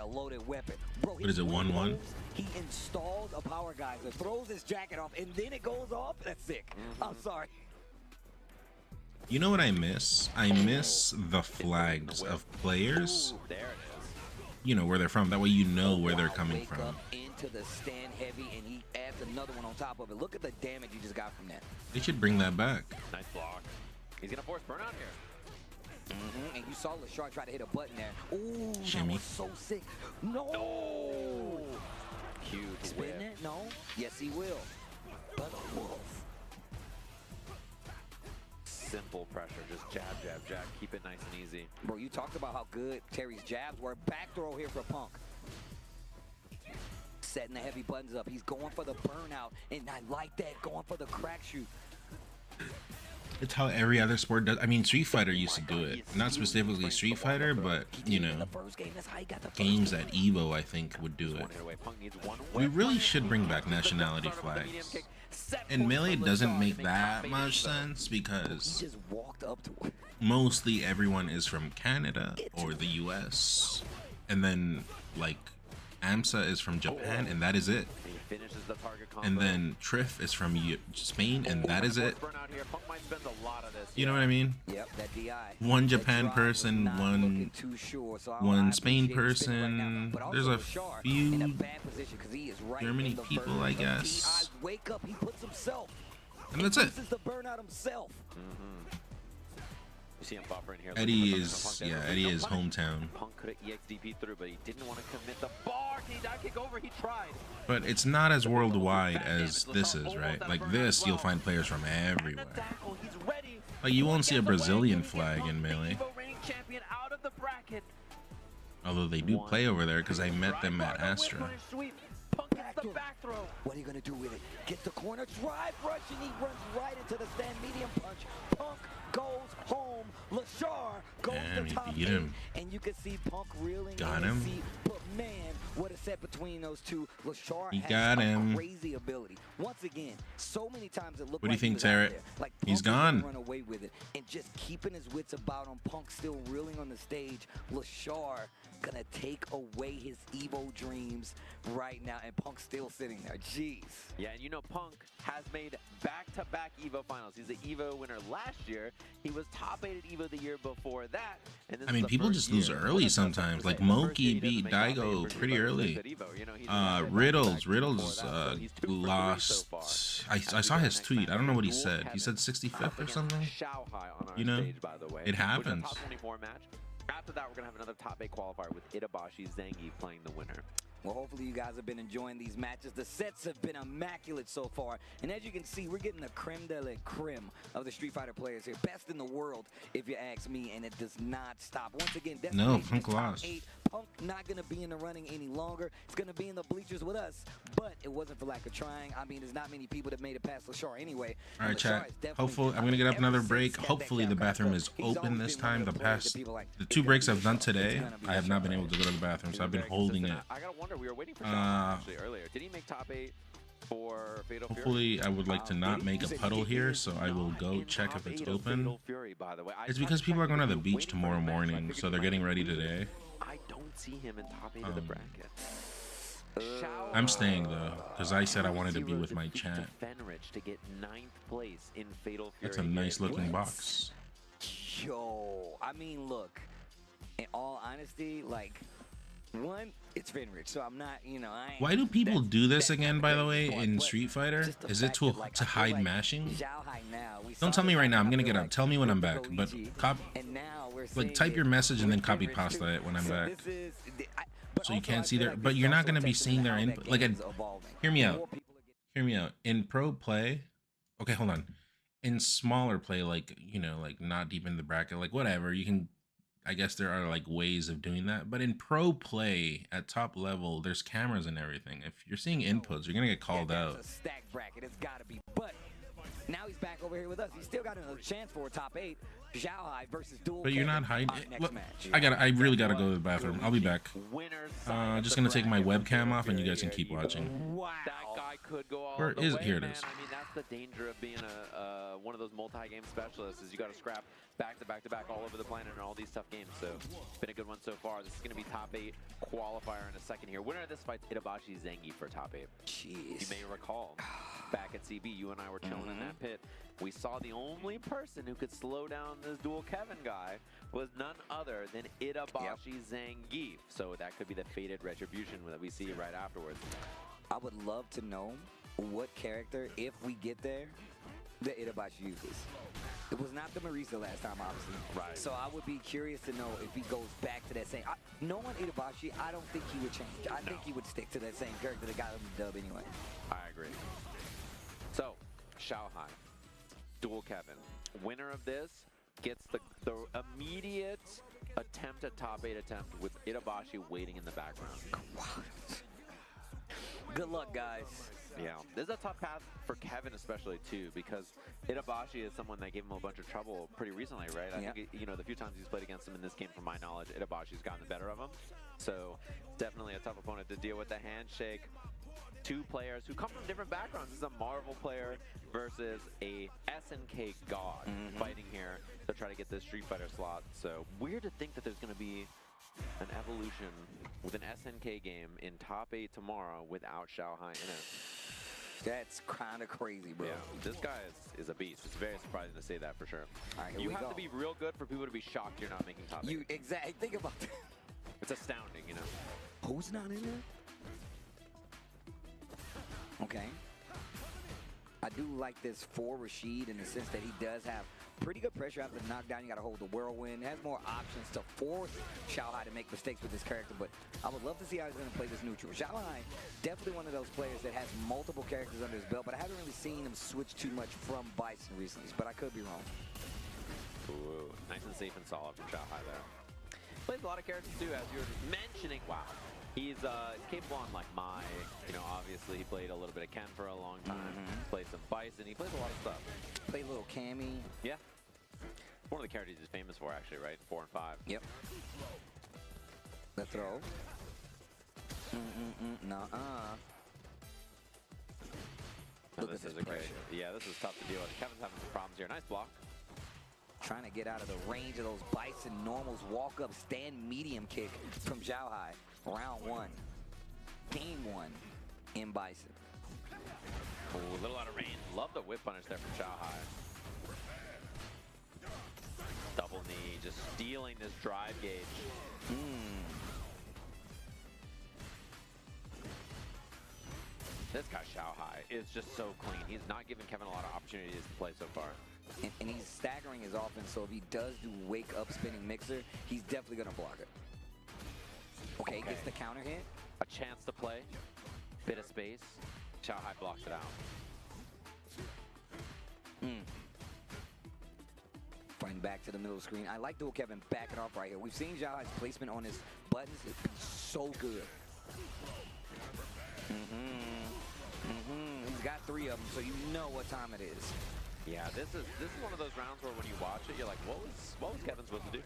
a loaded weapon. Bro, what is it, 1-1? He installs a power geyser, throws his jacket off, and then it goes off. That's sick. I'm sorry. You know what I miss? I miss the flags of players you know, where they're from. That way you know where they're coming Wake from. up into the stand heavy, and he adds another one on top of it. Look at the damage he just got from that. They should bring that back. Nice block. He's gonna force burnout here. And you saw LaShaw try to hit a button there. Ooh, Shimmy. that was so sick. No! Huge Spin whip. it? No? Yes, he will. But a wolf. Simple pressure, just jab, jab, jab. Keep it nice and easy. Bro, you talked about how good Terry's jabs were. Back throw here for Punk. Setting the heavy buttons up. He's going for the burnout, and I like that, going for the crack shoot. It's how every other sport does. I mean, Street Fighter used to do it. Not specifically Street Fighter, but, you know, games at EVO, I think, would do it. We really should bring back nationality flags. And Melee doesn't make that much sense because mostly everyone is from Canada or the US. And then, like, AMSA is from Japan, and that is it. Finishes the target combo. And then Triff is from Spain, and that is it. Burnout here. Punk might spend a lot of this. You know what I mean? Yep, that DI. One Japan person, one Spain person. There's a few Germany people, I guess. Wake up, he puts himself. And that's it. This is the burnout himself. You see him buffering here. Eddie is, yeah, Eddie is hometown. Punk could have EXDP through, but he didn't want to commit the bar. Can he dive kick over? He tried. But it's not as worldwide as this is, right? Like this, you'll find players from everywhere. Like you won't see a Brazilian flag in Melee. Although they do play over there because I met them at Astra. What are you gonna do with it? Get the corner, drive rush, and he runs right into the stand, medium punch. Punk goes home. LaShaw goes to top beat him. and you can see Punk reeling. Got him. But man, what a set between those two. LaShaw He has got a him. crazy ability. Once again, so many times it looked What do you like he think, was out Tarrant? there. Like He's Punk was gonna gone. Run away with it and just keeping his wits about him. Punk still reeling on the stage. LaShaw gonna take away his EVO dreams right now, and Punk's still sitting there. Jeez. Yeah, and you know Punk has made back-to-back EVO finals. He's the EVO winner last year. He was top 8 at EVO the year before that. And this I mean, people just lose early sometimes. Like Moki beat Daigo pretty early. Riddles lost. I saw his tweet. I don't know what he said. He said 65th or something. You know, it happens. After that, we're going to have another top 8 qualifier with Itabashi Zangi playing the winner. Well, hopefully you guys have been enjoying these matches. The sets have been immaculate so far. And as you can see, we're getting the creme de la creme of the Street Fighter players here. Best in the world, if you ask me, and it does not stop. Once again, no, Punk lost. Punk not going to be in the running any longer. It's going to be in the bleachers with us. But it wasn't for lack of trying. I mean, there's not many people that made it past LaShaw anyway. All right, chat. Hopefully, I'm going to get up another break. Hopefully, the bathroom is open this time. The 2 breaks I've done today, I have not been able to go to the bathroom, so I've been holding it. I gotta wonder, we were waiting for Sean actually earlier. Did he make top 8 for Fatal Fury? Hopefully, I would like to not make a puddle here, so I will go check if it's open. It's because people are going to the beach tomorrow morning, so they're getting ready today. I don't see him in top 8 of the bracket. I'm staying though, because I said I wanted to be with my chat. Fenrich to get 9th place in Fatal Fury. That's a nice looking box. Yo, I mean, look, in all honesty, like, one, it's Fenrich, so I'm not, you know, I ain't. Why do people do this again, by the way, in Street Fighter? Is it to hide mashing? Don't tell me right now. I'm gonna get up. Tell me when I'm back. But like type your message and then copy pasta it when I'm back. So you can't see their, but you're not gonna be seeing their input. Like, hear me out. Hear me out. In pro play, okay, hold on. In smaller play, like, you know, like not deep in the bracket, like whatever, you can, I guess there are like ways of doing that. But in pro play at top level, there's cameras and everything. If you're seeing inputs, you're gonna get called out. It's a stacked bracket. It's gotta be. But now he's back over here with us. He's still got another chance for a top 8. Xiaohai versus Dual. But you're not hiding. Look, I really gotta go to the bathroom. I'll be back. Just gonna take my webcam off, and you guys can keep watching. Wow. That guy could go all Where the is it? way, Here it man. is. I mean, that's the danger of being one of those multi-game specialists. Is you got to scrap back to back to back all over the planet in all these tough games. So it's been a good one so far. This is gonna be top 8 qualifier in a second here. Winner of this fight's Itabashi Zangi for top 8. Jeez. You may recall. back at CB. You and I were chilling in that pit. We saw the only person who could slow down this dual Kevin guy was none other than Itabashi Zangief. So that could be the fated retribution that we see right afterwards. I would love to know what character, if we get there, the Itabashi uses. It was not the Marisa last time, obviously. Right. So I would be curious to know if he goes back to that same. Knowing Itabashi, I don't think he would change. I think he would stick to that same character that got him the dub anyway. I agree. So, Xiaohai, dual Kevin. Winner of this gets the immediate attempt at top 8 attempt with Itabashi waiting in the background. Good luck, guys. Yeah, this is a tough path for Kevin especially too, because Itabashi is someone that gave him a bunch of trouble pretty recently, right? I think, you know, the few times he's played against him in this game, from my knowledge, Itabashi's gotten the better of him. So definitely a tough opponent to deal with. The handshake. Two players who come from different backgrounds. This is a Marvel player versus a SNK god fighting here to try to get this Street Fighter slot. So weird to think that there's going to be an evolution with an SNK game in top 8 tomorrow without Xiaohai in it. That's kind of crazy, bro. Yeah, this guy is a beast. It's very surprising to say that for sure. All right, you have to be real good for people to be shocked you're not making top 8. Exactly. Think about that. It's astounding, you know. Who's not in there? Okay. I do like this for Rashid in the sense that he does have pretty good pressure after the knockdown. You got to hold the whirlwind. Has more options to force Xiaohai to make mistakes with this character, but I would love to see how he's going to play this neutral. Xiaohai, definitely one of those players that has multiple characters under his belt, but I haven't really seen him switch too much from Bison recently, but I could be wrong. Ooh, nice and safe and solid from Xiaohai there. Plays a lot of characters too, as you were mentioning. Wow. He's capable on like Mai, you know, obviously he played a little bit of Ken for a long time, played some Bison, he plays a lot of stuff. Played a little Cammy. Yeah. One of the characters he's famous for actually, right? 4 and 5. Yep. The throw. Nuh-uh. Look at this pressure. Yeah, this is tough to deal with. Kevin's having some problems here. Nice block. Trying to get out of the range of those Bison normals. Walk up, stand medium kick from Xiaohai. Round 1. Game 1 in Bison. Ooh, a little out of range. Love the whip punish there from Xiaohai. Double knee, just stealing this drive gauge. This guy Xiaohai is just so clean. He's not giving Kevin a lot of opportunities to play so far. And he's staggering his offense, so if he does do wake up spinning mixer, he's definitely going to block it. Okay, gets the counter hit. A chance to play. Bit of space. Xiaohai blocks it out. Fighting back to the middle of the screen. I like dual Kevin backing off right here. We've seen Xiaohai's placement on his buttons. It's so good. He's got 3 of them, so you know what time it is. Yeah, this is one of those rounds where when you watch it, you're like, what was Kevin supposed to do?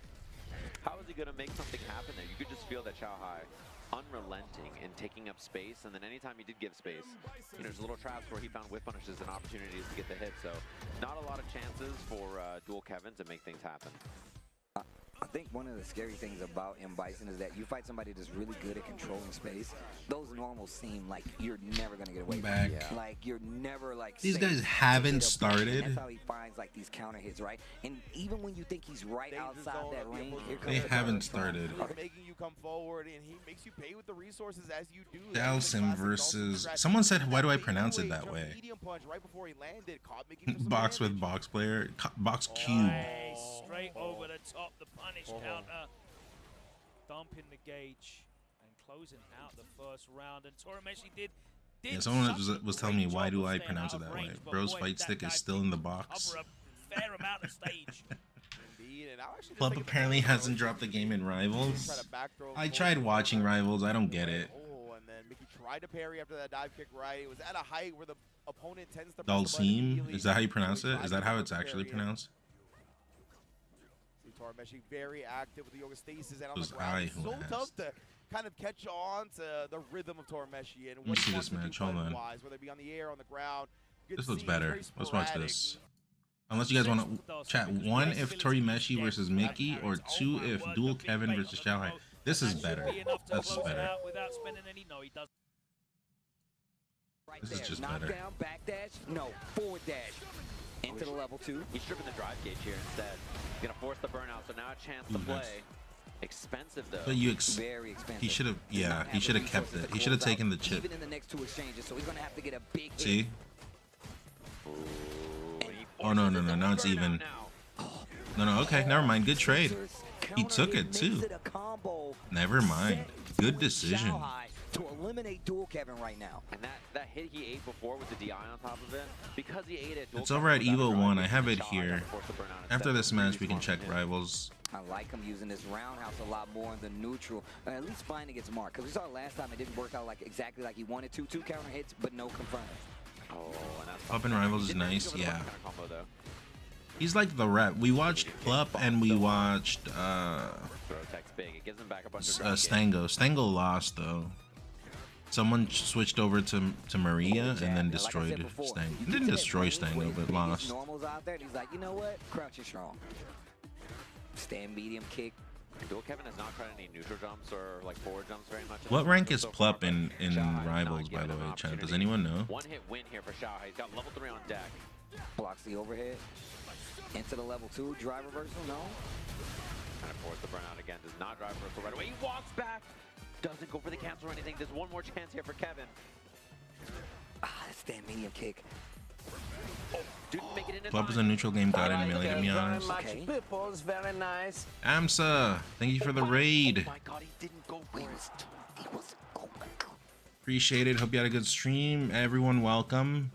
How is he going to make something happen there? You could just feel that Xiaohai unrelenting and taking up space, and then anytime he did give space, you know, there's little traps where he found whip punishes and opportunities to get the hit. So not a lot of chances for dual Kevin to make things happen. I think one of the scary things about M. Bison is that you fight somebody that's really good at controlling space. Those normals seem like you're never gonna get away from back. it. Like you're never like These safe guys to haven't get up. started. And that's how he finds like these counter hits, right? And even when you think he's right outside that range, here comes They the haven't counter. started. He's making you come forward, and he makes you pay with the resources as you do. Dalsim versus. Someone said, "Why do I pronounce it that way?" Medium punch right before he landed, caught making for some Box with box player, box cube. Nice. Straight over the top, the punish counter. Dumping the gauge and closing out the first round. And Torimeshi did Yeah, someone was telling me, why do I pronounce it that way? Bro's fight stick is still in the box. cover a fair amount of stage. Indeed, and I'll actually Club apparently hasn't dropped the game in Rivals. I tried watching Rivals. I don't get it. Oh, and then Mickey tried to parry after that dive kick right. It was at a height where the opponent tends to Dalsim? Is that how you pronounce it? Is that how it's actually pronounced? Torimeshi very active with the yoga stasis and on Was the ground. I It's who so asked? tough to kind of catch on to the rhythm of Torimeshi and Let me what see he wants this to match. do Hold on. button-wise, whether it be on the air, on the ground. You This can looks see better. very Let's watch sporadic. this. Unless you guys want to chat, 1 if Torimeshi versus Mickey, or 2 if dual Kevin versus Xiaohai. This is better. That's better. Without spending any, no, he does. This is just better. Knockdown, backdash, no, forward dash. Into the level 2. He's stripping the drive gauge here instead. He's gonna force the burnout, so now a chance to play. Expensive though. But you Very expensive. he should have, yeah, he should have kept it. He should have taken the chip. Even in the next 2 exchanges, so he's gonna have to get a big See? Oh no, now it's even. No, okay, never mind. Good trade. He took it too. Never mind. Good decision. To eliminate Dual Kevin right now. And that hit he ate before with the DI on top of it, because he ate it. It's over at EVO 1. I have it here. After this match, we can check rivals. I like him using this roundhouse a lot more in the neutral, at least finding its mark. Because we saw last time it didn't work out like exactly like he wanted to. 2 counter hits, but no confirms. Oh, and that's Plup and Rivals is nice, yeah. He's like the rep. We watched Plup and we watched Stango. Stango lost though. Someone switched over to Maria and then destroyed Stango. Didn't destroy Stango, but lost. Normals out there, and he's like, you know what? Crouch is strong. Stand medium kick. Dual Kevin has not tried any neutral jumps or like forward jumps very much. What rank is Plup in Rivals, by the way, chat? Does anyone know? One hit win here for Xiao. He's got level 3 on deck. Blocks the overhead. Into the level 2. Drive reversal, no. Kind of force the burnout again. Does not drive reversal right away. He walks back. Doesn't go for the cancel or anything. There's one more chance here for Kevin. Stand medium kick. Didn't make it in Plup is a neutral game god in Melee, to be honest. Okay. People's very nice. Amsa, thank you for the raid. Oh my god, he didn't go for it. Appreciate it. Hope you had a good stream. Everyone, welcome.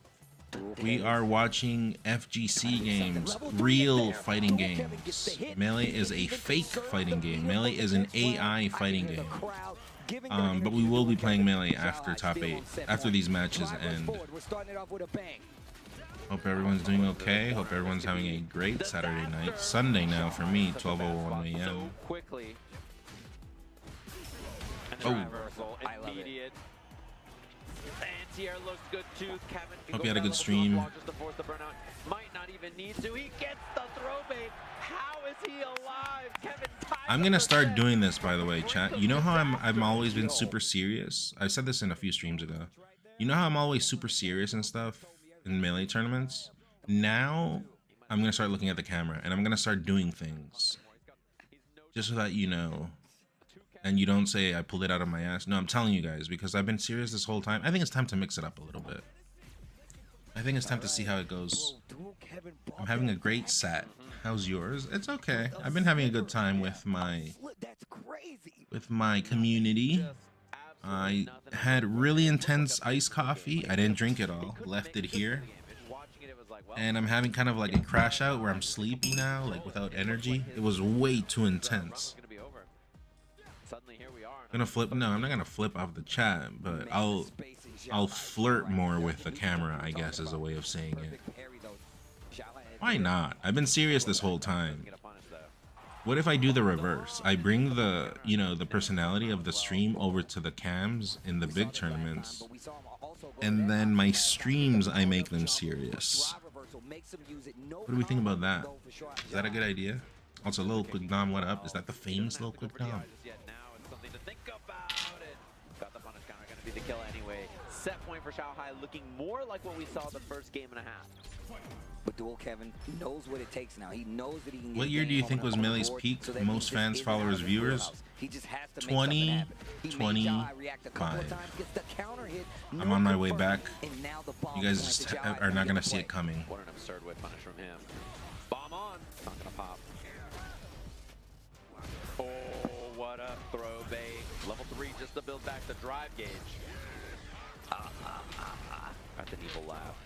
We are watching FGC games, real fighting games. Melee is a fake fighting game. Melee is an AI fighting game. But we will be playing Melee after top 8, after these matches end. Hope everyone's doing okay. Hope everyone's having a great Saturday night. Sunday now for me, 12:01 a.m. Quickly. Oh. Immediate. Anti-air looks good too. Kevin Hope you had a good stream. Might not even need to. He gets the throw bait. How is he alive? Kevin, I'm gonna start doing this, by the way, chat. You know how I'm always been super serious? I said this in a few streams ago. You know how I'm always super serious and stuff in Melee tournaments? Now I'm gonna start looking at the camera and I'm gonna start doing things. Just so that you know. And you don't say I pulled it out of my ass. No, I'm telling you guys, because I've been serious this whole time. I think it's time to mix it up a little bit. I think it's time to see how it goes. I'm having a great set. How's yours? It's okay. I've been having a good time with my community. I had really intense iced coffee. I didn't drink it all. Left it here. And I'm having kind of like a crash out where I'm sleepy now, like without energy. It was way too intense. I'm gonna flip. No, I'm not gonna flip off the chat, but I'll flirt more with the camera, I guess, is a way of saying it. Why not? I've been serious this whole time. What if I do the reverse? I bring the, you know, the personality of the stream over to the cams in the big tournaments, and then my streams, I make them serious. What do we think about that? Is that a good idea? Also, Lil Quick Dom, what up? Is that the famous Lil Quick Dom? The kill anyway. Set point for Shanghai looking more like what we saw the first game and a half. But Dual Kevin knows what it takes now. He knows that he can get What year do you think was Melee's peak? Most fans, followers, viewers? 2025. I'm on my way back. You guys just are not gonna see it coming. What an absurd whip punish from him. Bomb on. Not gonna pop. Oh, what a throw bait. Level 3 just to build back the drive gauge. Got an evil laugh.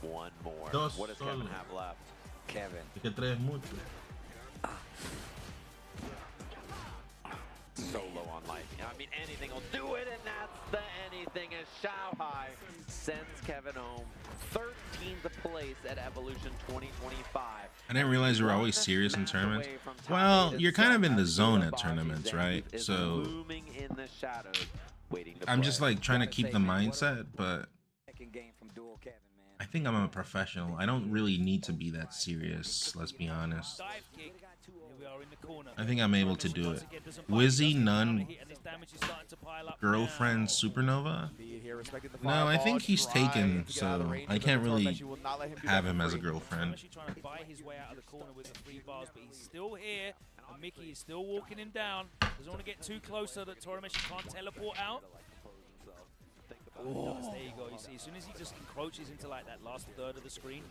One more. What does Kevin have left? Kevin. So low on life. I mean, anything will do it, and that's the anything as Shanghai sends Kevin home. 13th place at Evolution 2025. I didn't realize you were always serious in tournaments. Well, you're kind of in the zone at tournaments, right? So I'm just like trying to keep the mindset, but I think I'm a professional. I don't really need to be that serious, let's be honest. I think I'm able to do it. Wizzy, None, damage is starting to pile up. Girlfriend Supernova? Here, respecting the No, I think he's fireball, taken, trying to get out of the so range I of the can't Tormesh. really He will not let him do have that him for as a free. girlfriend. Actually trying to buy his way out of the corner with the 3 bars, but he's still here. And Mickey is still walking him down. Doesn't want to get too close so that Tormesh can't teleport out. Oh, there you go. You see, as soon as he just encroaches into like that last third of the screen.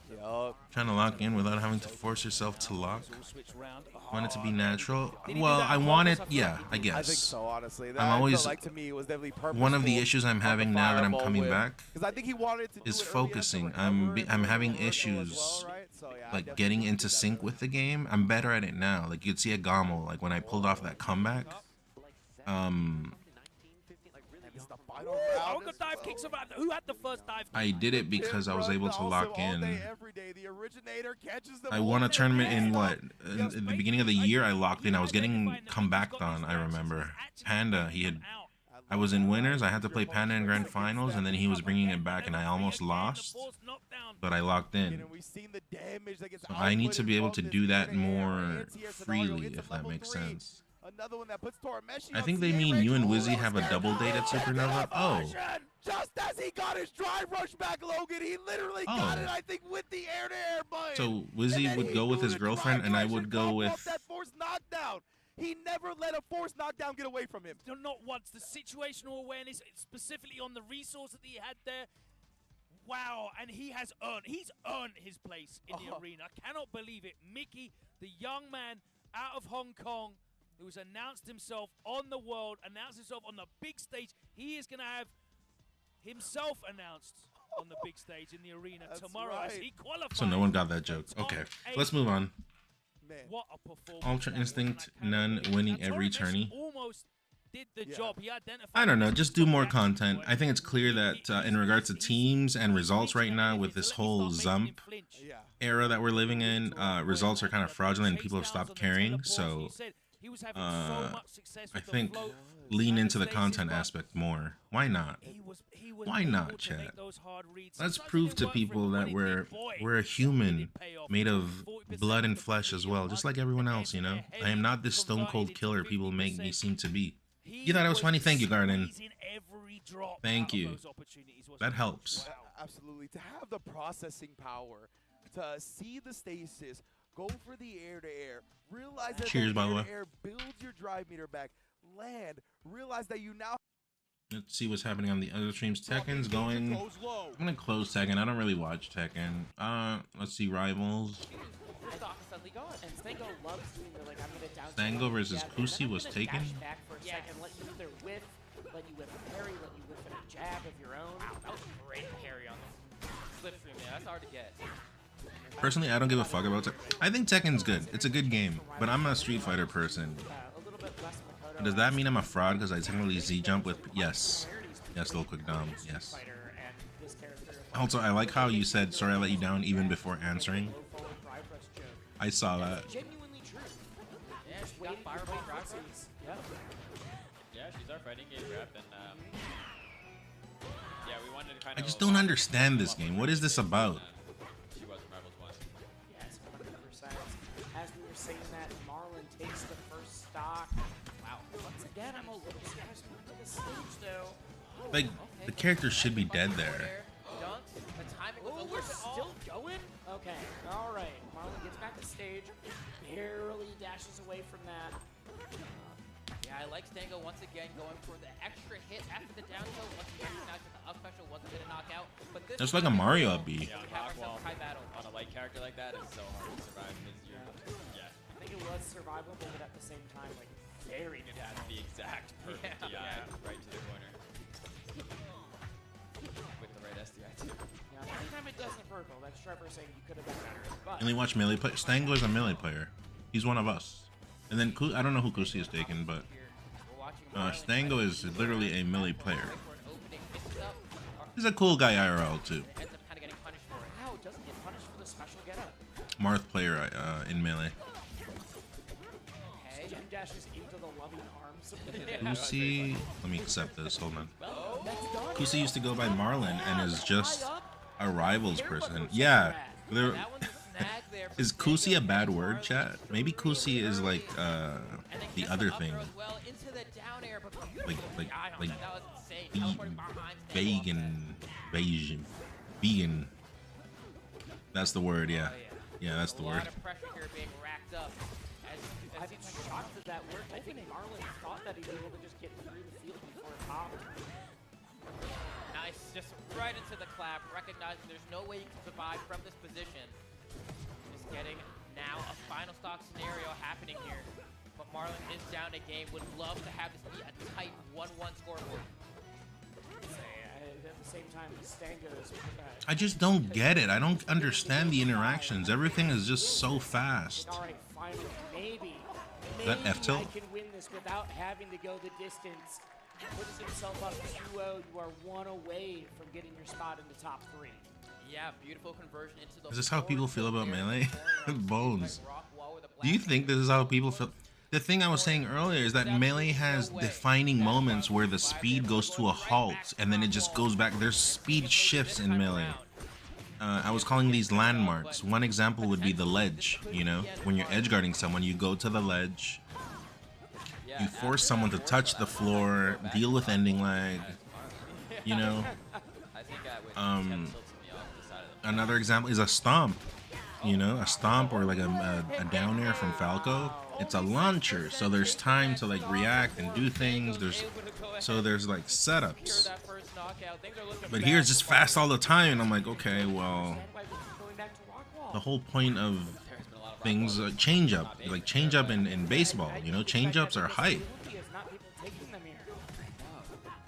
Trying to lock in without having to force yourself to lock. Switch round. Want it to be natural? Well, I want it, yeah, I guess. I think so, honestly. That I'm always, felt like to me was definitely purposeful. one of the issues I'm having now that I'm coming back Because I think he wanted to is focusing. I'm having issues like getting into sync with the game. I'm better at it now. Like you'd see a Gamo, like when I pulled off that comeback. Oh, good dive kicks about. Who had the first dive? I did it because I was able to lock in. I won a tournament in what? In the beginning of the year, I locked in. I was getting come back on, I remember. Panda, I was in winners. I had to play Panda in grand finals, and then he was bringing it back, and I almost lost. But I locked in. So I need to be able to do that more freely, if that makes sense. Another one that puts Tormesh. I think they mean you and Wizzy have a double date at Supernova. Oh. Just as he got his drive rush back, Logan, he literally got it, I think, with the air-to-air button. So Wizzy would go with his girlfriend, and I would go with... That forced knockdown. He never let a forced knockdown get away from him. Not once. The situational awareness, specifically on the resource that he had there. Wow, and he's earned his place in the arena. I cannot believe it. Mickey, the young man out of Hong Kong, who's announced himself on the world, announced himself on the big stage. He is going to have himself announced on the big stage in the arena tomorrow as he qualifies. So no one got that joke. Okay, let's move on. Man. What a performance. Ultra Instinct, none winning every tourney. Almost did the job. He identified. I don't know, just do more content. I think it's clear that in regards to teams and results right now with this whole Zump era that we're living in, results are kind of fraudulent and people have stopped caring. So I think lean into the content aspect more. Why not? Why not, chat? Let's prove to people that we're a human made of blood and flesh as well, just like everyone else, you know? I am not this stone cold killer people make me seem to be. You thought it was funny? Thank you, Garden. Thank you. That helps. Absolutely. To have the processing power, to see the stasis, go for the air-to-air, realize that Cheers, by the way. air builds your drive meter back, land, realize that you now... Let's see what's happening on the other streams. Tekken's going... I'm going to close Tekken. I don't really watch Tekken. Let's see, Rivals. Stango versus Kusi was taken. Let you either whiff, let you whiff a parry, let you whiff a jab of your own. Wow, that was a great parry on the slip through, man. That's hard to get. Personally, I don't give a fuck about Tekken. I think Tekken's good. It's a good game, but I'm a Street Fighter person. Does that mean I'm a fraud because I technically Z-jump with... Yes. Yes, little quick Dom. Yes. Also, I like how you said, sorry I let you down even before answering. I saw that. Genuinely true. Yeah, she got fireball rockets. Yeah, she's our fighting game rep, and yeah, we wanted to kind I of... just don't understand this game. What is this about? She was Rivals 1. Yes, 100%. As we were saying that, Marlon takes the first stock. Wow. Once again, I'm a little scared to the stage, though. Like, the character should be dead there. The timing was we're still going? Okay, all right. Marlon gets back to stage, barely dashes away from that. Yeah, I like Stango once again going for the extra hit after the down tilt. Once he recognized that the up special wasn't going to knock out. But this That's like a Mario up B. Yeah, on a light character like that is so hard to survive because you're... Yeah. I think it was survivable, but at the same time, like, very It had the exact perfect DI right to the corner. With the right SDI too. Yeah, anytime it doesn't purple, that's Trevor saying you could have done better. But Only watch melee play. Stango is a melee player. He's one of us. And then I don't know who Kusi is taken, but Stango is literally a melee player. He's a cool guy IRL too. Wow, doesn't get punished for the special getup. Marth player in melee. Okay, Gem dashes into the loving arms of the Kusi, let me accept this. Hold on. Kusi used to go by Marlon and is just a Rivals person. Yeah. Is Kusi a bad word, chat? Maybe Kusi is like the other thing. like vegan. That's the word, yeah. Yeah, that's the word. A lot of pressure here being racked up. I've been shocked that worked. I think Marlon thought that he'd be able to just get through the field before it popped. Nice, just right into the clap, recognizing there's no way you can survive from this position. Just getting now a final stock scenario happening here. But Marlon is down a game, would love to have this be a tight 1-1 scoreboard. At the same time, Stango is... I just don't get it. I don't understand the interactions. Everything is just so fast. All right, finally, maybe That F tilt? I can win this without having to go the distance. Puts himself up 2-0. You are one away from getting your spot in the top 3. Yeah, beautiful conversion into the... Is this how people feel about Melee? Bones. Do you think this is how people feel? The thing I was saying earlier is that Melee has defining moments where the speed goes to a halt and then it just goes back. There's speed shifts in Melee. I was calling these landmarks. One example would be the ledge, you know? When you're edge guarding someone, you go to the ledge. You force someone to touch the floor, deal with ending lag, you know? Another example is a stomp, you know? A stomp or like a down air from Falco. It's a launcher, so there's time to like react and do things. There's like setups. But here it's just fast all the time, and I'm like, okay, well, the whole point of things change up, like change up in baseball, you know, change ups are hype.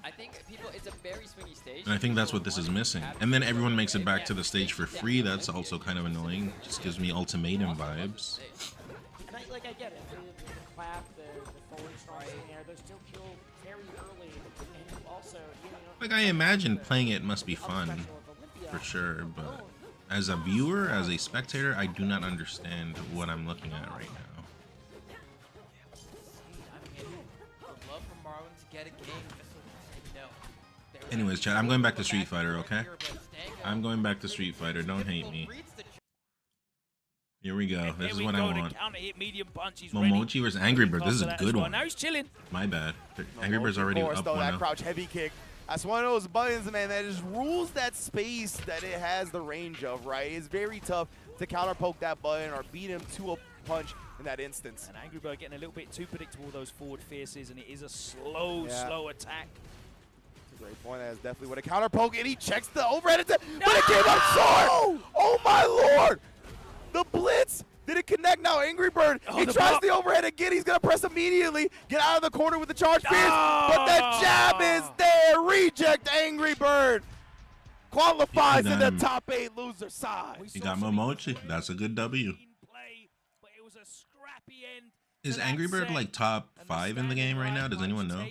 I think people, it's a very swingy stage. And I think that's what this is missing. And then everyone makes it back to the stage for free. That's also kind of annoying. Just gives me ultimatum vibes. Like I get it, the clap, the forward strong in there, those still kill very early, and also, you know... Like, I imagine playing it must be fun, for sure, but as a viewer, as a spectator, I do not understand what I'm looking at right now. Love for Marlon to get a game, Anyways, chat, I'm going back to Street Fighter, okay? I'm going back to Street Fighter, don't hate me. Here we go. This is what I want. Momochi versus Angry Bird. This is a good one. Now he's chilling. My bad. Angry Bird's already up 1-0. That crouch heavy kick. That's one of those buttons, man, that just rules that space that it has the range of, right? It's very tough to counter poke that button or beat him to a punch in that instance. And Angry Bird getting a little bit too predictable, those forward fierces, and it is a slow attack. That's a great point. That's definitely what a counter poke, and he checks the overhead attack, but it came up short! Oh my lord! The blitz! Did it connect? Now Angry Bird, he tries the overhead again. He's going to press immediately. Get out of the corner with the charge fierce. But that jab is there. Reject Angry Bird. Qualifies in the top 8 loser side. He got Momochi. That's a good W. But it was a scrappy end. Is Angry Bird like top 5 in the game right now? Does anyone know?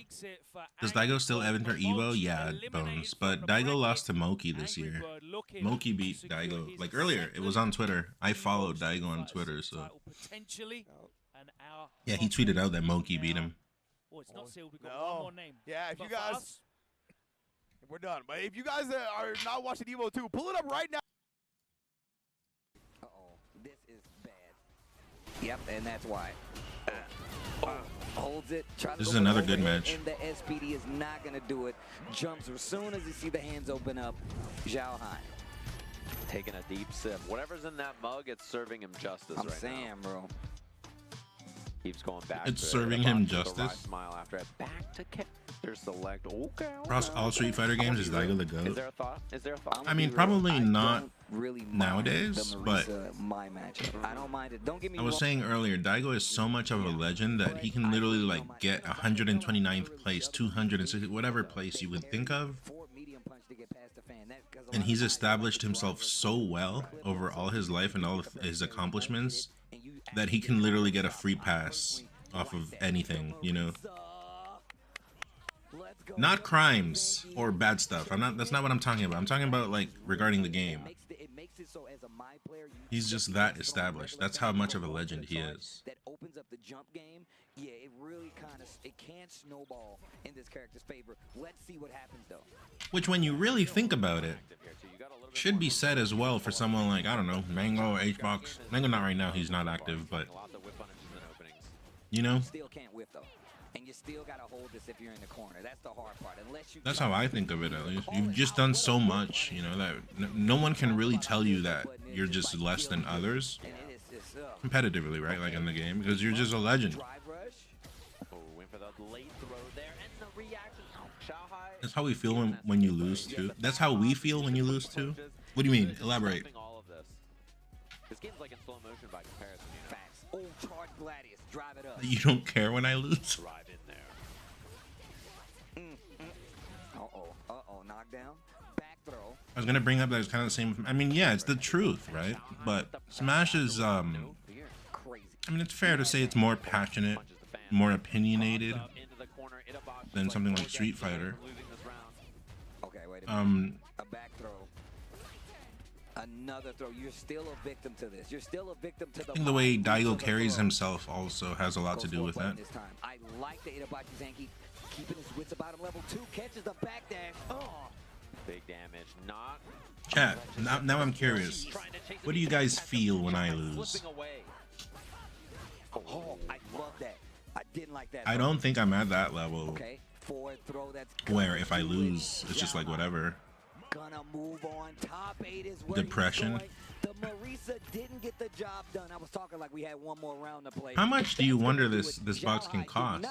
Does Daigo still enter EVO? Yeah, Bones. But Daigo lost to Moki this year. Moki beat Daigo. Like earlier, it was on Twitter. I followed Daigo on Twitter, so. Yeah, he tweeted out that Moki beat him. Oh, it's not sealed. We've got one more name. Yeah, if you guys. We're done. But if you guys are not watching EVO 2, pull it up right now. This is bad. Yep, and that's why. Holds it. This is another good match. And the SPD is not going to do it. Jumps as soon as you see the hands open up. Zhao Han. Taking a deep sip. Whatever's in that mug, it's serving him justice I'm saying, bro. Keeps going back. It's serving him justice. Smile after it. Back to there's select. Okay. Across all Street Fighter games, is Daigo the GOAT? Is there a thought? Is there a thought? I mean, probably not nowadays, but my matchup. I don't mind it. Don't get me I was saying earlier, Daigo is so much of a legend that he can literally like get 129th place, 260, whatever place you would think of. And he's established himself so well over all his life and all of his accomplishments that he can literally get a free pass off of anything, you know? Not crimes or bad stuff. That's not what I'm talking about. I'm talking about like regarding the game. He's just that established. That's how much of a legend he is. That opens up the jump game. Yeah, it really it can snowball in this character's favor. Let's see what happens though. Which, when you really think about it, should be said as well for someone like, I don't know, Mango or H-Box. Mango not right now, he's not active, but you know, and you still gotta hold this if you're in the corner. That's the hard part. Unless you. That's how I think of it, at least. You've just done so much, you know, that no one can really tell you that you're just less than others competitively, right? Like in the game, because you're just a legend. That's how we feel when you lose too. That's how we feel when you lose too. What do you mean? Elaborate. This game's like in slow motion by comparison. Facts. Old charred Gladius, drive it up. You don't care when I lose. Drive in there. Knockdown. Back throw. I was gonna bring up that it's kind of the same. I mean, yeah, it's the truth, right? But Smash is, I mean, it's fair to say it's more passionate, more opinionated than something like Street Fighter. Okay, wait a minute. A back throw. Another throw. You're still a victim to this. You're still a victim to I think the way Daigo carries himself also has a lot to do with that. I like the Itabachi Zanki keeping his wits about him. Level 2 catches the back dash. Oh. Big damage. Not. Chat. Now I'm curious. What do you guys feel when I lose? Oh, I love that. I didn't like that. I don't think I'm at that level. Okay. Forward throw that's where if I lose, it's just like whatever. Gonna move on. Top 8 is where Depression. The Marisa didn't get the job done. I was talking like we had one more round to play. How much do you wonder this box can cost?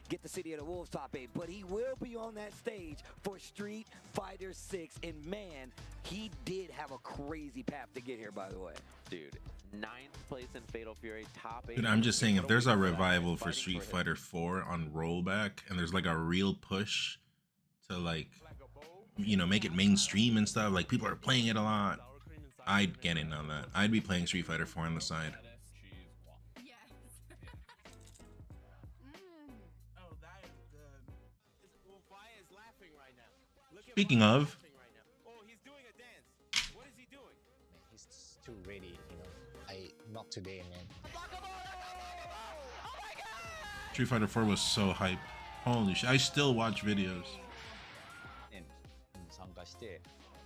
Get the City of the Wolves top 8, but he will be on that stage for Street Fighter 6. And man, he did have a crazy path to get here, by the way. Dude, 9th place in Fatal Fury, top 8. Dude, I'm just saying, if there's a revival for Street Fighter 4 on rollback, and there's like a real push to like, you know, make it mainstream and stuff, like people are playing it a lot, I'd get in on that. I'd be playing Street Fighter 4 on the side. Speaking of, He's too ready, you know. Not today, man. Street Fighter 4 was so hype. Holy shit, I still watch videos. 参加して、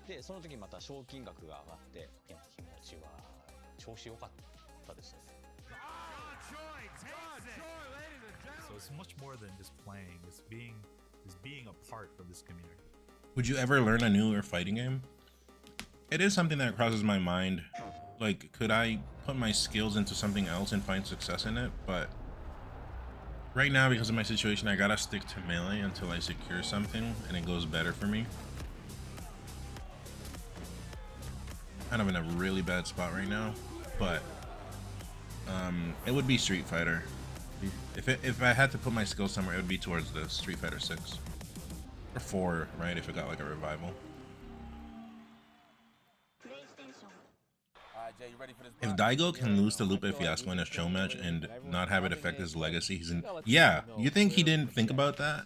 でその時また賞金額が上がって、気持ちは調子良かったですね。So it's much more than just playing. It's being a part of this community. Would you ever learn a newer fighting game? It is something that crosses my mind. Like, could I put my skills into something else and find success in it? But right now, because of my situation, I gotta stick to melee until I secure something and it goes better for me. Kind of in a really bad spot right now, but it would be Street Fighter. If I had to put my skills somewhere, it would be towards the Street Fighter 6 or 4, right? If it got like a revival. Jay, you ready for this? If Daigo can lose to Lupe Fiasco in a show match and not have it affect his legacy, he's in. Yeah, you think he didn't think about that?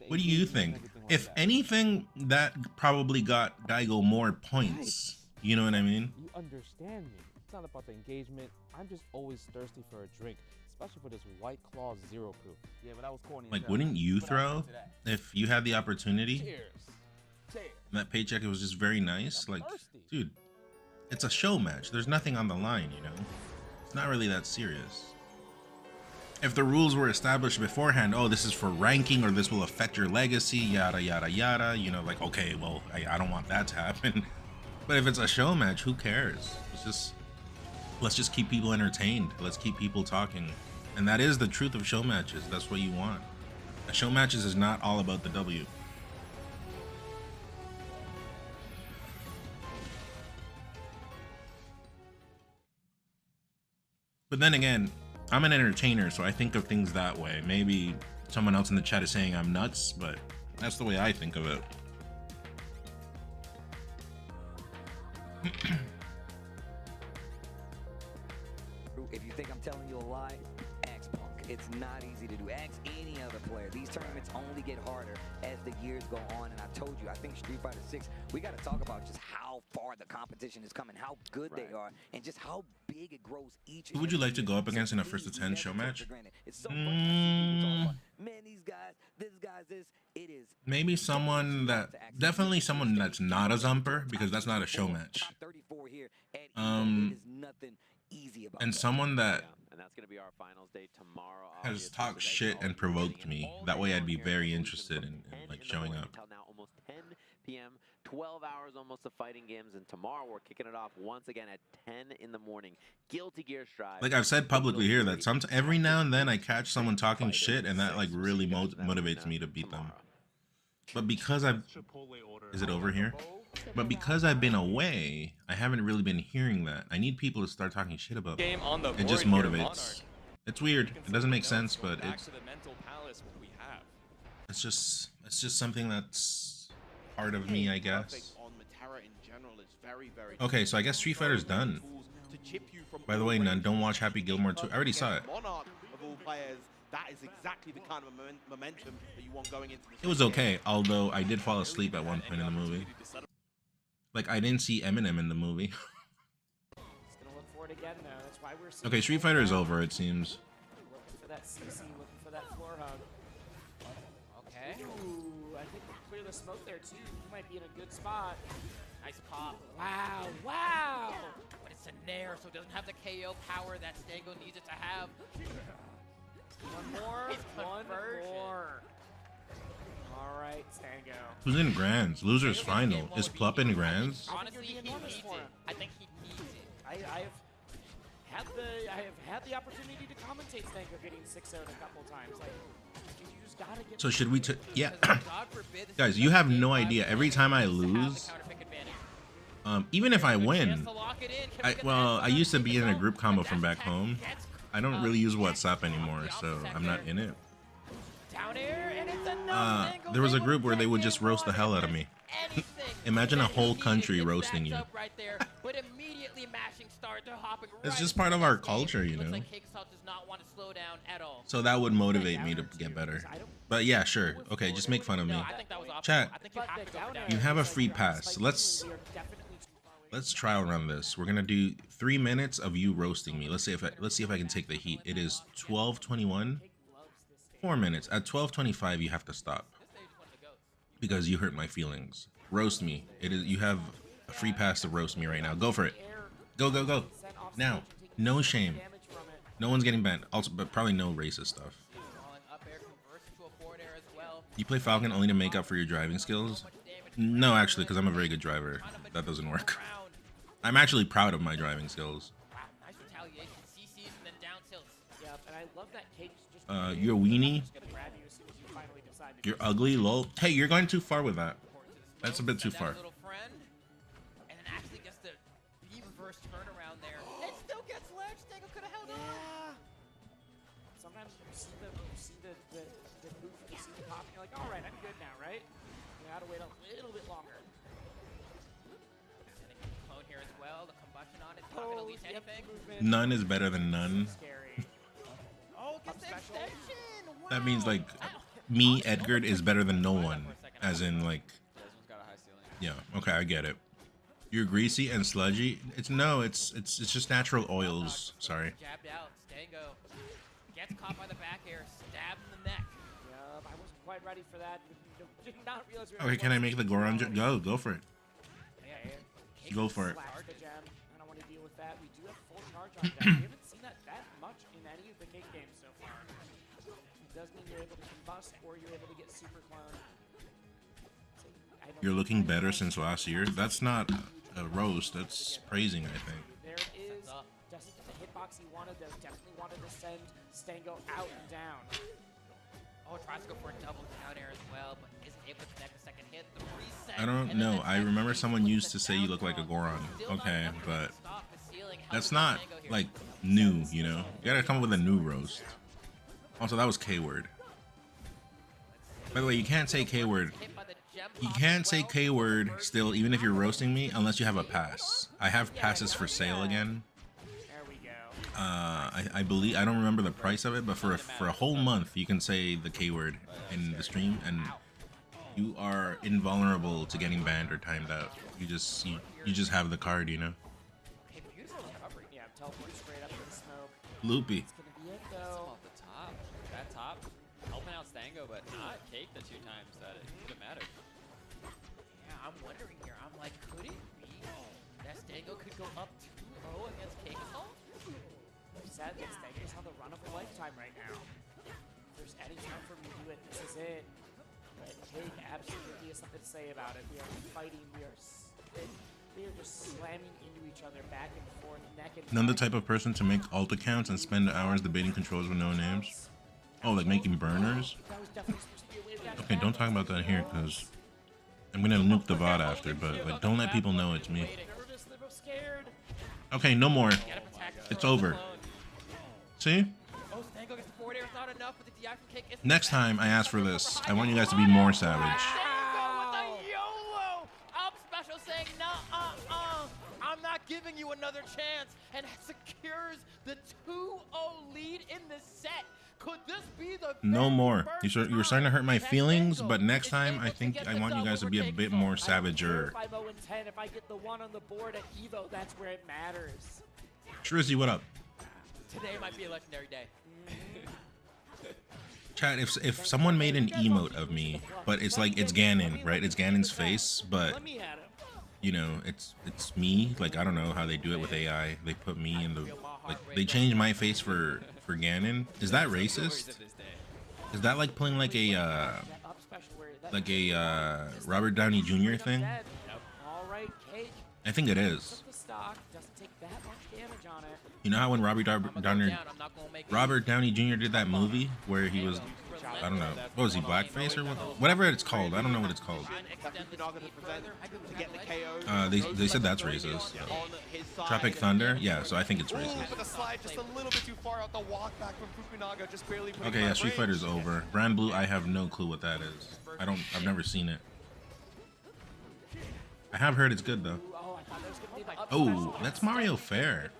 What do you think? If anything, that probably got Daigo more points. You know what I mean? You understand me. It's not about the engagement. I'm just always thirsty for a drink, especially for this White Claw Zero Proof. Yeah, but that was corny. Like, wouldn't you throw if you had the opportunity? Cheers. That paycheck, it was just very nice. Like, dude, it's a show match. There's nothing on the line, you know? It's not really that serious. If the rules were established beforehand, oh, this is for ranking or this will affect your legacy, yada, yada, yada, you know, like, okay, well, I don't want that to happen. But if it's a show match, who cares? Let's just keep people entertained. Let's keep people talking. And that is the truth of show matches. That's what you want. A show matches is not all about the W. But then again, I'm an entertainer, so I think of things that way. Maybe someone else in the chat is saying I'm nuts, but that's the way I think of it. If you think I'm telling you a lie, ask Punk. It's not easy to do. Ask any other player. These tournaments only get harder as the years go on. And I told you, I think Street Fighter 6, we got to talk about just how far the competition is coming, how good they are, and just how big it grows each. Who would you like to go up against in a first to 10 show match? It's so funny to see people talk about, man, these guys, this guy's this. It is. Maybe someone that, definitely someone that's not a Zumper, because that's not a show match. And someone that and that's going to be our finals day tomorrow. has talked shit and provoked me. That way I'd be very interested in like showing up. Until now, almost 10 p.m. 12 hours almost of fighting games, and tomorrow we're kicking it off once again at 10 in the morning. Guilty Gear Strive. Like I've said publicly here that every now and then I catch someone talking shit and that like really motivates me to beat them. But because is it over here? But because I've been away, I haven't really been hearing that. I need people to start talking shit about me. It just motivates. It's weird. It doesn't make sense, but it's just something that's part of me, I guess. Okay, so I guess Street Fighter's done. By the way, none, don't watch Happy Gilmore 2. I already saw it. That is exactly the kind of momentum that you want going into this. It was okay, although I did fall asleep at one point in the movie. Like, I didn't see Eminem in the movie. Okay, Street Fighter is over, it seems. Looking for that CC, looking for that floor hug. Okay. Ooh, I think we clear the smoke there too. You might be in a good spot. Nice pop. Wow, wow. But it's a nair, so it doesn't have the KO power that Stango needs it to have. One more. All right, Stango. Who's in Grands? Losers final. Is Plup in Grands? Honestly, he needs it. I think he needs it. I have had the opportunity to commentate Stango getting 6-0 a couple times. Like, you just gotta get. So should we? Yeah, guys, you have no idea. Every time I lose, even if I win, I used to be in a group combo from back home. I don't really use WhatsApp anymore, so I'm not in it. There was a group where they would just roast the hell out of me. Imagine a whole country roasting you. It's just part of our culture, you know. So that would motivate me to get better. But yeah, sure. Okay, just make fun of me. Chat, you have a free pass. Let's trial run this. We're gonna do 3 minutes of you roasting me. Let's see if I can take the heat. It is 12:21. 4 minutes. At 12:25, you have to stop because you hurt my feelings. Roast me. You have a free pass to roast me right now. Go for it. Go, go, go. Now. No shame. No one's getting banned. Also, but probably no racist stuff. You play Falcon only to make up for your driving skills? No, actually, because I'm a very good driver. That doesn't work. I'm actually proud of my driving skills. You're a weenie. You're ugly, lol. Hey, you're going too far with that. That's a bit too far. And then actually gets the reverse turnaround there. It still gets ledge. Stango could have held on. Sometimes you see the move, you see the pop, and you're like, all right, I'm good now, right? You gotta wait a little bit longer. Clone here as well. The combustion on it's not gonna lead to anything. None is better than none. Oh, gets the extension. Wow. That means like me, Edgar, is better than no one. As in like. Yeah. Okay, I get it. You're greasy and sludgy. It's just natural oils. Sorry. Jabbed out. Stango gets caught by the back air. Stabbed in the neck. I wasn't quite ready for that. Did not realize. Okay, can I make the Goron? Go for it. Go for it. The gem. I don't want to deal with that. We do have full charge on that. We haven't seen that much in any of the King games so far. It does mean you're able to combust or you're able to get super clone. You're looking better since last year. That's not a roast. That's praising, I think. There is. Doesn't get the hitbox he wanted. Definitely wanted to send Stango out and down. Oh, tries to go for a double down air as well, but isn't able to connect the second hit. The reset. I don't know. I remember someone used to say you look like a Goron. Okay, but that's not like new, you know? You gotta come up with a new roast. Also, that was K-word. By the way, you can't say K-word. You can't say K-word still, even if you're roasting me, unless you have a pass. I have passes for sale again. I believe, I don't remember the price of it, but for a whole month, you can say the K-word in the stream, and you are invulnerable to getting banned or timed out. You just have the card, you know. Yeah, teleport straight up to the smoke. Loopy. It's gonna be it though. Off the top. That top helping out Stango, but not Cake the 2 times that it could have mattered. Yeah, I'm wondering here. I'm like, could it be that Stango could go up 2-0 against Cake Assault? Sad that Stango's on the run of a lifetime right now. there's any time for me to do it, this is it. But Cake absolutely has something to say about it. We are fighting. We are just slamming into each other back and forth, neck and None the type of person to make alt accounts and spend hours debating controls with no names. Oh, like making burners? Okay, don't talk about that here, because I'm gonna nuke the VOD after, but like, don't let people know it's me. Okay, no more. It's over. See? Next time I ask for this, I want you guys to be more savage. Special saying, I'm not giving you another chance, and secures the 2-0 lead in the set. Could this be the No more. You were starting to hurt my feelings, but next time I think I want you guys to be a bit more savager. If I 0 and 10, if I get the 1 on the board at EVO, that's where it matters. Shrizzy, what up? Today might be a legendary day. Chat, if someone made an emote of me, but it's like, it's Ganon, right? It's Ganon's face, but you know, it's me. Like, I don't know how they do it with AI. They put me in the, like, they change my face for Ganon. Is that racist? Is that like playing like a Robert Downey Jr. thing? I think it is. You know how when Robert Downey Jr. did that movie where he was, I don't know, what was he, blackface or whatever it's called? I don't know what it's called. They said that's racist. Tropic Thunder? Yeah, so I think it's racist. Okay, yeah, Street Fighter's over. Brand Blue, I have no clue what that is. I've never seen it. I have heard it's good though. Oh, that's Mario Fair.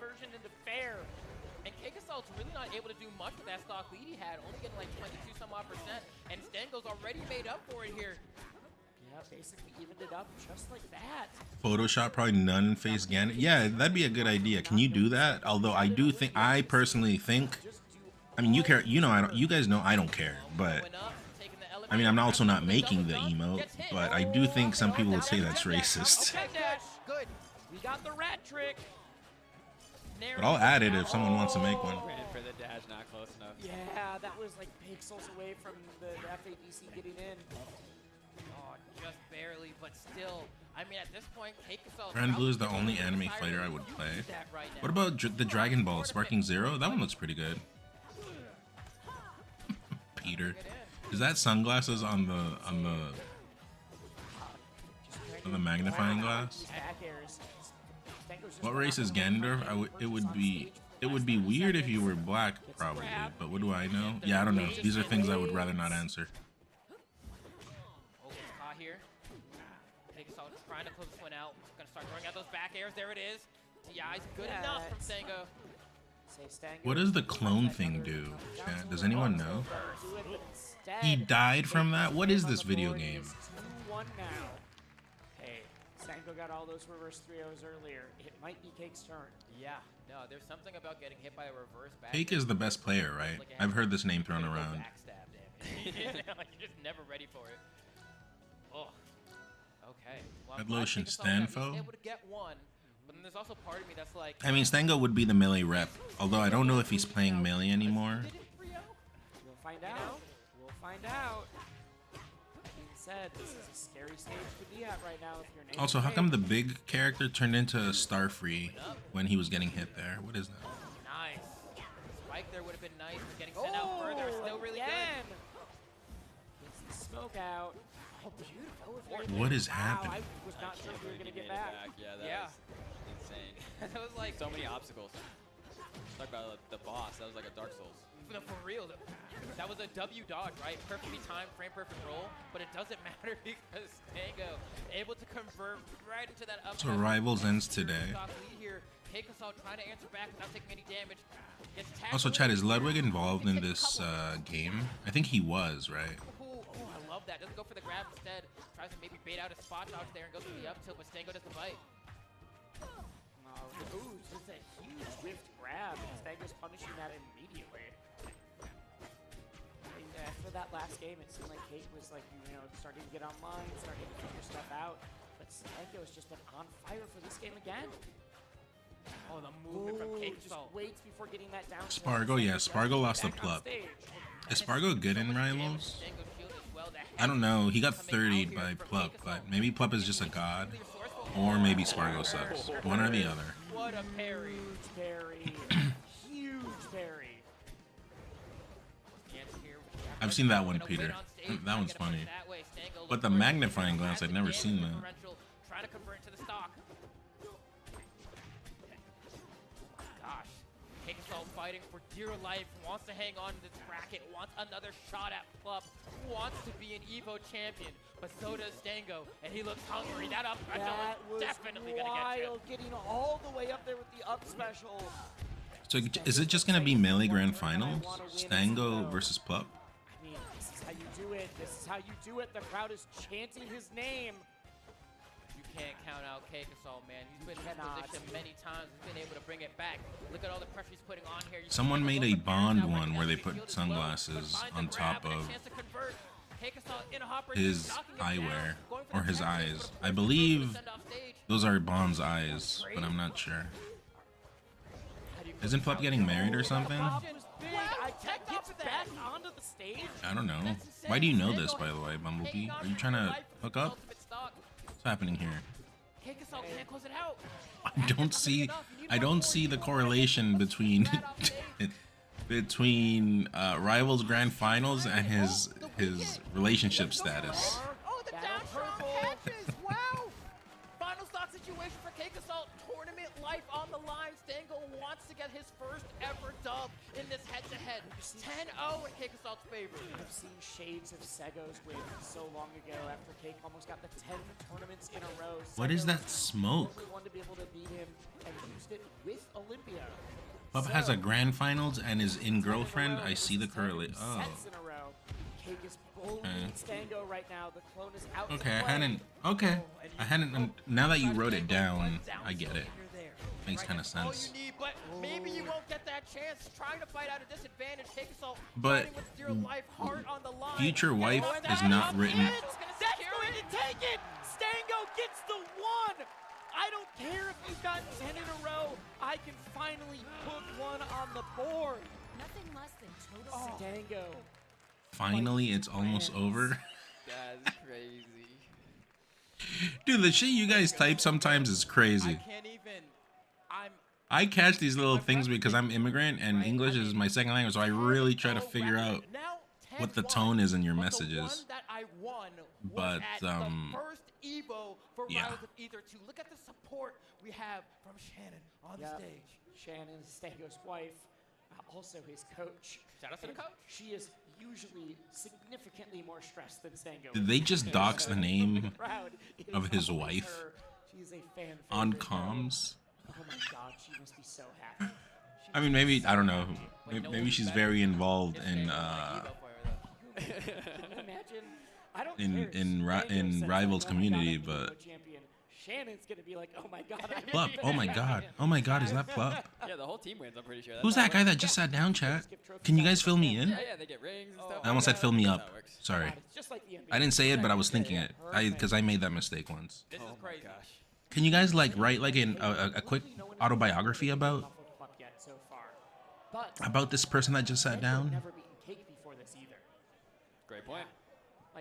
Really not able to do much with that stock lead he had, only getting like 22 some odd %, and Stango's already made up for it here. Yeah, basically evened it up just like that. Photoshop probably none face Ganon. Yeah, that'd be a good idea. Can you do that? Although I personally think, I mean, you know, you guys know I don't care, but I mean, I'm also not making the emote, but I do think some people would say that's racist. Okay, Dash, good. We got the rat trick. But I'll add it if someone wants to make one. For the dash, not close enough. Yeah, that was like pixels away from the FADC getting in. Oh, just barely, but still. I mean, at this point, Grand Blue is the only anime fighter I would play. What about the Dragon Ball Sparking Zero? That one looks pretty good. Peter, is that sunglasses on the magnifying glass? What race is Ganondorf? It would be weird if you were black, probably. But what do I know? Yeah, I don't know. These are things I would rather not answer. Here. Trying to close this one out. Gonna start throwing out those back airs. There it is. TI's good enough from Stango. What does the clone thing do, chat? Does anyone know? He died from that? What is this video game? 2-1 now. Hey, Stango got all those reverse 3-0s earlier. It might be Cake's turn. Yeah, no, there's something about getting hit by a reverse back. Cake is the best player, right? I've heard this name thrown around. You're just never ready for it. Oh, okay. Well, Red Lotion Stanfo? Able to get one, but then there's also part of me that's like, I mean, Stango would be the melee rep, although I don't know if he's playing melee anymore. We'll find out. We'll find out. Being said, this is a scary stage to be at right now if you're named. Also, how come the big character turned into Starfree when he was getting hit there? What is that? nice. Spike there would have been nice, but getting sent out further is still really good. Gets the smoke out. Oh, beautiful. What is Wow, happening? I was not sure we were going to get back. Yeah, that was insane. That was like so many obstacles. Talk about the boss. That was like a Dark Souls. For real, that was a W dodge, right? Perfectly timed, frame perfect roll, but it doesn't matter because Stango able to convert right into that up. So Rivals ends today. Trying to answer back without taking any damage. Also, Chad, is Ludwig involved in this game? I think he was, right? Oh, I love that. Doesn't go for the grab instead. Tries to maybe bait out a spot dodge there and goes for the up tilt, but Stango does the bite. Ooh, just a huge whiffed grab, and Stango's punishing that immediately. And after that last game, it seemed like Cake was like, starting to get online, starting to figure stuff out. But Stango has just been on fire for this game again. Oh, the movement from Cake just waits before getting that down. Spargo, yeah, Spargo lost the Plup. Is Spargo good in Rivals? I don't know. He got 30'd by Plup, but maybe Plup is just a god. Or maybe Spargo sucks. One or the other. What a parry. Huge parry. Huge parry. I've seen that one, Peter. That one's funny. But the magnifying glass, I've never seen that. Trying to convert into the stock. Gosh. Cakesalt fighting for dear life, wants to hang on to this bracket, wants another shot at Plup, wants to be an EVO champion, but so does Stango, and he looks hungry. That up special is definitely going to get you. Getting all the way up there with the up special. So is it just going to be Melee Grand Finals? Stango versus Plup? I mean, this is how you do it. This is how you do it. The crowd is chanting his name. You can't count out Cakesalt, man. He's been in this position many times. He's been able to bring it back. Look at all the pressure he's putting on here. Someone made a Bond one where they put sunglasses on top of his eyewear, or his eyes. I believe those are Bond's eyes, but I'm not sure. Isn't Plup getting married or something? I don't know. Why do you know this, by the way, Bumblebee? Are you trying to hook up? What's happening here? I don't see the correlation between Rivals Grand Finals and his relationship status. Oh, the down throw catches! Wow! Final stock situation for Cakesalt. Tournament life on the line. Stango wants to get his first ever dub in this head-to-head. 10-0 in Cakesalt's favor. I've seen shades of Sego's win so long ago after Cake almost got the 10 tournaments in a row. What is that smoke? One to be able to beat him and used it with Olympia. Plup has a Grand Finals and is in Girlfriend. I see the correlation. Oh. Cake is bullying Stango right now. The clone is out. Okay, I hadn't. Now that you wrote it down, I get it. Makes kind of sense. But maybe you won't get that chance. Trying to fight out a disadvantage. Cakesalt But fighting with dear life, heart on the line. Future Wife is not written. That's going to take it. Stango gets the one. I don't care if you've got 10 in a row. I can finally put one on the board. Nothing less than total Stango. Finally, it's almost over. That's crazy. Dude, the shit you guys type sometimes is crazy. I can't even. I catch these little things because I'm immigrant and English is my second language, so I really try to figure out what the tone is in your messages. But first EVO for yeah. Rivals of Ether 2. Look at the support we have from Shannon on the stage. Shannon, Stango's wife, also his coach. Shout out to the coach. She is usually significantly more stressed than Stango. Did they just dox the name of his wife She's a fan on comms? Oh my god, she must be so happy. I mean, maybe, I don't know. Maybe she's very involved in in Rivals community, but Shannon's gonna be like, oh my god. Plup, oh my god, oh my god, is that Plup? Yeah, the whole team wins, I'm pretty sure. Who's that guy that just sat down, chat? Can you guys fill me in? Yeah, they get rings and stuff. I almost said fill me up. Sorry. I didn't say it, but I was thinking it. Because I made that mistake once. This is crazy. Can you guys like write like a quick autobiography about this person that just sat down? Great point.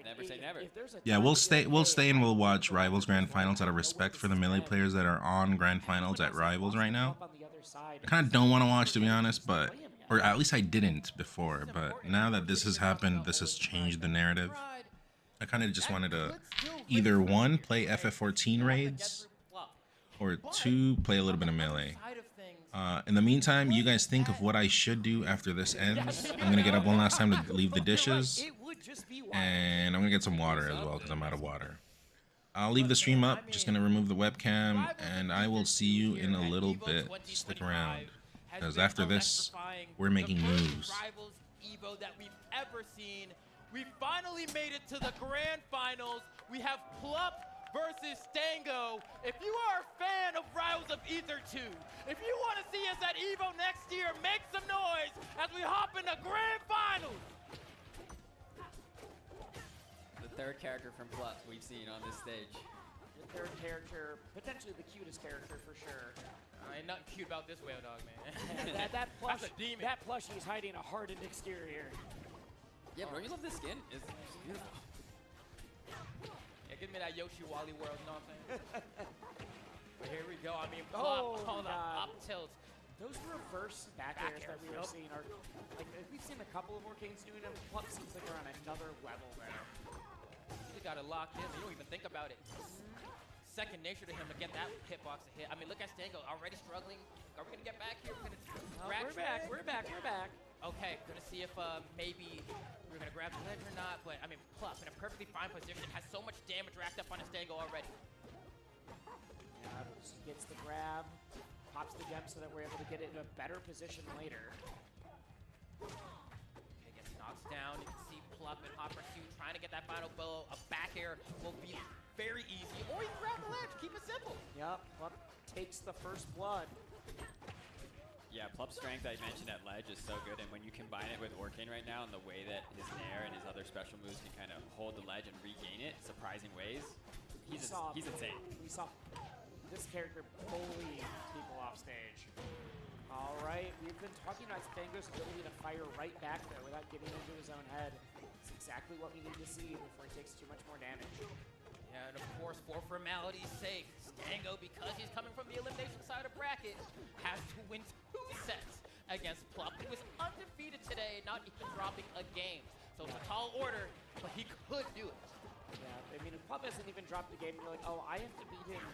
Never say never. Yeah, we'll stay and we'll watch Rivals Grand Finals out of respect for the Melee players that are on Grand Finals at Rivals right now. I kind of don't want to watch, to be honest, but or at least I didn't before, but now that this has happened, this has changed the narrative. I kind of just wanted to either one, play FF14 raids, or two, play a little bit of Melee. In the meantime, you guys think of what I should do after this ends. I'm gonna get up one last time to leave the dishes, and I'm gonna get some water as well because I'm out of water. I'll leave the stream up, just gonna remove the webcam, and I will see you in a little bit. Stick around, because after this, we're making moves. Rivals EVO that we've ever seen. We finally made it to the grand finals. We have Plup versus Stango. If you are a fan of Rivals of Ether 2, if you want to see us at EVO next year, make some noise as we hop in the grand finals. The third character from Plup we've seen on this stage. The third character, potentially the cutest character for sure. Ain't nothing cute about this whale dog, man. that plush, That's a demon. that plushie is hiding a hardened exterior. Yeah, bro, you love this skin. It's beautiful. Yeah, give me that Yoshi Wally world, you know what I'm saying? But here we go. I mean, Oh, all the God. up tilts. Those reverse back airs that we were seeing are, like, we've seen a couple of Orcanes doing them. Plup seems like they're on another level there. You got it locked in. You don't even think about it. Second nature to him to get that hitbox to hit. I mean, look at Stango already struggling. Are we gonna get back here? We're gonna We're back. Okay, gonna see if maybe we're gonna grab the ledge or not. But I mean, Plup in a perfectly fine position, has so much damage racked up on his Stango already. Yeah, just gets the grab, pops the gem so that we're able to get it in a better position later. Okay, gets knocked down. You can see Plup and Hot Pursuit trying to get that final blow. A back air will be very easy. Or you can grab the ledge. Keep it simple. Yep, Plup takes the first blood. Yeah, Plup's strength I mentioned at ledge is so good, and when you combine it with Orcane right now and the way that his Nair and his other special moves can kind of hold the ledge and regain it in surprising ways, he's insane. We saw this character bully people off stage. All right, we've been talking about Stango's ability to fire right back there without getting into his own head. It's exactly what we need to see before he takes too much more damage. Yeah, and of course, for formality's sake, Stango, because he's coming from the elimination side of bracket, has to win 2 sets against Plup, who is undefeated today, not even dropping a game. So it's a tall order, but he could do it. Yeah, I mean, if Plup hasn't even dropped a game, you're like, oh, I have to beat him,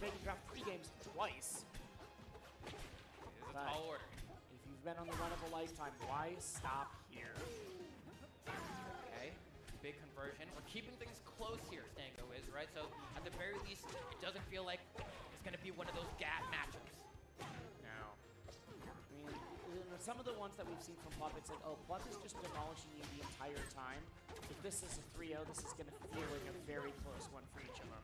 make him drop 3 games twice. It is a tall order. If you've been on the run of a lifetime, why stop here? Okay, big conversion. We're keeping things close here, Stango is, right? So at the very least, it doesn't feel like it's going to be one of those gap matchups. No. I mean, some of the ones that we've seen from Plup, it's like, oh, Plup is just demolishing you the entire time. If this is a 3-0, this is going to feel like a very close one for each of them.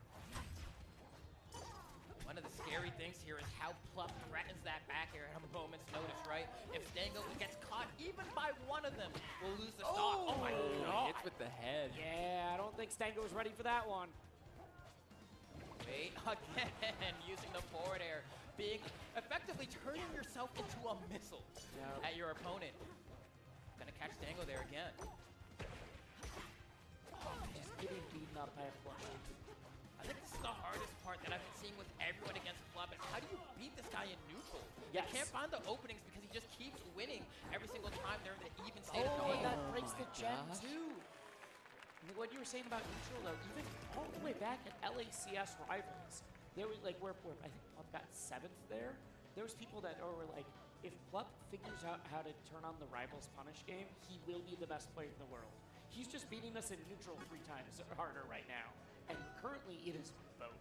One of the scary things here is how Plup threatens that back air at a moment's notice, right? If Stango gets caught even by one of them, we'll lose the stock. Oh my God. Hits with the head. Yeah, I don't think Stango was ready for that one. Wait, again, using the forward air, being effectively turning yourself into a missile at your opponent. Gonna catch Stango there again. Just getting beaten up by a plushie. I think this is the hardest part that I've been seeing with everyone against Plup. Is how do you beat this guy in neutral? Yes. You can't find the openings because he just keeps winning every single time they're in the even state of Oh, going. and that breaks the gem too. And what you were saying about neutral though, even all the way back at LACS Rivals, there was like where I think Plup got 7th there. There was people that were like, if Plup figures out how to turn on the Rivals punish game, he will be the best player in the world. He's just beating us in neutral 3 times harder right now. And currently it is both.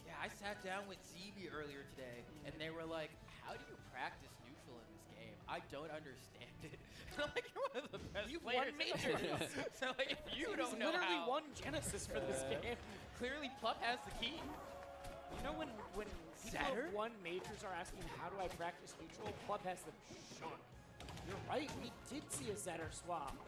Yeah, I sat down with ZB earlier today, and they were like, how do you practice neutral in this game? I don't understand it. And I'm like, you're one of the best You've players. won majors. So like, if you He's don't know literally how. won Genesis for this game. Clearly, Plup has the key. You know when people who won majors are asking, how do I practice neutral? Plup has them short. You're right, we did see a Zetter swap.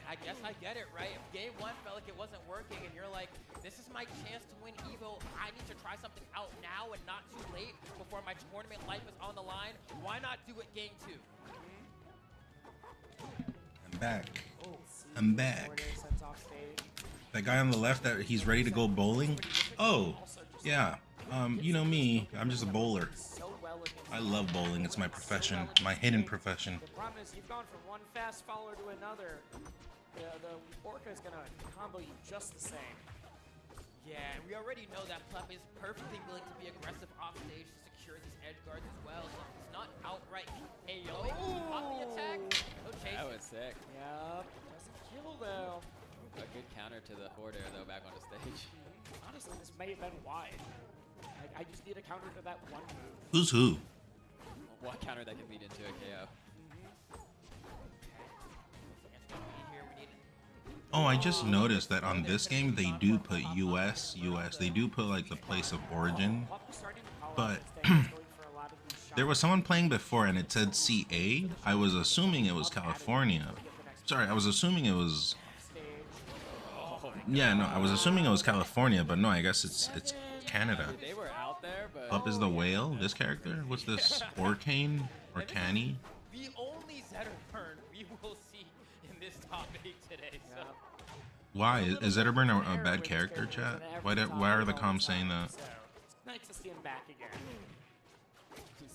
I guess I get it, right? If game 1 felt like it wasn't working and you're like, this is my chance to win EVO, I need to try something out now and not too late before my tournament life is on the line, why not do it game 2? I'm back. I'm back. Sets off stage. That guy on the left, that he's ready to go bowling? Oh, yeah. You know me, I'm just a bowler. I love bowling, it's my profession, my hidden profession. The problem is you've gone from one fast follower to another. The Orca is going to combo you just the same. Yeah, and we already know that Plup is perfectly willing to be aggressive off stage to secure these edge guards as well, so it's not outright KOing off the attack. No chase. That was sick. Yep, doesn't kill though. A good counter to the forward air though back on the stage. Honestly, this may have been wide. I just need a counter to that one move. Who's who? What counter that can lead into a KO? Oh, I just noticed that on this game they do put US. They do put like the place of origin. But there was someone playing before and it said CA. I was assuming it was California. Sorry, I was assuming it was... Yeah, no, I was assuming it was California, but no, I guess it's Canada. They were out up there, but Up is the whale? This character? What's this? Orcane? Or Canny? The only Zetter turn we will see in this top 8 today. So. Why? Is Zetterburn a bad character, chat? Why are the comms saying that? So it's nice to see him back again.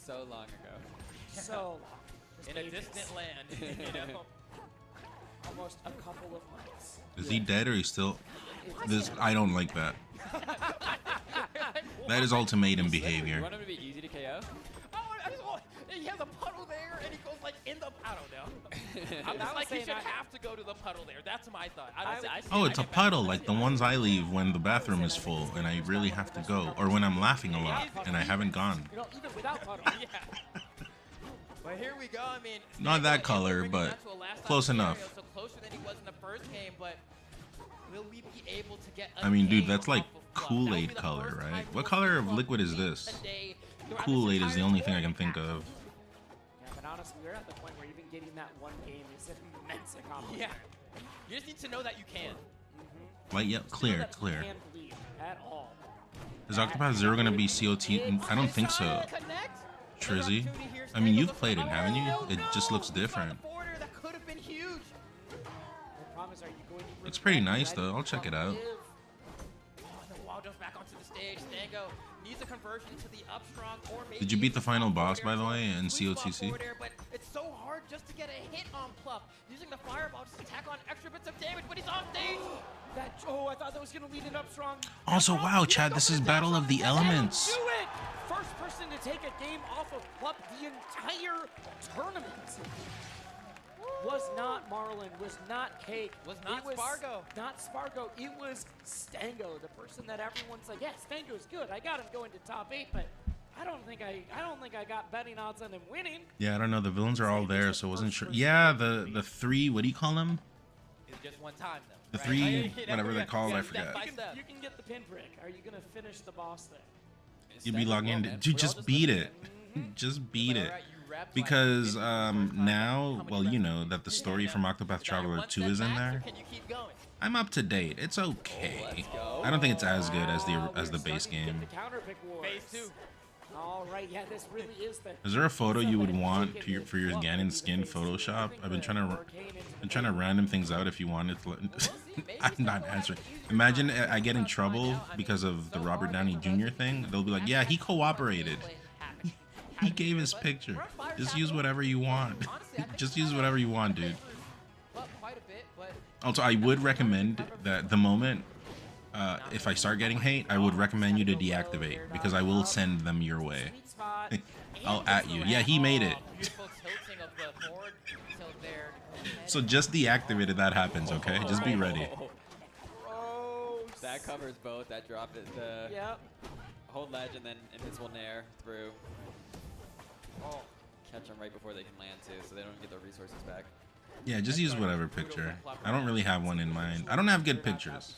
So long ago. So long. In a distant land, you know. Almost a couple of months. Is he dead or he's still? This I don't like that. That is ultimatum behavior. You want him to be easy to KO? Oh, I just want, he has a puddle there, and he goes like in the. I don't know. I'm just like he should have to go to the puddle there. That's my thought. Oh, it's a puddle like the ones I leave when the bathroom is full and I really have to go, or when I'm laughing a lot and I haven't gone. You know, even without puddle. Yeah. But here we go. I mean, Not that color, but close enough. So closer than he was in the first game, but will we be able to get I mean, dude, that's like Kool-Aid color, right? What color of liquid is this? Kool-Aid is the only thing I can think of. Yeah, but honestly, we're at the point where even getting that one game is an immense accomplishment. Yeah. You just need to know that you can. Light, yep, clear, clear. Can't believe at all. Is Octopath Zero gonna be COT? I don't think so. Trizzy? I mean, you've played it, haven't you? It just looks different. That could have been huge. Looks pretty nice though. I'll check it out. Waldo's back onto the stage. Stango needs a conversion to the up strong, or maybe Did you beat the final boss, by the way, in COTC? But it's so hard just to get a hit on Plup. Using the fireball just to tack on extra bits of damage, but he's on stage. Oh, I thought that was gonna lead it up strong. Also, wow, Chad, this is Battle of the Elements. Do it! First person to take a game off of Plup the entire tournament. Was not Marlon, was not Cake, was not Spargo. Not Spargo, it was Stango, the person that everyone's like, yeah, Stango's good. I got him going to top 8, but I don't think I got betting odds on him winning. Yeah, I don't know. The villains are all there, so I wasn't sure. Yeah, the three. What do you call them? It's just one time though. The three, whatever they're called, I forget. You can get the pinprick. Are you gonna finish the boss there? You'd be logging in. Dude, just beat it. Just beat it. Because now, well, you know that the story from Octopath Traveler 2 is in there. I'm up to date. It's okay. I don't think it's as good as the base game. Phase 2. All right, yeah, this really is the. Is there a photo you would want for your Ganon skin Photoshop? I've been trying to random things out if you wanted to. I'm not answering. Imagine I get in trouble because of the Robert Downey Jr. thing. They'll be like, yeah, he cooperated. He gave his picture. Just use whatever you want. Just use whatever you want, dude. Also, I would recommend that the moment, if I start getting hate, I would recommend you to deactivate because I will send them your way. I'll at you. Yeah, he made it. So just deactivate if that happens, okay? Just be ready. That covers both. That drop it. The hold ledge and then invisible nair through. Catch them right before they can land too, so they don't get their resources back. Yeah, just use whatever picture. I don't really have one in mind. I don't have good pictures.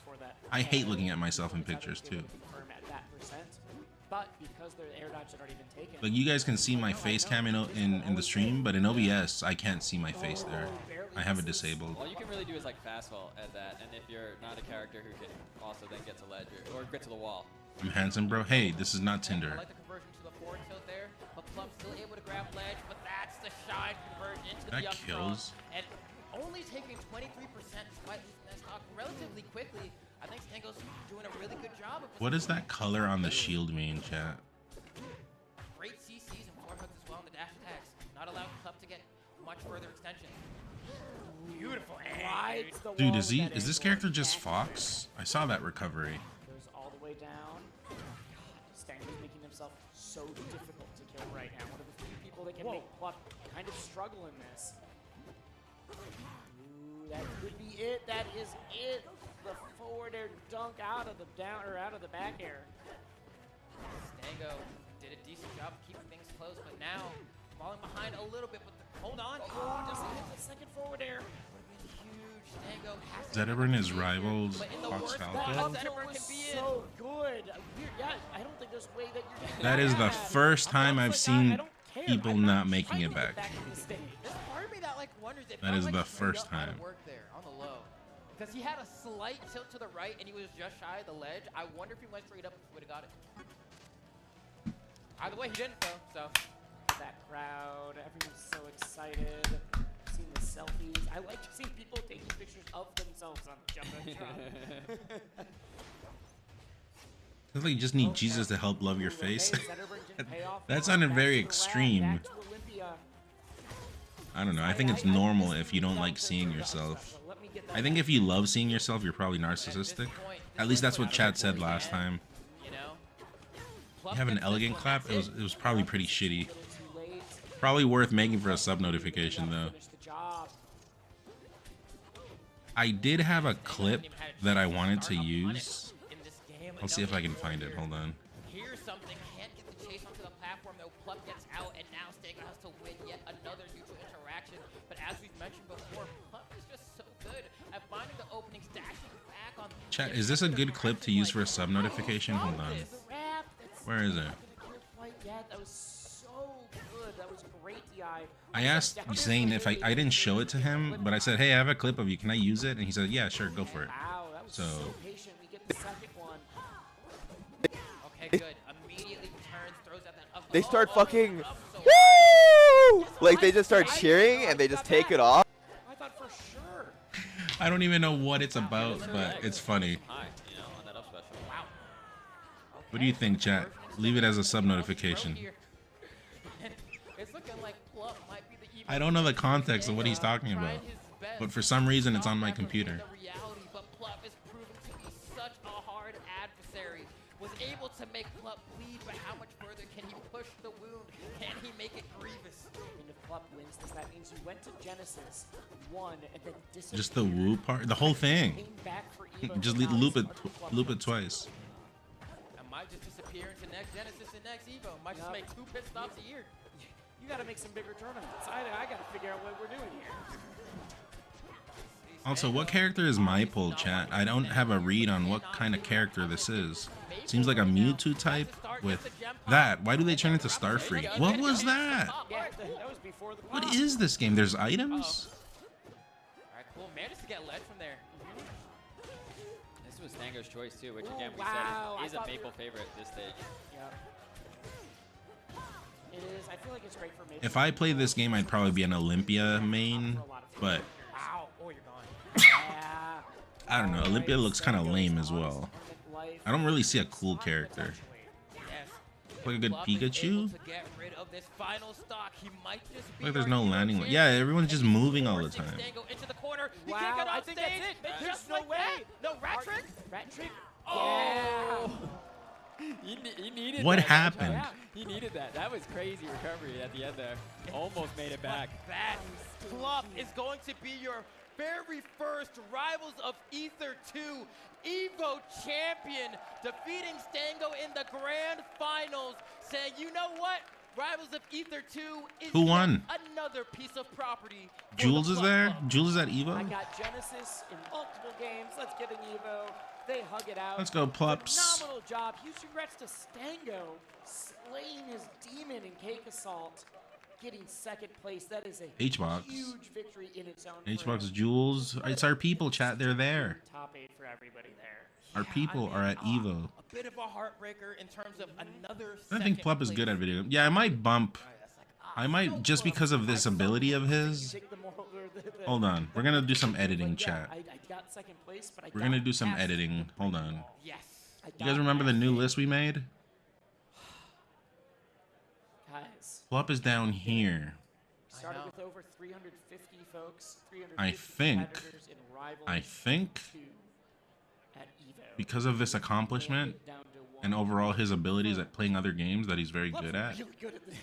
I hate looking at myself in pictures too. But because the air dodge had already been taken. Like you guys can see my face cam in the stream, but in OBS I can't see my face there. I have it disabled. All you can really do is like fast fall at that, and if you're not a character who can also then get to ledge or get to the wall. I'm handsome, bro. Hey, this is not Tinder. I like the conversion to the forward tilt there, but Plum's still able to grab ledge, but that's the shine conversion into the up kills. And only taking 23% despite losing that stock relatively quickly. I think Stango's doing a really good job of What does that color on the shield mean, chat? great CCs and forward hooks as well in the dash attacks. Not allowing Club to get much further extension. Beautiful. Dude, is this character just Fox? I saw that recovery. Goes all the way down. God, Stango's making himself so difficult to kill right now. One of the few people that can make Plup kind of struggle in this. Ooh, that could be it. That is it. The forward air dunk out of the out of the back air. Stango did a decent job of keeping things close, but now falling behind a little bit. But hold on. Oh, just hit the second forward air. Huge. Stango has Is that ever in his rivals, Fox Falco? That was so good. Yeah, I don't think there's a way that you're getting That is the first time I've seen people not making it back. There's part of me that like wonders if That is the first time. work there on the low. Because he had a slight tilt to the right and he was just shy of the ledge. I wonder if he went straight up if he would have got it. Either way, he didn't though. So that crowd, everyone's so excited. Seeing the selfies. I like to see people taking pictures of themselves on Jumbotron. It's like you just need Jesus to help love your face. That sounded very extreme. I don't know. I think it's normal if you don't like seeing yourself. I think if you love seeing yourself, you're probably narcissistic. At least that's what Chad said last time. You have an elegant clap? It was probably pretty shitty. Probably worth making for a sub notification though. I did have a clip that I wanted to use. I'll see if I can find it. Hold on. Here's something. Can't get the chase onto the platform though. Plup gets out, and now Stango has to win yet another neutral interaction. But as we've mentioned before, Plup is just so good at finding the openings, dashing back on. Chat, is this a good clip to use for a sub notification? Hold on. Where is it? That was so good. That was great, DI. I asked Zane if I didn't show it to him, but I said, hey, I have a clip of you. Can I use it? And he said, yeah, sure, go for it. Wow, that was so patient. We get the second one. Okay, good. Immediately turns, throws out that up. They start fucking woo! Like they just start cheering and they just take it off. I thought for sure. I don't even know what it's about, but it's funny. What do you think, chat? Leave it as a sub notification. It's looking like Plup might be the I don't know the context of what he's talking about, but for some reason it's on my computer. But Plup is proven to be such a hard adversary. Was able to make Plup bleed, but how much further can he push the wound? Can he make it grievous? And if Plup wins this, that means you went to Genesis, won, and then disappeared. Just the woo part, the whole thing. Came back for EVO. Just loop it twice. Might just disappear into next Genesis and next EVO. Might just make 2 pit stops a year. You got to make some bigger tournaments. I got to figure out what we're doing here. Also, what character is my pull, chat? I don't have a read on what kind of character this is. Seems like a Mewtwo type with that. Why do they turn into Starfree? What was that? What is this game? There's items? Alright, cool. Managed to get led from there. This was Stango's choice too, which Ooh, again we wow. said is a Maple favorite at this stage. Yep. It is. I feel like it's great for Maple. If I played this game, I'd probably be an Olympia main, but Wow. Oh, you're gone. Yeah. I don't know. Olympia looks kind of lame as well. I don't really see a cool character. Like a good Pikachu? Like there's no landing. Yeah, everyone's just moving all the time. Wow, I think that's it. There's no way. No, rat trick? Rat trick? Oh! He needed What that. happened? Yeah, he needed that. That was crazy recovery at the end there. Almost made it back. That Plup is going to be your very first Rivals of Ether 2 EVO champion, defeating Stango in the grand finals, saying, you know what? Rivals of Ether 2 is Who won? another piece of property. Jules is there? Jules is at I EVO? got Genesis in multiple games. Let's get an EVO. They hug it out. Let's go, Plups. Phenomenal job. Huge congrats to Stango, slaying his demon in Cake Assault, getting second place. That is a H-Box. huge victory in its own. H-Box, Jules. It's our people, chat. They're there. Top 8 for everybody there. Our people are at EVO. A bit of a heartbreaker in terms of another I think Plup is good at video games. Yeah, I might bump. I might, just because of this ability of his. Hold on. We're going to do some editing, chat. I got second place, but We're going to do some editing. Hold on. Yes. You guys remember the new list we made? Guys. Plup is down here. Started with over 350 folks. 350 I think competitors in Rivals 2 at EVO. because of this accomplishment and overall his abilities at playing other games that he's very good at.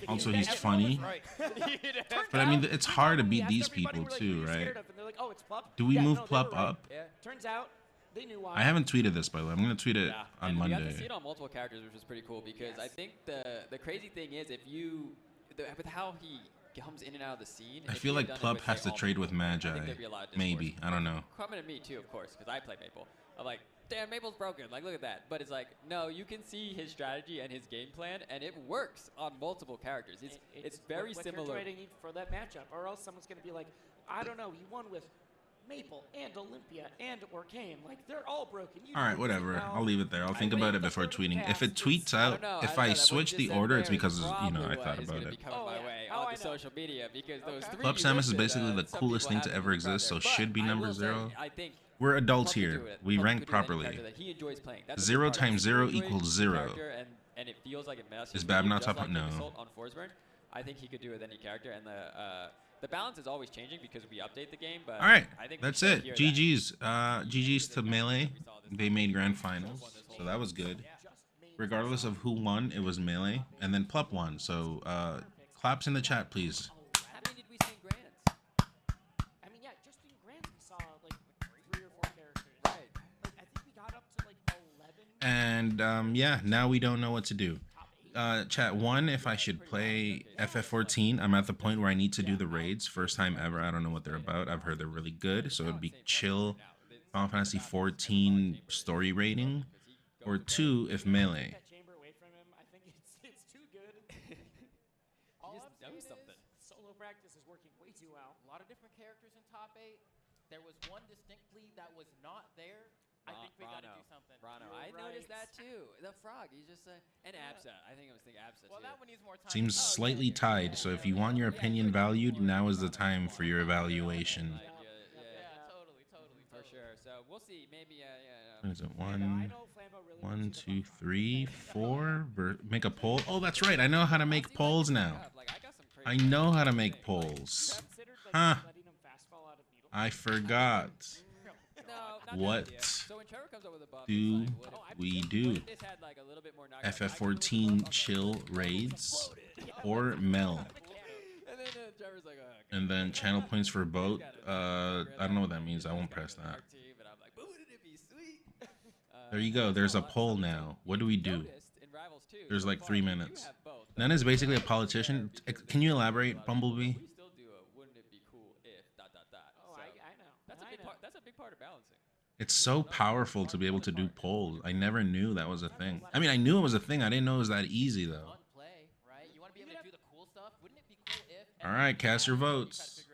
Also, he's funny. But I mean, it's hard to beat these people too, right? Do we move Plup up? Turns out they knew why. I haven't tweeted this, by the way. I'm going to tweet it on and Monday. We got to see it on multiple characters, which is pretty cool because I think the crazy thing is if you, with how he comes in and out of the scene. I feel like Plup has to trade with Magi. Maybe. I don't know. Coming to me too, of course, because I play Maple. I'm like, damn, Maple's broken. Like, look at that. But it's like, no, you can see his strategy and his game plan, and it works on multiple characters. It's very similar. What you're trying to need for that matchup, or else someone's going to be like, I don't know, he won with Maple and Olympia and Orcane, like they're all broken. You All right, know, whatever. now, I'll leave it there. I'll think about it before tweeting. If it tweets out, if I switch the order, it's because, you know, I thought about it. Coming my way on the social media because those three. Club Samus is basically the coolest thing to ever exist, so should be number 0. I think we're adults here. We rank properly. 0 times 0 equals 0. And it feels like it messes. Is Bab not top? Like no. On Forsburn, I think he could do it with any character, and the balance is always changing because we update the game. But all right, I think that's it. GG's. GG's to Melee. They made grand finals, so that was good. Regardless of who won, it was Melee, and then Plup won. So claps in the chat, please. How many did we see in Grands? I mean, yeah, just in Grands we saw like 3 or 4 characters. Right. Like, I think we got up to like 11. And yeah, now we don't know what to do. Chat 1, if I should play FF14. I'm at the point where I need to do the raids. First time ever. I don't know what they're about. I've heard they're really good, so it'd be chill Final Fantasy 14 story rating. Or 2, if Melee. I think it's too good. All I'm saying is solo practice is working way too well. A lot of different characters in top 8. There was one distinctly that was not there. I think we got to do something. Rano, I noticed that too. The frog, he's just and Absa. I think I was thinking Absa too. That one needs more time. Seems slightly tied, so if you want your opinion valued, now is the time for your evaluation. Totally. For sure. So we'll see. Maybe What is it? 1, 2, 3, 4. Make a poll. Oh, that's right. I know how to make polls now. I know how to make polls. Huh. I forgot. What do we do? FF14 chill raids or Mel? And then channel points for both. I don't know what that means. I won't press that. There you go. There's a poll now. What do we do? There's like 3 minutes. Nen is basically a politician. Can you elaborate, Bumblebee? That's a big part of balancing. It's so powerful to be able to do polls. I never knew that was a thing. I mean, I knew it was a thing. I didn't know it was that easy, though. All right, cast your votes.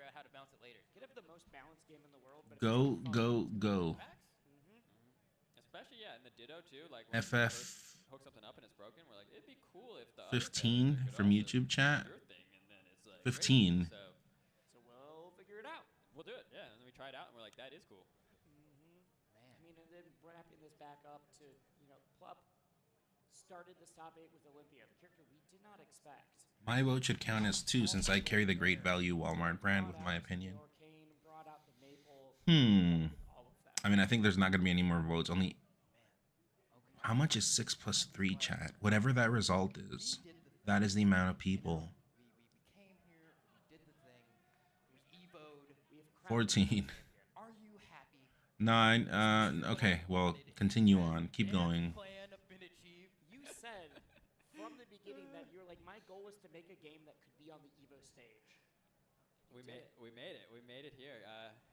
Go, go, go. Especially, in the Ditto, too. Like, FF hook something up and it's broken, we're like, it'd be cool if the 15 from YouTube chat. 15. So we'll figure it out. We'll do it, yeah. And then we try it out, and we're like, that is cool. Man. I mean, and then wrapping this back up to, Plup started this top 8 with Olympia, the character we did not expect. My vote should count as 2 since I carry the great value Walmart brand with my opinion. I mean, I think there's not going to be any more votes. Only. How much is 6 plus 3, chat? Whatever that result is, that is the amount of people. 14. 9. Okay, well, continue on. Keep going. You said from the beginning that you're like, my goal was to make a game that could be on the EVO stage. We made it here.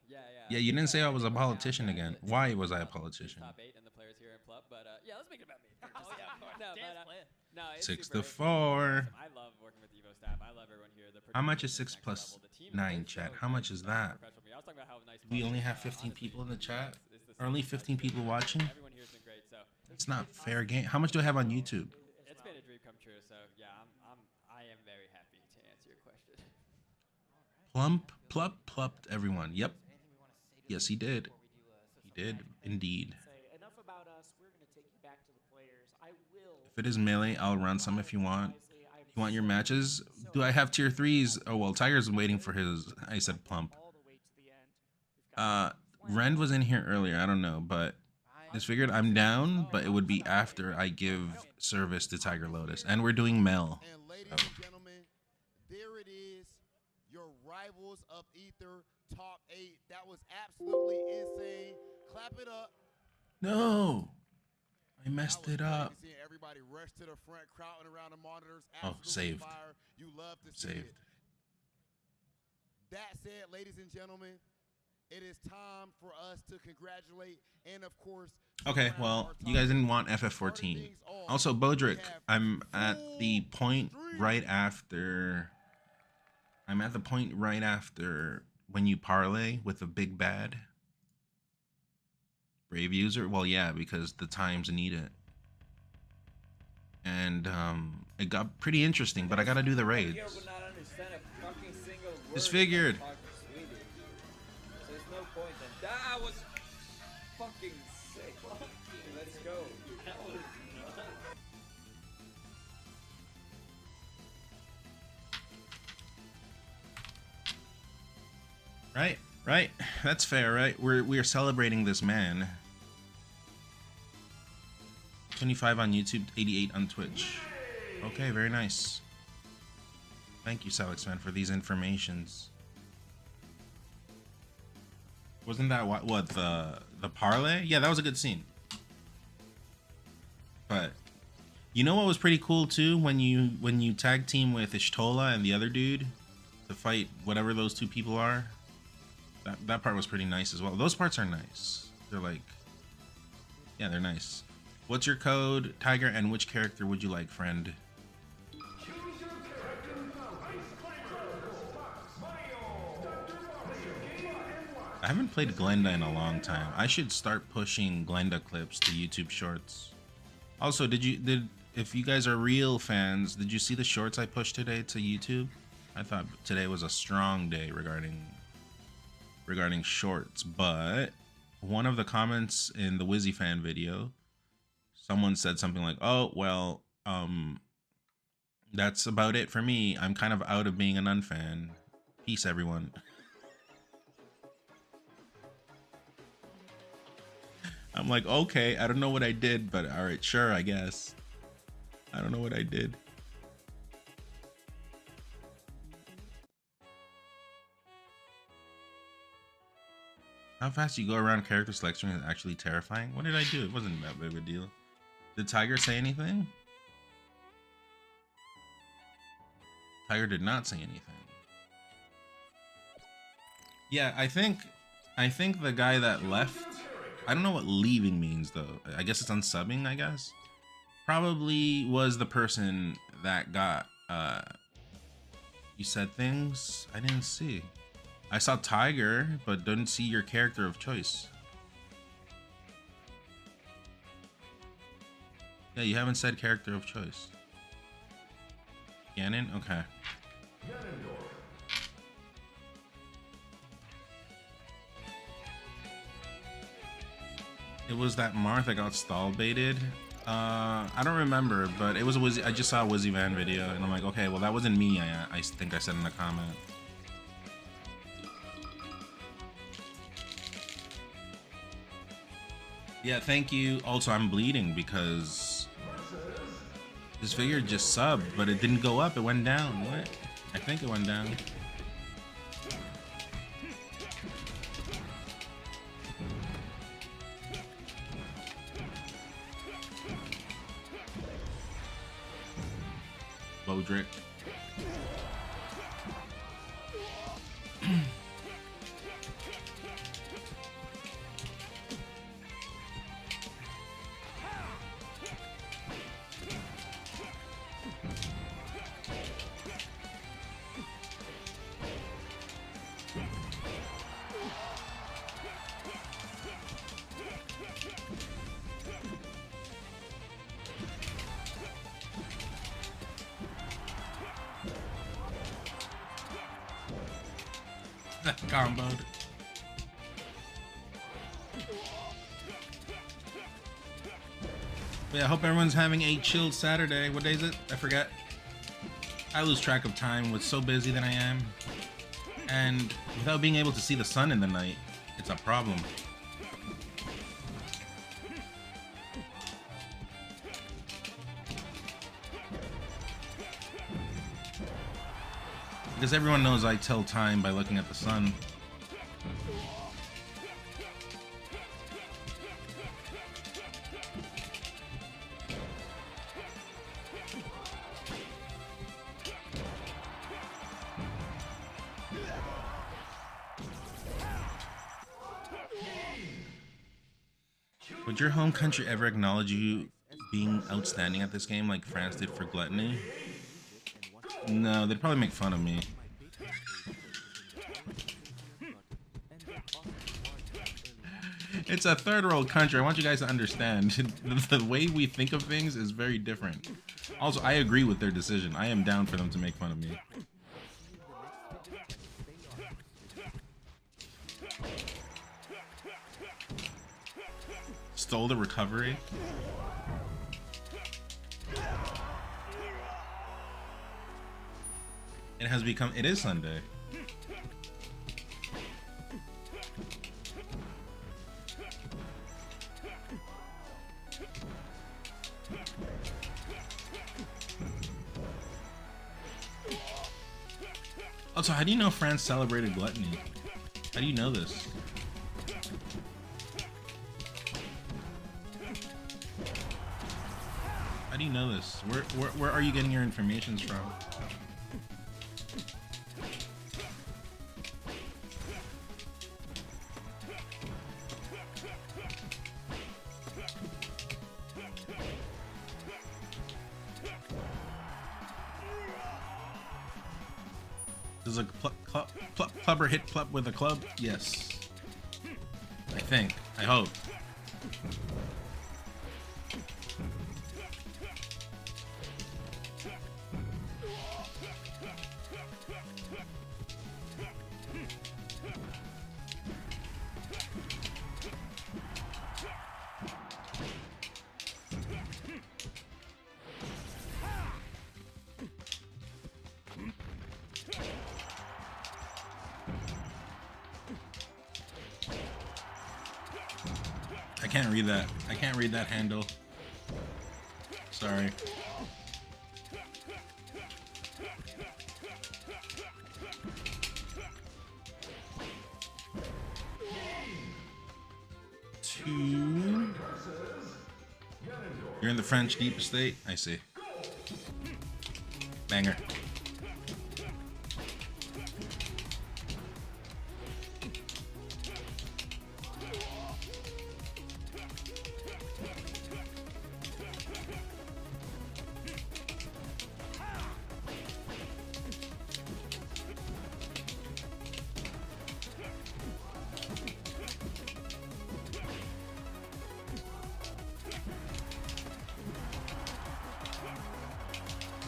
Yeah, you didn't say I was a politician again. Why was I a politician? Top 8 and the players here in Plup, but let's make it about me. No, it's 6 super to 4. I love working with EVO staff. I love everyone here. How much is 6 plus 9, chat? How much is that? We only have 15 people in the chat. Or only 15 people watching? Everyone here's been great, so it's not fair game. How much do I have on YouTube? It's been a dream come true, so yeah, I am very happy to answer your question. Plupped everyone. Yep. Yes, he did. He did indeed. Enough about us. We're going to take you back to the players. I will. If it is Melee, I'll run some if you want. You want your matches? Do I have tier 3s? Oh, well, Tiger's waiting for his. I said plump. Rend was in here earlier. I don't know, but just figured I'm down, but it would be after I give service to Tiger Lotus. And we're doing Mel. And ladies and gentlemen, there it is. Your rivals of Ether, top 8. That was absolutely insane. Clap it up. No. I messed it up. Seeing everybody rush to the front, crowding around the monitors. Oh, saved. Fire. You love to see Saved. it. That said, ladies and gentlemen, it is time for us to congratulate and, of course, Okay, well, you guys didn't want FF14. Also, Bodrick, I'm at the point right after. I'm at the point right after when you parlay with the big bad. Brave user? Well, yeah, because the times need it. And it got pretty interesting, but I gotta do the raids. Disfigured. So there's no point then. That was fucking sick. Let's go. That was nuts. Right, right. That's fair, right? We are celebrating this man. 25 on YouTube, 88 on Twitch. Okay, very nice. Thank you, Salix man, for these informations. Wasn't that what the parlay? Yeah, that was a good scene. But you know what was pretty cool too, when you tag team with Ishtola and the other dude to fight whatever those two people are. That part was pretty nice as well. Those parts are nice. They're like, yeah, they're nice. What's your code, Tiger, and which character would you like, friend? I haven't played Glenda in a long time. I should start pushing Glenda clips to YouTube Shorts. Also, if you guys are real fans, did you see the shorts I pushed today to YouTube? I thought today was a strong day regarding shorts, but one of the comments in the Wizzy fan video, someone said something like, "Oh, well, that's about it for me. I'm kind of out of being an unfan. Peace, everyone." I'm like, okay, I don't know what I did, but all right, sure, I guess. I don't know what I did. How fast you go around character selection is actually terrifying. What did I do? It wasn't that big of a deal. Did Tiger say anything? Tiger did not say anything. Yeah, I think the guy that left, I don't know what leaving means though. I guess it's unsubbing, I guess. Probably was the person that got, you said things I didn't see. I saw Tiger, but didn't see your character of choice. Yeah, you haven't said character of choice. Ganon? Okay. It was that Marth that got stall baited. I don't remember, but it was a Wizzy. I just saw a Wizzy Van video, and I'm like, okay, well that wasn't me. I think I said in the comment. Yeah, thank you. Also, I'm bleeding because this figure just subbed, but it didn't go up. It went down. What? I think it went down. Bodrick. That comboed. But yeah, I hope everyone's having a chilled Saturday. What day is it? I forget. I lose track of time with so busy that I am. And without being able to see the sun in the night, it's a problem. Because everyone knows I tell time by looking at the sun. Would your home country ever acknowledge you being outstanding at this game like France did for Gluttony? No, they'd probably make fun of me. It's a third world country. I want you guys to understand the way we think of things is very different. Also, I agree with their decision. I am down for them to make fun of me. Stole the recovery. It has become. It is Sunday. Also, how do you know France celebrated gluttony? How do you know this? How do you know this? Where are you getting your information from? Does a clubber hit club with a club? Yes. I think. I hope. I can't read that. I can't read that handle. Sorry. Two. You're in the French deep state? I see. Banger.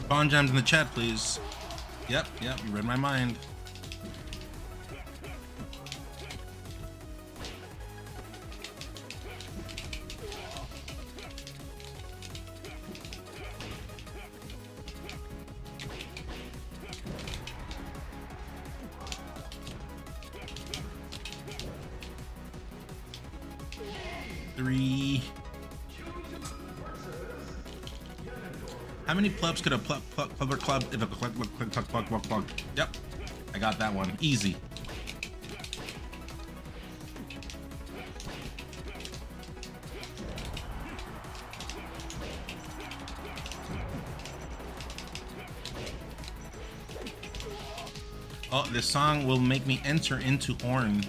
Bond jams in the chat, please. Yep, you read my mind. Three. How many plebs could a plebber club if a plug? Yep, I got that one. Easy. Oh, this song will make me enter into Horn.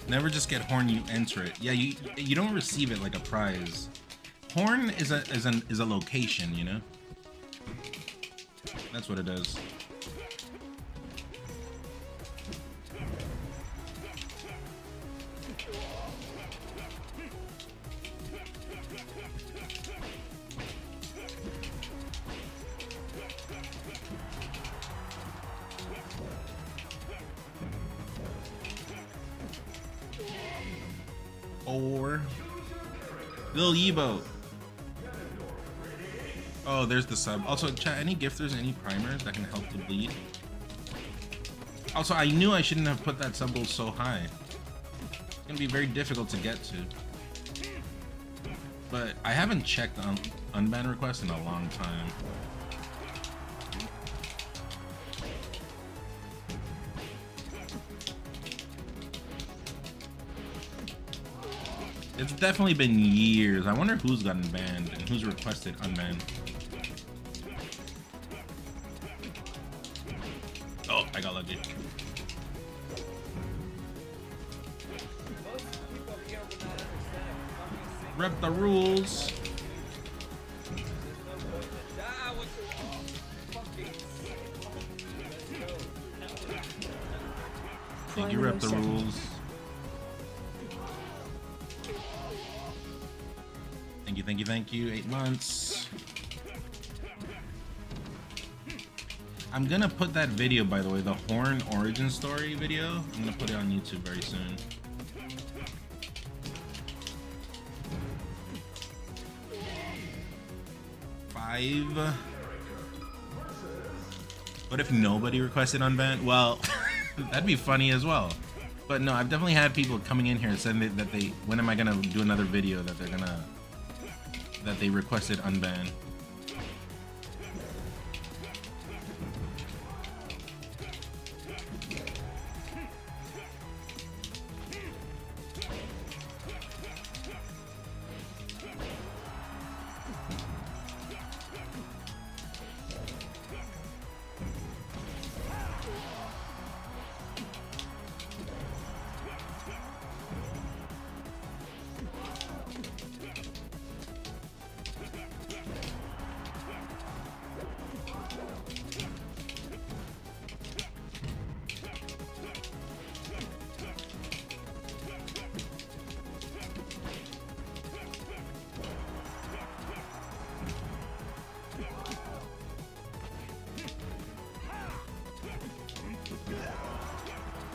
Never just get Horn, you enter it. Yeah, you don't receive it like a prize. Horn is a location, you know? That's what it is. Or Lil EVO. Oh, there's the sub. Also, chat, any gifters, any primers that can help to bleed? Also, I knew I shouldn't have put that sub goal so high. It's gonna be very difficult to get to. But I haven't checked on unban requests in a long time. It's definitely been years. I wonder who's gotten banned and who's requested unbanned. Oh, I got lucky. Rep the rules. Thank you, rep the rules. Thank you, thank you, thank you. 8 months. I'm gonna put that video, by the way, the Horn origin story video. I'm gonna put it on YouTube very soon. What if nobody requested unbanned? Well, that'd be funny as well. But no, I've definitely had people coming in here saying that they, when am I gonna do another video that they requested unbanned.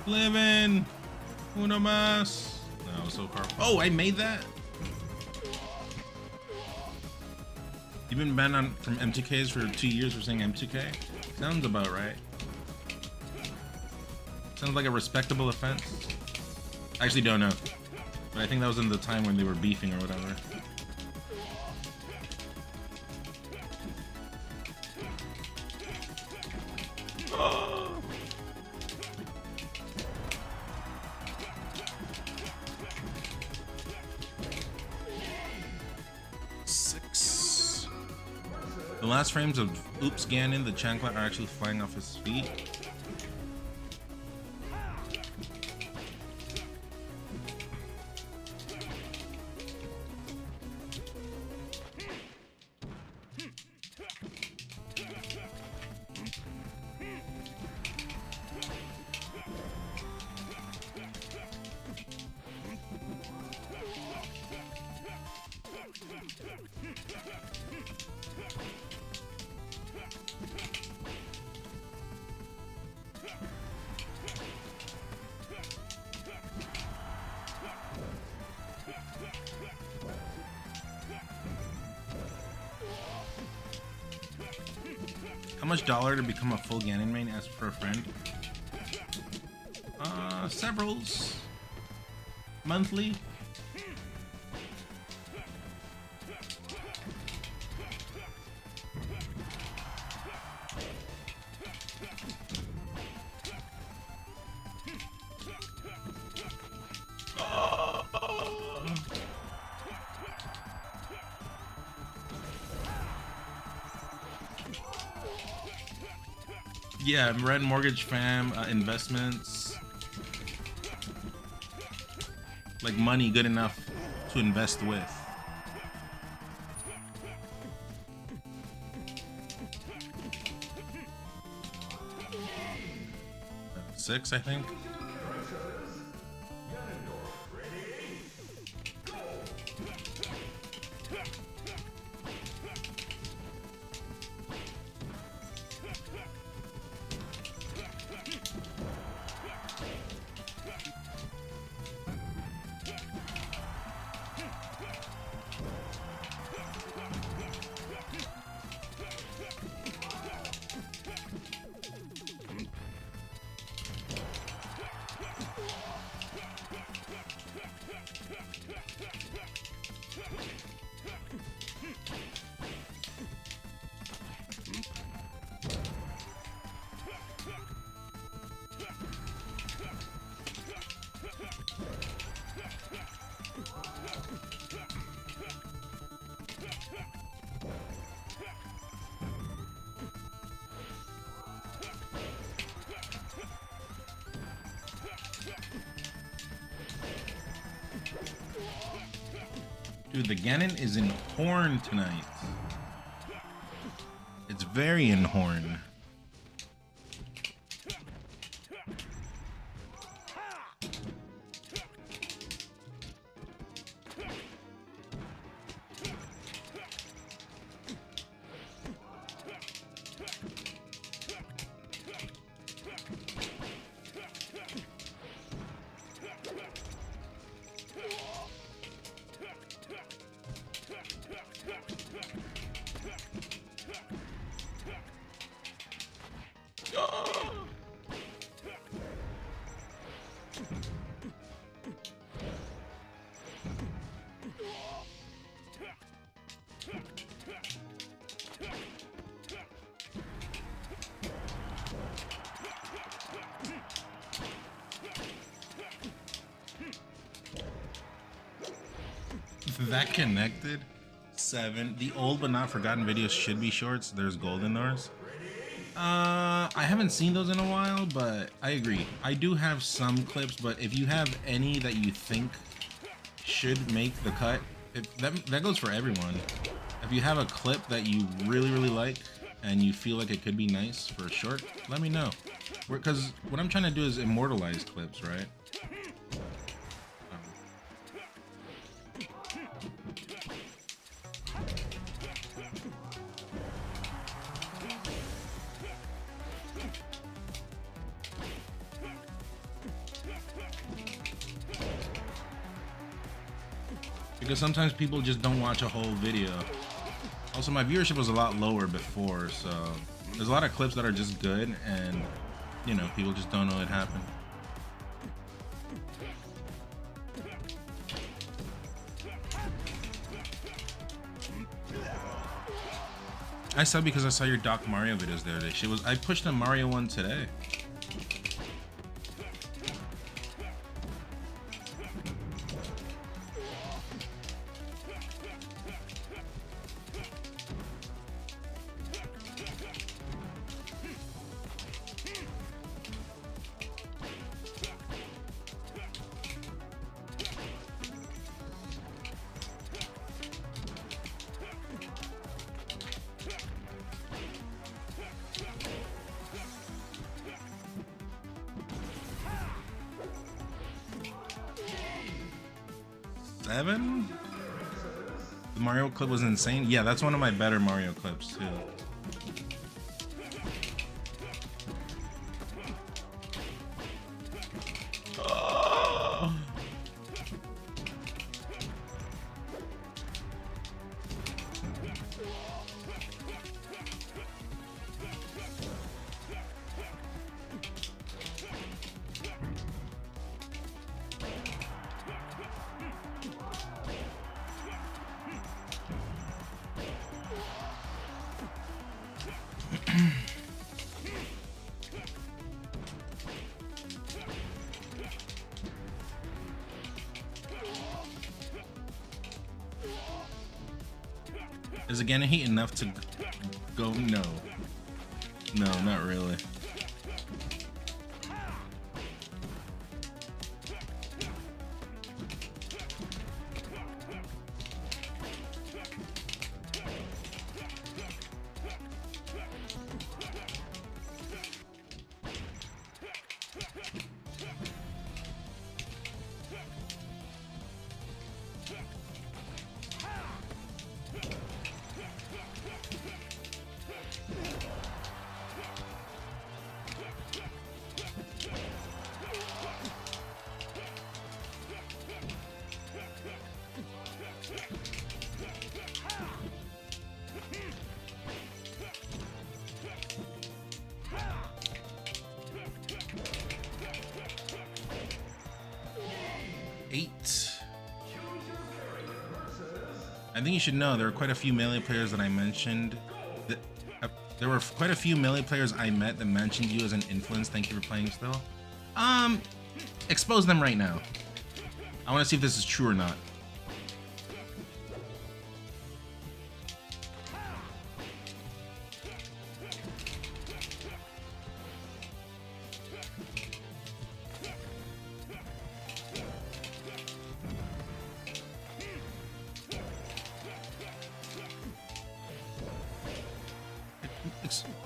Living uno más. No, so far. Oh, I made that. You've been banned from M2Ks for 2 years for saying M2K? Sounds about right. Sounds like a respectable offense. I actually don't know, but I think that was in the time when they were beefing or whatever. The last frames of Oops Ganon, the Chancla, are actually flying off his feet. How much dollar to become a full Ganon main? Ask for a friend. Severals. Monthly. Yeah, rent, mortgage, fam, investments. Like money good enough to invest with. 6, I think. Dude, the Ganon is in horn tonight. It's very in horn. That connected 7. The old but not forgotten videos should be shorts. There's Golden Doors. I haven't seen those in a while, but I agree. I do have some clips, but if you have any that you think should make the cut, that goes for everyone. If you have a clip that you really like and you feel like it could be nice for a short, let me know. Because what I'm trying to do is immortalize clips, right? Because sometimes people just don't watch a whole video. Also, my viewership was a lot lower before, so there's a lot of clips that are just good, and you know, people just don't know it happened. I saw because I saw your Doc Mario videos the other day. I pushed a Mario one today. Seven? The Mario clip was insane. Yeah, that's one of my better Mario clips too. Is it gonna heat enough to go? No. No, not really. I think you should know there were quite a few melee players that I mentioned. There were quite a few melee players I met that mentioned you as an influence. Thank you for playing still. Expose them right now. I want to see if this is true or not.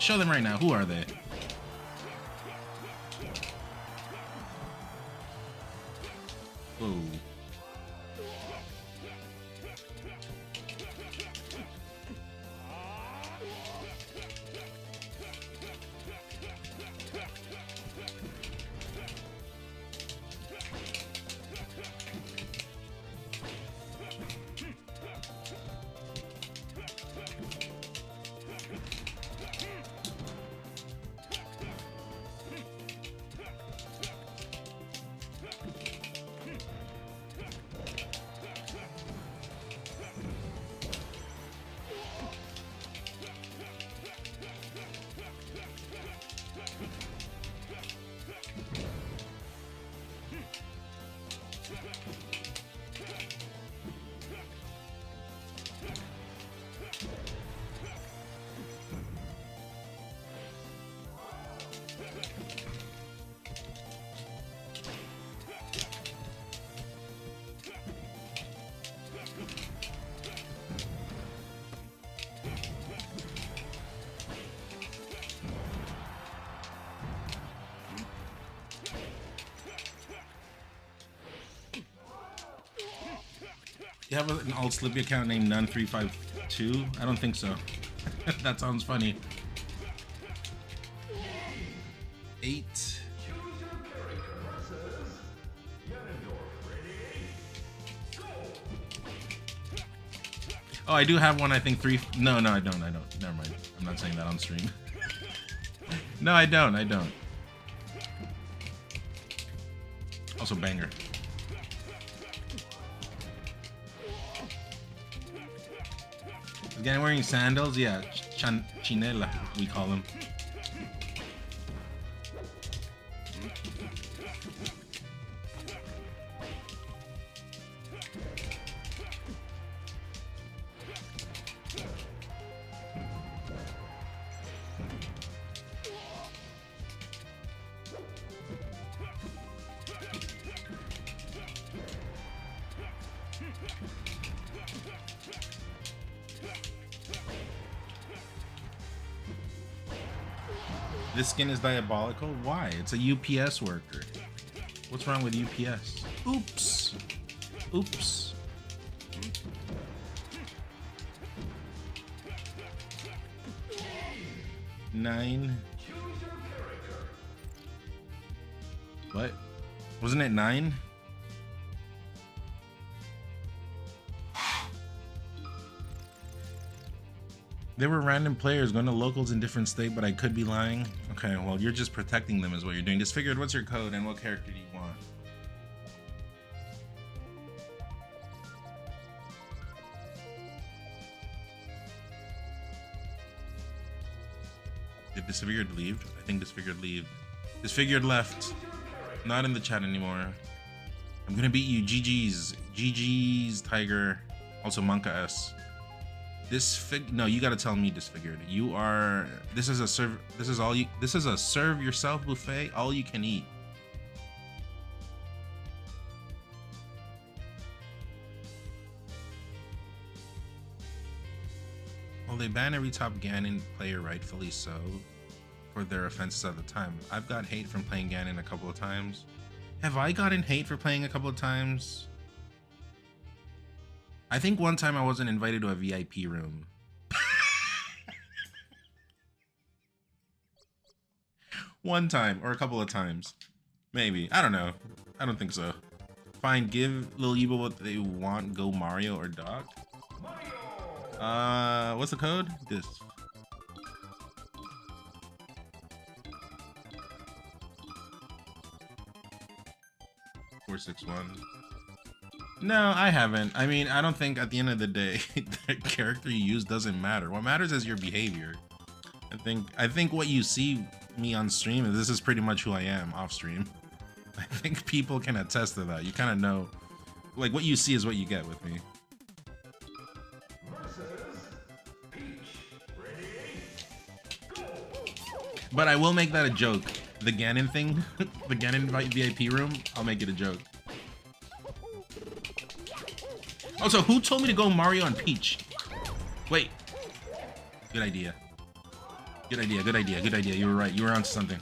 Show them right now. Who are they? Whoa. You have an alt Slippy account named Nun352? I don't think so. That sounds funny. 8. Oh, I do have one, I think 3. No, I don't. Never mind. I'm not saying that on stream. No, I don't. Also banger. Is guy wearing sandals? Yeah, chinela, we call them. This skin is diabolical? Why? It's a UPS worker. What's wrong with UPS? Oops. Oops. Nine. What? Wasn't it 9? There were random players going to locals in different state, but I could be lying. Okay, well, you're just protecting them is what you're doing. Disfigured, what's your code and what character do you want? Did Disfigured leave? I think Disfigured leave. Disfigured left. Not in the chat anymore. I'm gonna beat you. GG's. GG's, Tiger. Also, Monka S. No, you gotta tell me Disfigured. You are. This is a serve. This is all you. This is a serve yourself buffet. All you can eat. Well, they ban every top Ganon player, rightfully so, for their offenses at the time. I've got hate from playing Ganon a couple of times. Have I gotten hate for playing a couple of times? I think one time I wasn't invited to a VIP room. One time, or a couple of times. Maybe. I don't know. I don't think so. Fine, give Lil Evo what they want. Go Mario or Doc. What's the code? This. $461. No, I haven't. I mean, I don't think at the end of the day, the character you use doesn't matter. What matters is your behavior. I think what you see me on stream is this is pretty much who I am off stream. I think people can attest to that. You kind of know, like, what you see is what you get with me. But I will make that a joke. The Ganon thing, the Ganon VIP room, I'll make it a joke. Also, who told me to go Mario and Peach? Wait. Good idea. Good idea, good idea, good idea. You were right. You were onto something.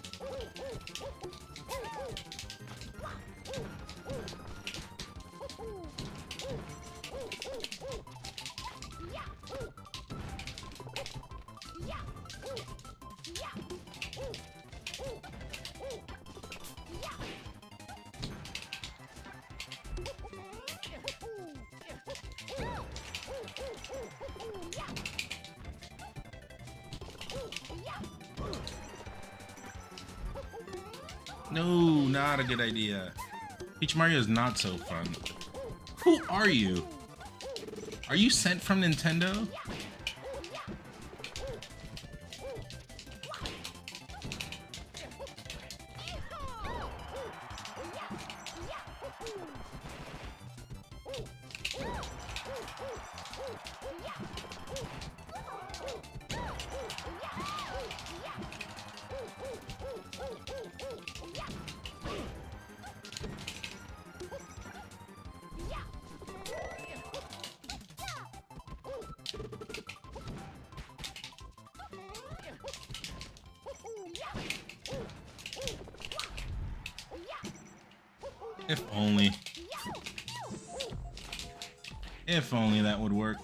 No, not a good idea. Peach Mario is not so fun. Who are you? Are you sent from Nintendo? If only. If only that would work.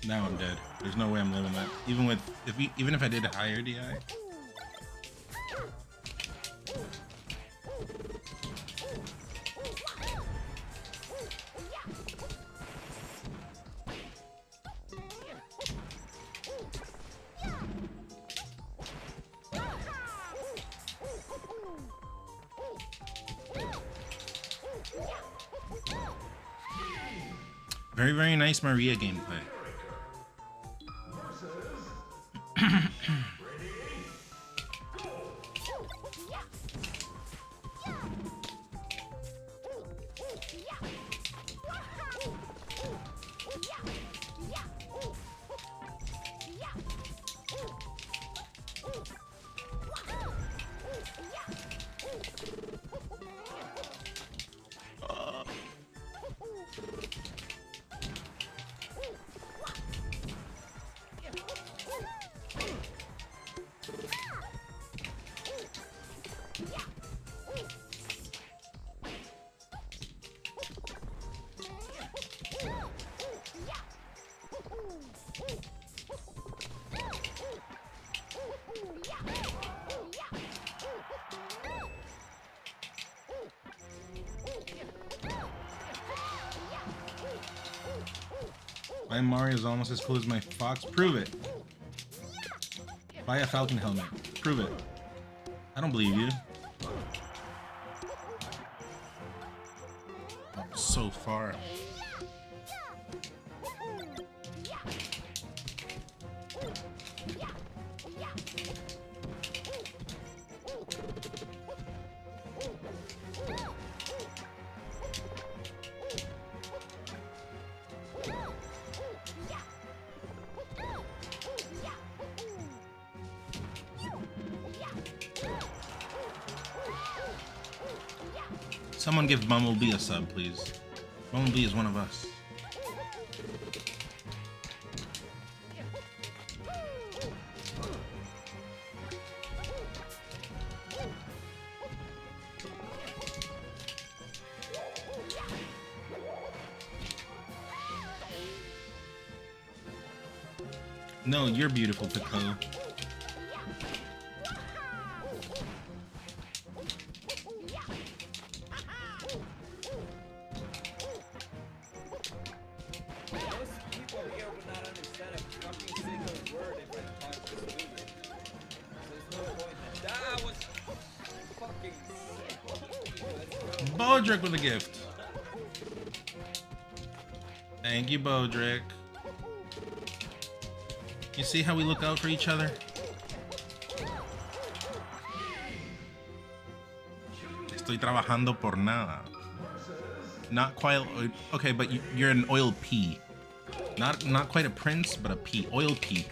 Now I'm dead. There's no way I'm living that. Even if I did a higher DI. Very, very nice Maria gameplay. My Mario is almost as cool as my Fox. Prove it. Buy a Falcon helmet. Prove it. I don't believe you. Oh, so far. Someone give Bumblebee a sub, please. Bumblebee is one of us. No, you're beautiful, Pico. Baldrick with a gift. Thank you, Bodrick. You see how we look out for each other? Estoy trabajando por nada. Not quite. Okay, but you're an oil P. Not quite a prince, but a P. Oil P.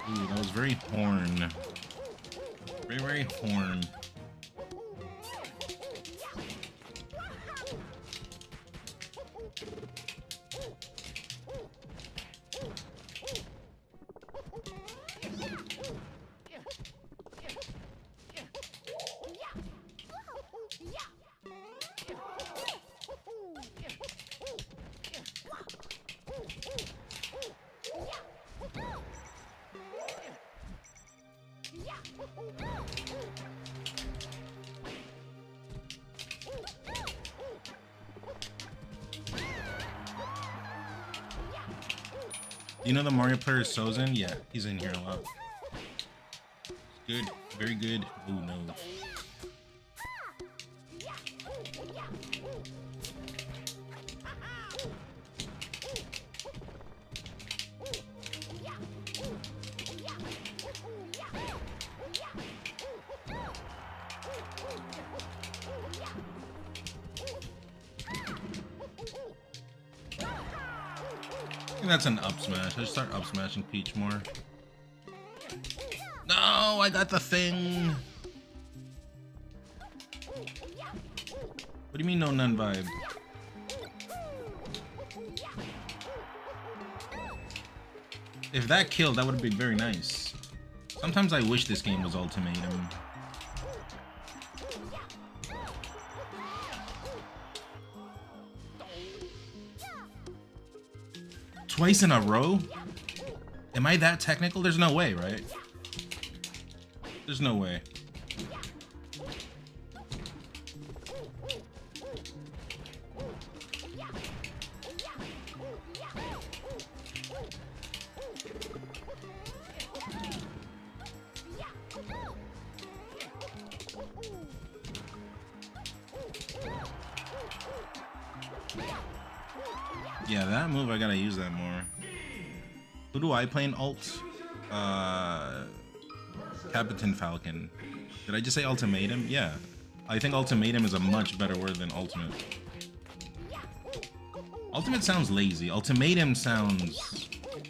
Ooh, that was very horn. Very, very horn. You know the Mario player is Sozin? Yeah, he's in here a lot. Good, very good. Oh no. I think that's an up smash. I should start up smashing Peach more. No, I got the thing. What do you mean no none vibe? If that killed, that would have been very nice. Sometimes I wish this game was Ultimatum. Twice in a row? Am I that technical? There's no way, right? There's no way. Yeah, that move, I gotta use that more. Who do I play in ult? Captain Falcon. Did I just say ultimatum? Yeah. I think ultimatum is a much better word than ultimate. Ultimate sounds lazy. Ultimatum sounds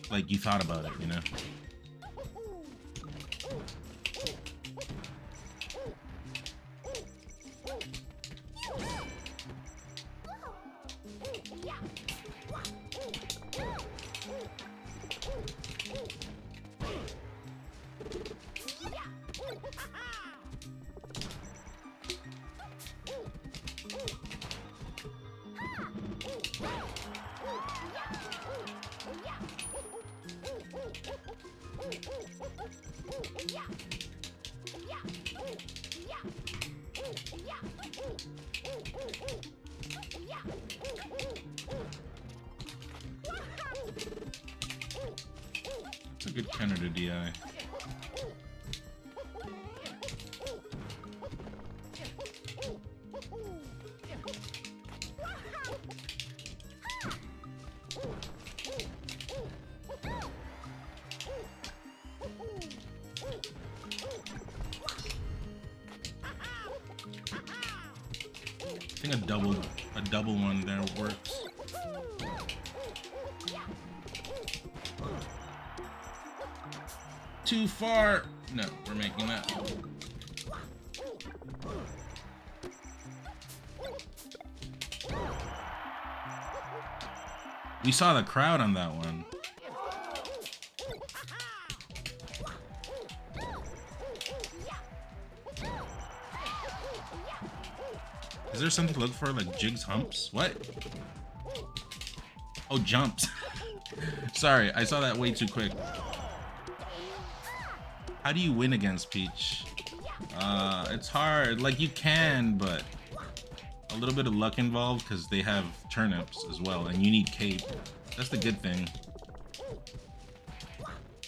like you thought about it, you know? It's a good counter to DI. I think a double one there works. Too far. No, we're making that. We saw the crowd on that one. Is there something to look for, like jigs, humps? What? Oh, jumps. Sorry, I saw that way too quick. How do you win against Peach? It's hard. Like, you can, but a little bit of luck involved because they have turnips as well, and you need cape. That's the good thing.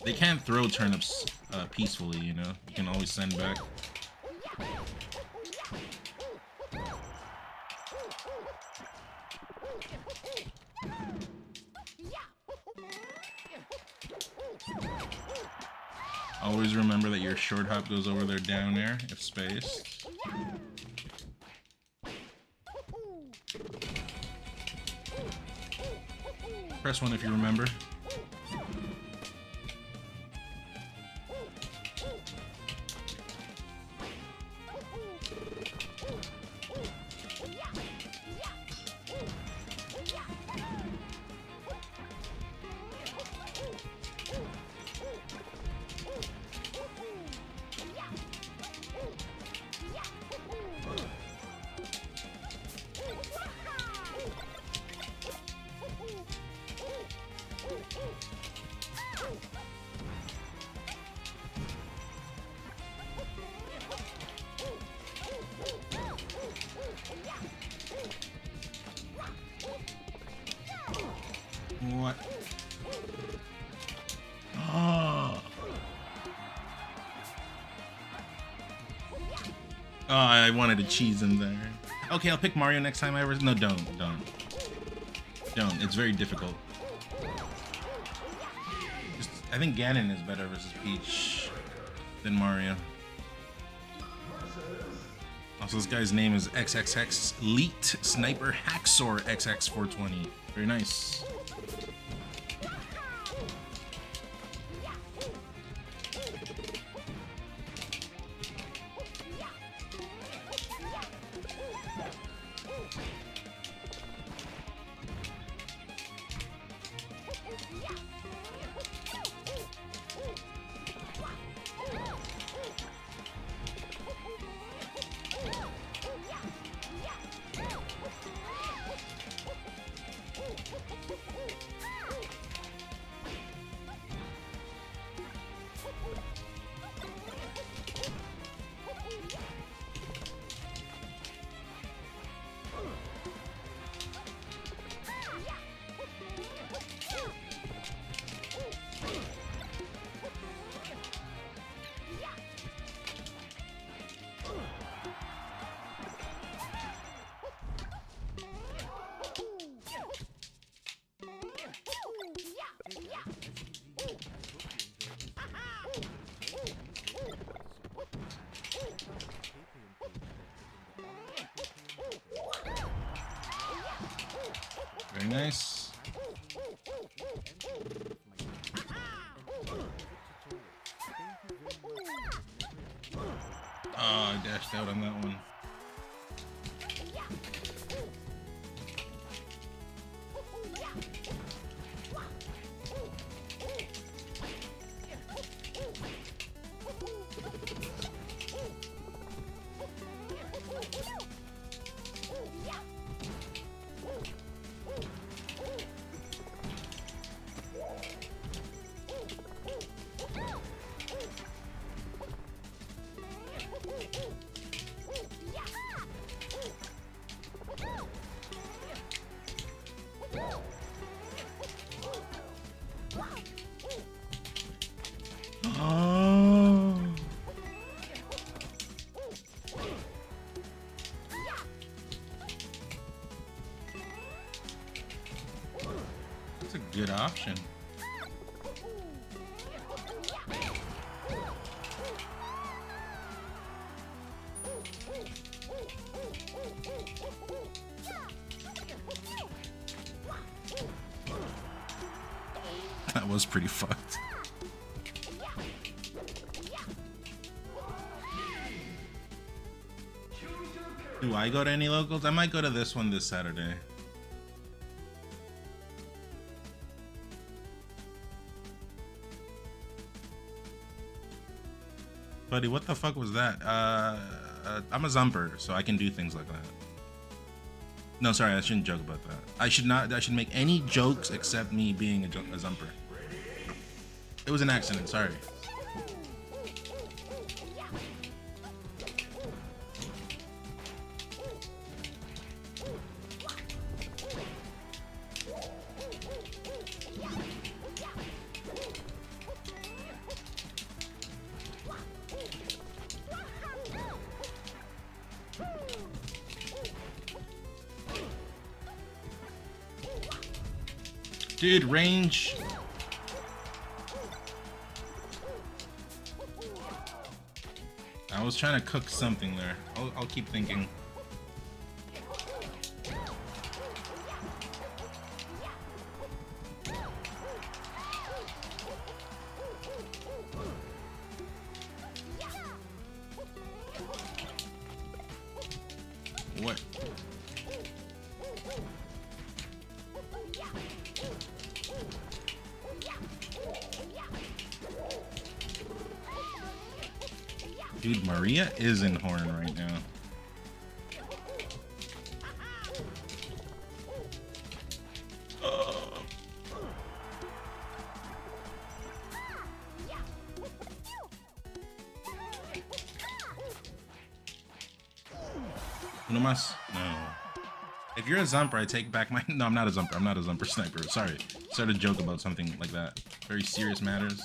They can't throw turnips peacefully, you know? You can always send back. Always remember that your short hop goes over their down air if spaced. Press 1 if you remember. What? Oh. Oh, I wanted to cheese in there. Okay, I'll pick Mario next time I ever. No, don't. It's very difficult. I think Ganon is better versus Peach than Mario. Also, this guy's name is XXX Elite Sniper Hacksaw XX420. Very nice. Very nice. Oh, I dashed out on that one. Oh. That's a good option. That was pretty fucked. Do I go to any locals? I might go to this one this Saturday. Buddy, what the fuck was that? I'm a Zumper, so I can do things like that. No, sorry, I shouldn't joke about that. I should make any jokes except me being a Zumper. It was an accident, sorry. Dude, range. I was trying to cook something there. I'll keep thinking. What? Dude, Maria is in Horn right now. Uno más? No. If you're a Zumper, I take back my... No, I'm not a Zumper. I'm not a Zumper sniper. Sorry. Started a joke about something like that. Very serious matters.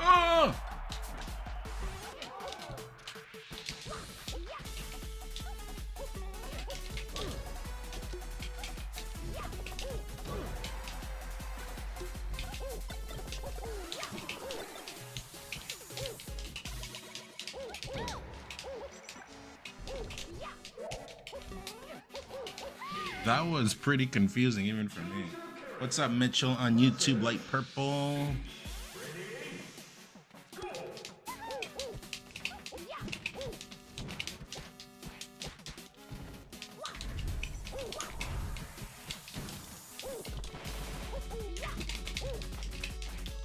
Oh! That was pretty confusing even for me. What's up, Mitchell on YouTube, Light Purple?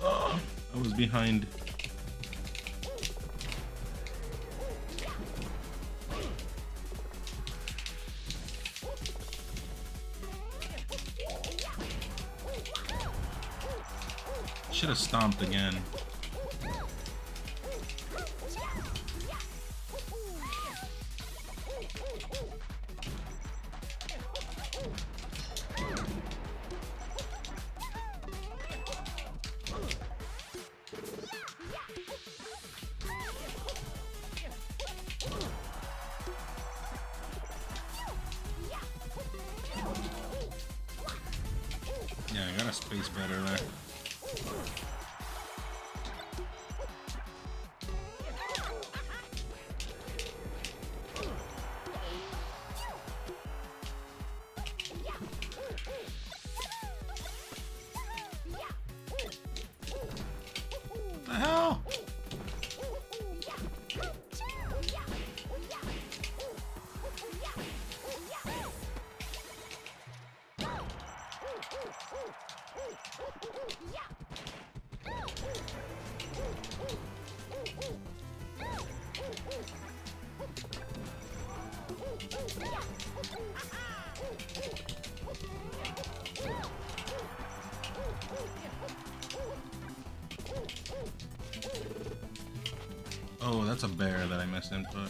Oh, I was behind. Should have stomped again. Yeah, I got a space better there. What the hell? Oh, that's a bear that I missed input.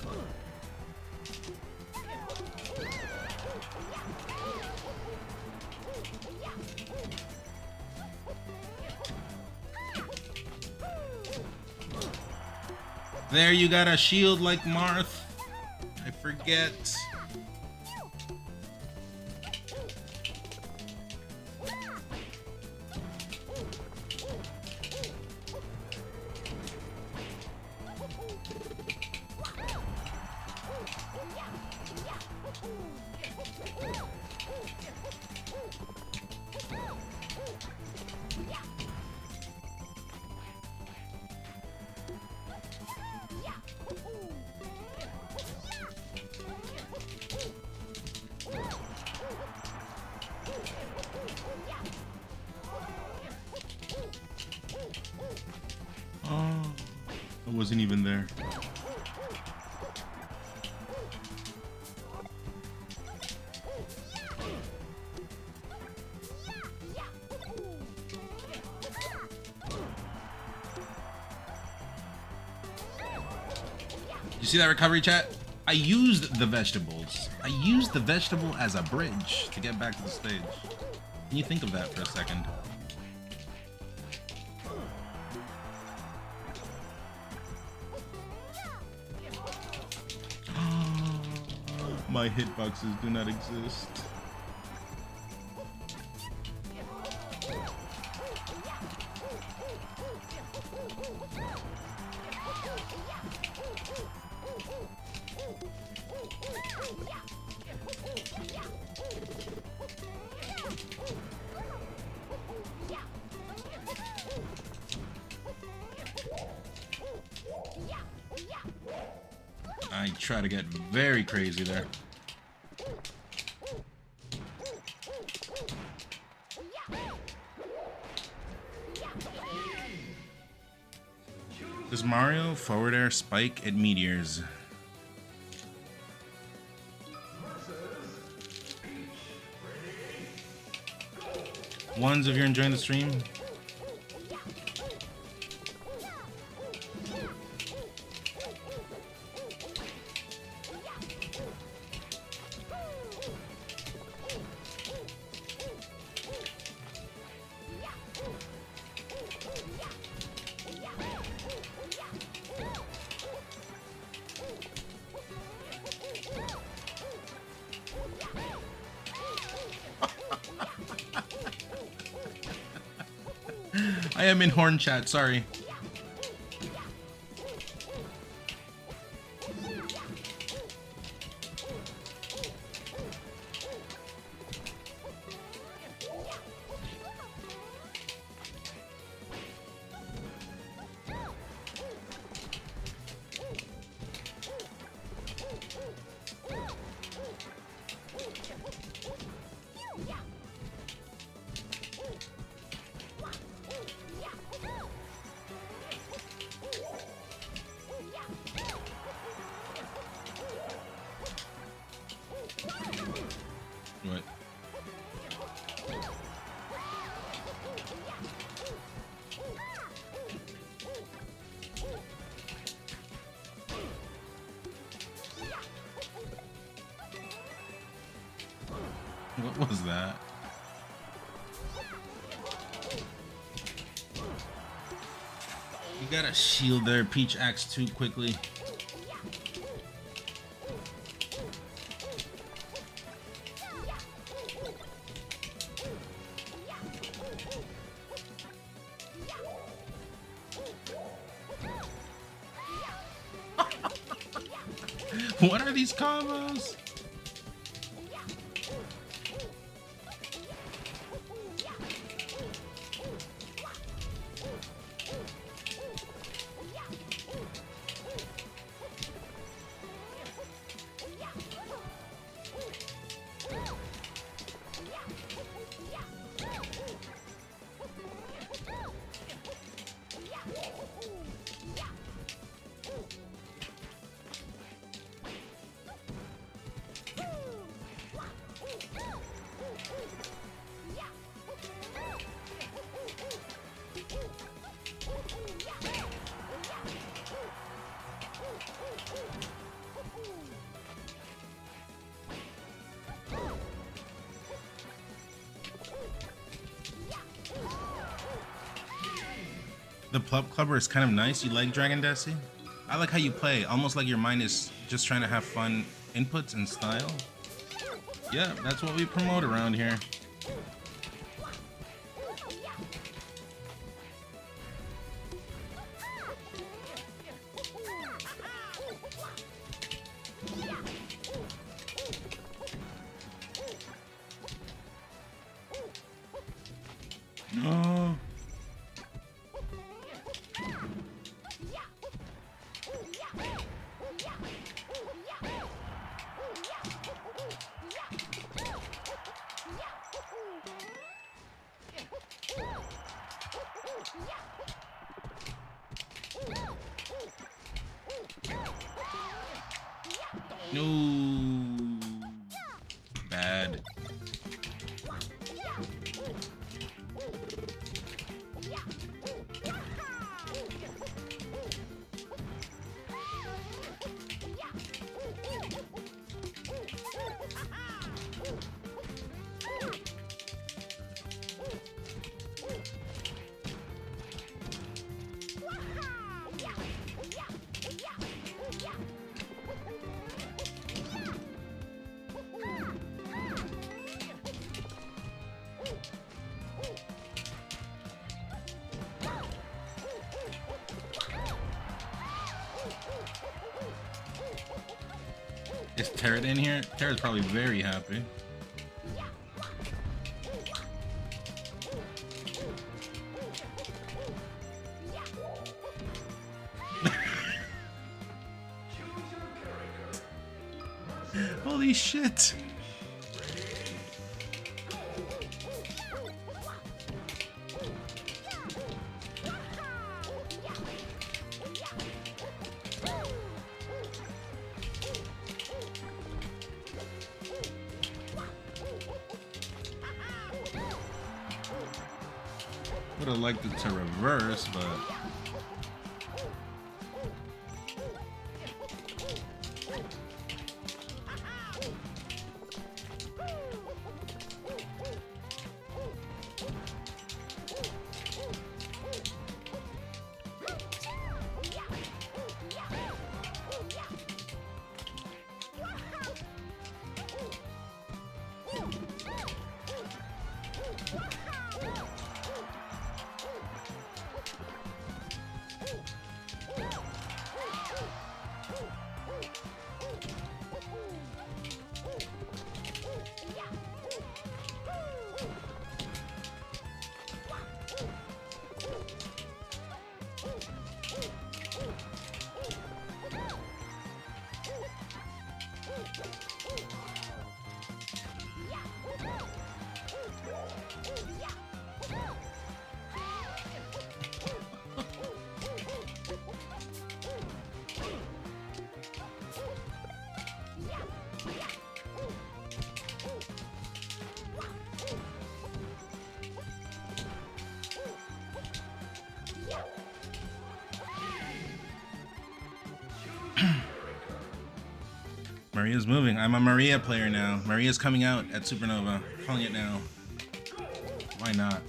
There, you got a shield like Marth. I forget. wasn't even there. You see that recovery, chat? I used the vegetables. I used the vegetable as a bridge to get back to the stage. Can you think of that for a second? My hitboxes do not exist. I try to get very crazy there. Does Mario forward air spike at meteors? Ones, if you're enjoying the stream. I am in horn chat, sorry. What? What was that? You gotta shield their Peach Axe too quickly. What are these combos? The Plub Clubber is kind of nice. You like Dragon Desi? I like how you play, almost like your mind is just trying to have fun inputs and style. Yeah, that's what we promote around here. No. No. Bad. Is Terrat in here? Terrat's probably very happy. Holy shit! Would have liked it to reverse, but Maria's moving. I'm a Maria player now. Maria's coming out at Supernova. Calling it now. Why not?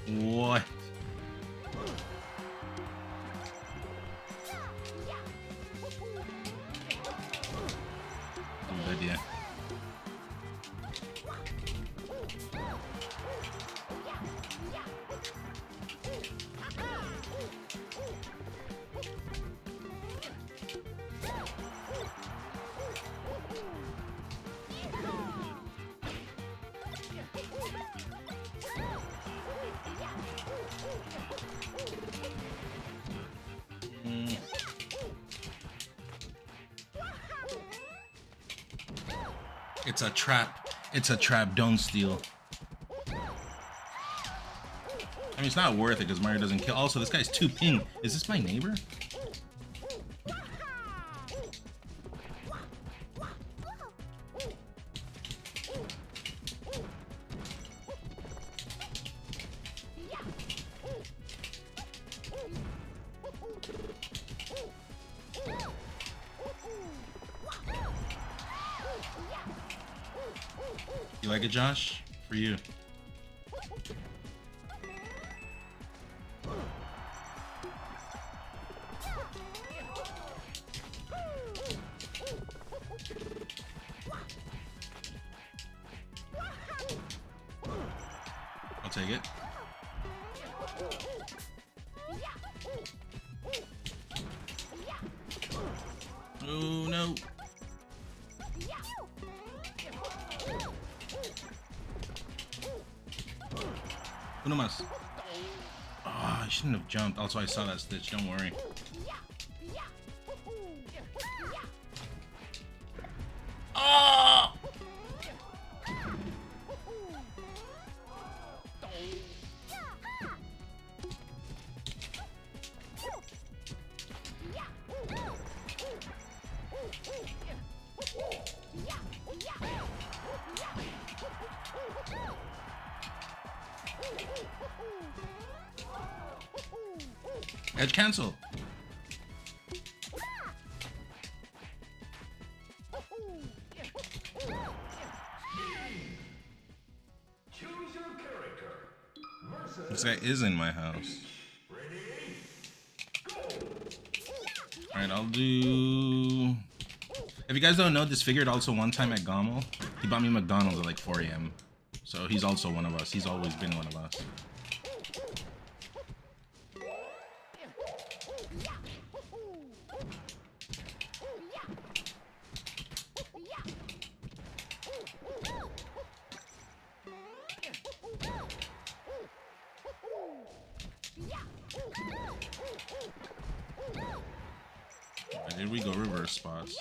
What? Good idea. It's a trap. It's a trap. Don't steal. I mean, it's not worth it because Mario doesn't kill. Also, this guy's 2 ping. Is this my neighbor? You like it, Josh? For you. I'll take it. Oh no. Uno más. Oh, I shouldn't have jumped. Also, I saw that stitch. Don't worry. Oh! Edge cancel. This guy is in my house. Alright, I'll do... If you guys don't know, disfigured also one time at Gommel. He bought me McDonald's at like 4 a.m. So he's also one of us. He's always been one of us. Here we go, reverse spots.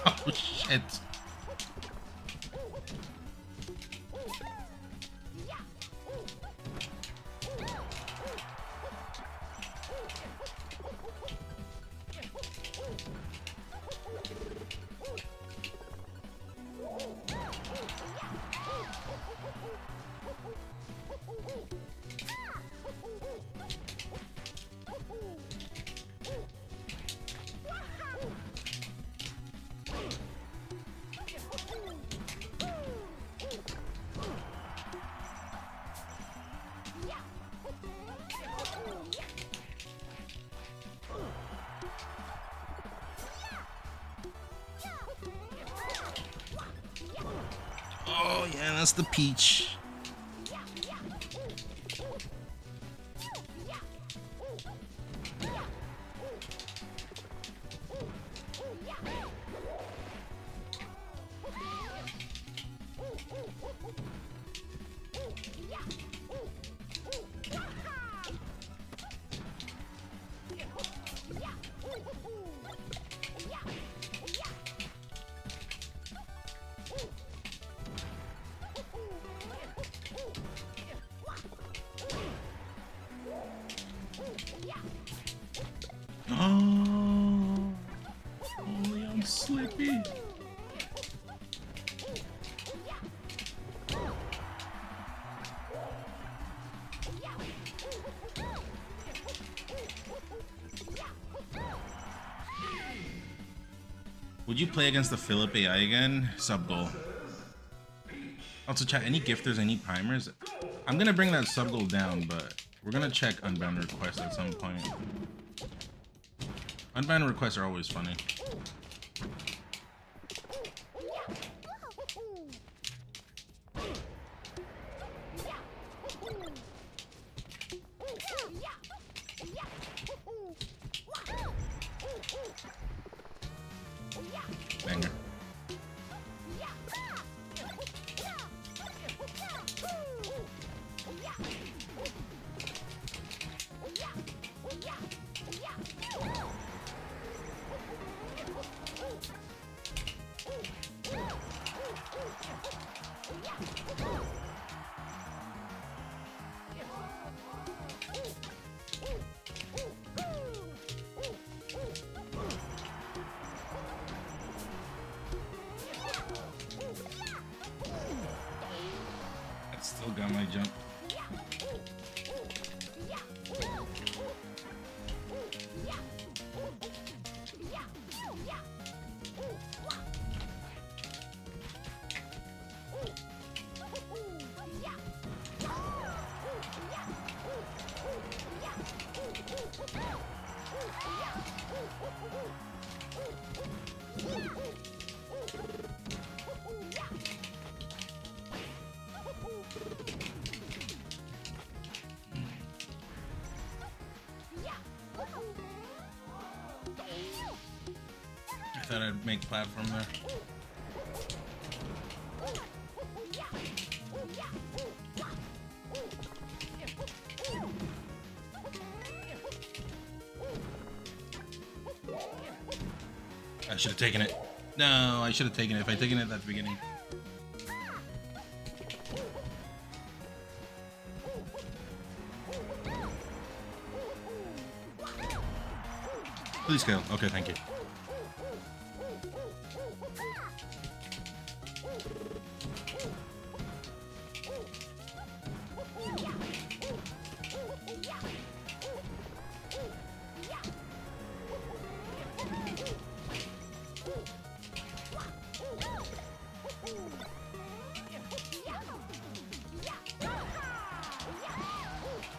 Oh shit. Oh yeah, that's the peach. Oh, holy, I'm sleepy. Would you play against the Philip AI again? Sub goal. Also, chat, any gifters, any primers? I'm gonna bring that sub goal down, but we're gonna check unbound requests at some point. Unbound requests are always funny. Banger. jump. I thought I'd make platform there. I should have taken it. No, I should have taken it. If I'd taken it at the beginning. Please scale. Okay, thank you.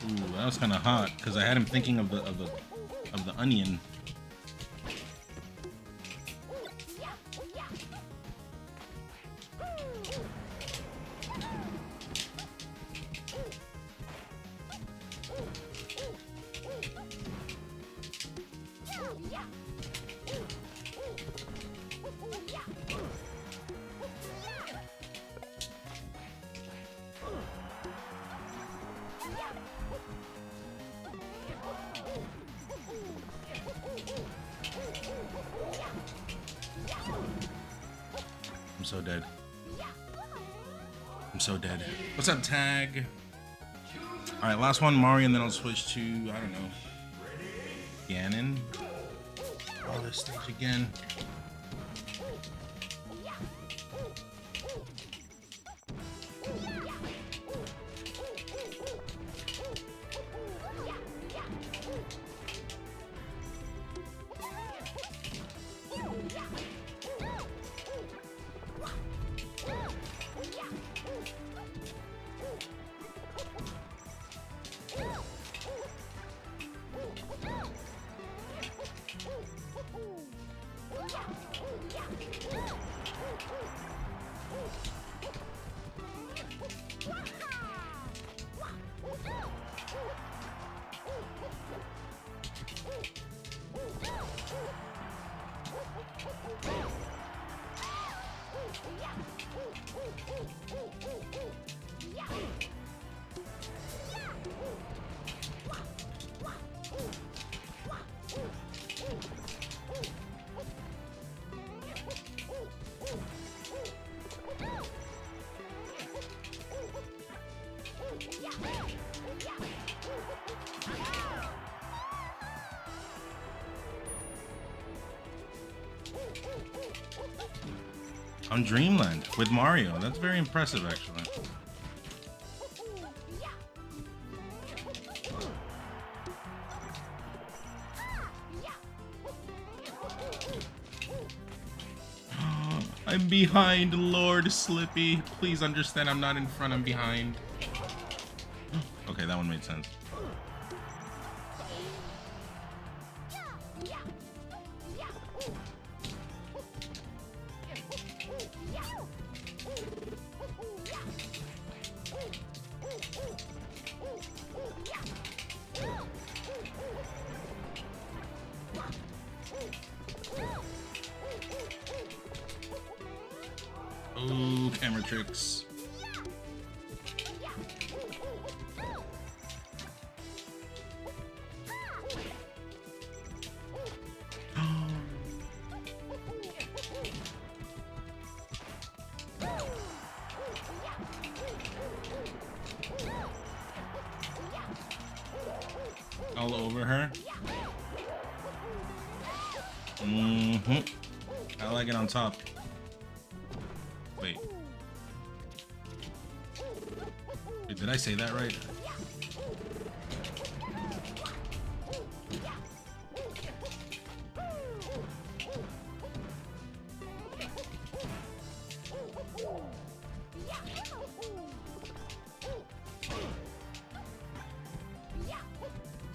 Ooh, that was kind of hot because I had him thinking of the onion. I'm so dead. I'm so dead. What's up, Tag? Alright, last one, Mario, and then I'll switch to, I don't know, Ganon. Oh, this stage again. On Dreamland with Mario. That's very impressive, actually. I'm behind, Lord Slippy. Please understand I'm not in front, I'm behind. Okay, that one made sense. Ooh, camera tricks. All over her. I like it on top. Wait. Wait, did I say that right?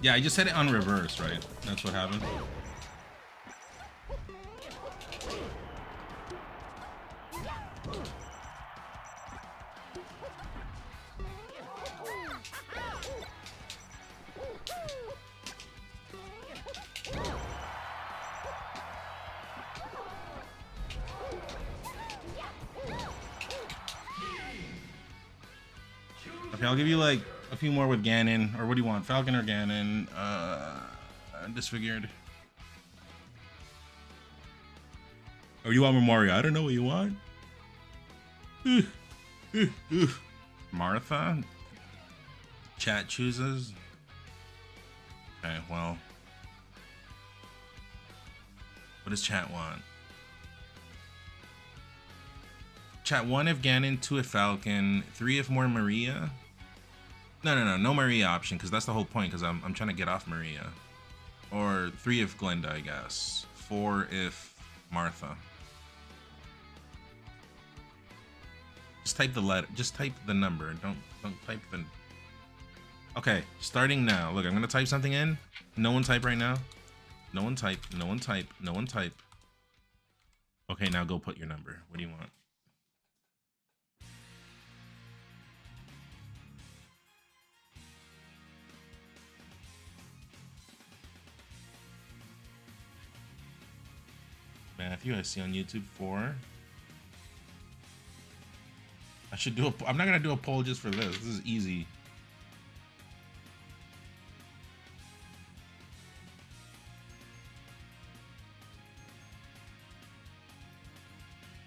Yeah, I just said it on reverse, right? That's what happened. Okay, I'll give you like a few more with Ganon, or what do you want? Falcon or Ganon? Disfigured. Or you want Memoria? I don't know what you want. Martha? Chat chooses. Okay, well. What does chat want? Chat 1 if Ganon, 2 if Falcon, 3 if more Maria. No Maria option, because that's the whole point, because I'm trying to get off Maria. Or 3 if Glenda, I guess. 4 if Martha. Just type the letter. Just type the number. Don't type the. Okay, starting now. Look, I'm gonna type something in. No one type right now. No one type. No one type. No one type. Okay, now go put your number. What do you want? Matthew, I see on YouTube 4. I should do a. I'm not gonna do a poll just for this. This is easy.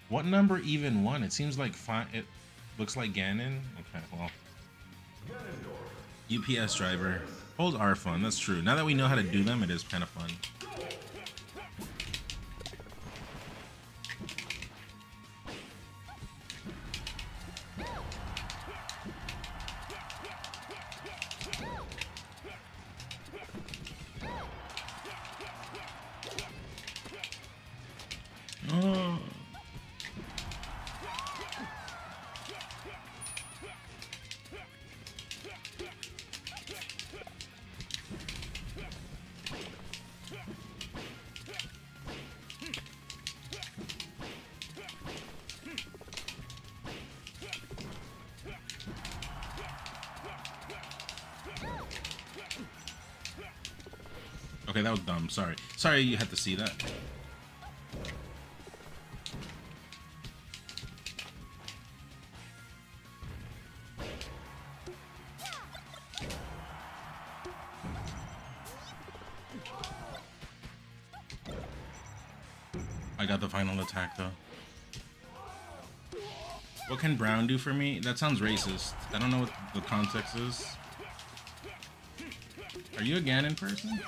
What number even won? It seems like fine. It looks like Ganon. Okay, well. UPS driver. Polls are fun. That's true. Now that we know how to do them, it is kind of fun. Oh. Okay, that was dumb. Sorry. Sorry you had to see that. I got the final attack though. What can Brown do for me? That sounds racist. I don't know what the context is. Are you a Ganon person?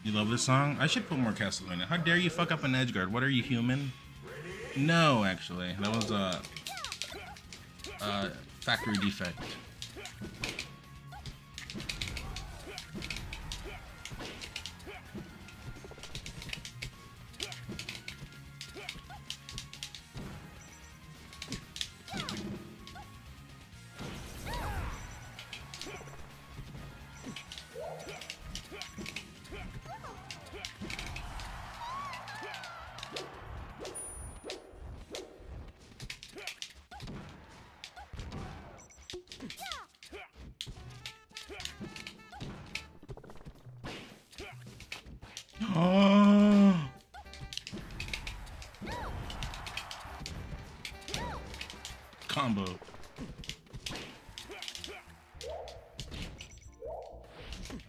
You love this song? I should put more Castlevania. How dare you fuck up an edgeguard? What are you, human? No, actually. That was a factory defect. combo.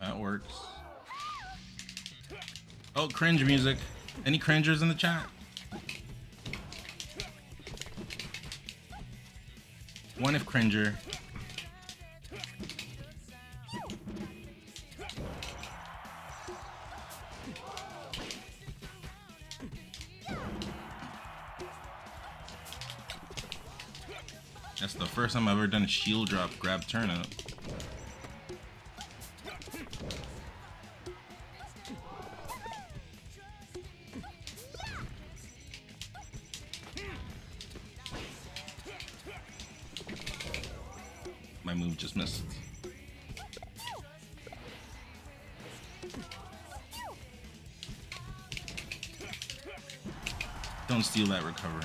That works. Oh, cringe music. Any cringers in the chat? One if cringer. That's the first time I've ever done a shield drop grab turn up. My move just missed. Don't steal that recovery.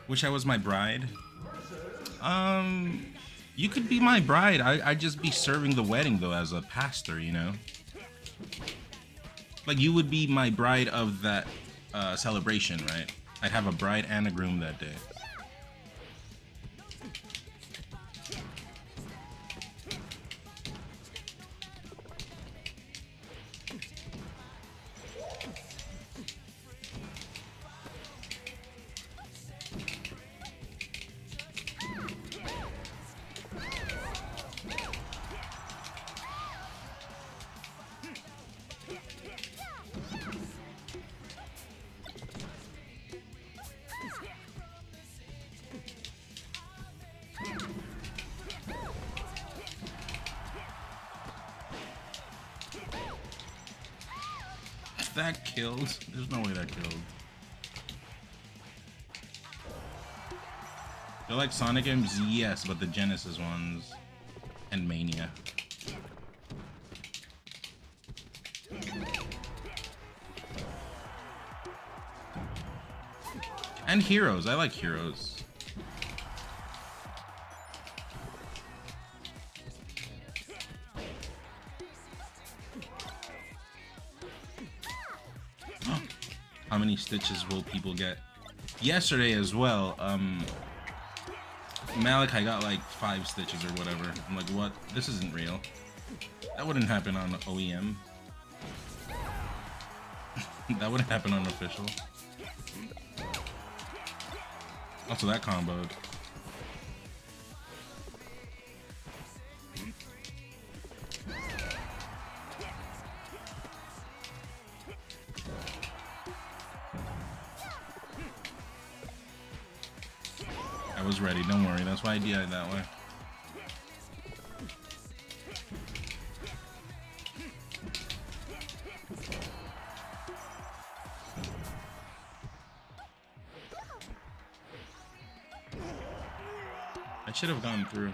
Wish I was my bride. You could be my bride. I'd just be serving the wedding though as a pastor, you know? Like you would be my bride of that celebration, right? I'd have a bride and a groom that day. That killed. There's no way that killed. They're like Sonic games, yes, but the Genesis ones and Mania. And Heroes. I like Heroes. How many stitches will people get? Yesterday as well, Malachi got like 5 stitches or whatever. I'm like, what? This isn't real. That wouldn't happen on OEM. That wouldn't happen on official. Also, that comboed. I was ready, don't worry. That's why I DI'd that way. I should have gone through.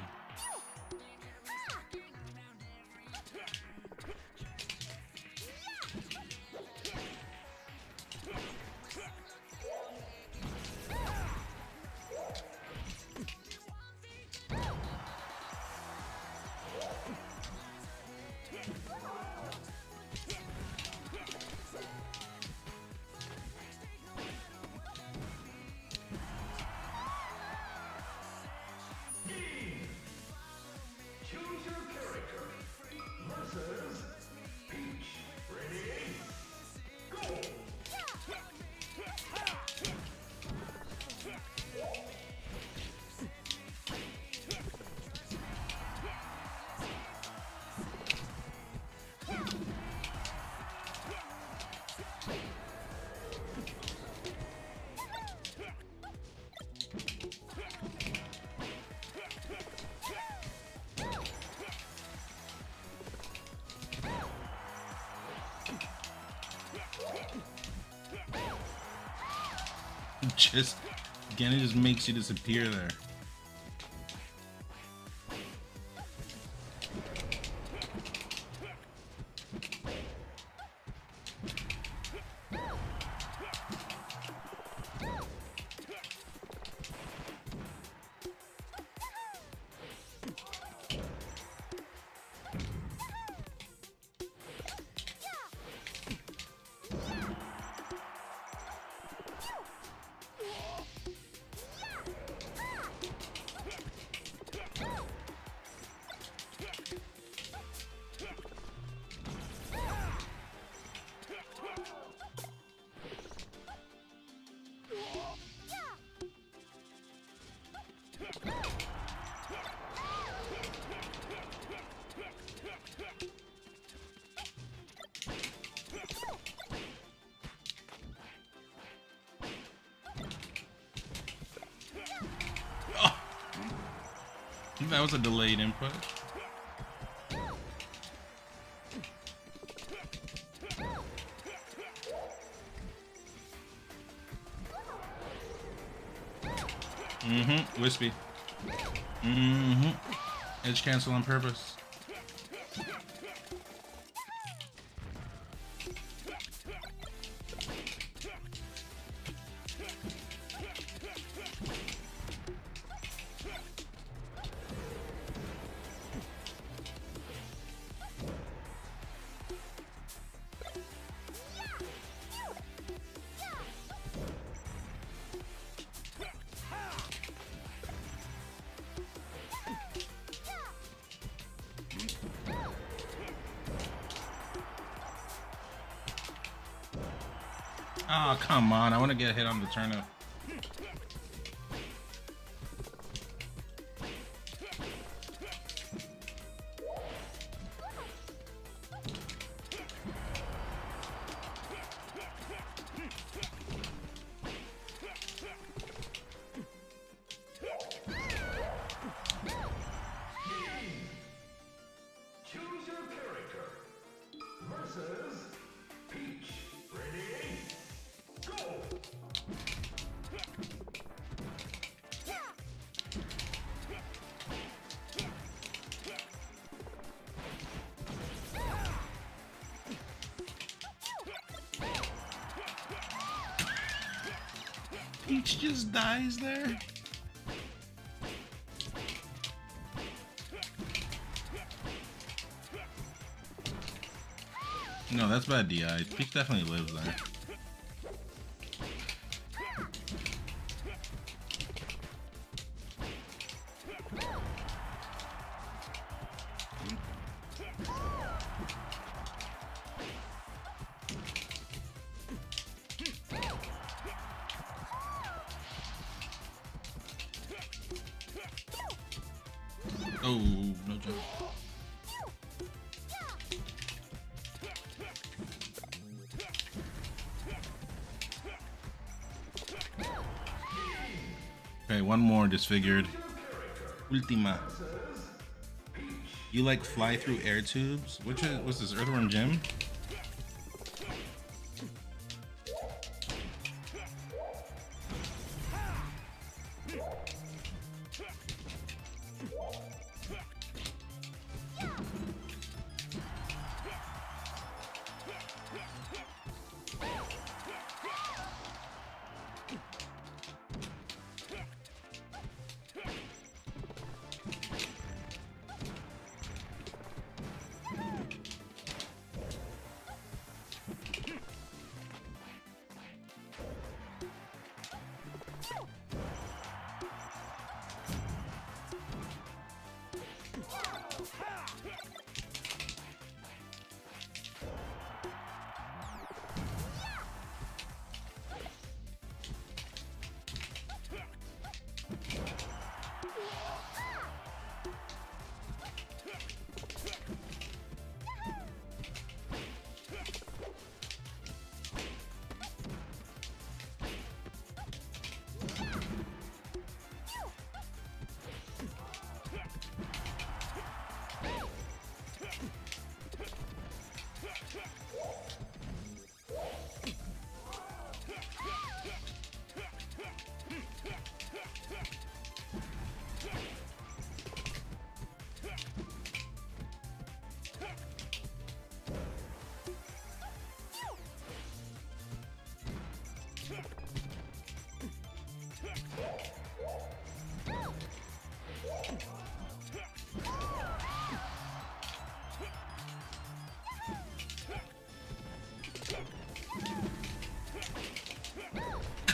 Just again, it just makes you disappear there. That was a delayed input. Wispy. Edge cancel on purpose. Oh, come on. I want to get hit on the turnip. Choose your character versus Peach. Ready? Go! Peach just dies there. No, that's bad DI. Peach definitely lives there. Oh, no jump. Okay, one more disfigured. Ultima. You like fly through air tubes? Which is, what's this, Earthworm Jim?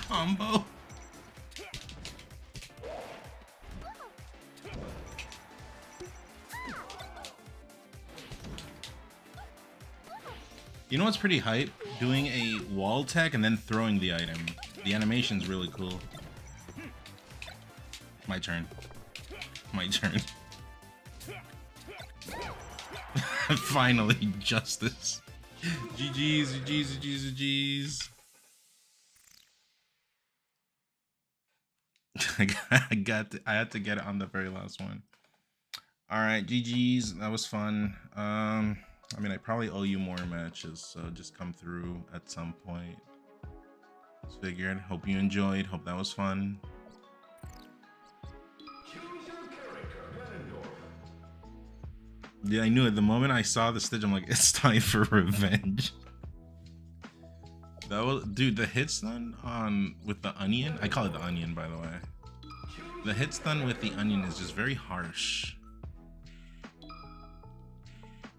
Combo. You know what's pretty hype? Doing a wall tech and then throwing the item. The animation's really cool. My turn. My turn. Finally, justice. GG's, GG's, GG's, GG's. I had to get it on the very last one. All right, GG's. That was fun. I mean, I probably owe you more matches, so just come through at some point. Just figured. Hope you enjoyed. Hope that was fun. Yeah, I knew it. The moment I saw the stage, I'm like, it's time for revenge. That was, dude, the hit stun on with the onion. I call it the onion, by the way. The hit stun with the onion is just very harsh.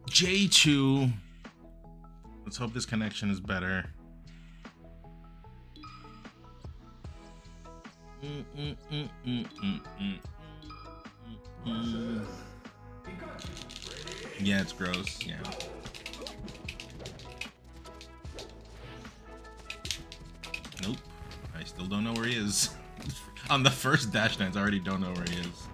J2. Let's hope this connection is better. Yeah, it's gross. Yeah. Nope. I still don't know where he is. On the first dash dance, I already don't know where he is.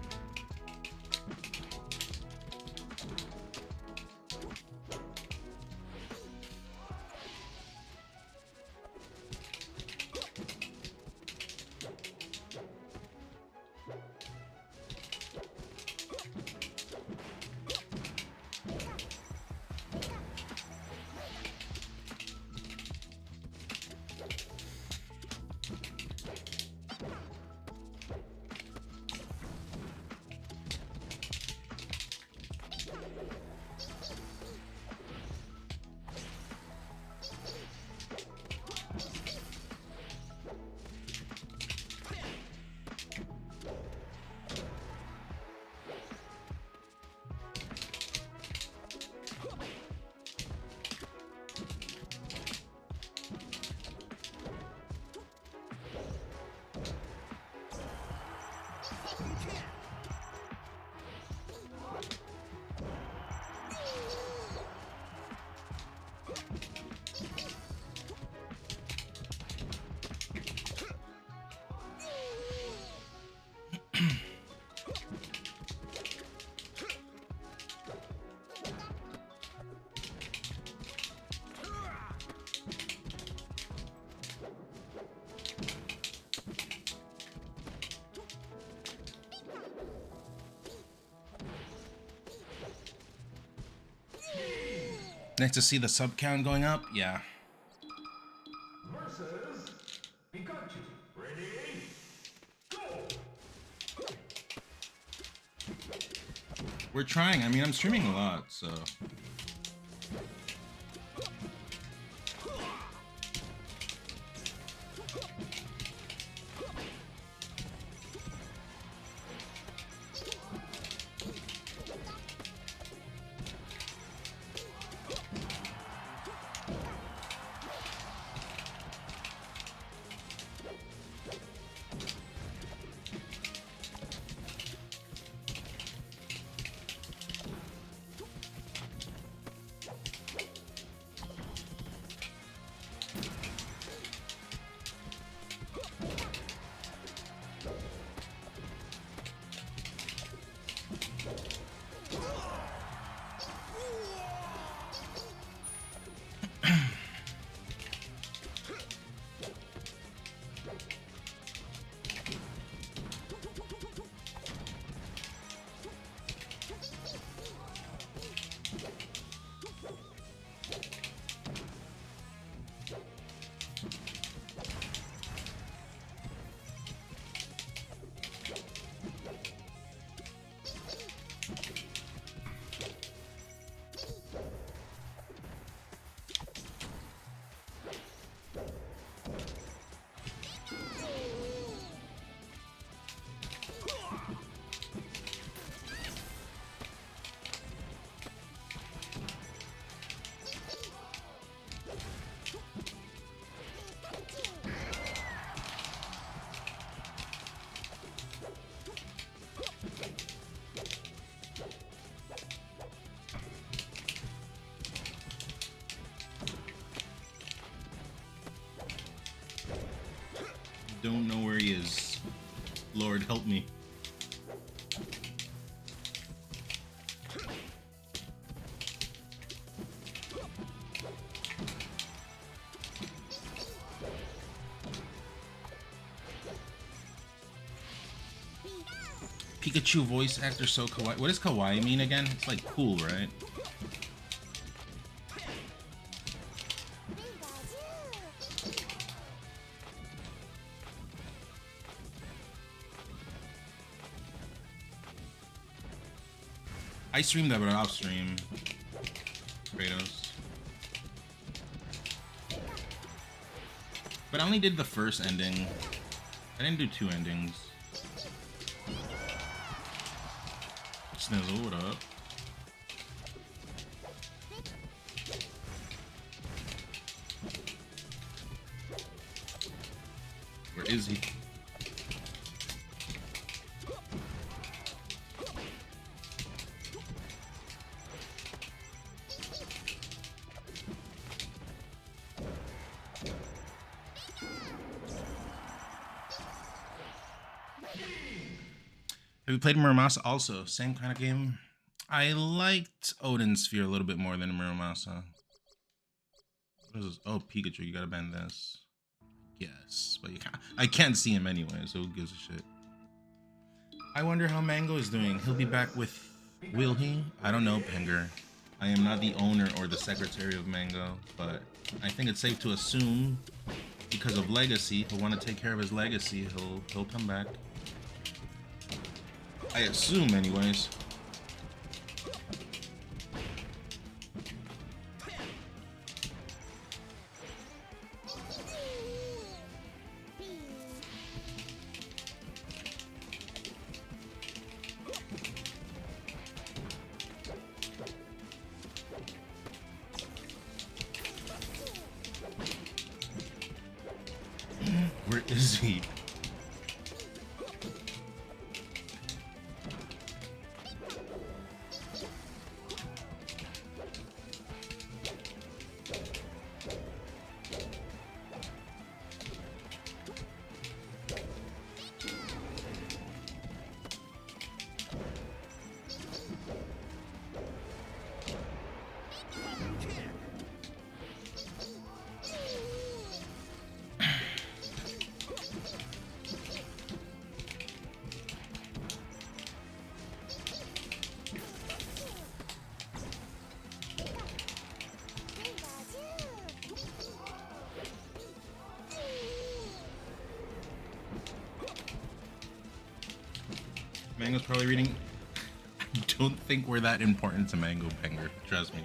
Nice to see the sub count going up. Yeah. Versus Pikachu. Ready? Go! We're trying. I mean, I'm streaming a lot, so. Don't know where he is. Lord, help me. Pikachu voice actor so kawaii. What does kawaii mean again? It's like cool, right? I streamed that, but off stream. Kratos. But I only did the first ending. I didn't do 2 endings. Snizzle, what up? Where is he? Have you played Muramasa? Also, same kind of game. I liked Odin Sphere a little bit more than Muramasa. What is this? Oh, Pikachu, you gotta bend this. Yes, but you can't. I can't see him anyway, so who gives a shit? I wonder how Mango is doing. He'll be back with... Will he? I don't know, Penger. I am not the owner or the secretary of Mango, but I think it's safe to assume, because of legacy, he'll want to take care of his legacy. He'll come back. I assume, anyways. Where is he? Mango's probably reading. I don't think we're that important to Mango, Penger. Trust me.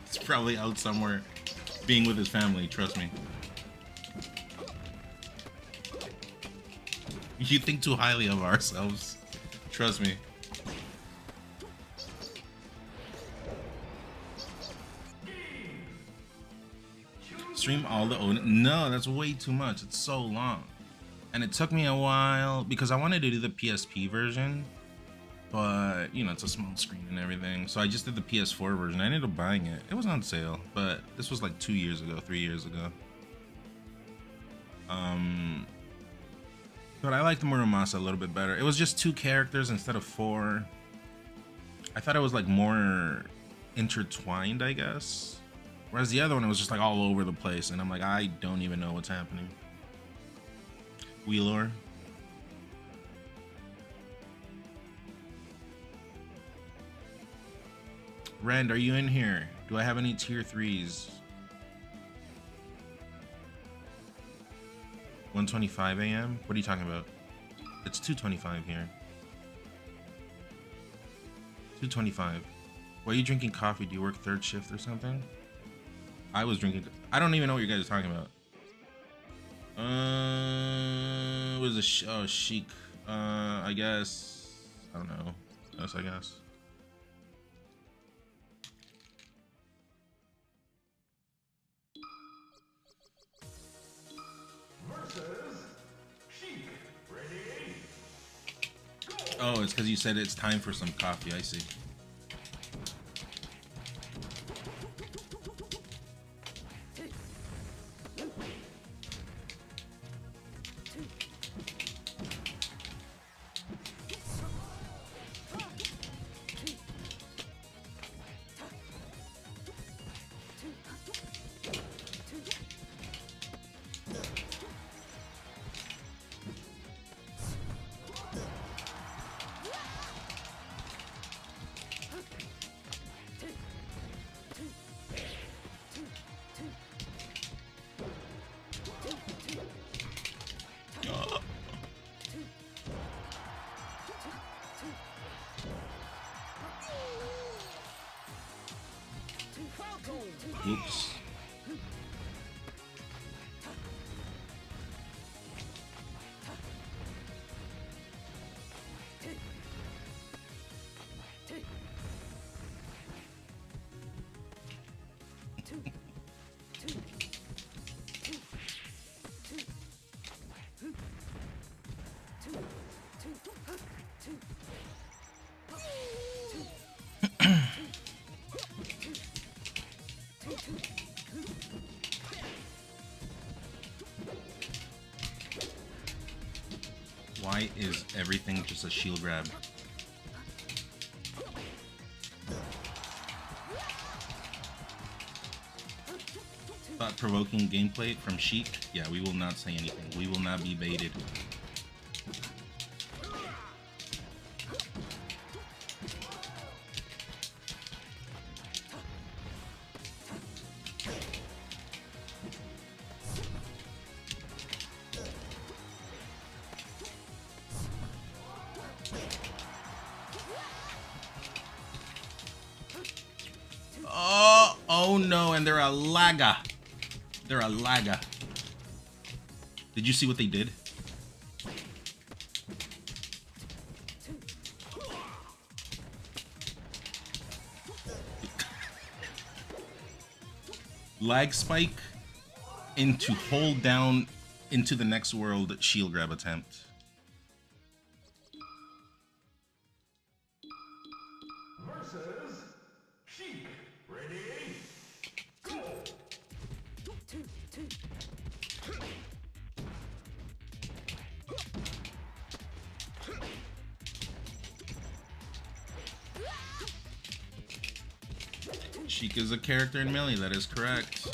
He's probably out somewhere being with his family. Trust me. You think too highly of ourselves. Trust me. Stream all the Odin. No, that's way too much. It's so long. And it took me a while because I wanted to do the PSP version, but you know, it's a small screen and everything. So I just did the PS4 version. I ended up buying it. It was on sale, but this was like 2 years ago, 3 years ago. But I liked Muramasa a little bit better. It was just 2 characters instead of 4. I thought it was like more intertwined, I guess. Whereas the other one, it was just like all over the place. And I'm like, I don't even know what's happening. Wheelor. Rand, are you in here? Do I have any tier 3s? 1:25 a.m.? What are you talking about? It's 2:25 here. 2:25. Why are you drinking coffee? Do you work 3rd shift or something? I was drinking. I don't even know what you guys are talking about. What is this? Oh, Chic. I guess. I don't know. Yes, I guess. Oh, it's because you said it's time for some coffee. I see. Oops. Why is everything just a shield grab? Thought-provoking gameplay from Sheik? Yeah, we will not say anything. We will not be baited. Oh no, and they're a laga. They're a laga. Did you see what they did? Lag spike into hold down into the next world shield grab attempt. Versus Sheik. Ready? Go. Sheik is a character in Melee, that is correct.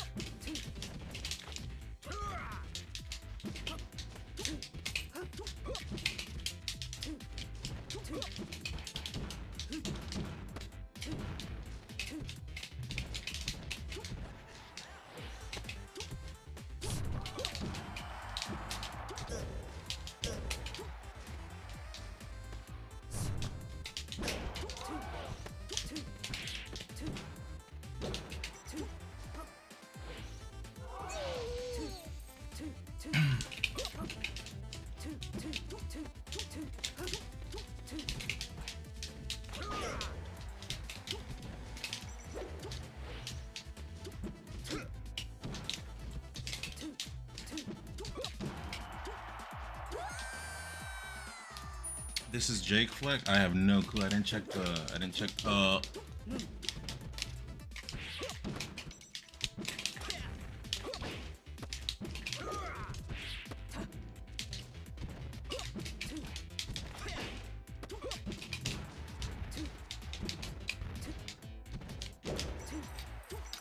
This is Jake Fleck. I have no clue. I didn't check. I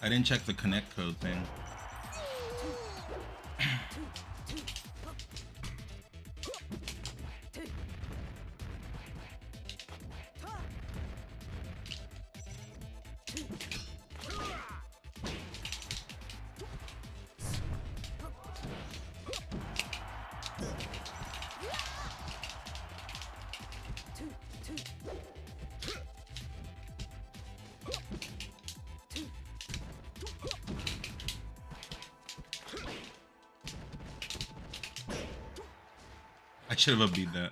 didn't check the connect code thing. I should have upbeat that.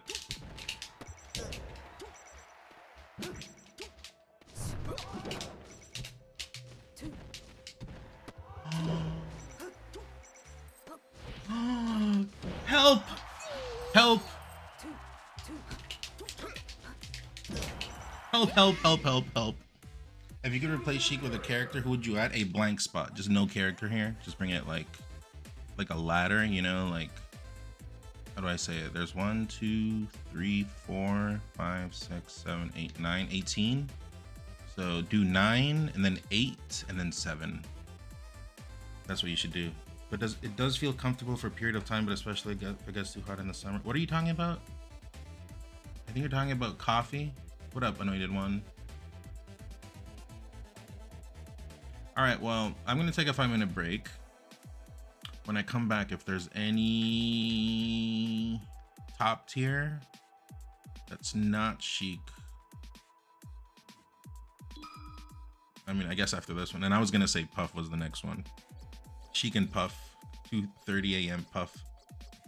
Help! Help! Help, help, help, help, help. If you could replace Sheik with a character, who would you add? A blank spot. Just no character here. Just bring it like a ladder, you know, like, how do I say it? There's 1, 2, 3, 4, 5, 6, 7, 8, 9, 18. So do 9 and then 8 and then 7. That's what you should do. But it does feel comfortable for a period of time, but especially if it gets too hot in the summer. What are you talking about? I think you're talking about coffee. What up, Anointed One? All right, well, I'm gonna take a 5-minute break. When I come back, if there's any top tier that's not Sheik, I mean, I guess after this one. And I was gonna say Puff was the next one. Sheik and Puff, 2:30 a.m. Puff.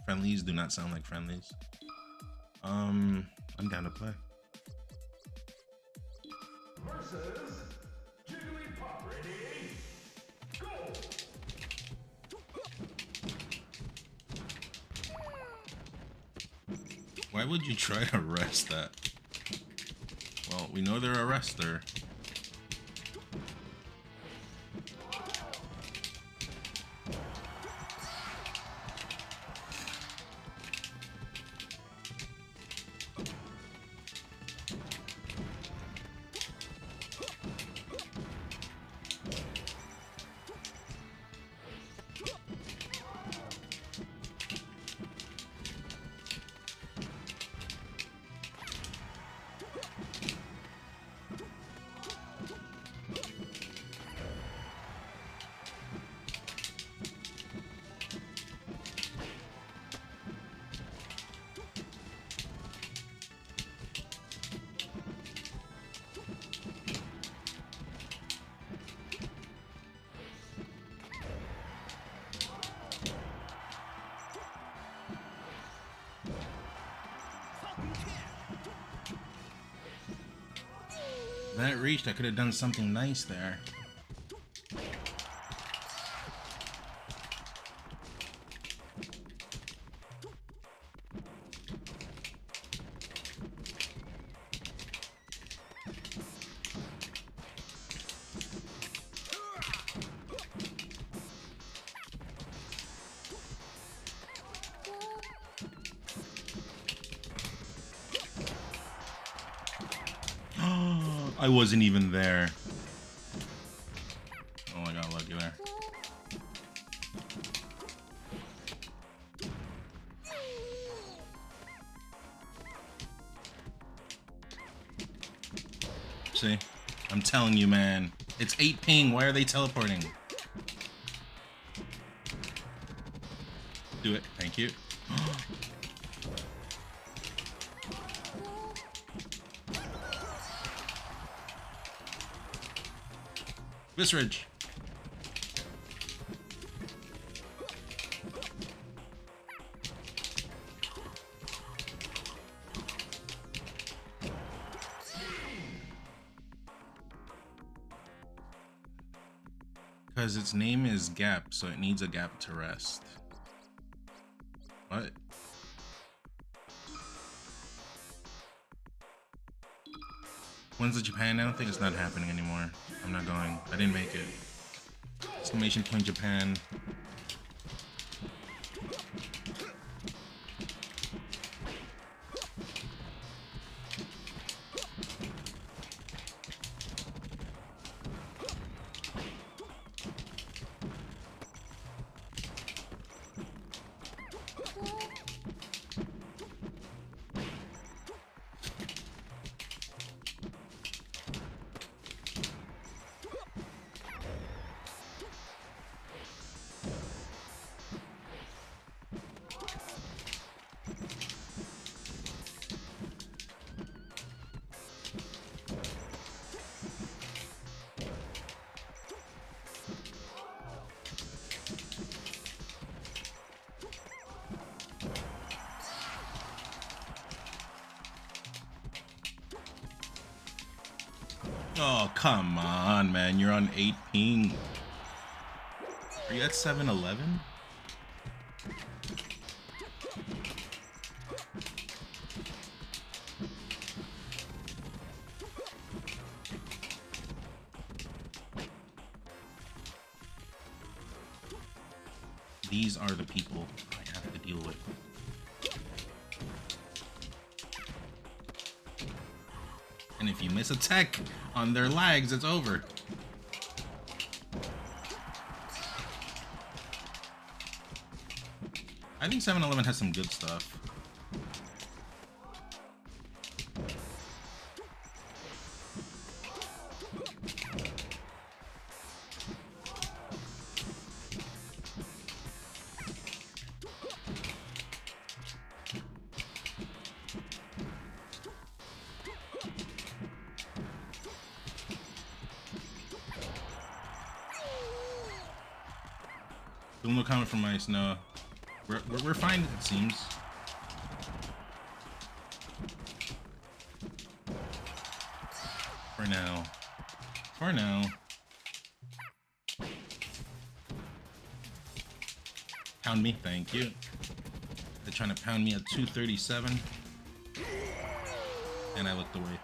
Friendlies do not sound like friendlies. I'm down to play. Versus Jigglypuff. Ready? Go! Why would you try to arrest that? Well, we know they're a arrester. That reached, I could have done something nice there. I wasn't even there. Oh, I got lucky there. See? I'm telling you, man. It's 8 ping. Why are they teleporting? Do it. Thank you. Visridge. Because its name is Gap, so it needs a gap to rest. What? When's the Japan? I don't think it's not happening anymore. I'm not going. I didn't make it. Exclamation point Japan. Oh, come on, man. You're on 8 ping. Are you at 7-Eleven? These are the people I have to deal with. And if you miss a tech on their legs, it's over. I think 7-Eleven has some good stuff. Still no comment from Ice. No, we're fine. It seems. For now. For now. Pound me, thank you. They're trying to pound me at 237. And I looked away.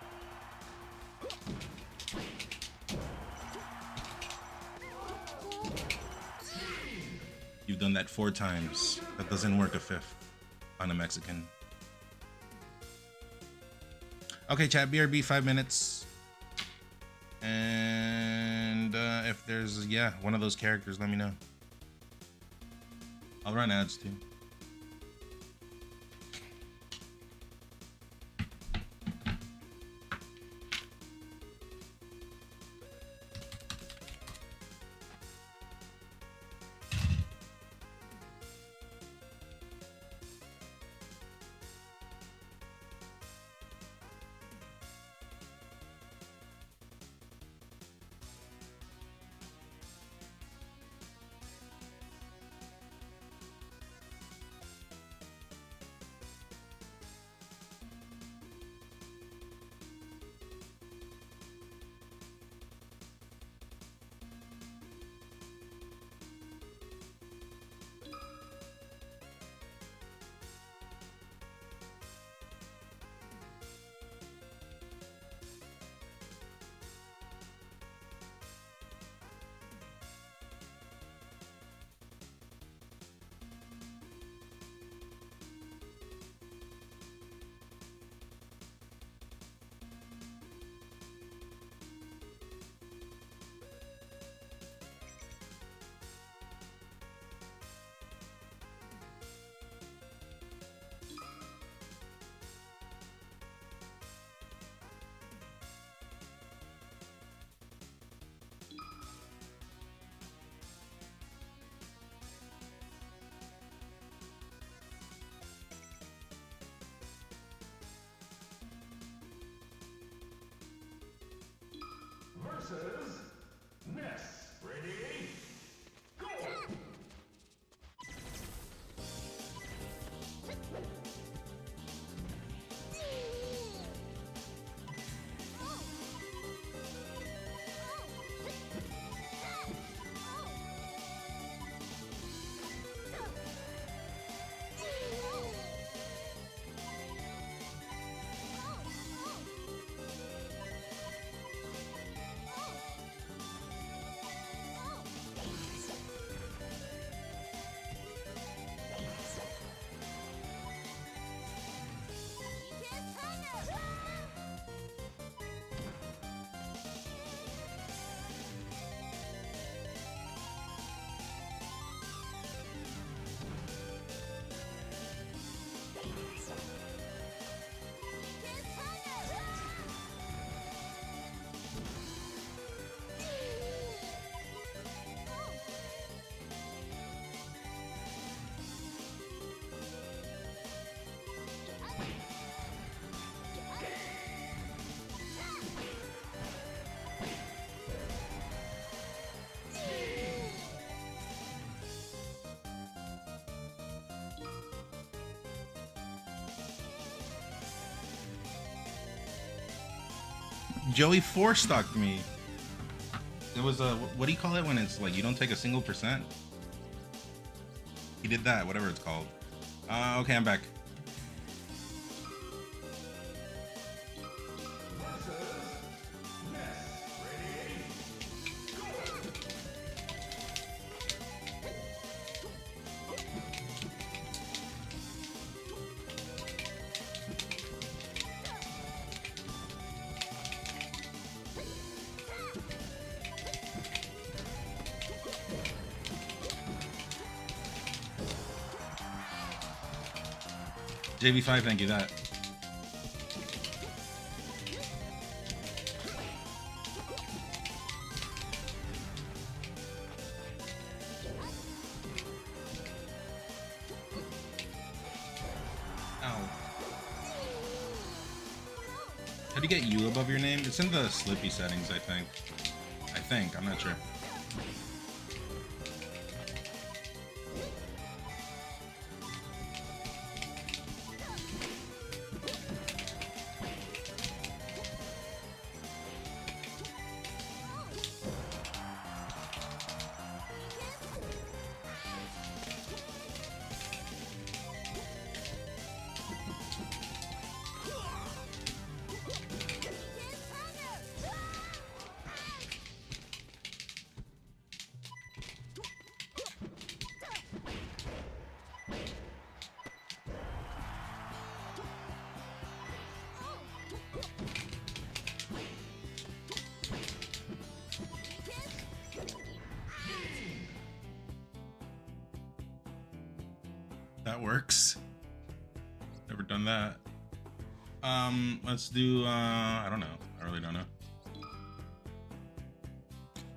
You've done that 4 times. That doesn't work a 5th on a Mexican. Okay, chat, BRB, 5 minutes. And if there's, yeah, one of those characters, let me know. I'll run ads too. Versus Ness. Ready? Go! Joey 4-stocked me. It was a, what do you call it when it's like you don't take a single %? He did that, whatever it's called. Okay, I'm back. JV5, thank you that. Ow. How do you get U above your name? It's in the Slippy settings, I think. I'm not sure. that works. Never done that. Let's do, I don't know. I really don't know.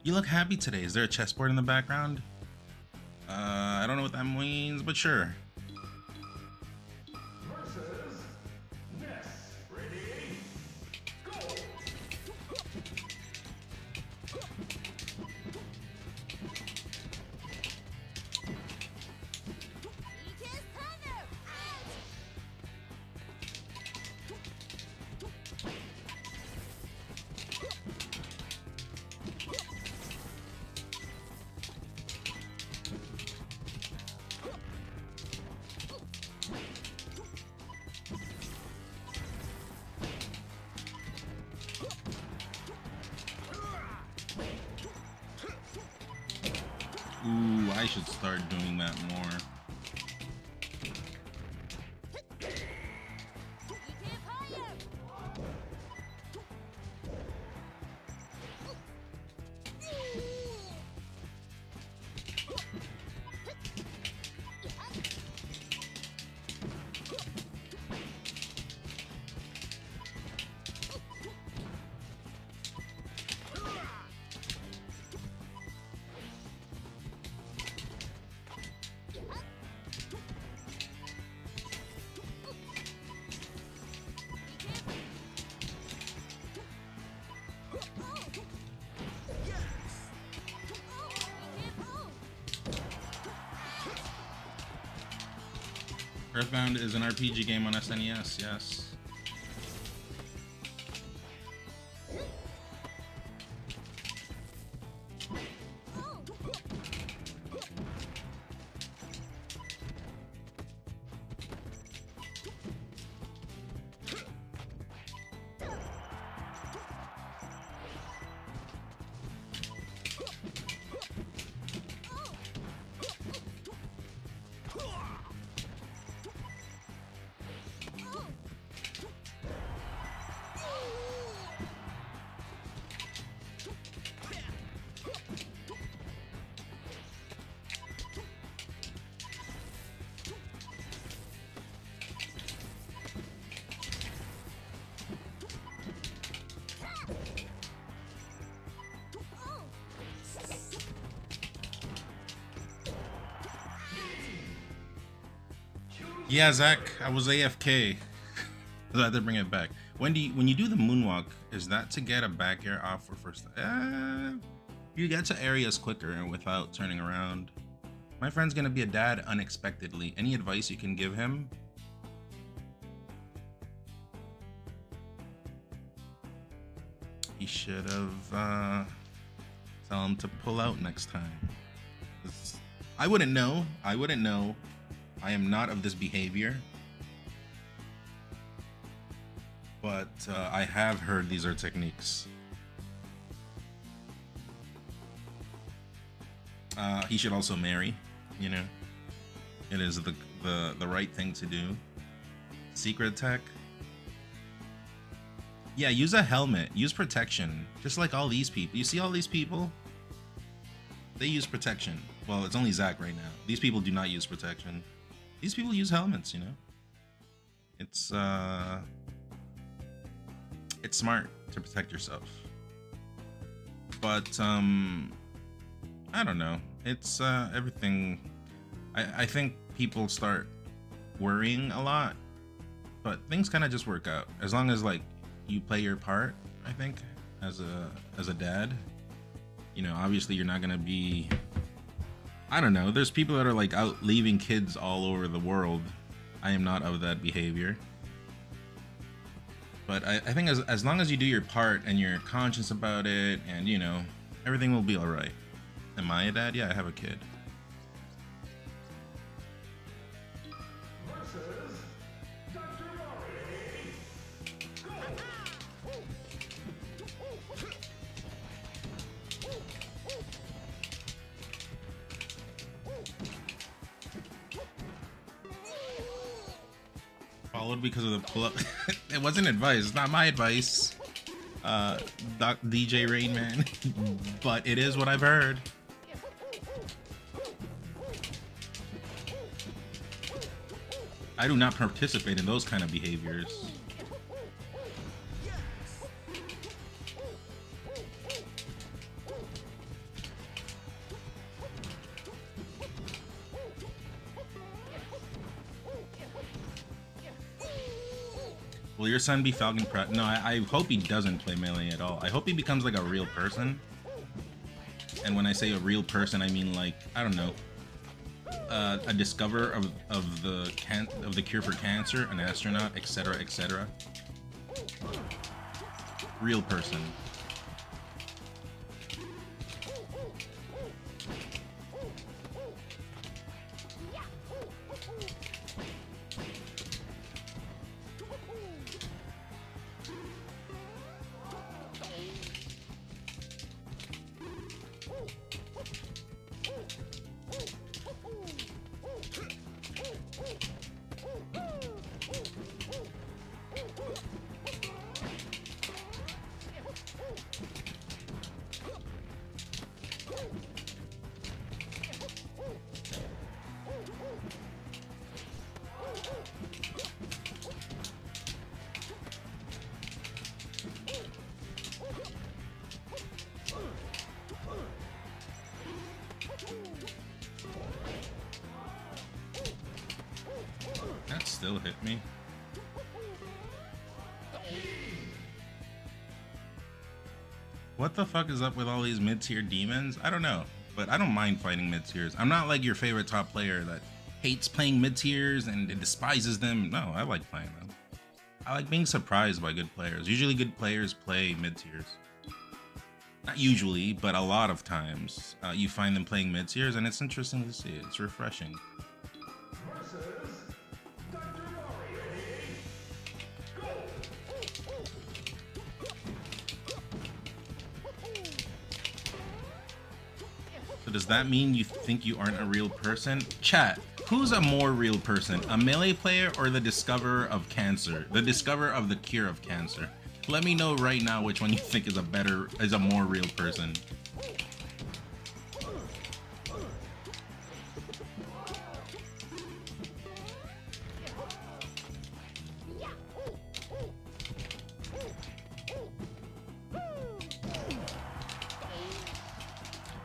You look happy today. Is there a chessboard in the background? I don't know what that means, but sure. Versus Ness. Ready? Go! Ooh, I should start doing that more. Earthbound is an RPG game on SNES, yes. Yeah, Zach, I was AFK. So I had to bring it back. When you do the moonwalk, is that to get a back air off for first? You get to areas quicker and without turning around. My friend's gonna be a dad unexpectedly. Any advice you can give him? He should have tell him to pull out next time. I wouldn't know. I wouldn't know. I am not of this behavior. But I have heard these are techniques. He should also marry, you know. It is the right thing to do. Secret attack. Yeah, use a helmet. Use protection. Just like all these people. You see all these people? They use protection. Well, it's only Zach right now. These people do not use protection. These people use helmets, you know? It's smart to protect yourself. But, I don't know. It's, everything... I think people start worrying a lot, but things kind of just work out. As long as, like, you play your part, I think, as a dad. You know, obviously you're not gonna be... I don't know. There's people that are, like, out leaving kids all over the world. I am not of that behavior. But I think as long as you do your part and you're conscious about it and, you know, everything will be alright. Am I a dad? Yeah, I have a kid. Followed because of the pull-up. It wasn't advice. It's not my advice, DJ Rainman. But it is what I've heard. I do not participate in those kind of behaviors. Will your son be Falcon Prep? No, I hope he doesn't play Melee at all. I hope he becomes like a real person. And when I say a real person, I mean like, I don't know, a discoverer of the cure for cancer, an astronaut, etc., etc. Real person. That still hit me. What the fuck is up with all these mid-tier demons? I don't know, but I don't mind fighting mid-tiers. I'm not like your favorite top player that hates playing mid-tiers and despises them. No, I like playing them. I like being surprised by good players. Usually good players play mid-tiers. Not usually, but a lot of times you find them playing mid-tiers, and it's interesting to see. It's refreshing. So does that mean you think you aren't a real person? Chat, who's a more real person? A Melee player or the discoverer of cancer? The discoverer of the cure of cancer? Let me know right now which one you think is a more real person.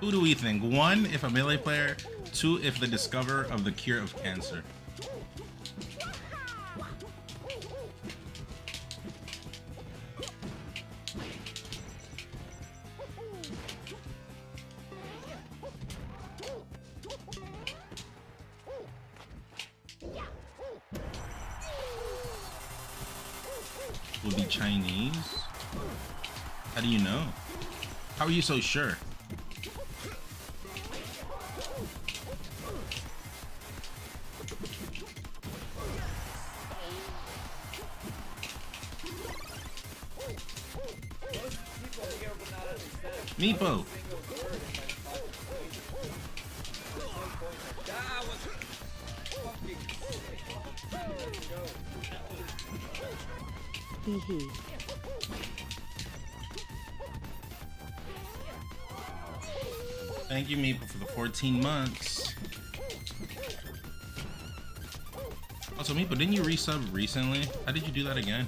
Who do we think? 1, if a Melee player. 2, if the discoverer of the cure of cancer. Will be Chinese? How do you know? How are you so sure? Meepo. Thank you, Meepo, for the 14 months. Also, Meepo, didn't you resub recently? How did you do that again?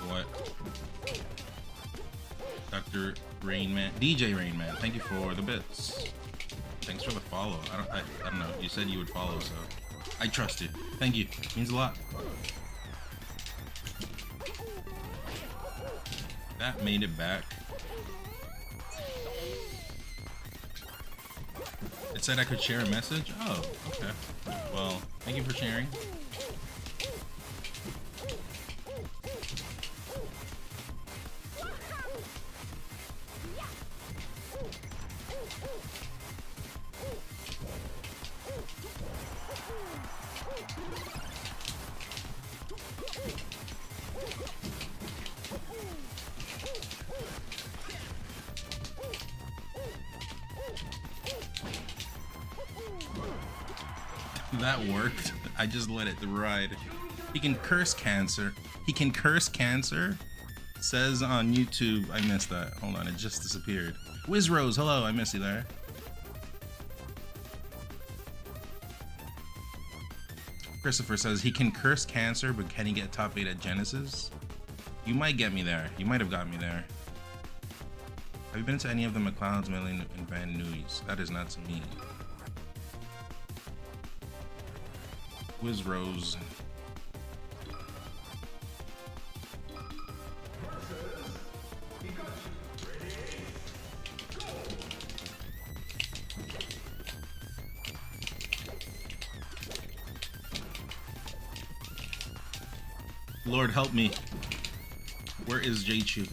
What? Dr. Rainman, DJ Rainman, thank you for the bits. Thanks for the follow. I don't know. You said you would follow, so I trust you. Thank you. Means a lot. That made it back. It said I could share a message? Oh, okay. Well, thank you for sharing. That worked. I just let it ride. He can curse cancer. He can curse cancer? Says on YouTube. I missed that. Hold on, it just disappeared. Wiz Rose, hello, I miss you there. Christopher says he can curse cancer, but can he get top 8 at Genesis? You might get me there. You might have got me there. Have you been to any of the McLeod's, Milling, and Van Nuys? That is not to me. Wiz Rose. Lord help me. Where is J-Chu?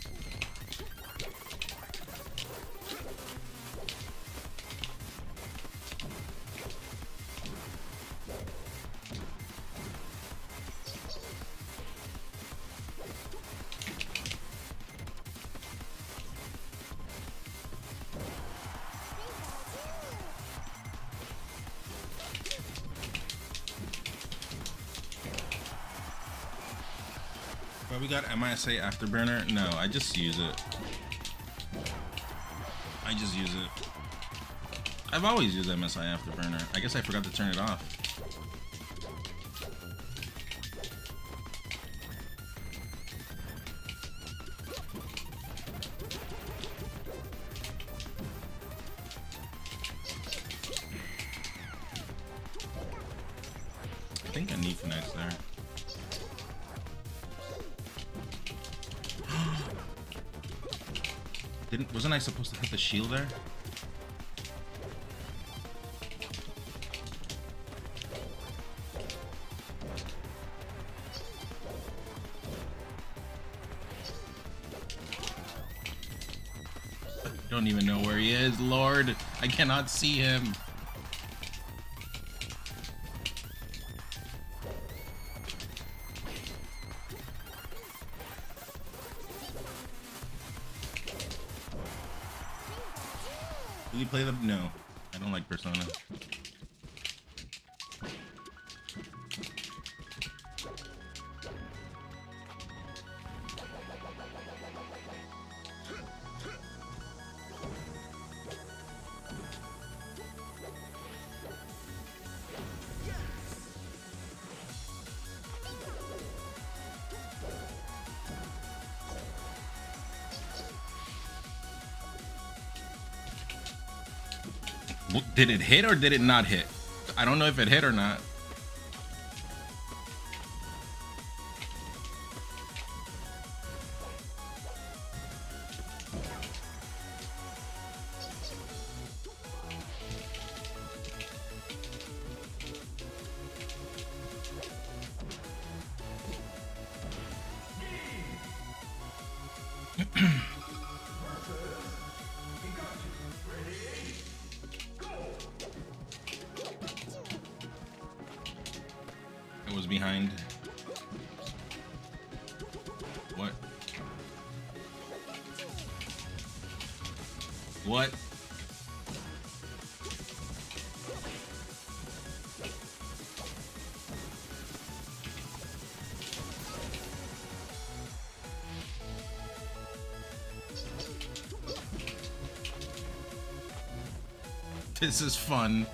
But we got MISA Afterburner? No, I just use it. I just use it. I've always used MSI Afterburner. I guess I forgot to turn it off. I think I need Phoenix there. Wasn't I supposed to hit the shield there? I don't even know where he is, Lord. I cannot see him. Did you play the... No. I don't like Persona. Did it hit or did it not hit? I don't know if it hit or not. It was behind. What? What? This is fun.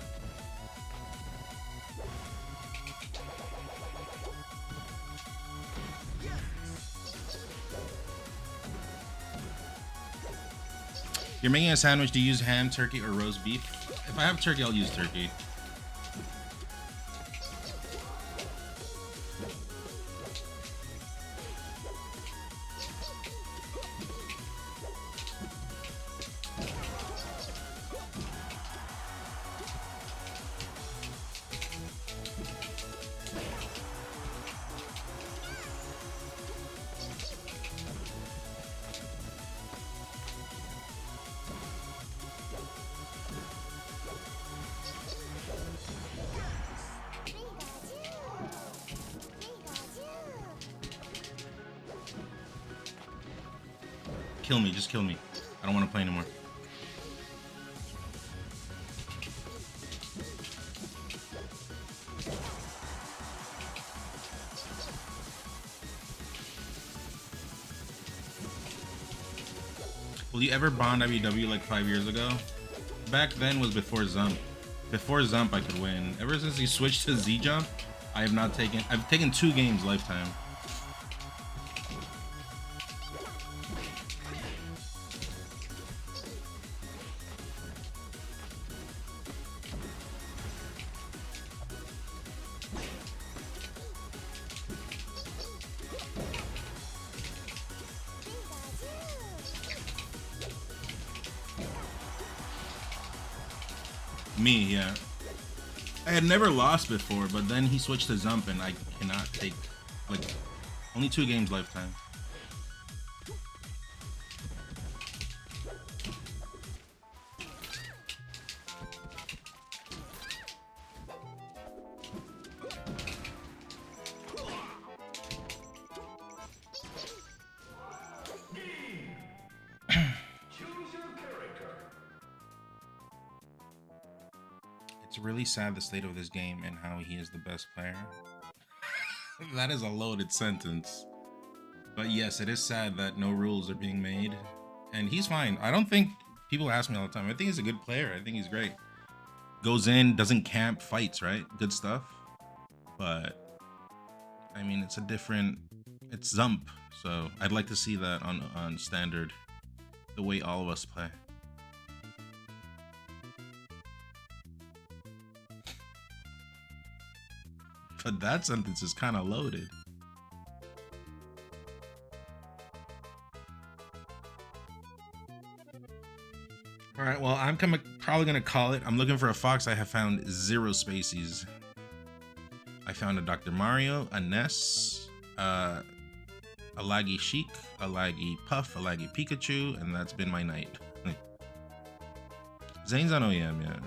You're making a sandwich. Do you use ham, turkey, or roast beef? If I have turkey, I'll use turkey. Kill me, just kill me. I don't want to play anymore. Will you ever bond IBW like 5 years ago? Back then was before Zump. Before Zump, I could win. Ever since he switched to Z Jump, I have not taken. I've taken 2 games lifetime. Me, yeah. I had never lost before, but then he switched to Zump and I cannot take, like, only 2 games lifetime. It's really sad the state of this game and how he is the best player. That is a loaded sentence. But yes, it is sad that no rules are being made. And he's fine. I don't think people ask me all the time. I think he's a good player. I think he's great. Goes in, doesn't camp, fights, right? Good stuff. But I mean, it's a different, it's Zump. So I'd like to see that on standard, the way all of us play. But that sentence is kind of loaded. All right, well, I'm probably gonna call it. I'm looking for a fox. I have found 0 spacies. I found a Dr. Mario, a Ness, a laggy Sheik, a laggy Puff, a laggy Pikachu, and that's been my night. Zane's on OEM, yeah.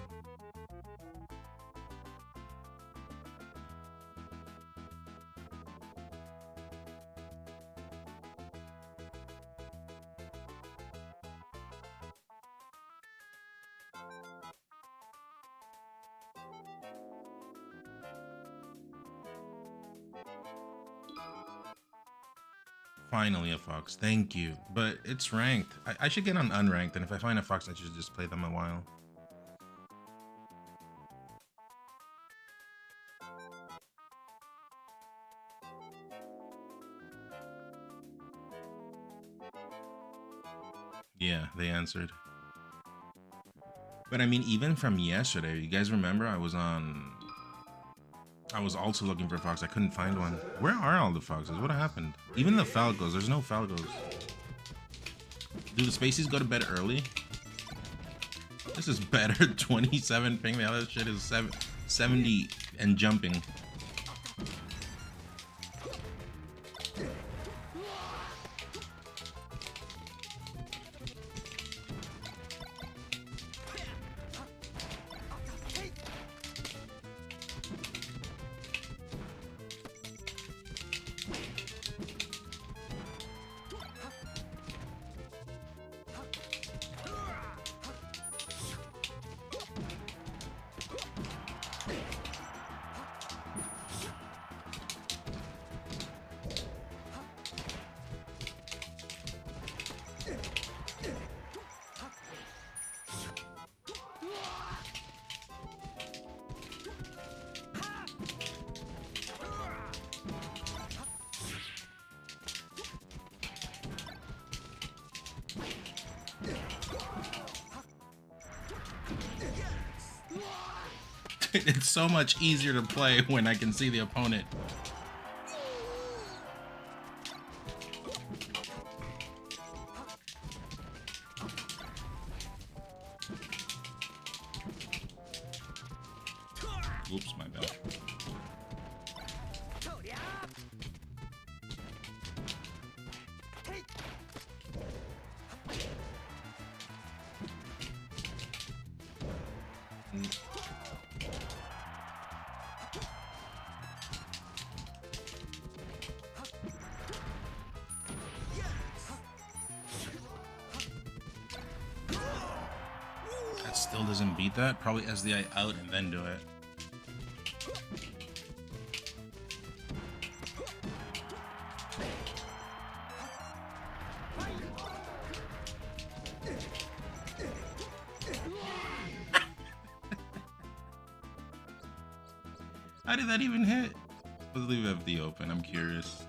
Finally a fox, thank you. But it's ranked. I should get on unranked, and if I find a fox, I should just play them a while. Yeah, they answered. But I mean, even from yesterday, you guys remember I was also looking for a fox. I couldn't find one. Where are all the foxes? What happened? Even the Falcos. There's no Falcos. Do the spacies go to bed early? This is better. 27 ping. The other shit is 70 and jumping. It's so much easier to play when I can see the opponent. Oops, my bad. That still doesn't beat that. Probably SDI out and then do it. How did that even hit? Let's leave FD open. I'm curious.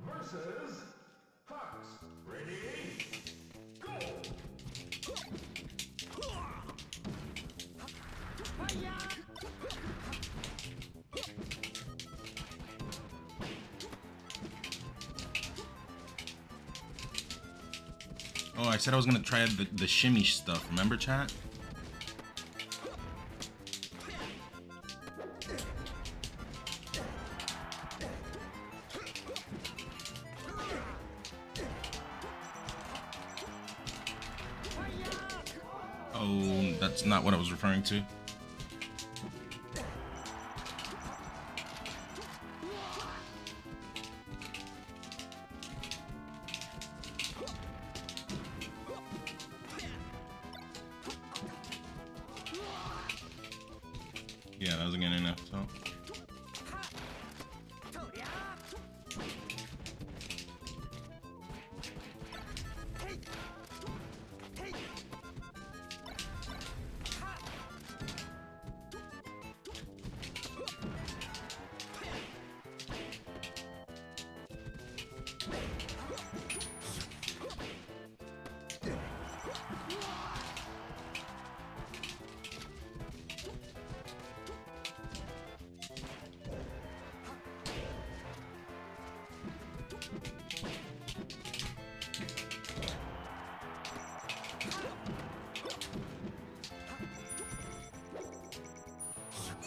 Versus Hux. Ready? Go! Oh, I said I was gonna try the shimmy stuff. Remember, chat? Oh, that's not what I was referring to. Yeah, that wasn't getting enough, so.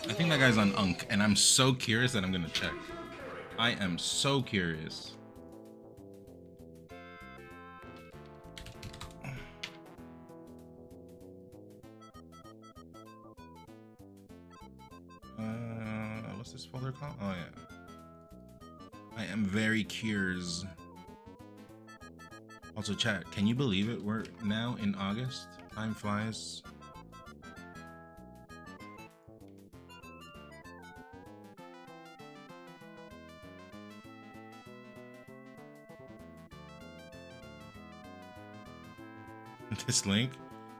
I think that guy's on Unk, and I'm so curious that I'm gonna check. I am so curious. What's this folder called? Oh yeah. I am very curious. Also, chat, can you believe it? We're now in August. Time flies. This link,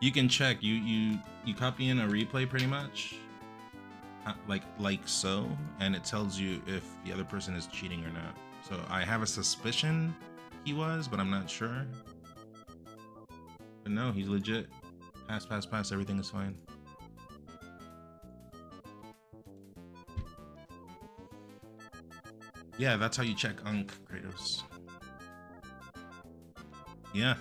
you can check. You copy in a replay pretty much, like so, and it tells you if the other person is cheating or not. So I have a suspicion he was, but I'm not sure. But no, he's legit. Pass, pass, pass. Everything is fine. Yeah, that's how you check Unk, Kratos. Yeah,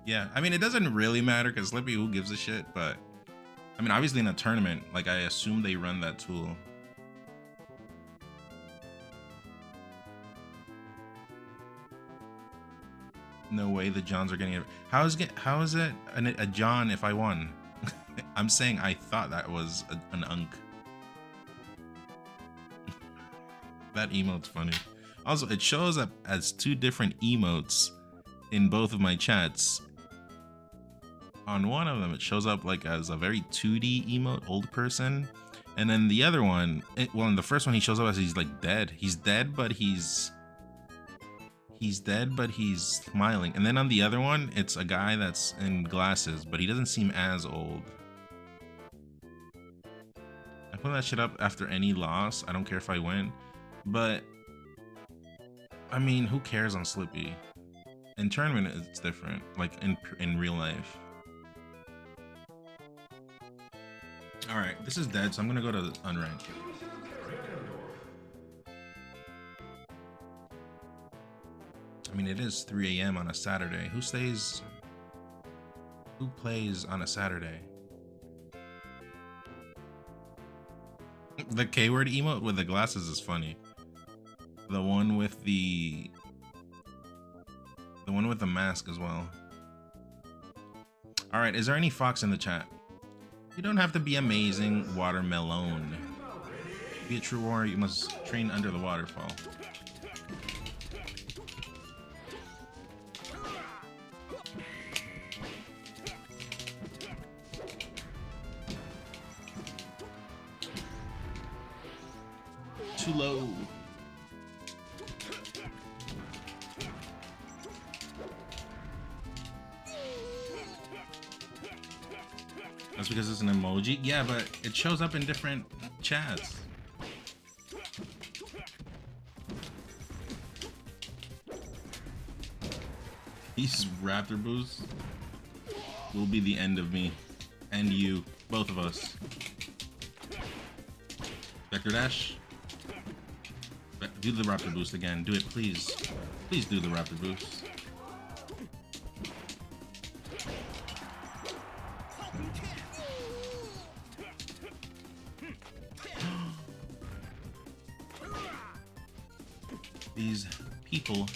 yeah. I mean, it doesn't really matter because Slippy, who gives a shit? But I mean, obviously in a tournament, like I assume they run that tool. No way the Johns are getting it. How is it a John if I won? I'm saying I thought that was an Unk. That emote's funny. Also, it shows up as two different emotes in both of my chats. On one of them, it shows up like as a very 2D emote, old person. And then the other one, well, in the first one, he shows up as he's like dead. He's dead, but he's dead, but he's smiling. And then on the other one, it's a guy that's in glasses, but he doesn't seem as old. I put that shit up after any loss. I don't care if I win. But, I mean, who cares on Slippy? In tournament, it's different. Like, in real life. Alright, this is dead, so I'm gonna go to unranked. I mean, it is 3 a.m. on a Saturday. Who plays on a Saturday? The K-word emote with the glasses is funny. The one with the mask as well. All right, is there any Fox in the chat? You don't have to be amazing, watermelon. To be a true warrior, you must train under the waterfall. Too low. That's because it's an emoji? Yeah, but it shows up in different chats. These raptor boosts will be the end of me. And you. Both of us. Vector dash. Do the raptor boost again. Do it, please. Please do the raptor boost. These people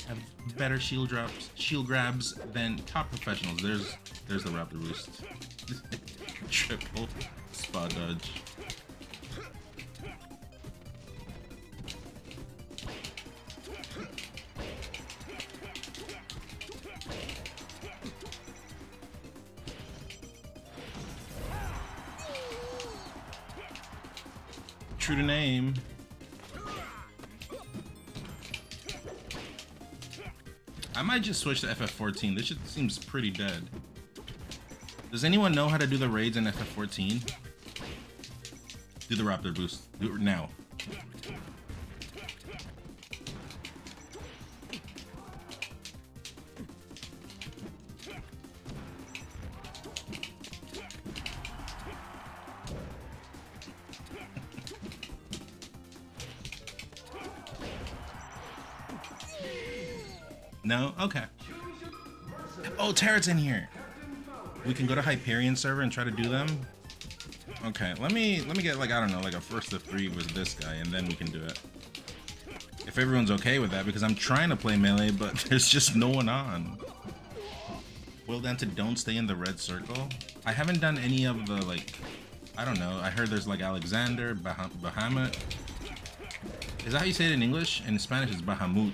have better shield grabs than top professionals. There's the raptor boost. Triple spot dodge. True to name. I might just switch to FF14. This shit seems pretty dead. Does anyone know how to do the raids in FF14? Do the raptor boost. Do it now. No? Okay. Oh, Tarot's in here. We can go to Hyperion server and try to do them. Okay, let me get like, I don't know, like a first of 3 with this guy, and then we can do it. If everyone's okay with that, because I'm trying to play melee, but there's just no one on. Will down to don't stay in the red circle. I haven't done any of the, like, I don't know. I heard there's like Alexander, Bahamut. Is that how you say it in English? In Spanish it's Bahamut.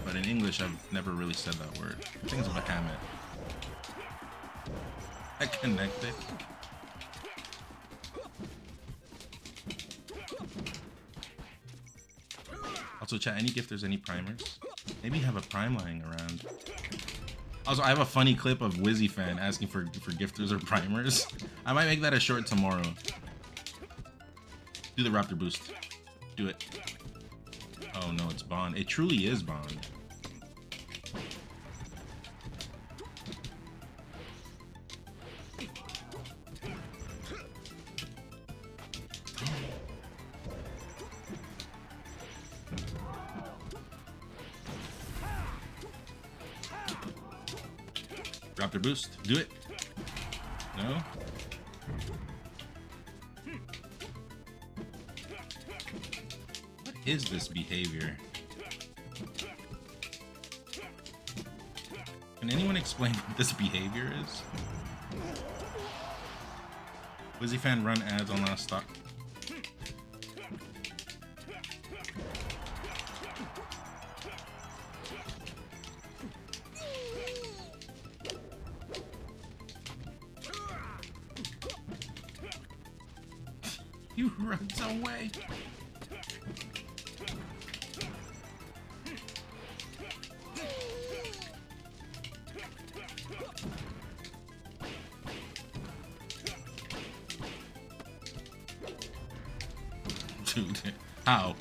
But in English, I've never really said that word. I think it's Bahamut. I connected. Also, chat, any gifters, any primers? Maybe you have a prime lying around. Also, I have a funny clip of Wizzy fan asking for gifters or primers. I might make that a short tomorrow. Do the raptor boost. Do it. Oh no, it's Bond. It truly is Bond. Raptor boost. Do it. No? What is this behavior? Can anyone explain what this behavior is? Wizzy fan run ads on last stock. You run away. Dude, how?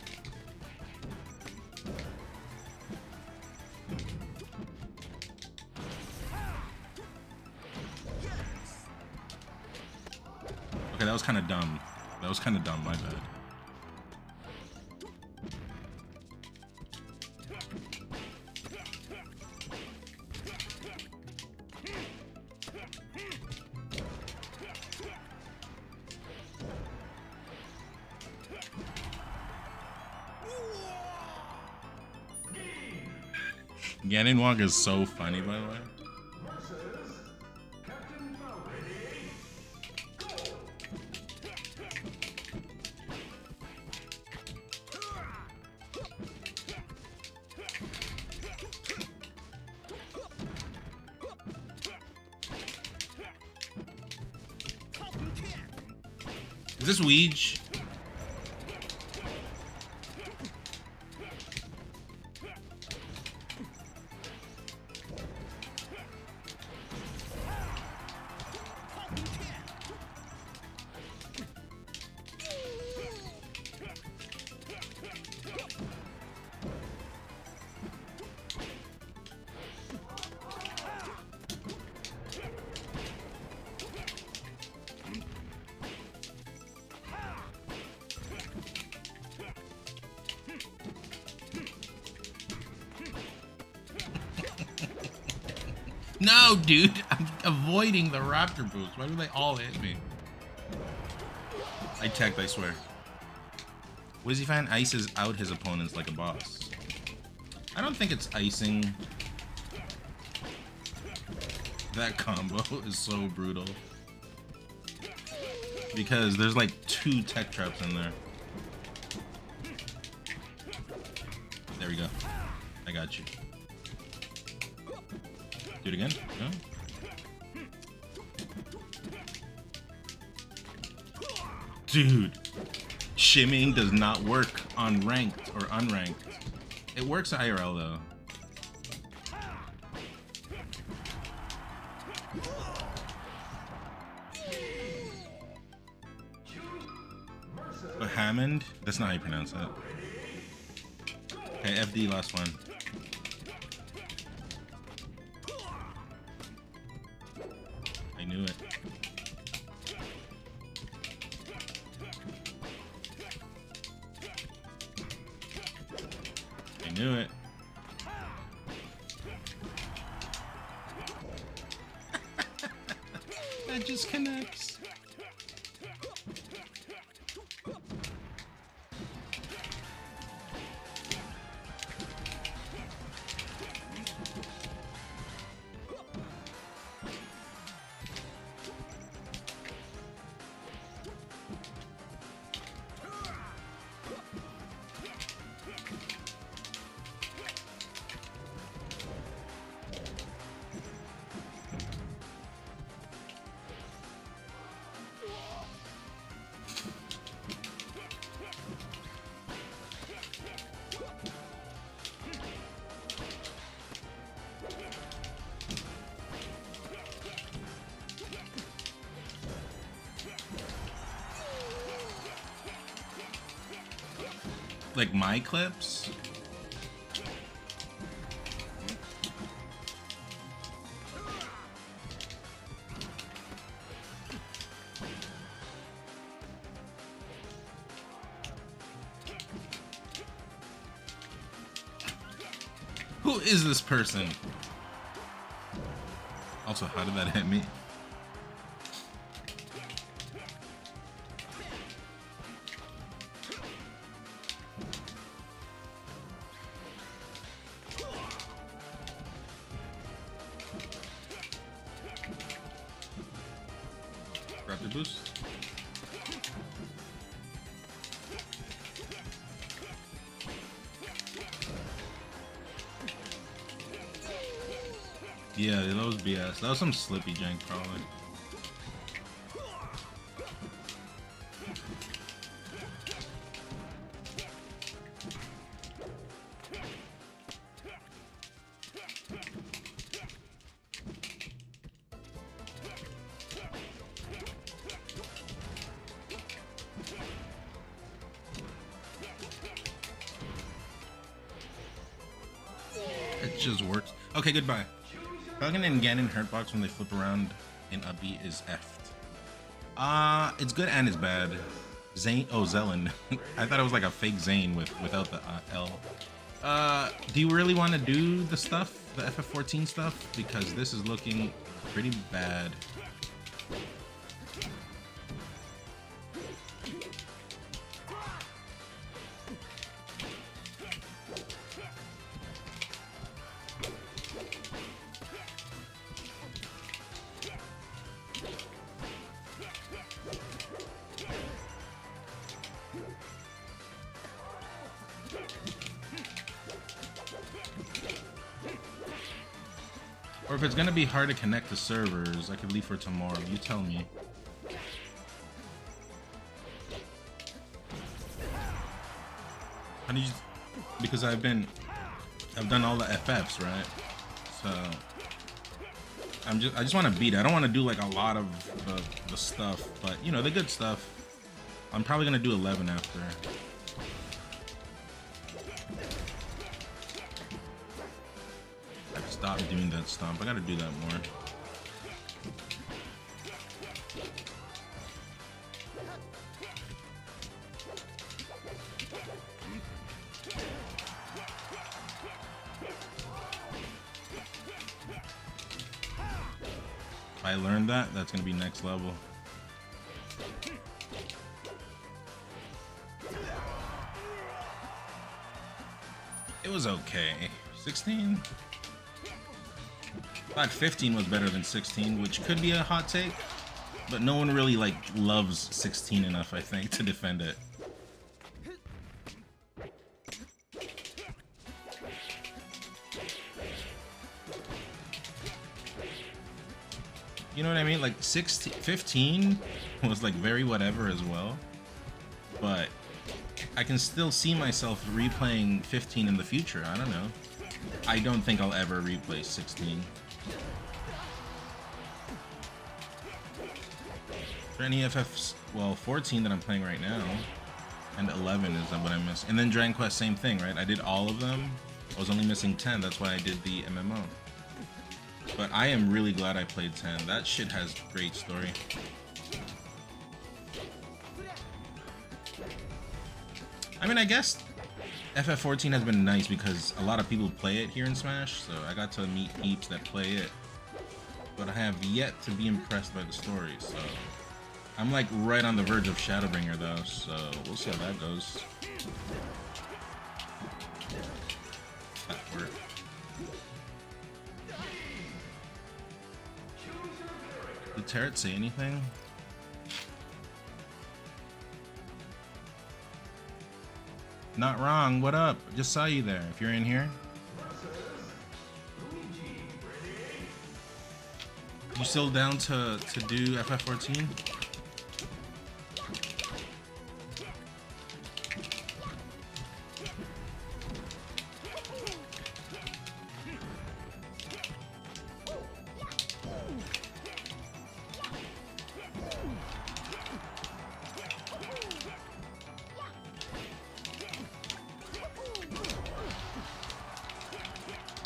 Okay, that was kind of dumb. That was kind of dumb, my bad. Ganon walk is so funny, by the way. Is this Weege? No, dude. I'm avoiding the Raptor boost. Why do they all hit me? I teched, I swear. Wizzy Fan ices out his opponents like a boss. I don't think it's icing. That combo is so brutal. Because there's like 2 tech traps in there. There we go. I got you. Do it again? No? Dude. Shimmying does not work on ranked or unranked. It works IRL though. But Hammond? That's not how you pronounce that. Okay, FD last one. I knew it. I knew it. That just connects. Like my clips? Who is this person? Also, how did that hit me? Grab the boost. Yeah, that was BS. That was some slippy jank, probably. It just works. Okay, goodbye. Falcon and Ganon hurtbox when they flip around in upbeat is effed. It's good and it's bad. Zane, oh Zelen. I thought it was like a fake Zane without the L. Do you really want to do the stuff, the FF14 stuff? Because this is looking pretty bad. Or if it's gonna be hard to connect to servers, I could leave for tomorrow. You tell me. How do you? Because I've done all the FFs, right? So I just want to beat it. I don't want to do like a lot of the stuff, but you know, the good stuff. I'm probably gonna do 11 after. Stop doing that stomp. I gotta do that more. I learned that, that's gonna be next level. It was okay. 16? I thought 15 was better than 16, which could be a hot take, but no one really like loves 16 enough, I think, to defend it. You know what I mean? Like 15 was like very whatever as well, but I can still see myself replaying 15 in the future. I don't know. I don't think I'll ever replay 16. For any FFs, well, 14 that I'm playing right now, and 11 is what I missed. And then Dragon Quest, same thing, right? I did all of them. I was only missing 10. That's why I did the MMO. But I am really glad I played 10. That shit has great story. I mean, I guess FF14 has been nice because a lot of people play it here in Smash, so I got to meet peeps that play it. But I have yet to be impressed by the story, so... I'm like right on the verge of Shadowbringer though, so we'll see how that goes. That worked. Did Tarot say anything? Not wrong, what up? Just saw you there, if you're in here. You still down to do FF14?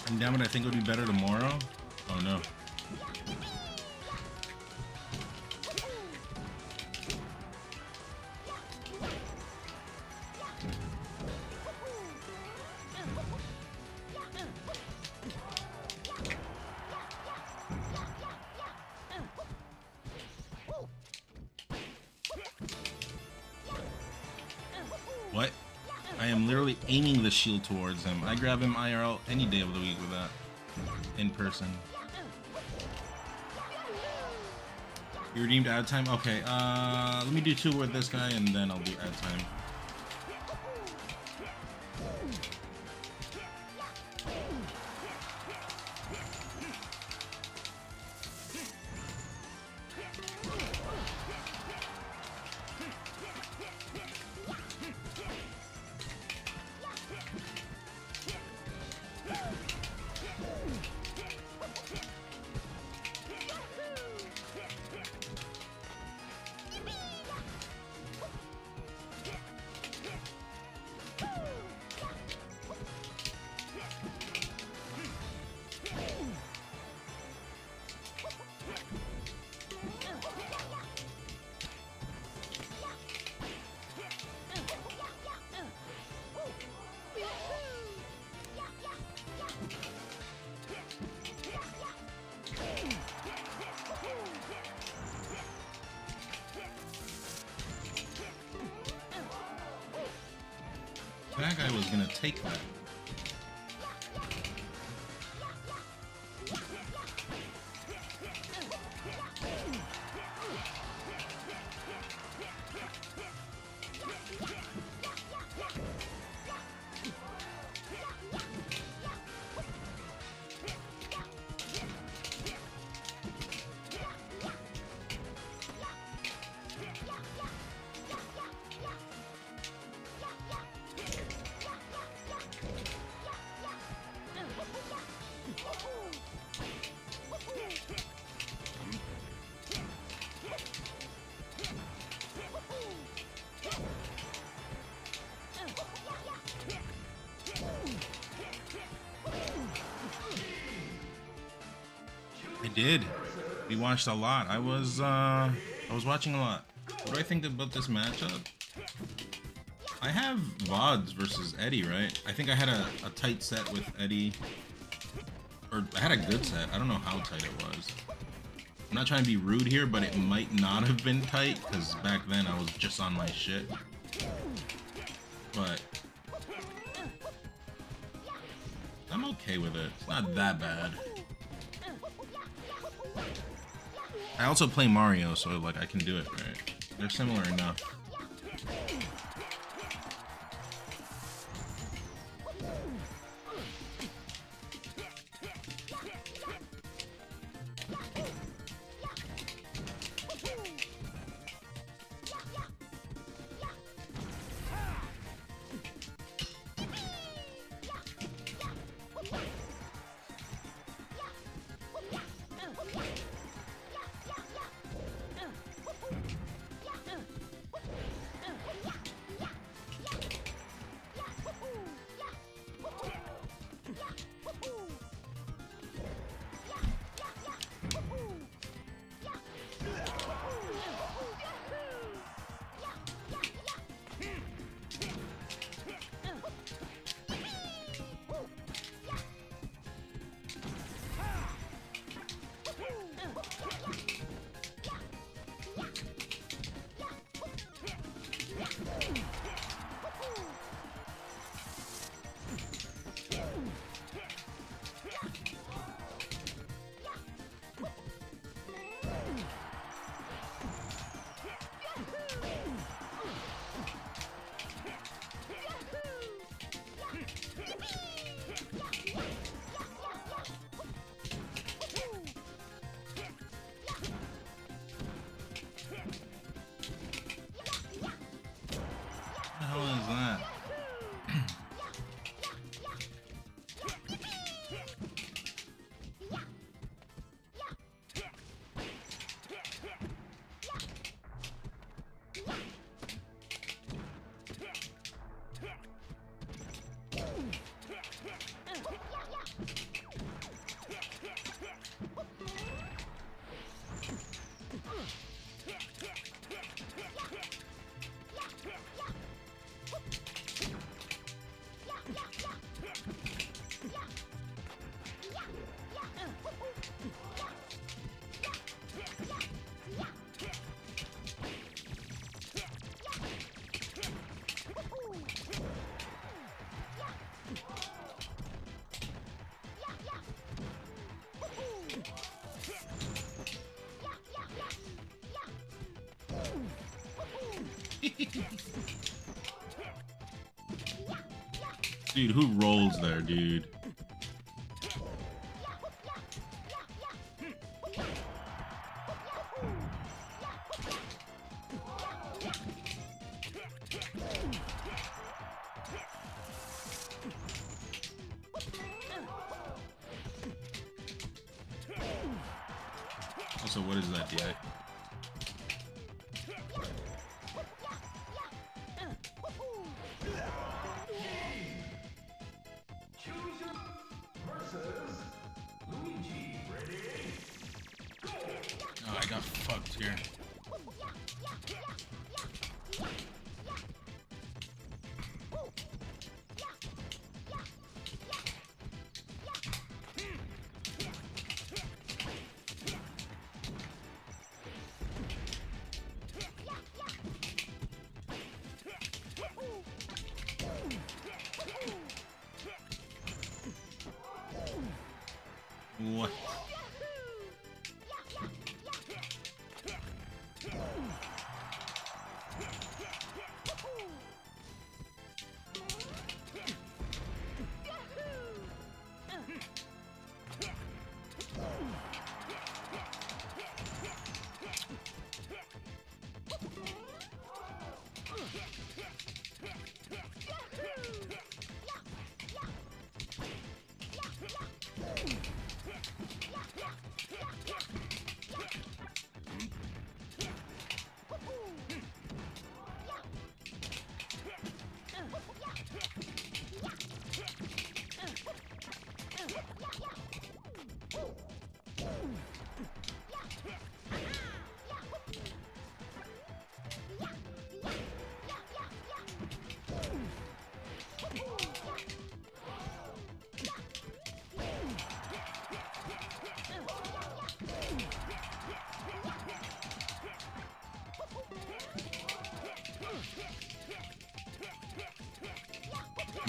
And damn it, I think it would be better tomorrow. Oh no. What? I am literally aiming the shield towards him. I grab him IRL any day of the week with that. In person. You redeemed ad time? Okay, let me do 2 with this guy and then I'll do ad time. That guy was gonna take that. I did. We watched a lot. I was watching a lot. What do I think about this matchup? I have VODs versus Eddie, right? I think I had a tight set with Eddie. Or I had a good set. I don't know how tight it was. I'm not trying to be rude here, but it might not have been tight because back then I was just on my shit. But I'm okay with it. It's not that bad. I also play Mario, so like I can do it, right? They're similar enough. Dude, who rolls there, dude? Also, what is that, DI? Oh, I got fucked here. What?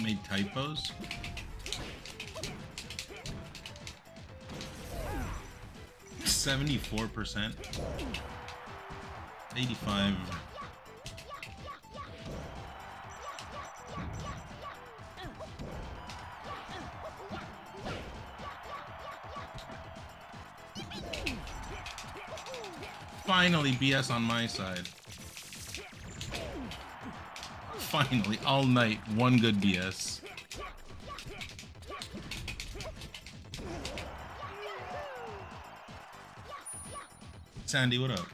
Made typos. %74%. 85. Finally, BS on my side. Finally, all night, one good BS. Sandy, what up?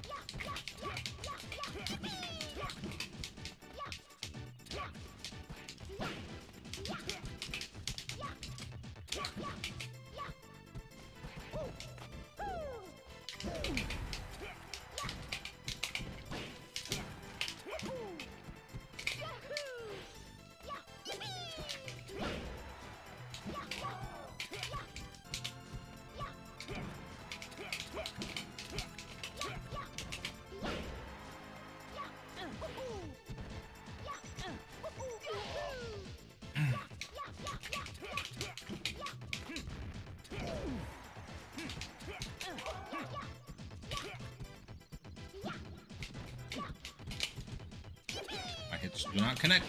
My hits do not connect.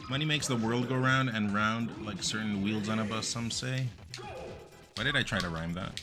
Money makes the world go round and round like certain wheels on a bus, some say. Why did I try to rhyme that?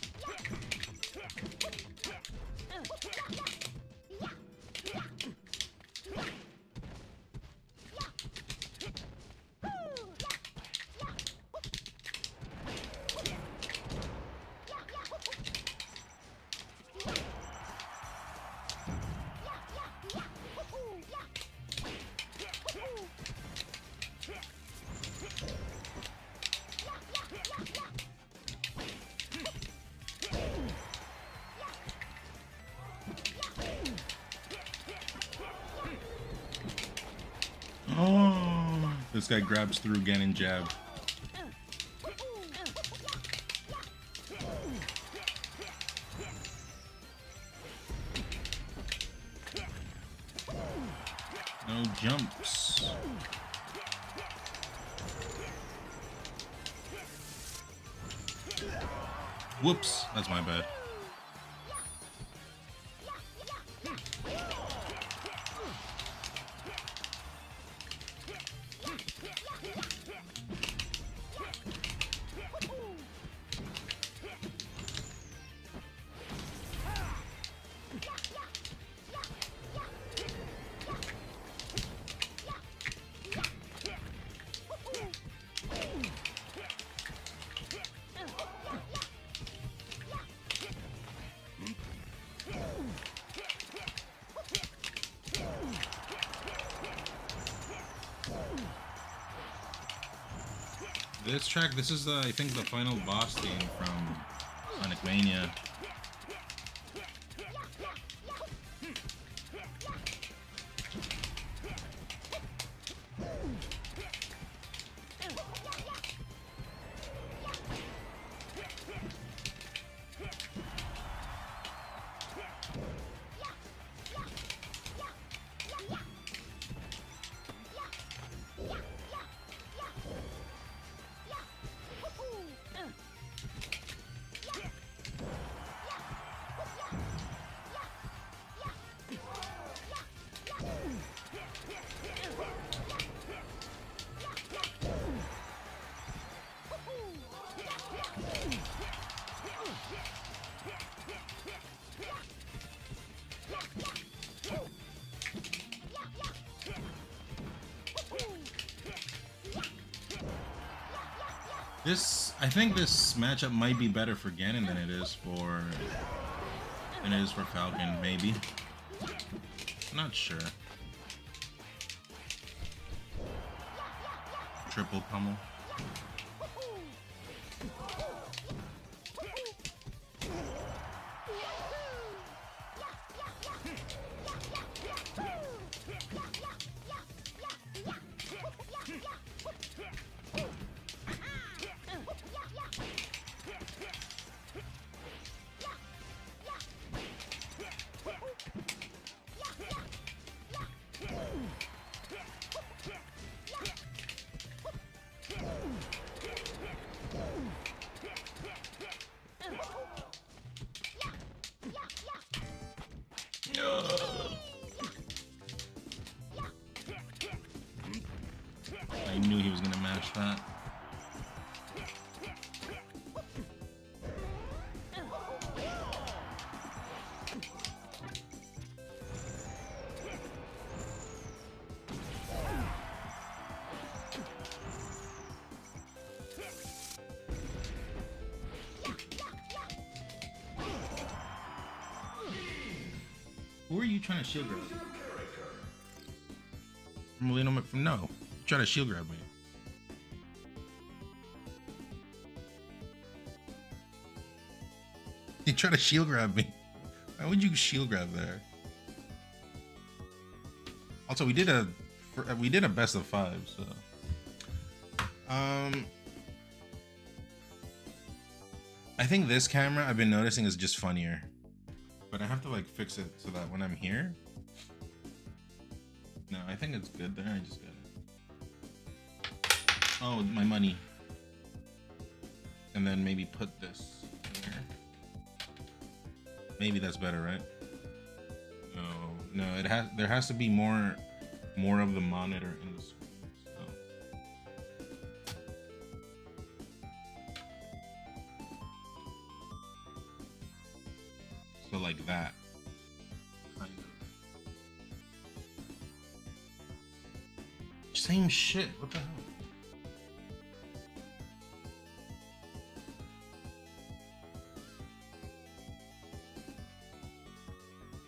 Oh, this guy grabs through Ganon jab. No jumps. Whoops, that's my bad. This track, this is I think the final boss theme from Sonic Mania. I think this matchup might be better for Ganon than it is for Falcon, maybe. I'm not sure. Triple pummel. Who are you trying to shield grab? Molino no. You trying to shield grab me. You try to shield grab me. Why would you shield grab there? Also, we did a best of 5, so I think this camera I've been noticing is just funnier, but I have to like fix it so that when I'm here. No, I think it's good there. I just got it. Oh, my money. And then maybe put this here. Maybe that's better, right? No, there has to be more of the monitor in the screen. So like that. Kind of. Same shit. What the hell?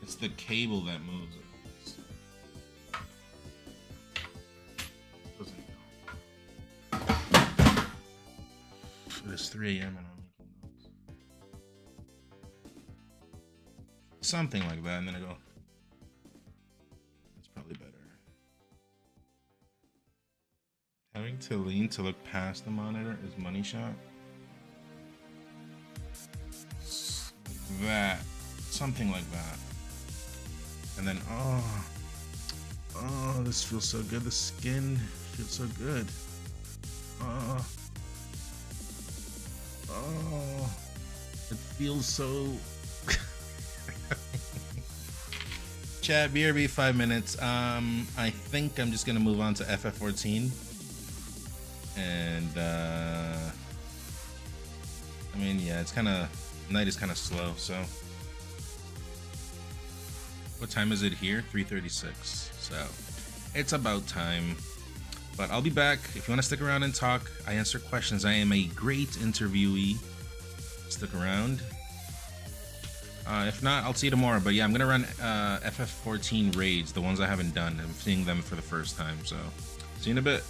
It's the cable that moves it. It's 3 a.m. and I'm making notes. Something like that, and then I go. That's probably better. Having to lean to look past the monitor is money shot. That. Something like that. And then, oh, this feels so good. The skin feels so good. Oh, it feels so. Chat, BRB 5 minutes. I think I'm just gonna move on to FF14, and I mean, yeah, it's kind of night is kind of slow, so. What time is it here? 3:36. So it's about time. But I'll be back. If you want to stick around and talk, I answer questions. I am a great interviewee. Stick around. If not, I'll see you tomorrow. But yeah, I'm gonna run FF14 raids, the ones I haven't done. I'm seeing them for the first time. So see you in a bit.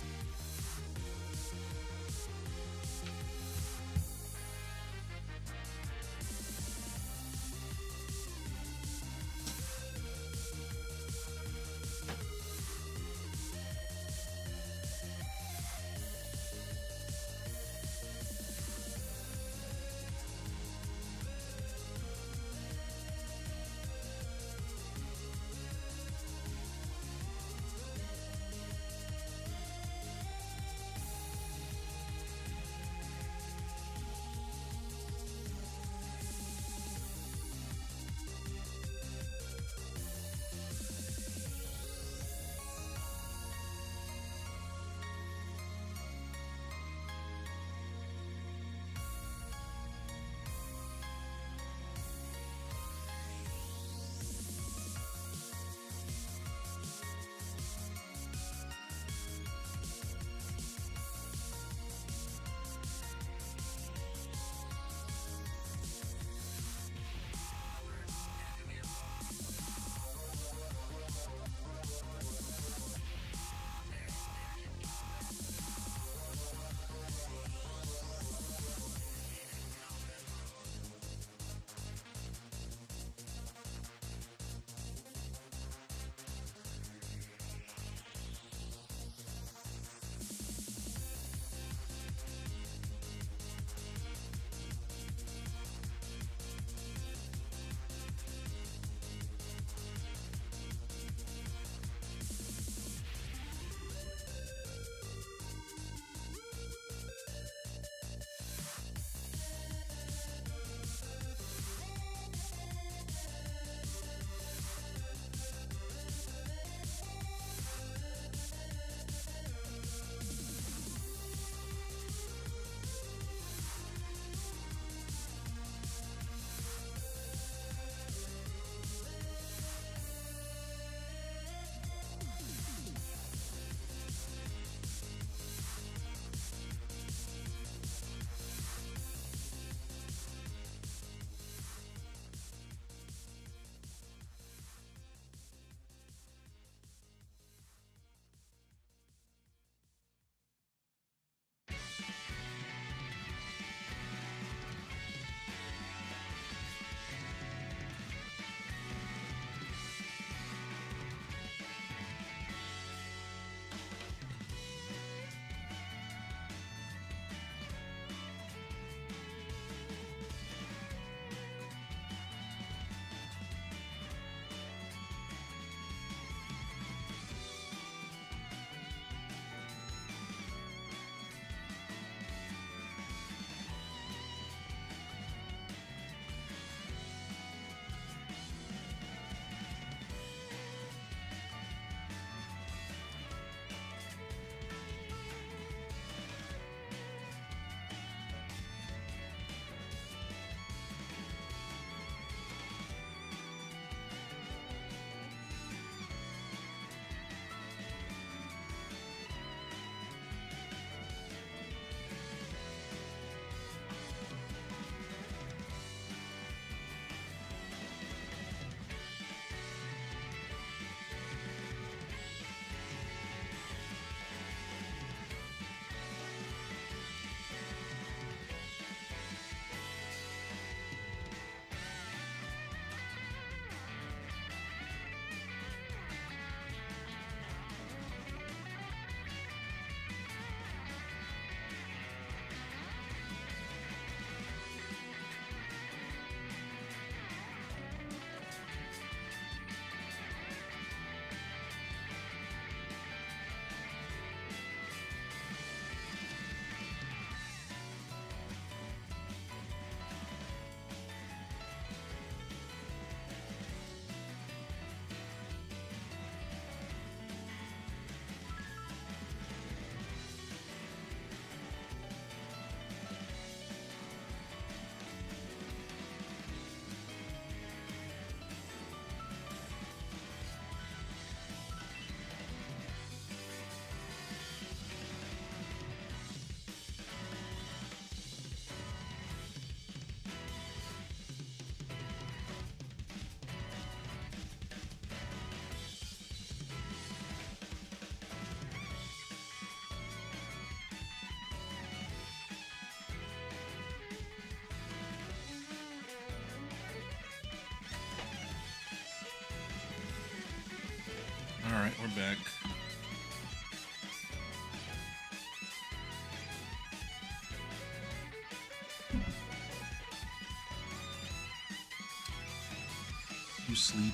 Alright, we're back. You sleepy?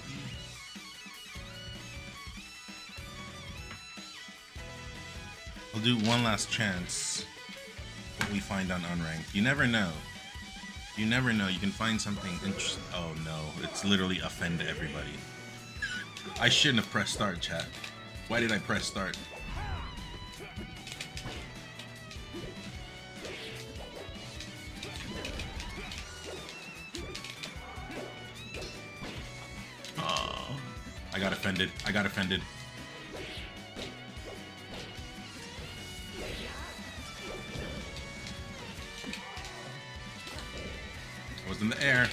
We'll do one last chance. What we find on Unranked. You never know. You never know. You can find something interesting. Oh no, it's literally offend everybody. I shouldn't have pressed start, chat. Why did I press start? Oh, I got offended. I got offended. I was in the air.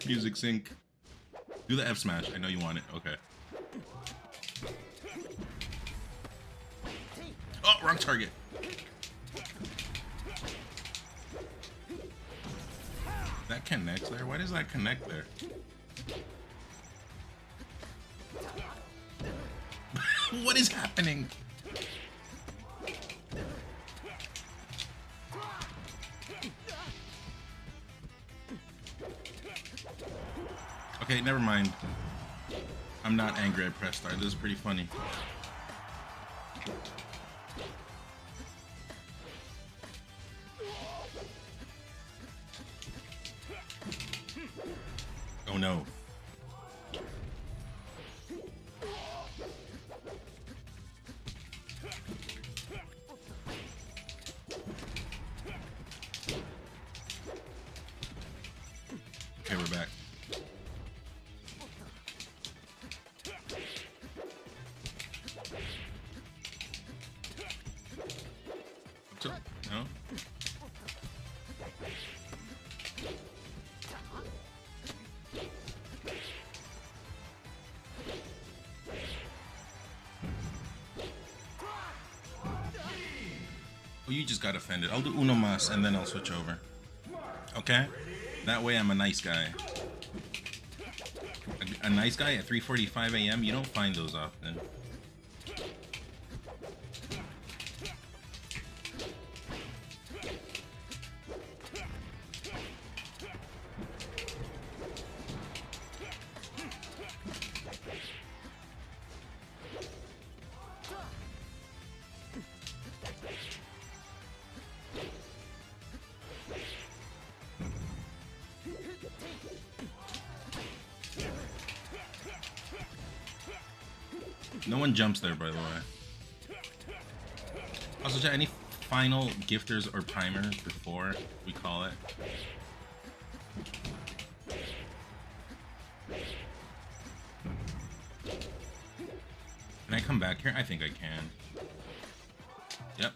Music sync. Do the F smash. I know you want it. Okay. Oh, wrong target. That connects there? Why does that connect there? What is happening? Okay, never mind. I'm not angry I pressed start. This is pretty funny. Oh no. Okay, we're back. No? Well, you just got offended. I'll do uno mas and then I'll switch over. Okay? That way I'm a nice guy. A nice guy at 3:45 a.m. You don't find those often. No one jumps there, by the way. Also, chat, any final gifters or primers before we call it? Can I come back here? I think I can. Yep.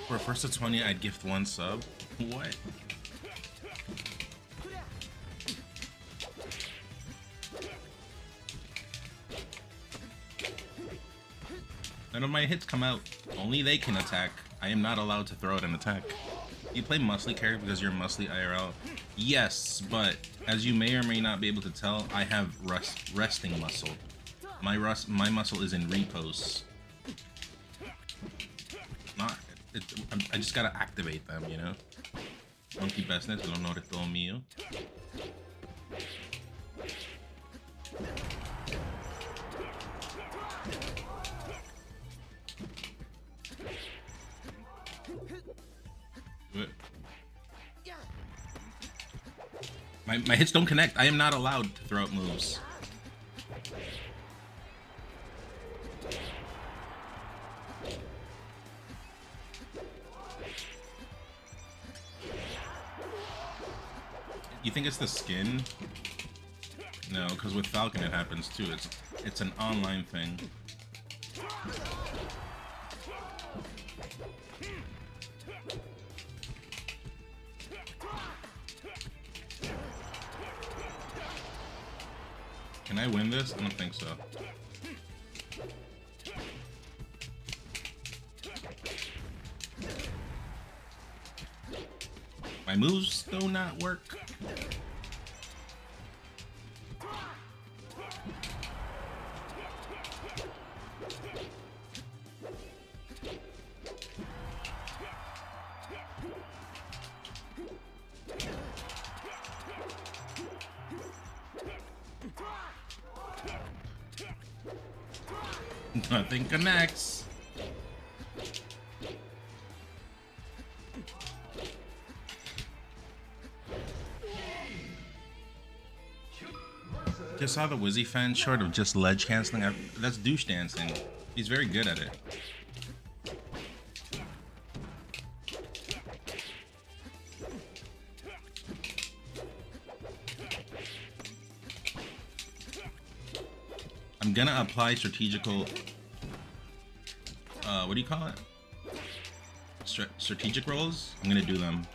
For a first to 20, I'd gift one sub. What? None of my hits come out. Only they can attack. I am not allowed to throw out an attack. You play muscly character because you're muscly IRL? Yes, but as you may or may not be able to tell, I have resting muscle. My muscle is in repose. Not. I just gotta activate them, you know? Monkey bestness, el honor es todo mío. My hits don't connect. I am not allowed to throw out moves. You think it's the skin? No, because with Falcon it happens too. It's an online thing. Can I win this? I don't think so. My moves do not work. Nothing connects. Just saw the Wizzy fan short of just ledge canceling. That's douche dancing. He's very good at it. I'm gonna apply strategical. What do you call it? Strategic rolls. I'm gonna do them.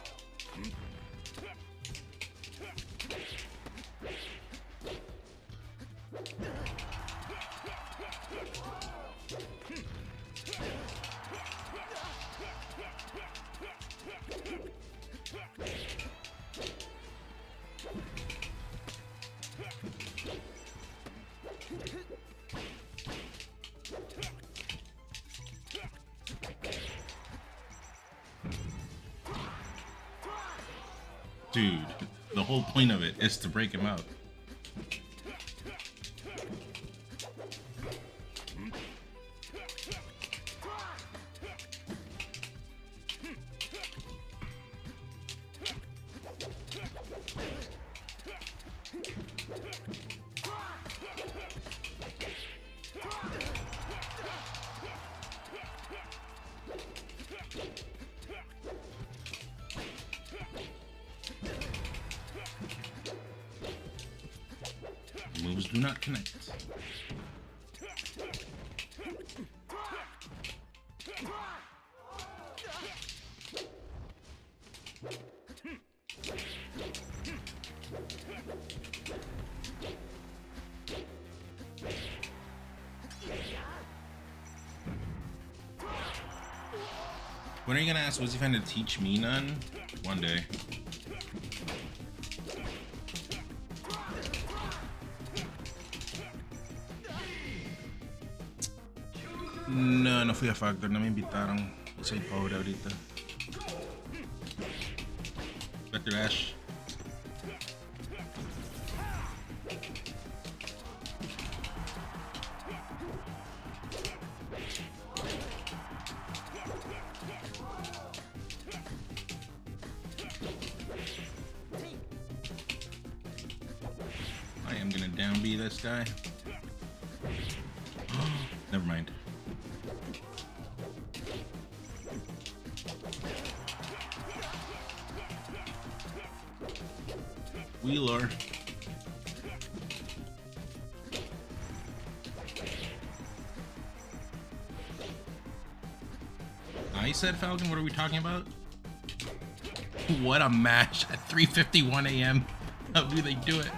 Dude, the whole point of it is to break him out. Moves do not connect. When are you gonna ask Wizzy Fan to teach me none? One day. No, no fui a Factor, no me invitaron. Soy pobre ahorita. Vector Dash. I am gonna down B this guy. Never mind. Wheeler. I said Falcon, what are we talking about? What a match at 3:51 a.m. How do they do it?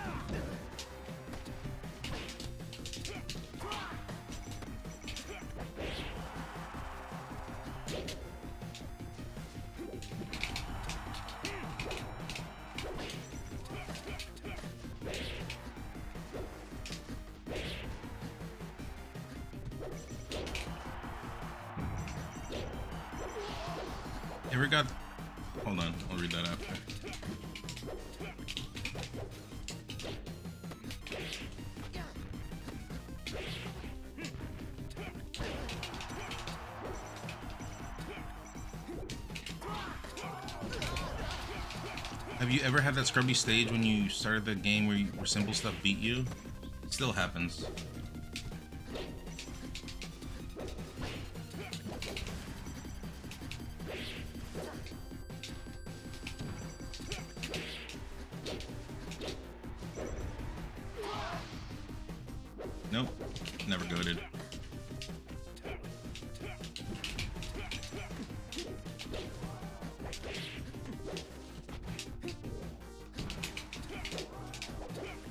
Ever got... Hold on, I'll read that after. Have you ever had that scrubby stage when you started the game where simple stuff beat you? It still happens. Nope, never goated.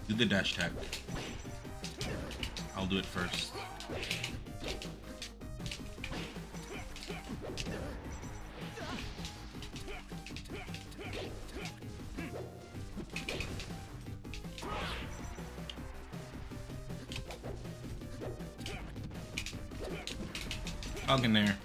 Do the dash tag. I'll do it first. Hug in there.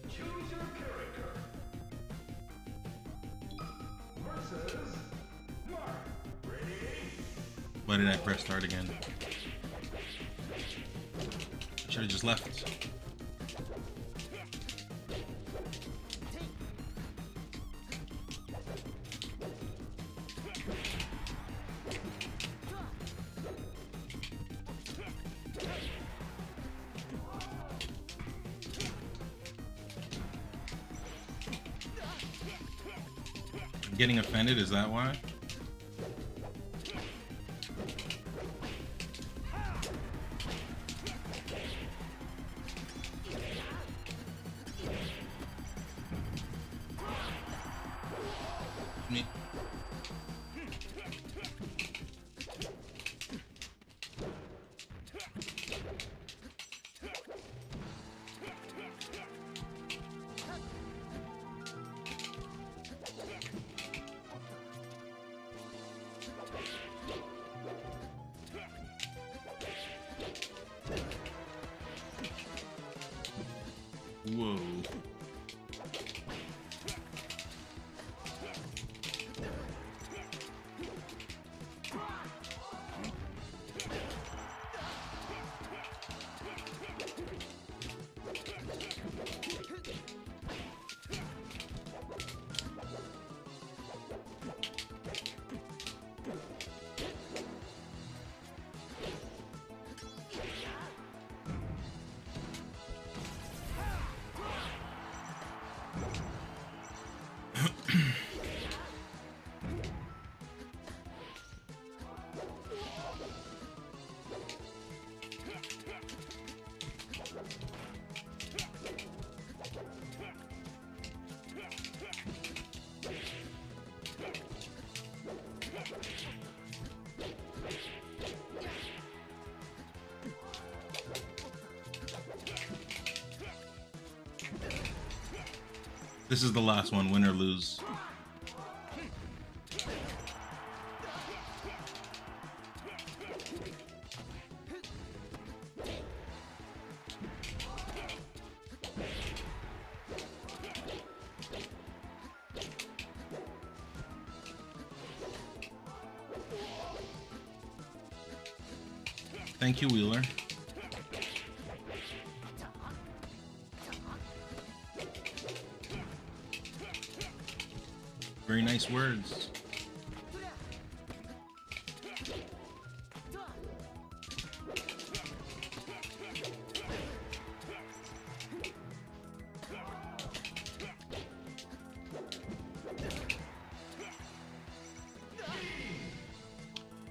Choose your character. Versus Mark. Ready? Why did I press start again? Should have just left. I'm getting offended, is that why? Me. Whoa. This is the last one, win or lose. Thank you, Wheeler. Very nice words.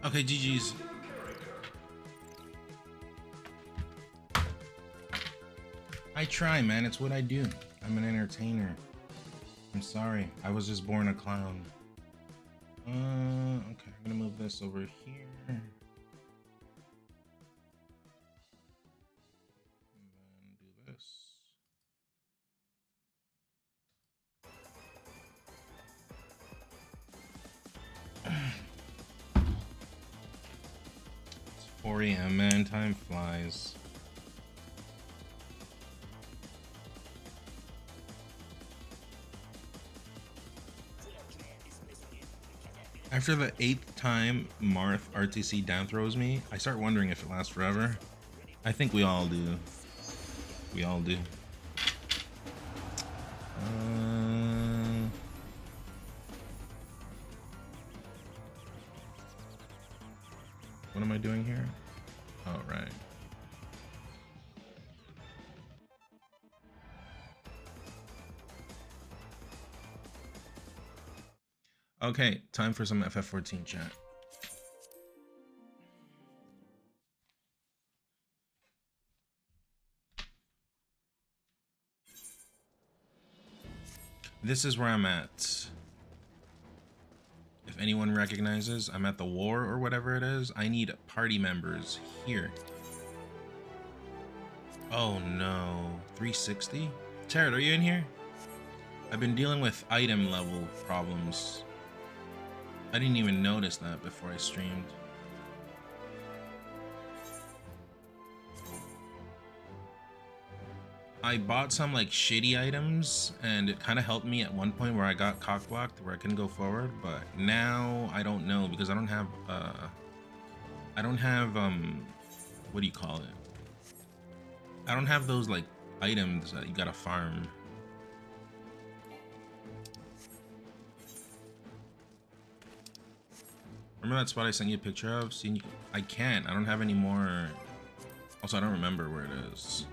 Okay, GG's. I try, man. It's what I do. I'm an entertainer. I'm sorry. I was just born a clown. Okay, I'm gonna move this over here. And then do this. It's 4 AM, man. Time flies. After the 8th time Marth RTC down throws me, I start wondering if it lasts forever. I think we all do. We all do. What am I doing here? Oh, right. Okay, time for some FF14 chat. This is where I'm at. If anyone recognizes, I'm at the war or whatever it is. I need party members here. Oh no, 360? Tarot, are you in here? I've been dealing with item level problems. I didn't even notice that before I streamed. I bought some like shitty items and it kind of helped me at one point where I got cock blocked where I couldn't go forward, but now I don't know because I don't have what do you call it? I don't have those like items that you gotta farm. Remember that spot I sent you a picture of? See, I can't. I don't have any more. Also, I don't remember where it is.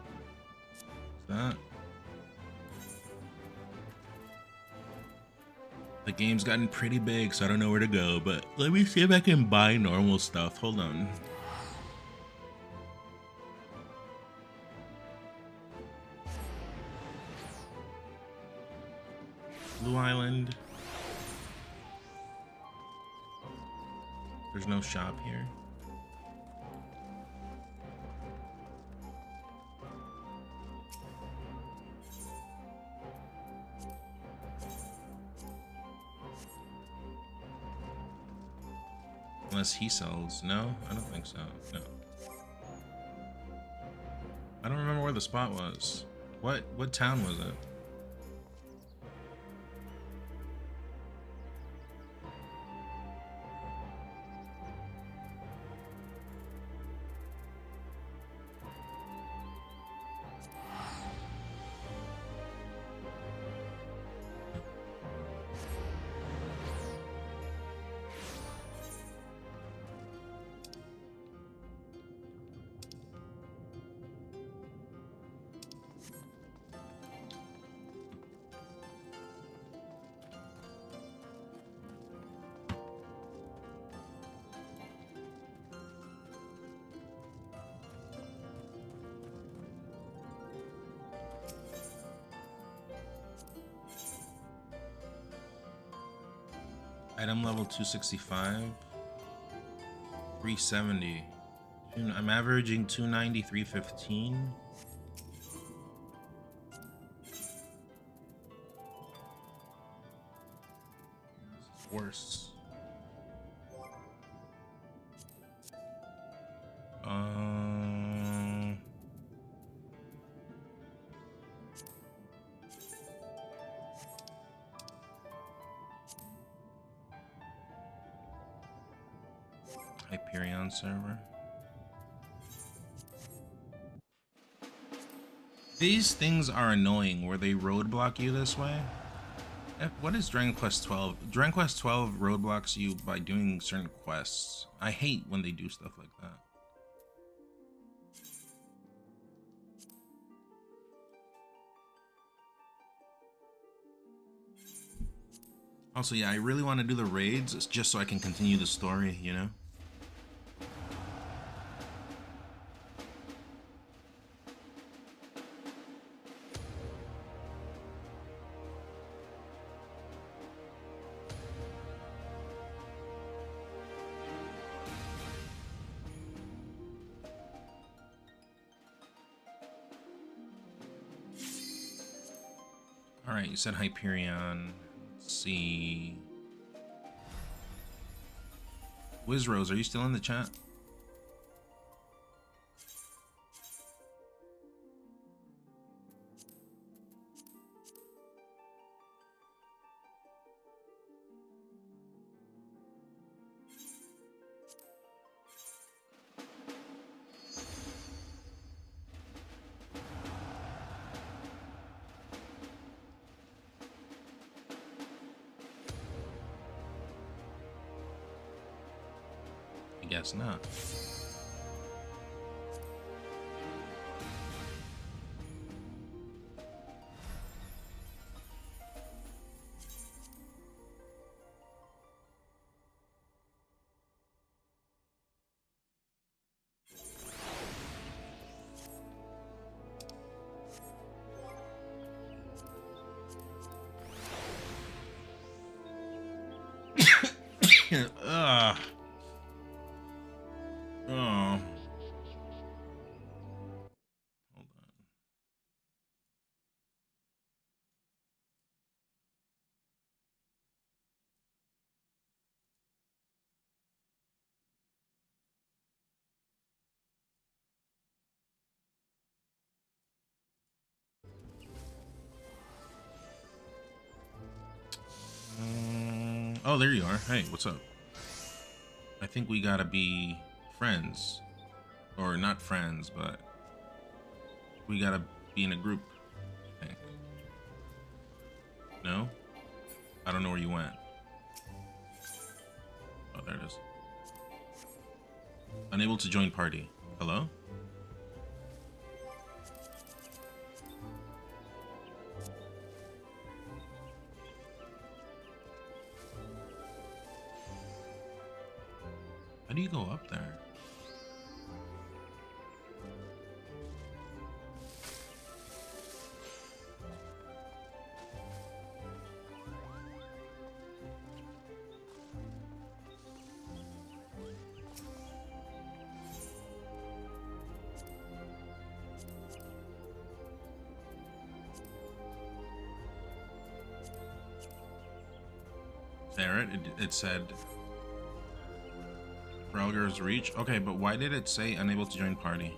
That the game's gotten pretty big, so I don't know where to go, but let me see if I can buy normal stuff. Hold on. Blue Island. There's no shop here. Unless he sells. No, I don't think so. No. I don't remember where the spot was. What town was it? Item level 265, 370. I'm averaging 290, 315. It's worse. Hyperion server. These things are annoying where they roadblock you this way. What is Dragon Quest 12? Dragon Quest 12 roadblocks you by doing certain quests. I hate when they do stuff like that. Also, yeah, I really want to do the raids just so I can continue the story, you know? Alright, you said Hyperion. Let's see. Wizrose, are you still in the chat? Guess not. Ugh. Oh. Hold on. Oh, there you are. Hey, what's up? I think we gotta be friends. Or not friends, but we gotta be in a group, I think. No? I don't know where you went. Oh, there it is. Unable to join party. Hello? How do you go up there? There it said Browger's reach. Okay, but why did it say unable to join party?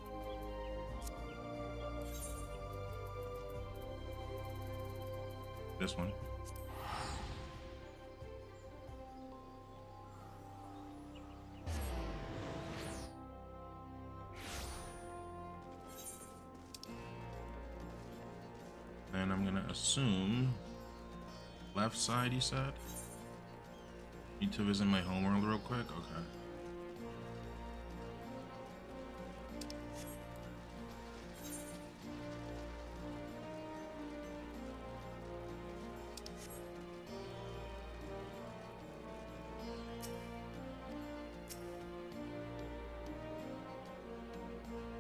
This one. And I'm gonna assume left side, you said? Need to visit my homeworld real quick? Okay.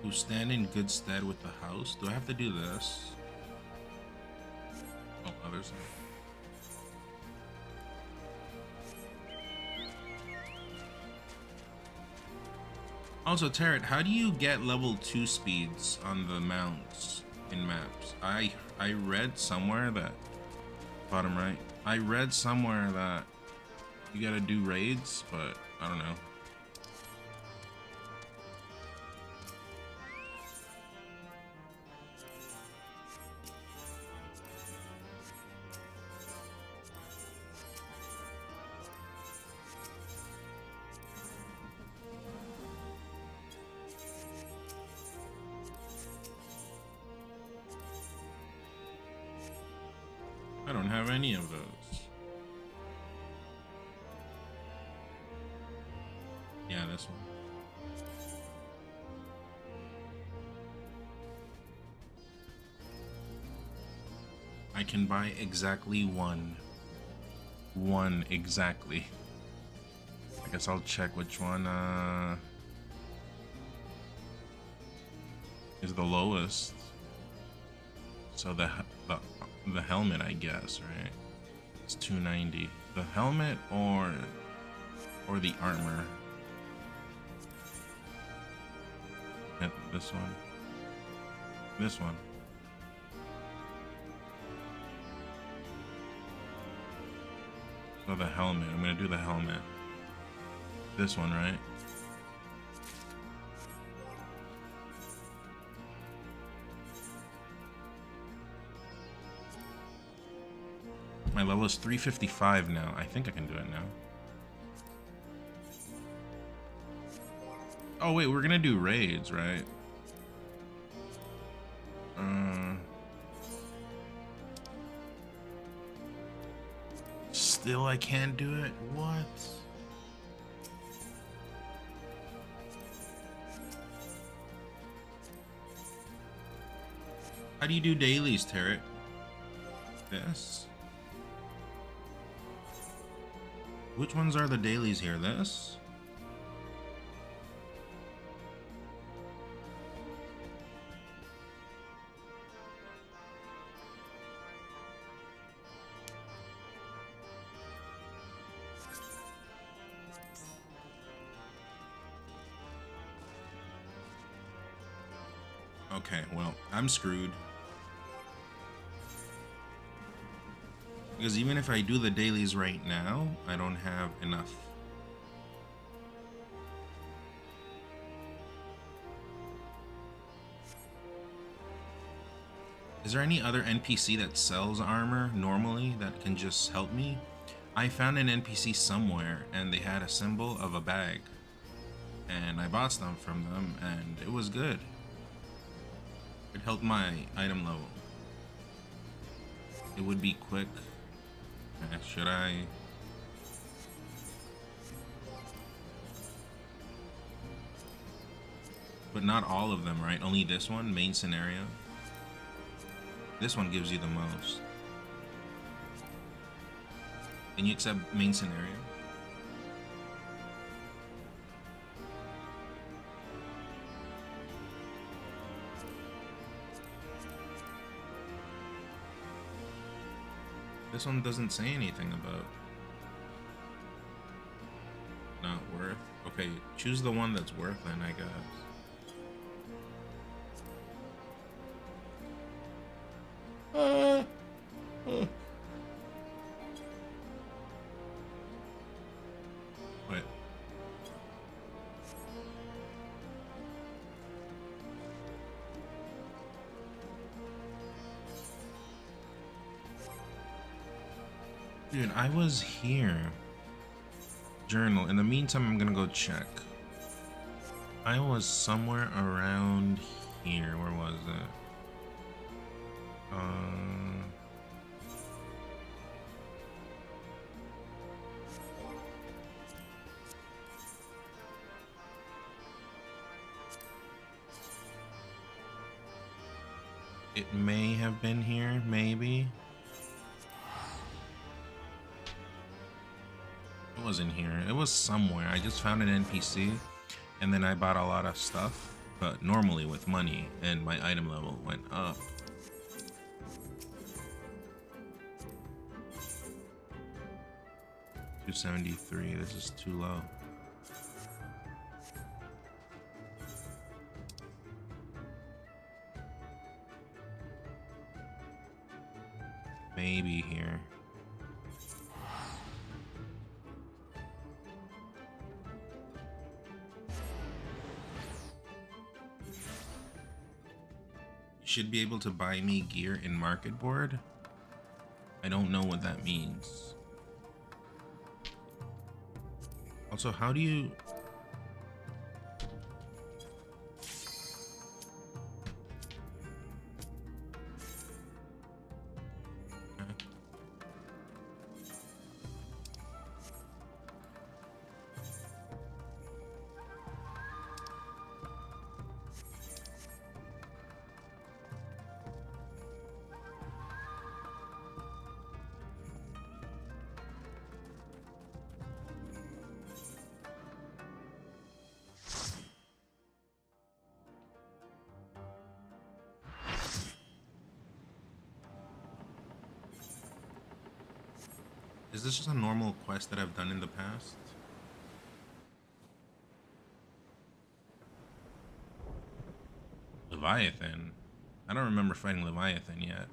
Who stand in good stead with the house? Do I have to do this? Oh, others. Also, Tarot, how do you get level 2 speeds on the mounts in maps? I read somewhere that bottom right. I read somewhere that you gotta do raids, but I don't know. I don't have any of those. Yeah, this one. I can buy exactly one. One exactly. I guess I'll check which one is the lowest. So the helmet, I guess, right? It's 290. The helmet or the armor. This one. This one. So the helmet. I'm gonna do the helmet. This one, right? My level is 355 now. I think I can do it now. Oh wait, we're gonna do raids, right? Still I can't do it? What? How do you do dailies, Tarot? This? Which ones are the dailies here? This? Okay, well, I'm screwed. Because even if I do the dailies right now, I don't have enough. Is there any other NPC that sells armor normally that can just help me? I found an NPC somewhere and they had a symbol of a bag. And I bought some from them and it was good. It helped my item level. It would be quick. Should I? But not all of them, right? Only this one, main scenario. This one gives you the most. Can you accept main scenario? This one doesn't say anything about not worth. Okay, choose the one that's worth then, I guess. Wait. Dude, I was here. Journal. In the meantime, I'm gonna go check. I was somewhere around here. Where was it? It may have been here, maybe. It wasn't here. It was somewhere. I just found an NPC and then I bought a lot of stuff, but normally with money, and my item level went up. $273. This is too low. Maybe here. You should be able to buy me gear in market board. I don't know what that means. Also, how do you... Is this just a normal quest that I've done in the past? Leviathan? I don't remember fighting Leviathan yet.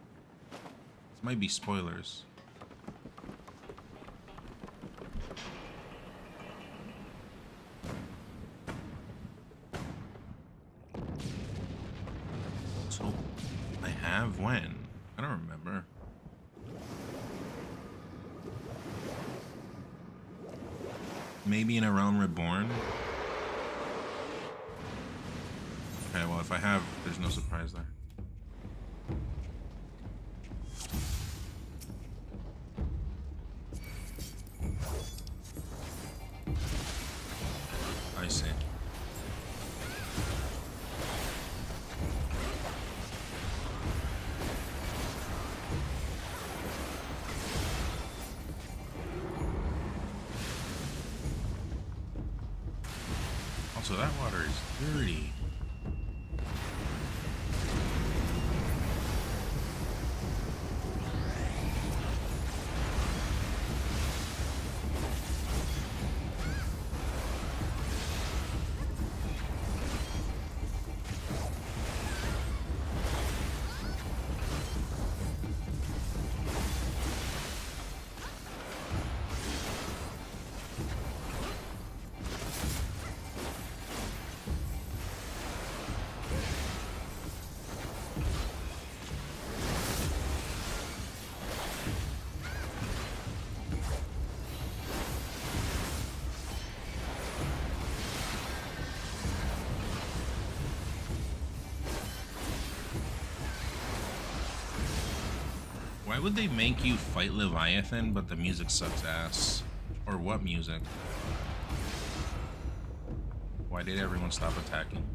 This might be spoilers. So, I have when? I don't remember. Maybe in A Realm Reborn? Okay, well if I have, there's no surprise there. I see. that water is dirty. Why would they make you fight Leviathan, but the music sucks ass? Or what music? Why did everyone stop attacking?